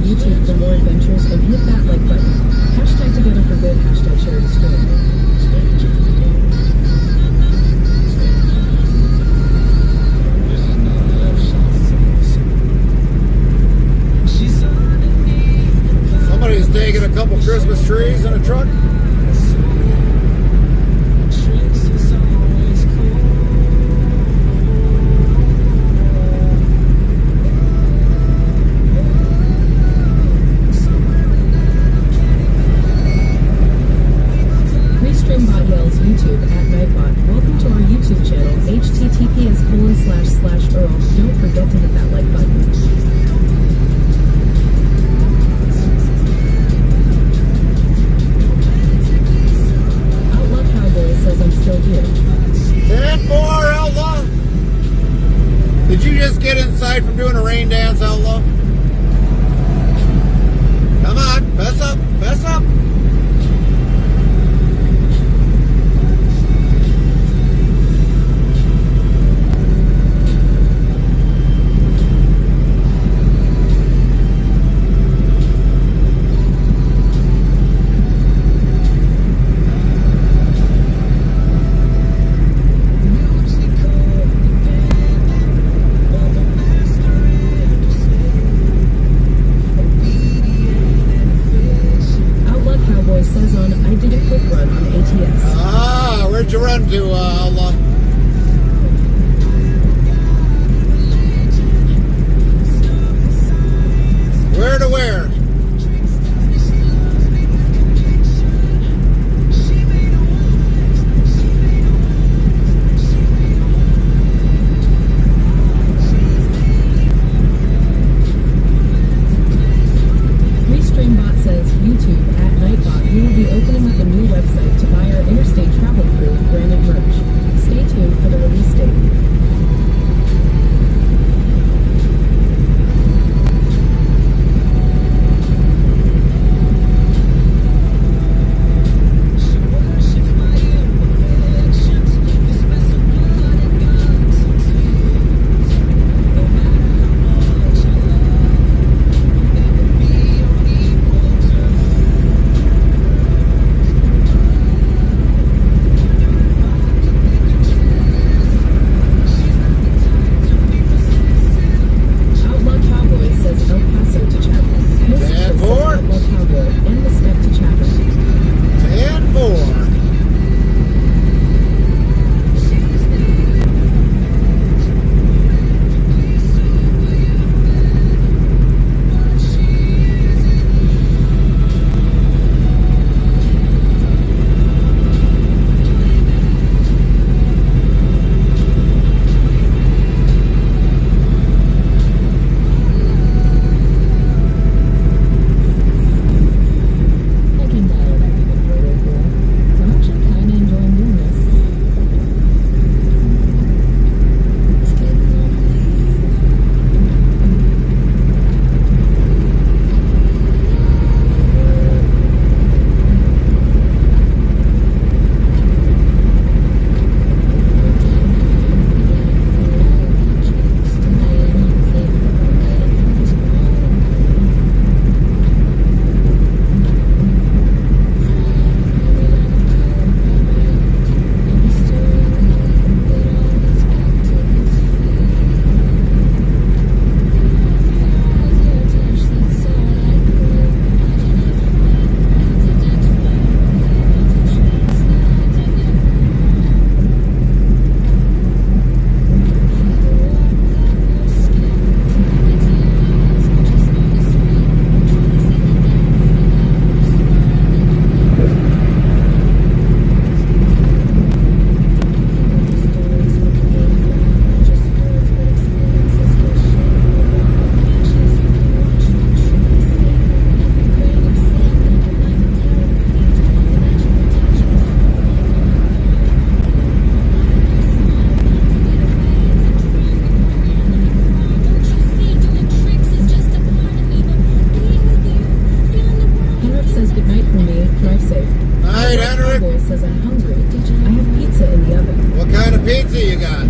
YouTube for more adventures and hit that like button. Hashtag together for good, hashtag share the stream. Somebody's taking a couple Christmas trees in a truck. Restreambot yells YouTube at Nightbot. Welcome to our YouTube channel, https://Earl. Don't forget to hit that like button. Says I'm still here. 10-4, Outlaw. Did you just get inside from doing a rain dance, Outlaw? Come on, fess up, fess up. Where'd you run to, Outlaw? Where to where? Restreambot says YouTube at Nightbot. We will be opening up a new website to buy our Interstate Travel Crew branded merch. Stay tuned for the release date. pizza you got,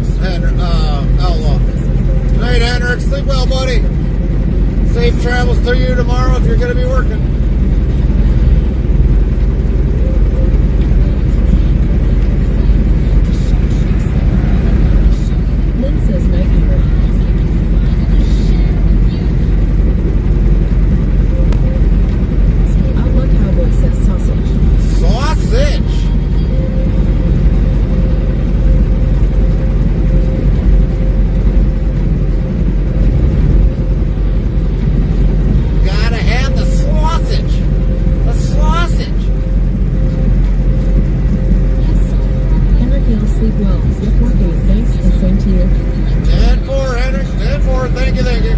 Outlaw. Good night, Hendrick. Sleep well, buddy. Safe travels to you tomorrow if you're going to be working. Lynn says night here. Outlook Cowboy says sausage. Sausage! Gotta have the sausage! The sausage! Henrik Yell, sleep well. Yep, working. Thanks, and same to you. 10-4, Henrik. 10-4. Thank you, thank you.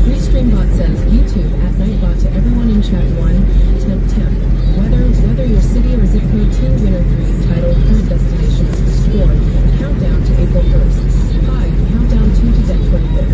Restreambot says YouTube at Nightbot to everyone in chat 1 temp. Whether your city or zip code 2 winner 3 titled current destinations scored. Countdown to April 1st. 5. Countdown 2 to Deck 25th.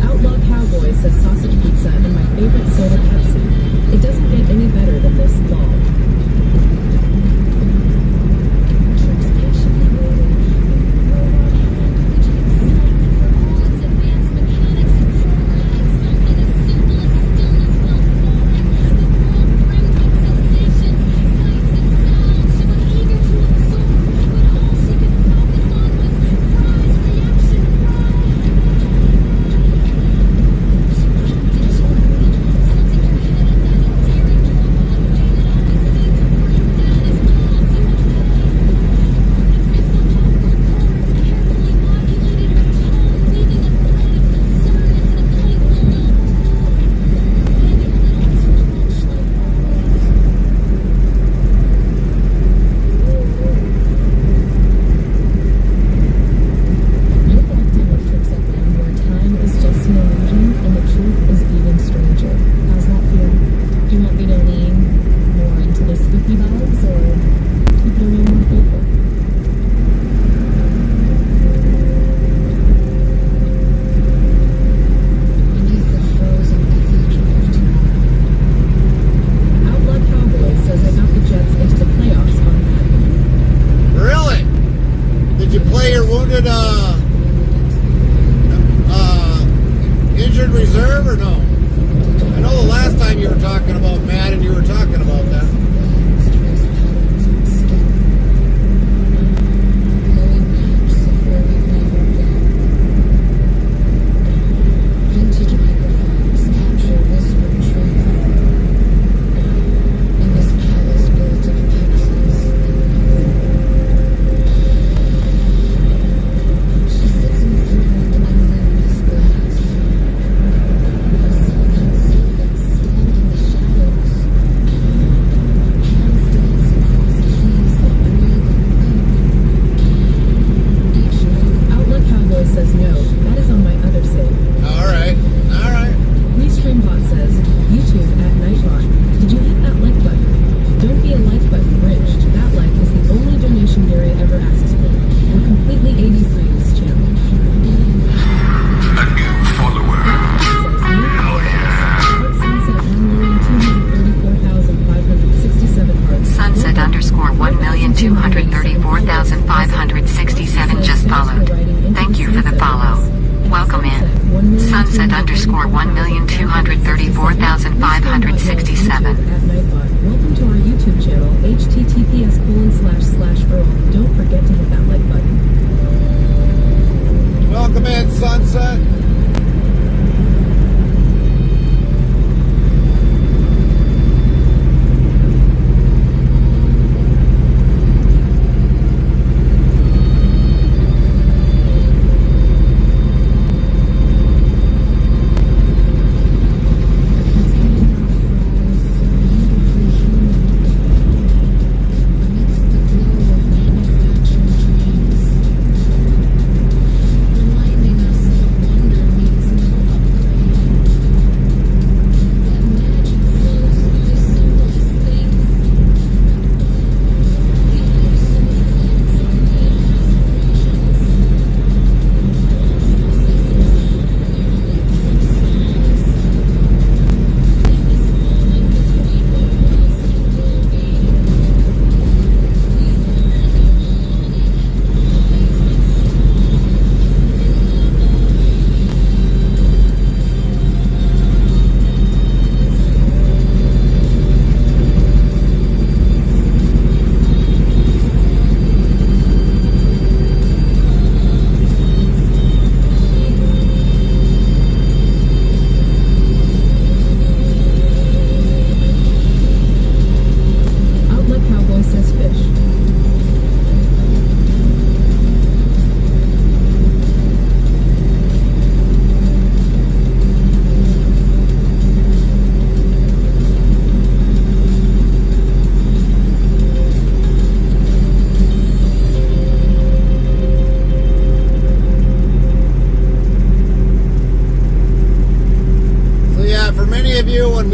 Outlaw Cowboy says sausage pizza and my favorite soda Pepsi. It doesn't get any better than this, lol. injured reserve or no? I know the last time you were talking about Madden, you were talking about that.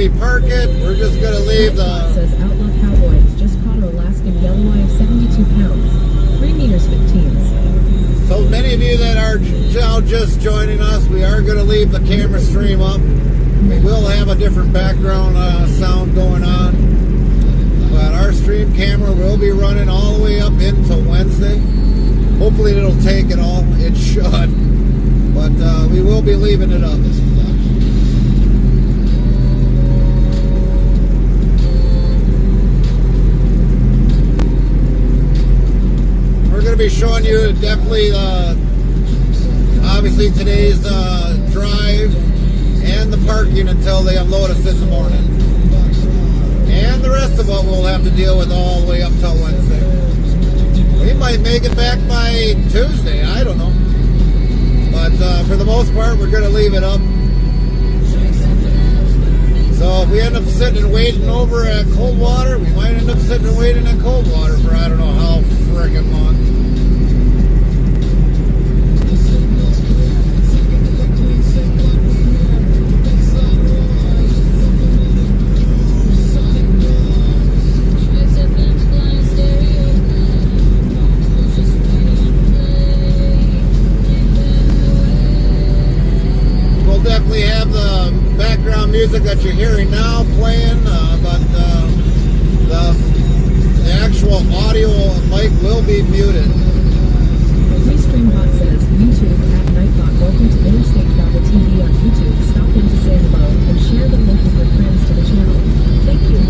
we park it, we're just going to leave Nightbot the... says Outlaw Cowboy has just caught an Alaskan yelloweye of 72 pounds, 3 meters 15. So many of you that are now just joining us, we are going to leave the camera stream up. We will have a different background sound going on. But our stream camera will be running all the way up until Wednesday. Hopefully it'll take it all. It should. But we will be leaving it up. We're going to be showing you definitely, obviously today's drive and the parking until they unload us in the morning. And the rest of it we'll have to deal with all the way up till Wednesday. We might make it back by Tuesday, I don't know. But for the most part, we're going to leave it up. So if we end up sitting and waiting over at Coldwater, we might end up sitting and waiting at Coldwater for I don't know how friggin' long. Definitely have the background music that you're hearing now playing, but the actual audio mic will be muted. Restreambot says, YouTube at Nightbot, welcome to Interstate Travel TV on YouTube. Stop in to say hello and share the link with your friends to the channel. Thank you.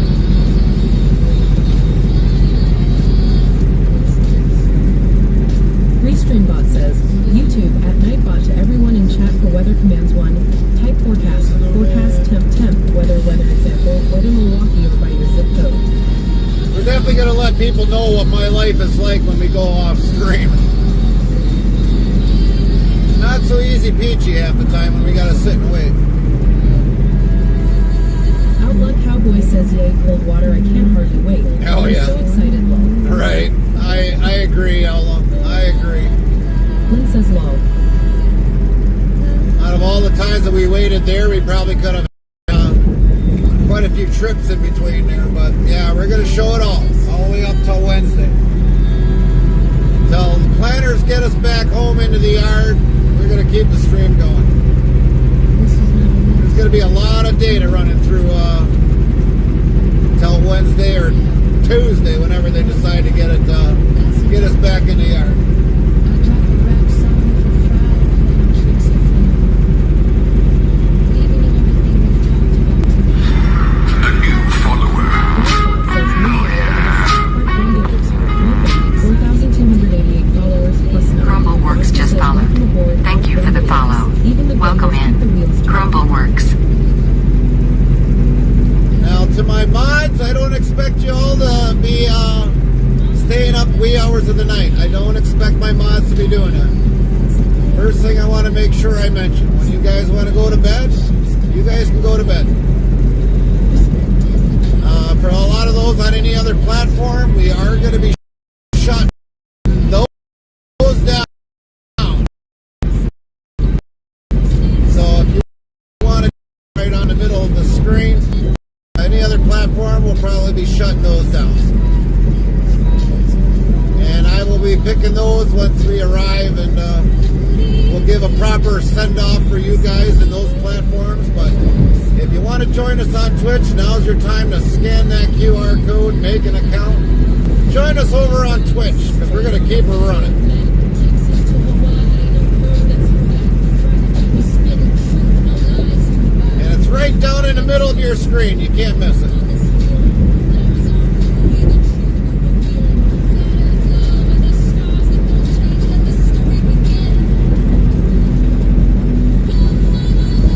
Restreambot says, YouTube at Nightbot to everyone in chat for weather commands 1. Type forecast, temp, weather example, weather Milwaukee or by your zip code. We're definitely going to let people know what my life is like when we go off stream. Not so easy peachy half the time when we got to sit and wait. Outlaw Cowboy says, yay, Coldwater, I can't hardly wait. Oh, I'm yeah. so excited, lol. Right. I agree, Outlaw. I agree. Lynn says, lol. Out of all the times that we waited there, we probably could have quite a few trips in between there. But yeah, we're going to show it all the way up till Wednesday. Till the planners get us back home into the yard, we're going to keep the stream going. There's going to be a lot of data running through till Wednesday or Tuesday, whenever they decide to get us back in the yard. Grumbleworks just followed. Thank you for the follow. Welcome in. Grumbleworks. Now, to my mods, I don't expect you all to be staying up wee hours of the night. I don't expect my mods to be doing that. First thing I want to make sure I mention, when you guys want to go to bed, you guys can go to bed. For a lot of those on any other platform, we are going to be shut those down. So if you want to right on the middle of the screen, any other platform will probably be shutting those down. And I will be picking those once we arrive, and we'll give a proper send-off for you guys in those platforms. But if you want to join us on Twitch, now's your time to scan that QR code, make an account. Join us over on Twitch, because we're going to keep her running. And it's right down in the middle of your screen. You can't miss it.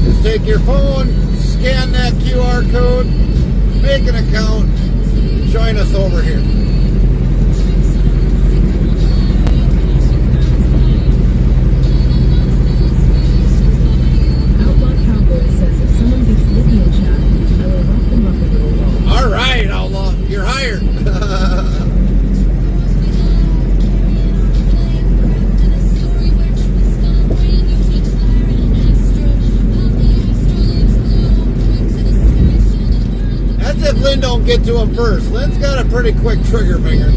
Just take your phone, scan that QR code, make an account, join us over here. Outlaw Cowboy says, if someone gets lippy in chat, I will rock them up a little while. All right, Outlaw, you're hired. get to him first. Lynn's got a pretty quick trigger finger.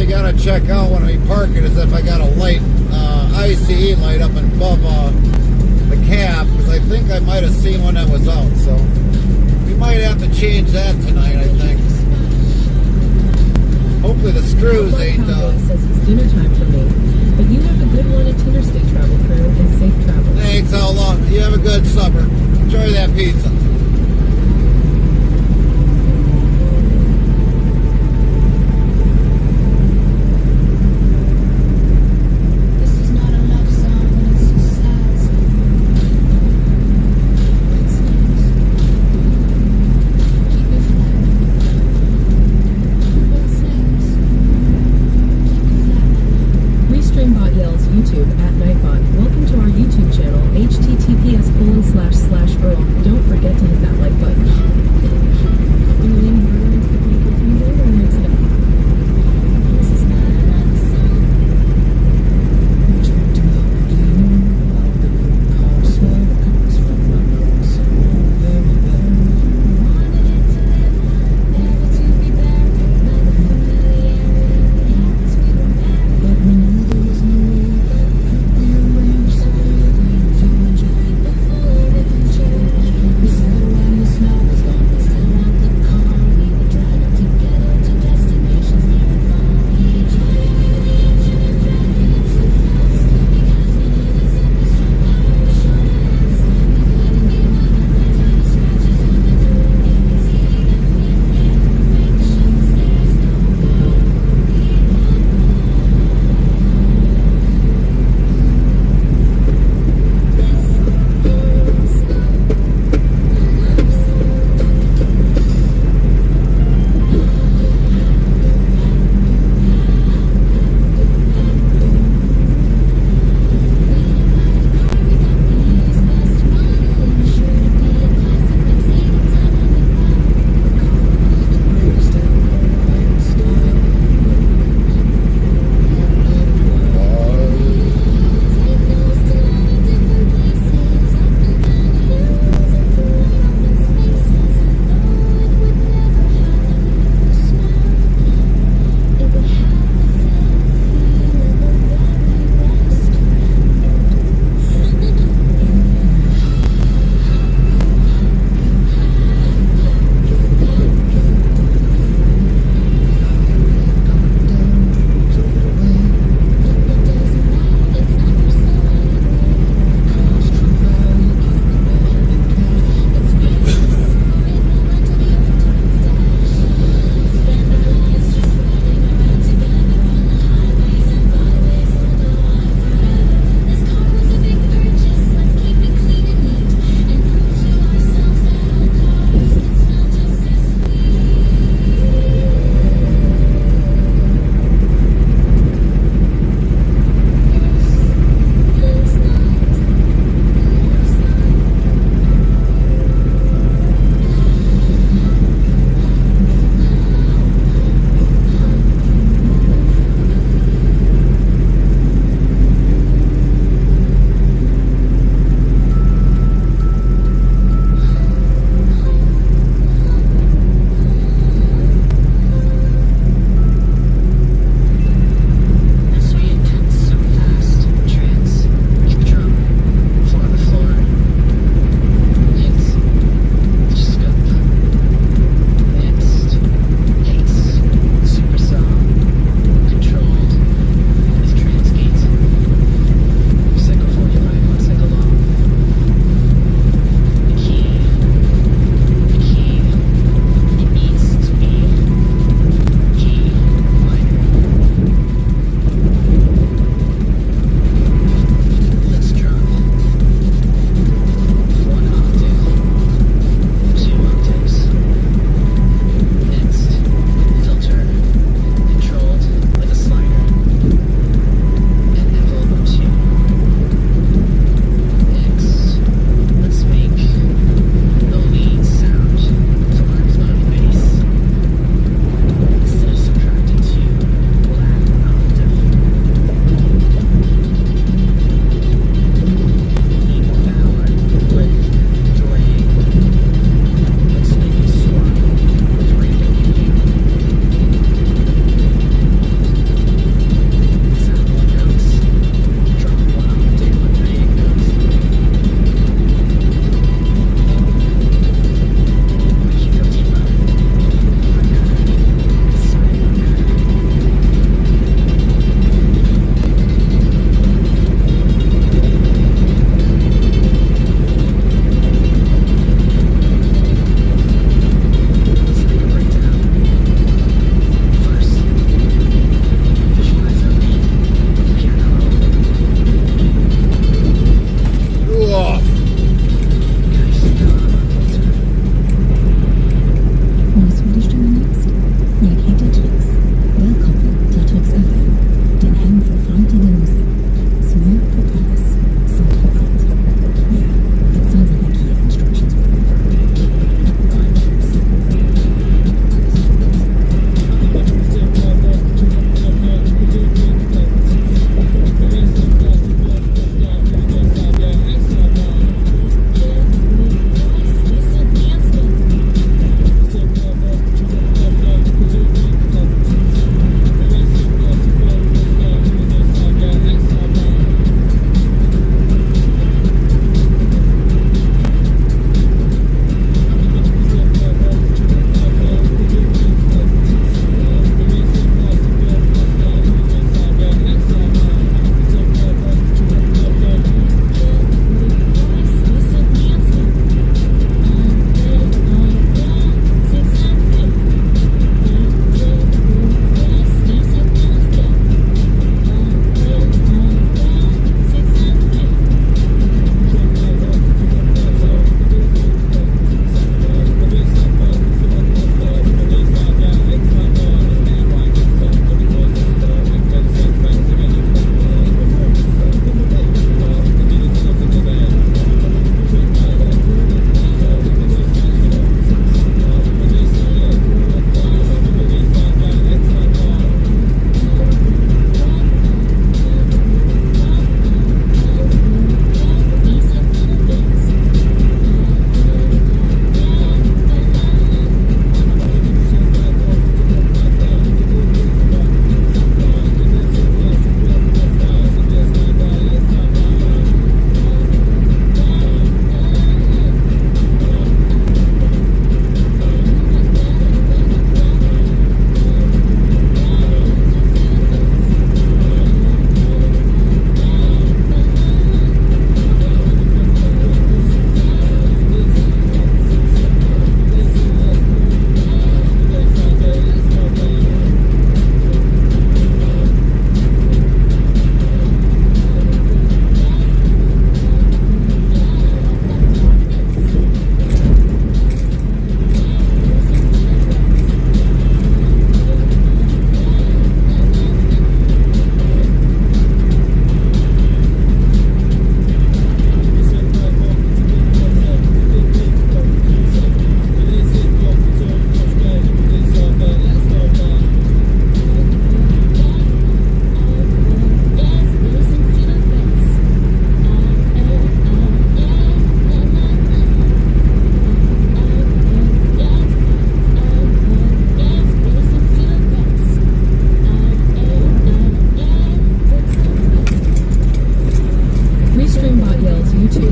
Gotta check out when we park it is if I got a light ICE light up above the cab, because I think I might have seen one that was out, so we might have to change that tonight, I think. Hopefully the screws ain't says it's dinner time for me, but you have a good one at Interstate Travel Crew and safe travel. Thanks, how long? You have a good supper. Enjoy that pizza. YouTube at Nightbot. Welcome to our YouTube channel, https://Earl. Don't forget to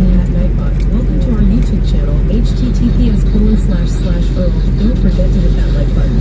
Nightbot. Welcome to our YouTube channel, https://Earl. Don't forget to hit that like button.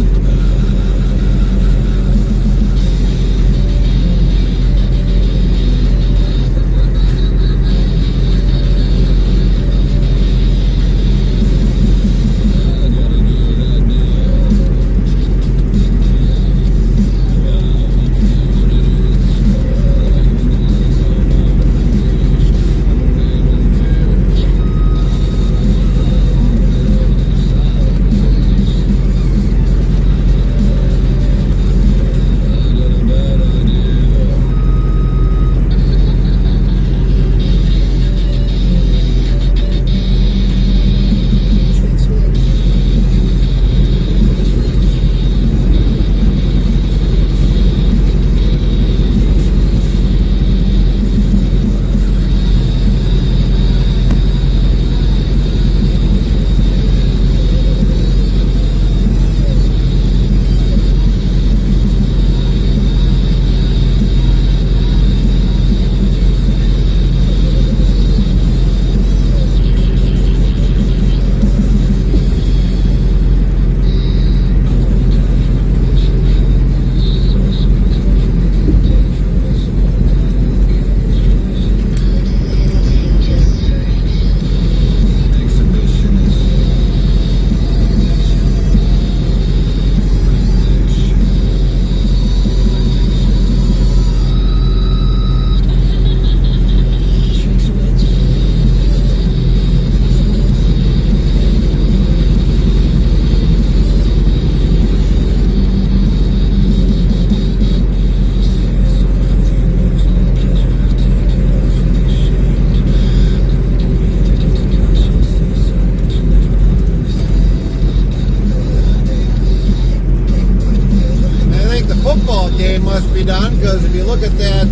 Must be done, because if you look at that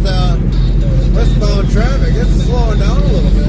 westbound traffic, it's slowing down a little bit.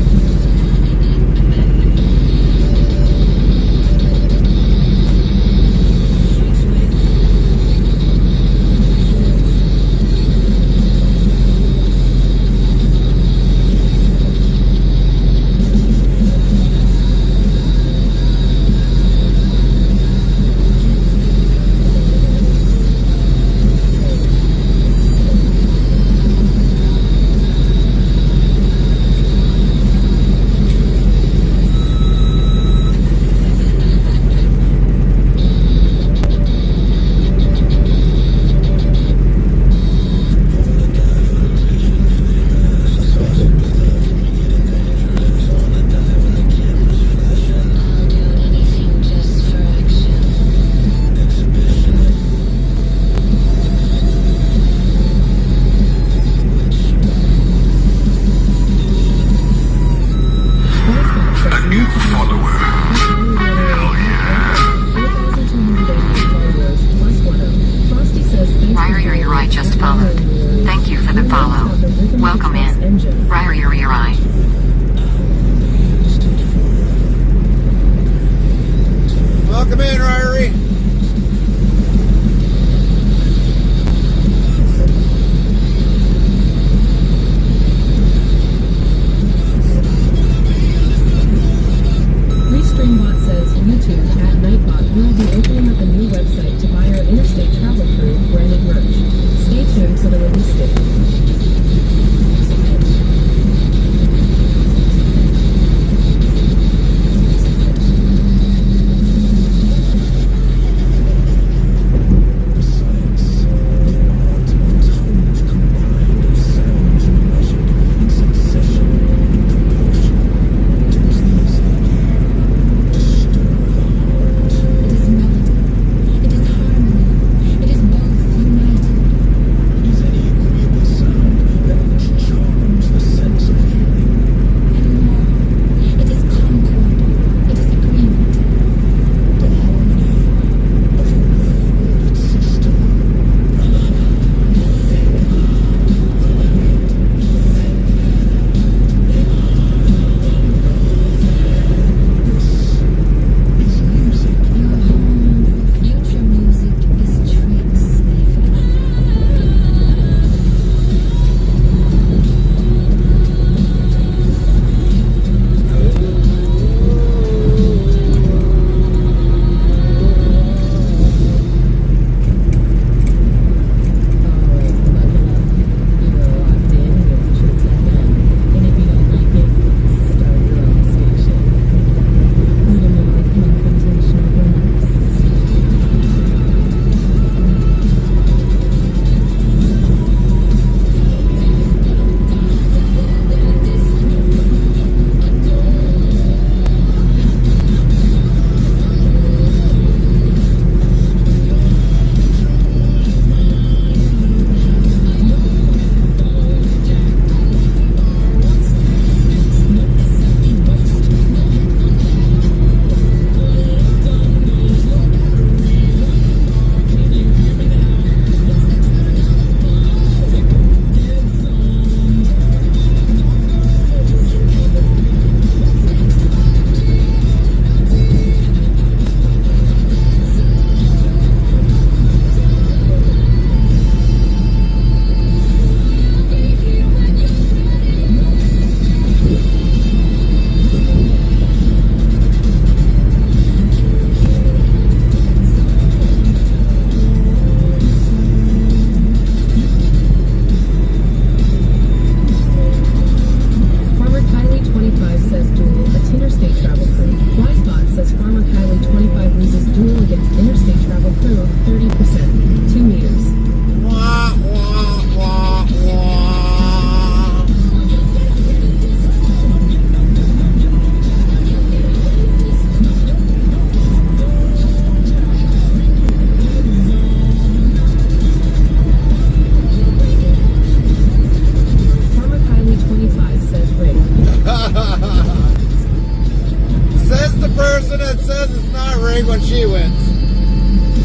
person that says it's not rigged when she wins.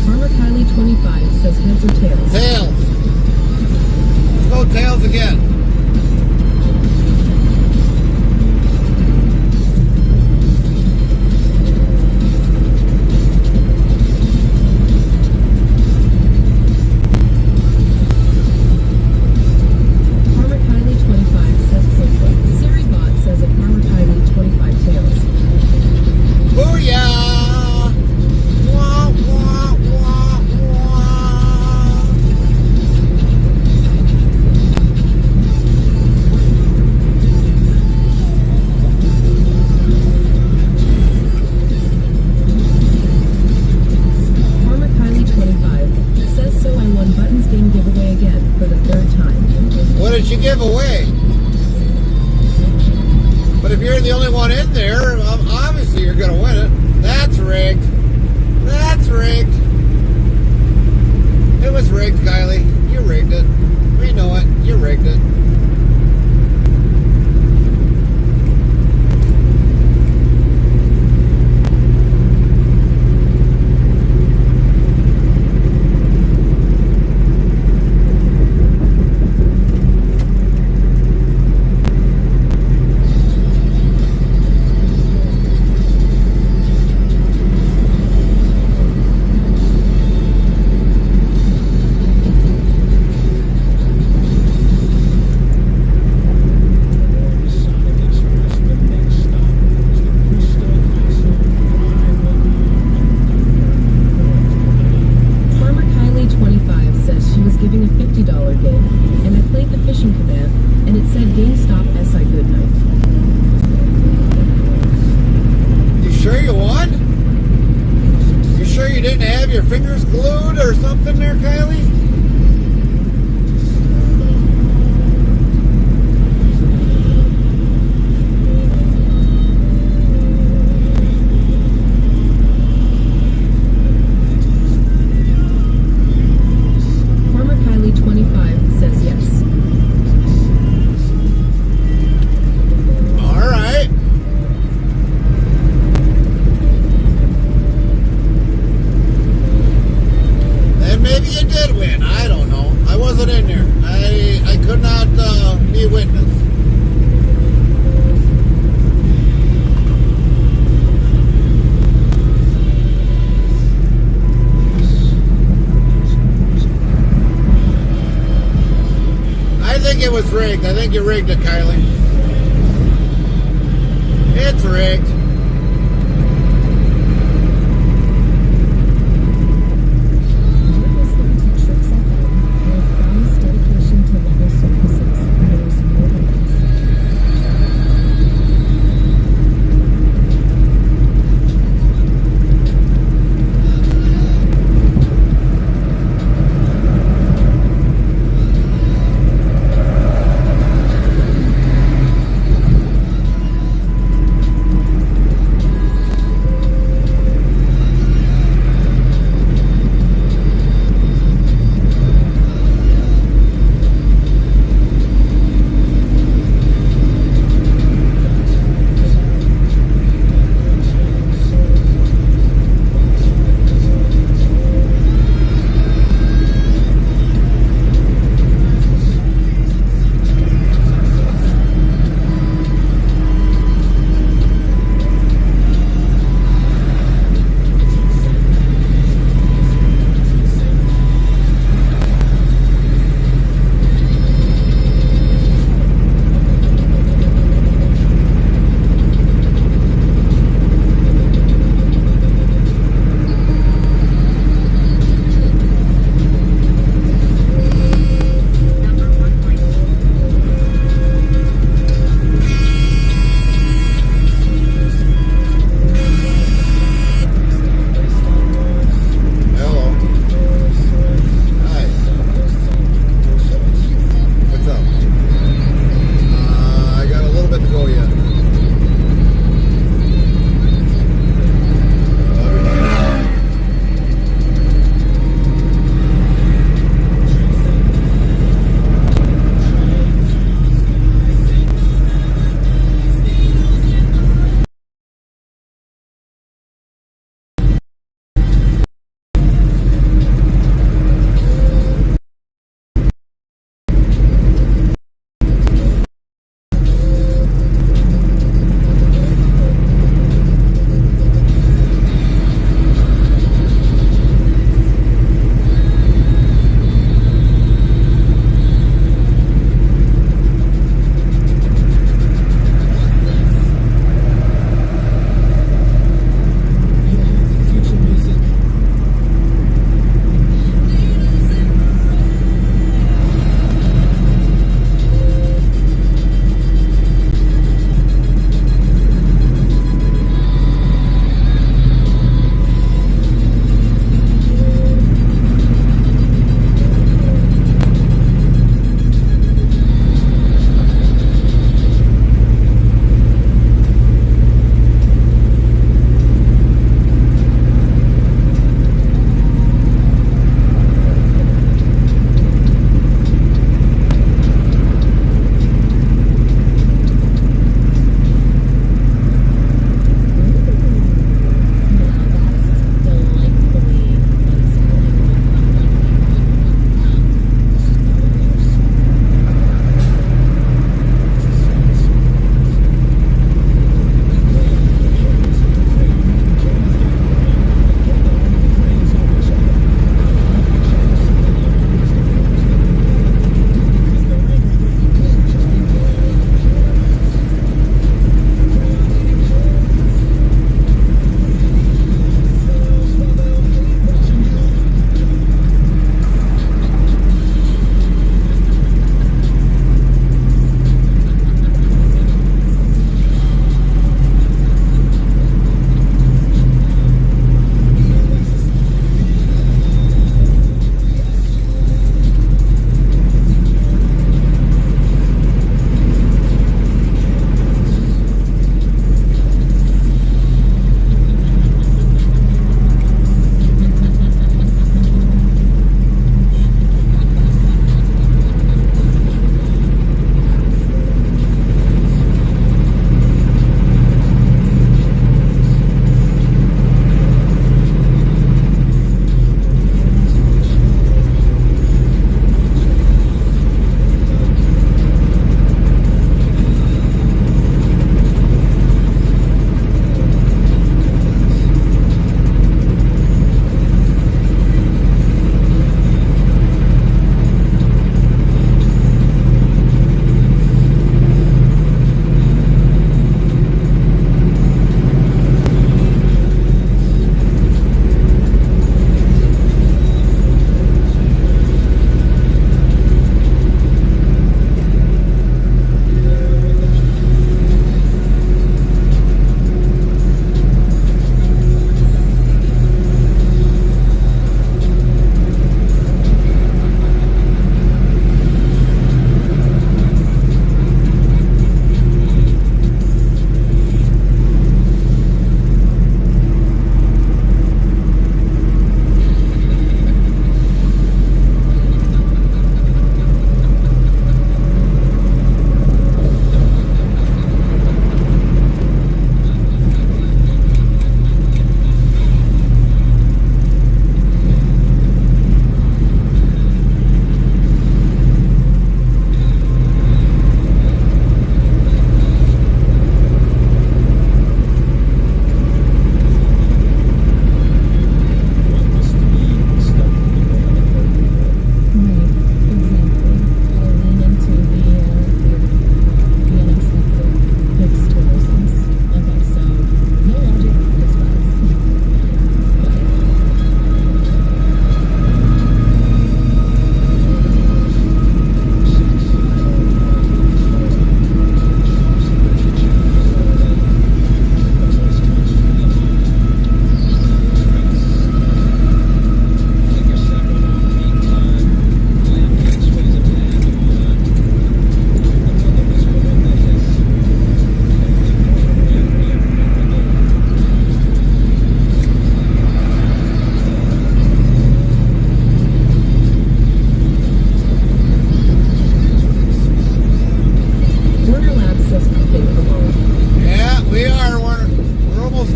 Farmer Kylie 25 says heads or tails. Tails. Let's go tails again. Farmer Kylie 25 says Pokemon. Siri Bot says that Farmer Kylie 25 tails. Booyah! Wah, wah, wah, wah. Farmer Kylie 25 says so I won Buttons game giveaway again for the third time. What did you give away? But if you're the only one in there, obviously you're going to win it. That's rigged. That's rigged. It was rigged, Kylie. You rigged it. We know it. You rigged it. Farmer Kylie 25 says she was giving a $50 game, and I played the fishing command, and it said GameStop SI Goodnight. You sure you won? You sure you didn't have your fingers glued or something there, Kylie? Farmer Kylie 25 says yes. All right. Then maybe you did win. I don't know. I wasn't in there. I could not be a witness. I think it was rigged. I think you rigged it, Kylie. It's rigged.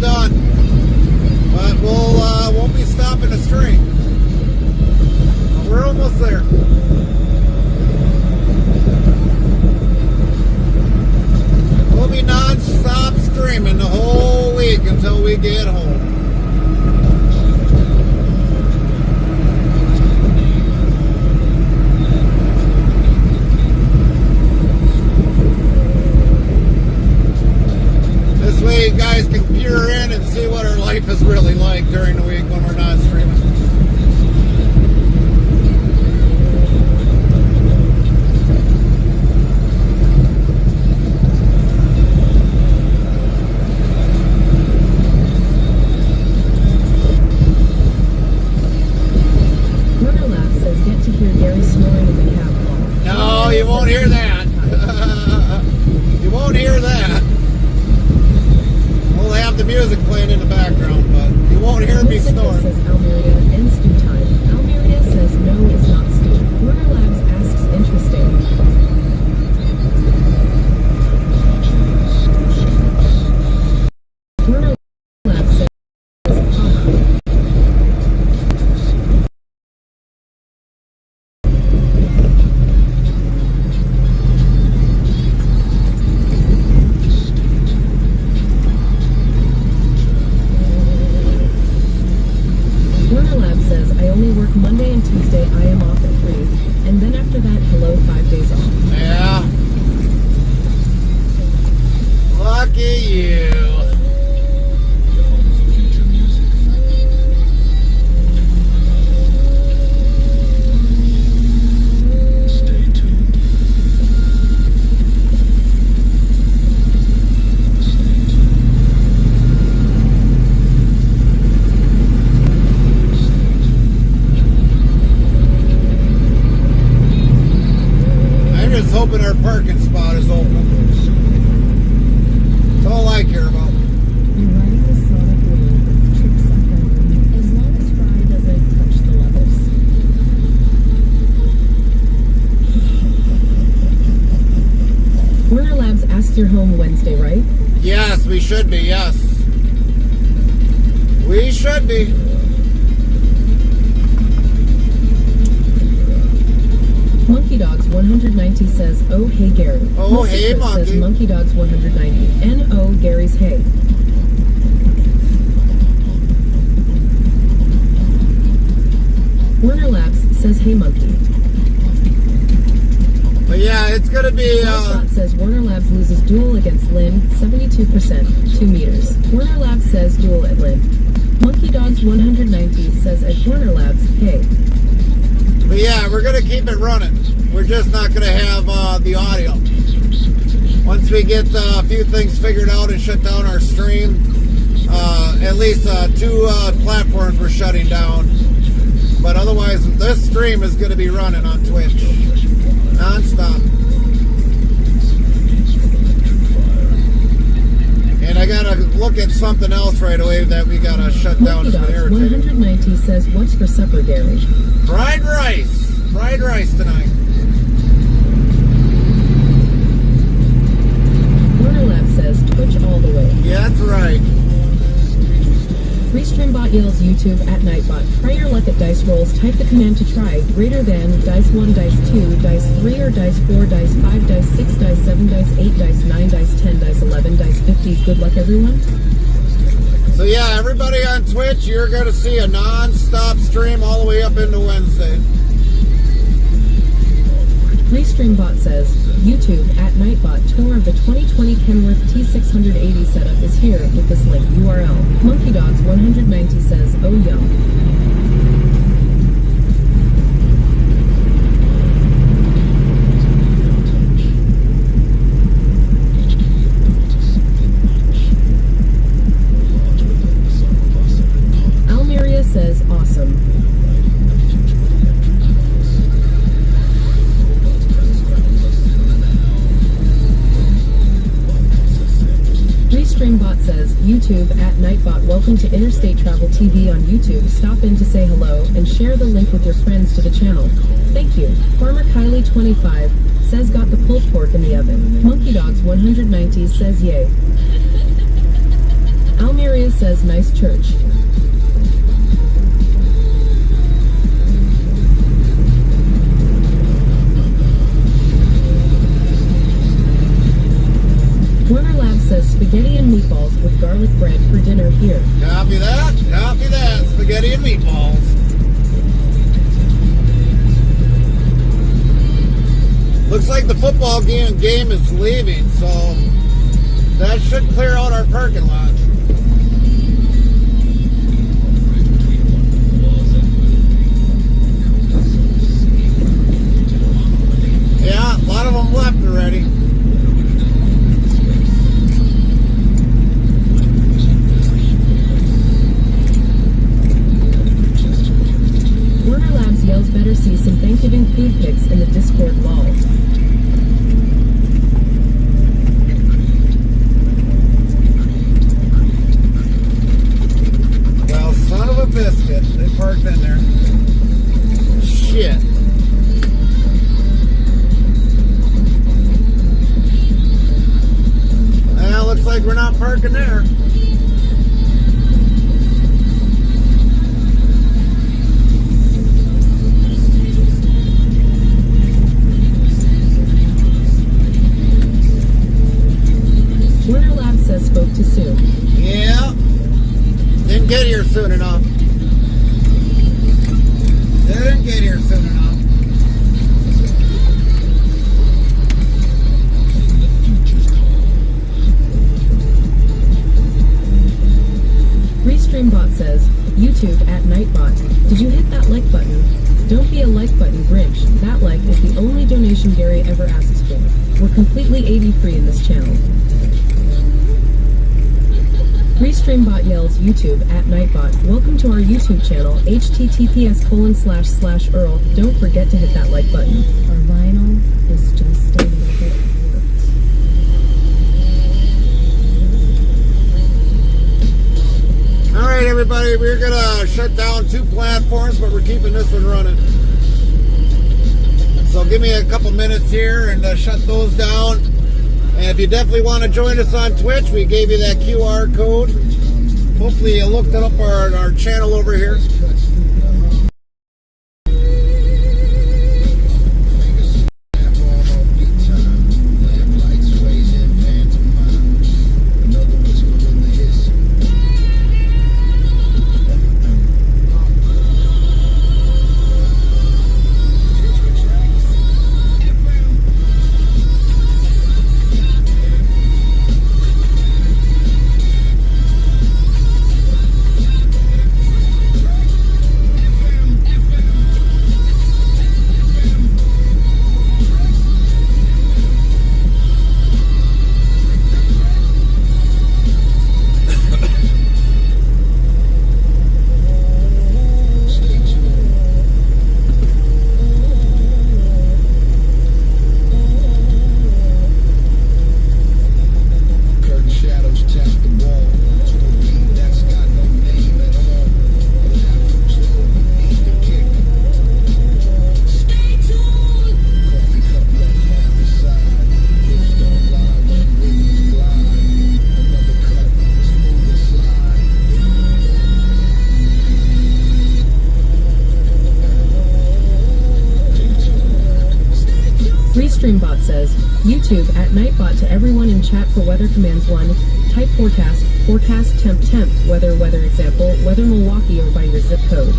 done. But won't be stopping the stream. We're almost there. We'll be non-stop streaming the whole week until we get home. This way you guys can peer in and see what our life is really like during the week when we're not streaming. No, you won't hear that. You won't hear that. We'll have the music playing in the background, but you won't hear me snoring. Says Almeria and stew time. Almeria says no, it's not stew. Warner Labs asks interesting. Warner Labs says Monday and Tuesday I am off at 3, and then after that, hello, 5 days off. Yeah. Lucky you. Hoping our parking spot is open. That's all I care about. You're riding the Sonic wave with tricks up down, as long as Fry doesn't touch the levels. Warner Labs asked you're home Wednesday, right? Yes, we should be, yes. We should be. Monkey Dogs 190 says, oh, hey, Gary. Oh, hey, Monkey. Says Monkey Dogs 190. N-O, Gary's hey. Warner Labs says, hey, Monkey. But yeah, it's going to be... Spot says, Warner Labs loses duel against Lynn, 72%, 2 meters. Warner Labs says, duel at Lynn. Monkey Dogs 190 says, at Warner Labs, hey. But yeah, we're going to keep it running. We're just not going to have the audio. Once we get a few things figured out and shut down our stream, at least 2 platforms we're shutting down. But otherwise, this stream is going to be running on Twitch. Non-stop. And I got to look at something else right away that we got to shut down. Monkey Dogs 190 says, what's for supper, Gary? Fried rice. Fried rice tonight. Warner Lab says Twitch all the way. Yeah, that's right. Restreambot yells YouTube at Nightbot. Try your luck at dice rolls. Type the command to try. Greater than dice 1, dice 2, dice 3, or dice 4, dice 5, dice 6, dice 7, dice 8, dice 9, dice 10, dice 11, dice 50. Good luck, everyone. So yeah, everybody on Twitch, you're going to see a non-stop stream all the way up into Wednesday. Restreambot says, YouTube at Nightbot tour of the 2020 Kenworth T680 setup is here with this link URL. Monkey Dogs 190 says, oh yum. Almeria says, awesome. Restreambot says, YouTube at Nightbot, welcome to Interstate Travel TV on YouTube. Stop in to say hello and share the link with your friends to the channel. Thank you. Farmer Kylie 25 says, got the pulled pork in the oven. Monkey Dogs 190 says, yay. Almeria says nice church. Warner Lab says spaghetti and meatballs with garlic bread for dinner here. Copy that. Copy that. Spaghetti and meatballs. Looks like the football game is leaving, so that should clear out our parking lot. Yeah, a lot of them left already. Warner Labs yells better see some Thanksgiving food pics in the Discord lol. Well, son of a biscuit. They parked in there. Shit. Well, looks like we're not parking there. Warner Labs says spoke too soon. Yeah. Didn't get here soon enough. Didn't get here soon enough. Restreambot says, YouTube at Nightbot. Did you hit that like button? Don't be a like button Grinch. That like is the only donation Gary ever asks for. We're completely 80 free in this channel. Restreambot yells YouTube at Nightbot. Welcome to our YouTube channel, https://Earl. Don't forget to hit that like button. Our vinyl is just a little bit warped. Alright everybody, we're gonna shut down 2 platforms, but we're keeping this one running. So give me a couple minutes here and shut those down. And if you definitely want to join us on Twitch, we gave you that QR code. Hopefully you looked it up our channel over here. Restreambot says, YouTube at Nightbot to everyone in chat for weather commands 1. Type forecast, forecast temp, weather example, weather Milwaukee or by your zip code.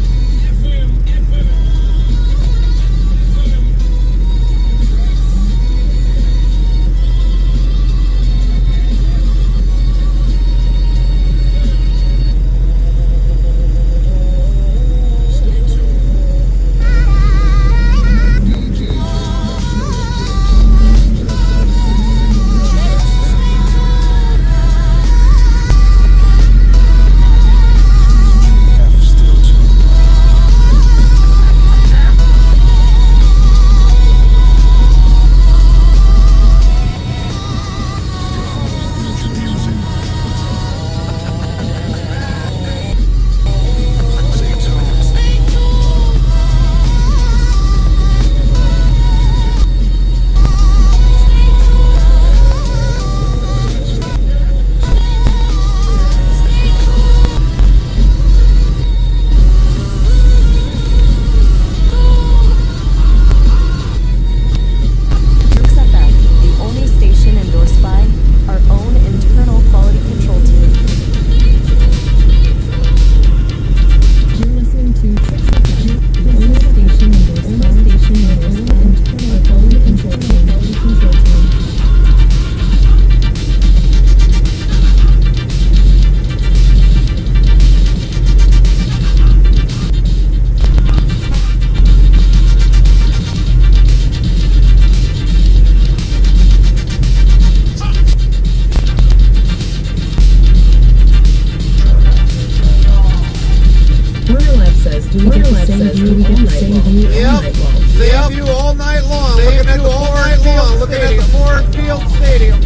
Save you all night long. Looking at the Ford Field Stadium.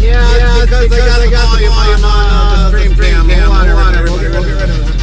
Yeah, because I got the volume on the stream cam. Hold on, everybody. We'll get rid of that.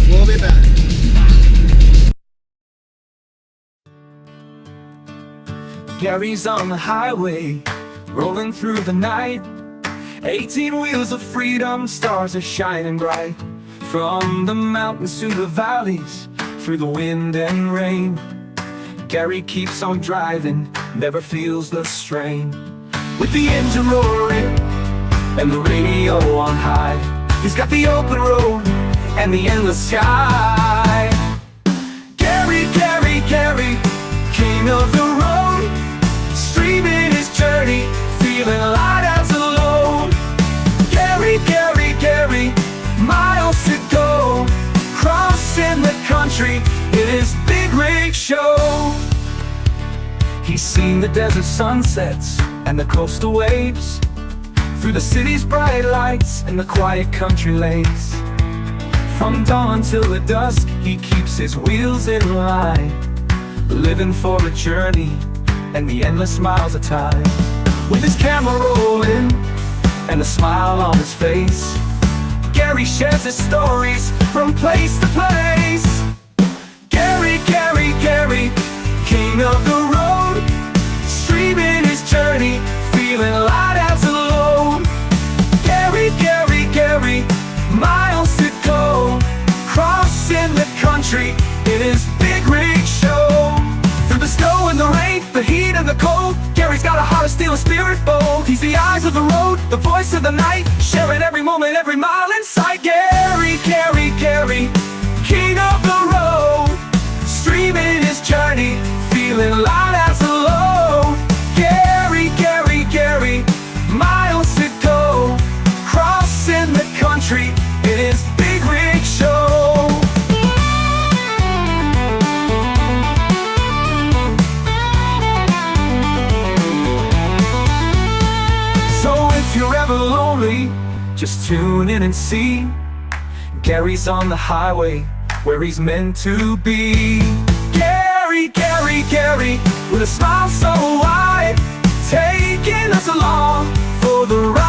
We'll be back. Gary's on the highway, rolling through the night. 18 wheels of freedom, stars are shining bright. From the mountains to the valleys, through the wind and rain, Gary keeps on driving, never feels the strain. With the engine roaring and the radio on high, he's got the open road and the endless sky. Gary, Gary, Gary, king of the road, streaming his journey, feeling light as a load. Gary, Gary, Gary, miles to go, crossing the country in his big rig show. He's seen the desert sunsets and the coastal waves, through the city's bright lights and the quiet country lanes. From dawn till the dusk, he keeps his wheels in line, living for a journey and the endless miles of time. With his camera rolling and a smile on his face, Gary shares his stories from place to place. Gary, Gary, Gary, king of the road, streaming his journey, feeling light as a load. Gary, Gary, Gary, miles to go, crossing the country in his big rig show. Through the snow and the rain, the heat and the cold, Gary's got a heart of steel, a spirit bold. He's the eyes of the road, the voice of the night, sharing every moment, every mile in sight. Gary, Gary, Gary, king of the road, streaming his journey, feeling light as a load. Gary, Gary, Gary, miles to go, crossing the country in his big rig show. So if you're ever lonely, just tune in and see Gary's on the highway where he's meant to be. Gary, Gary, Gary, with a smile so wide, taking us along for the ride.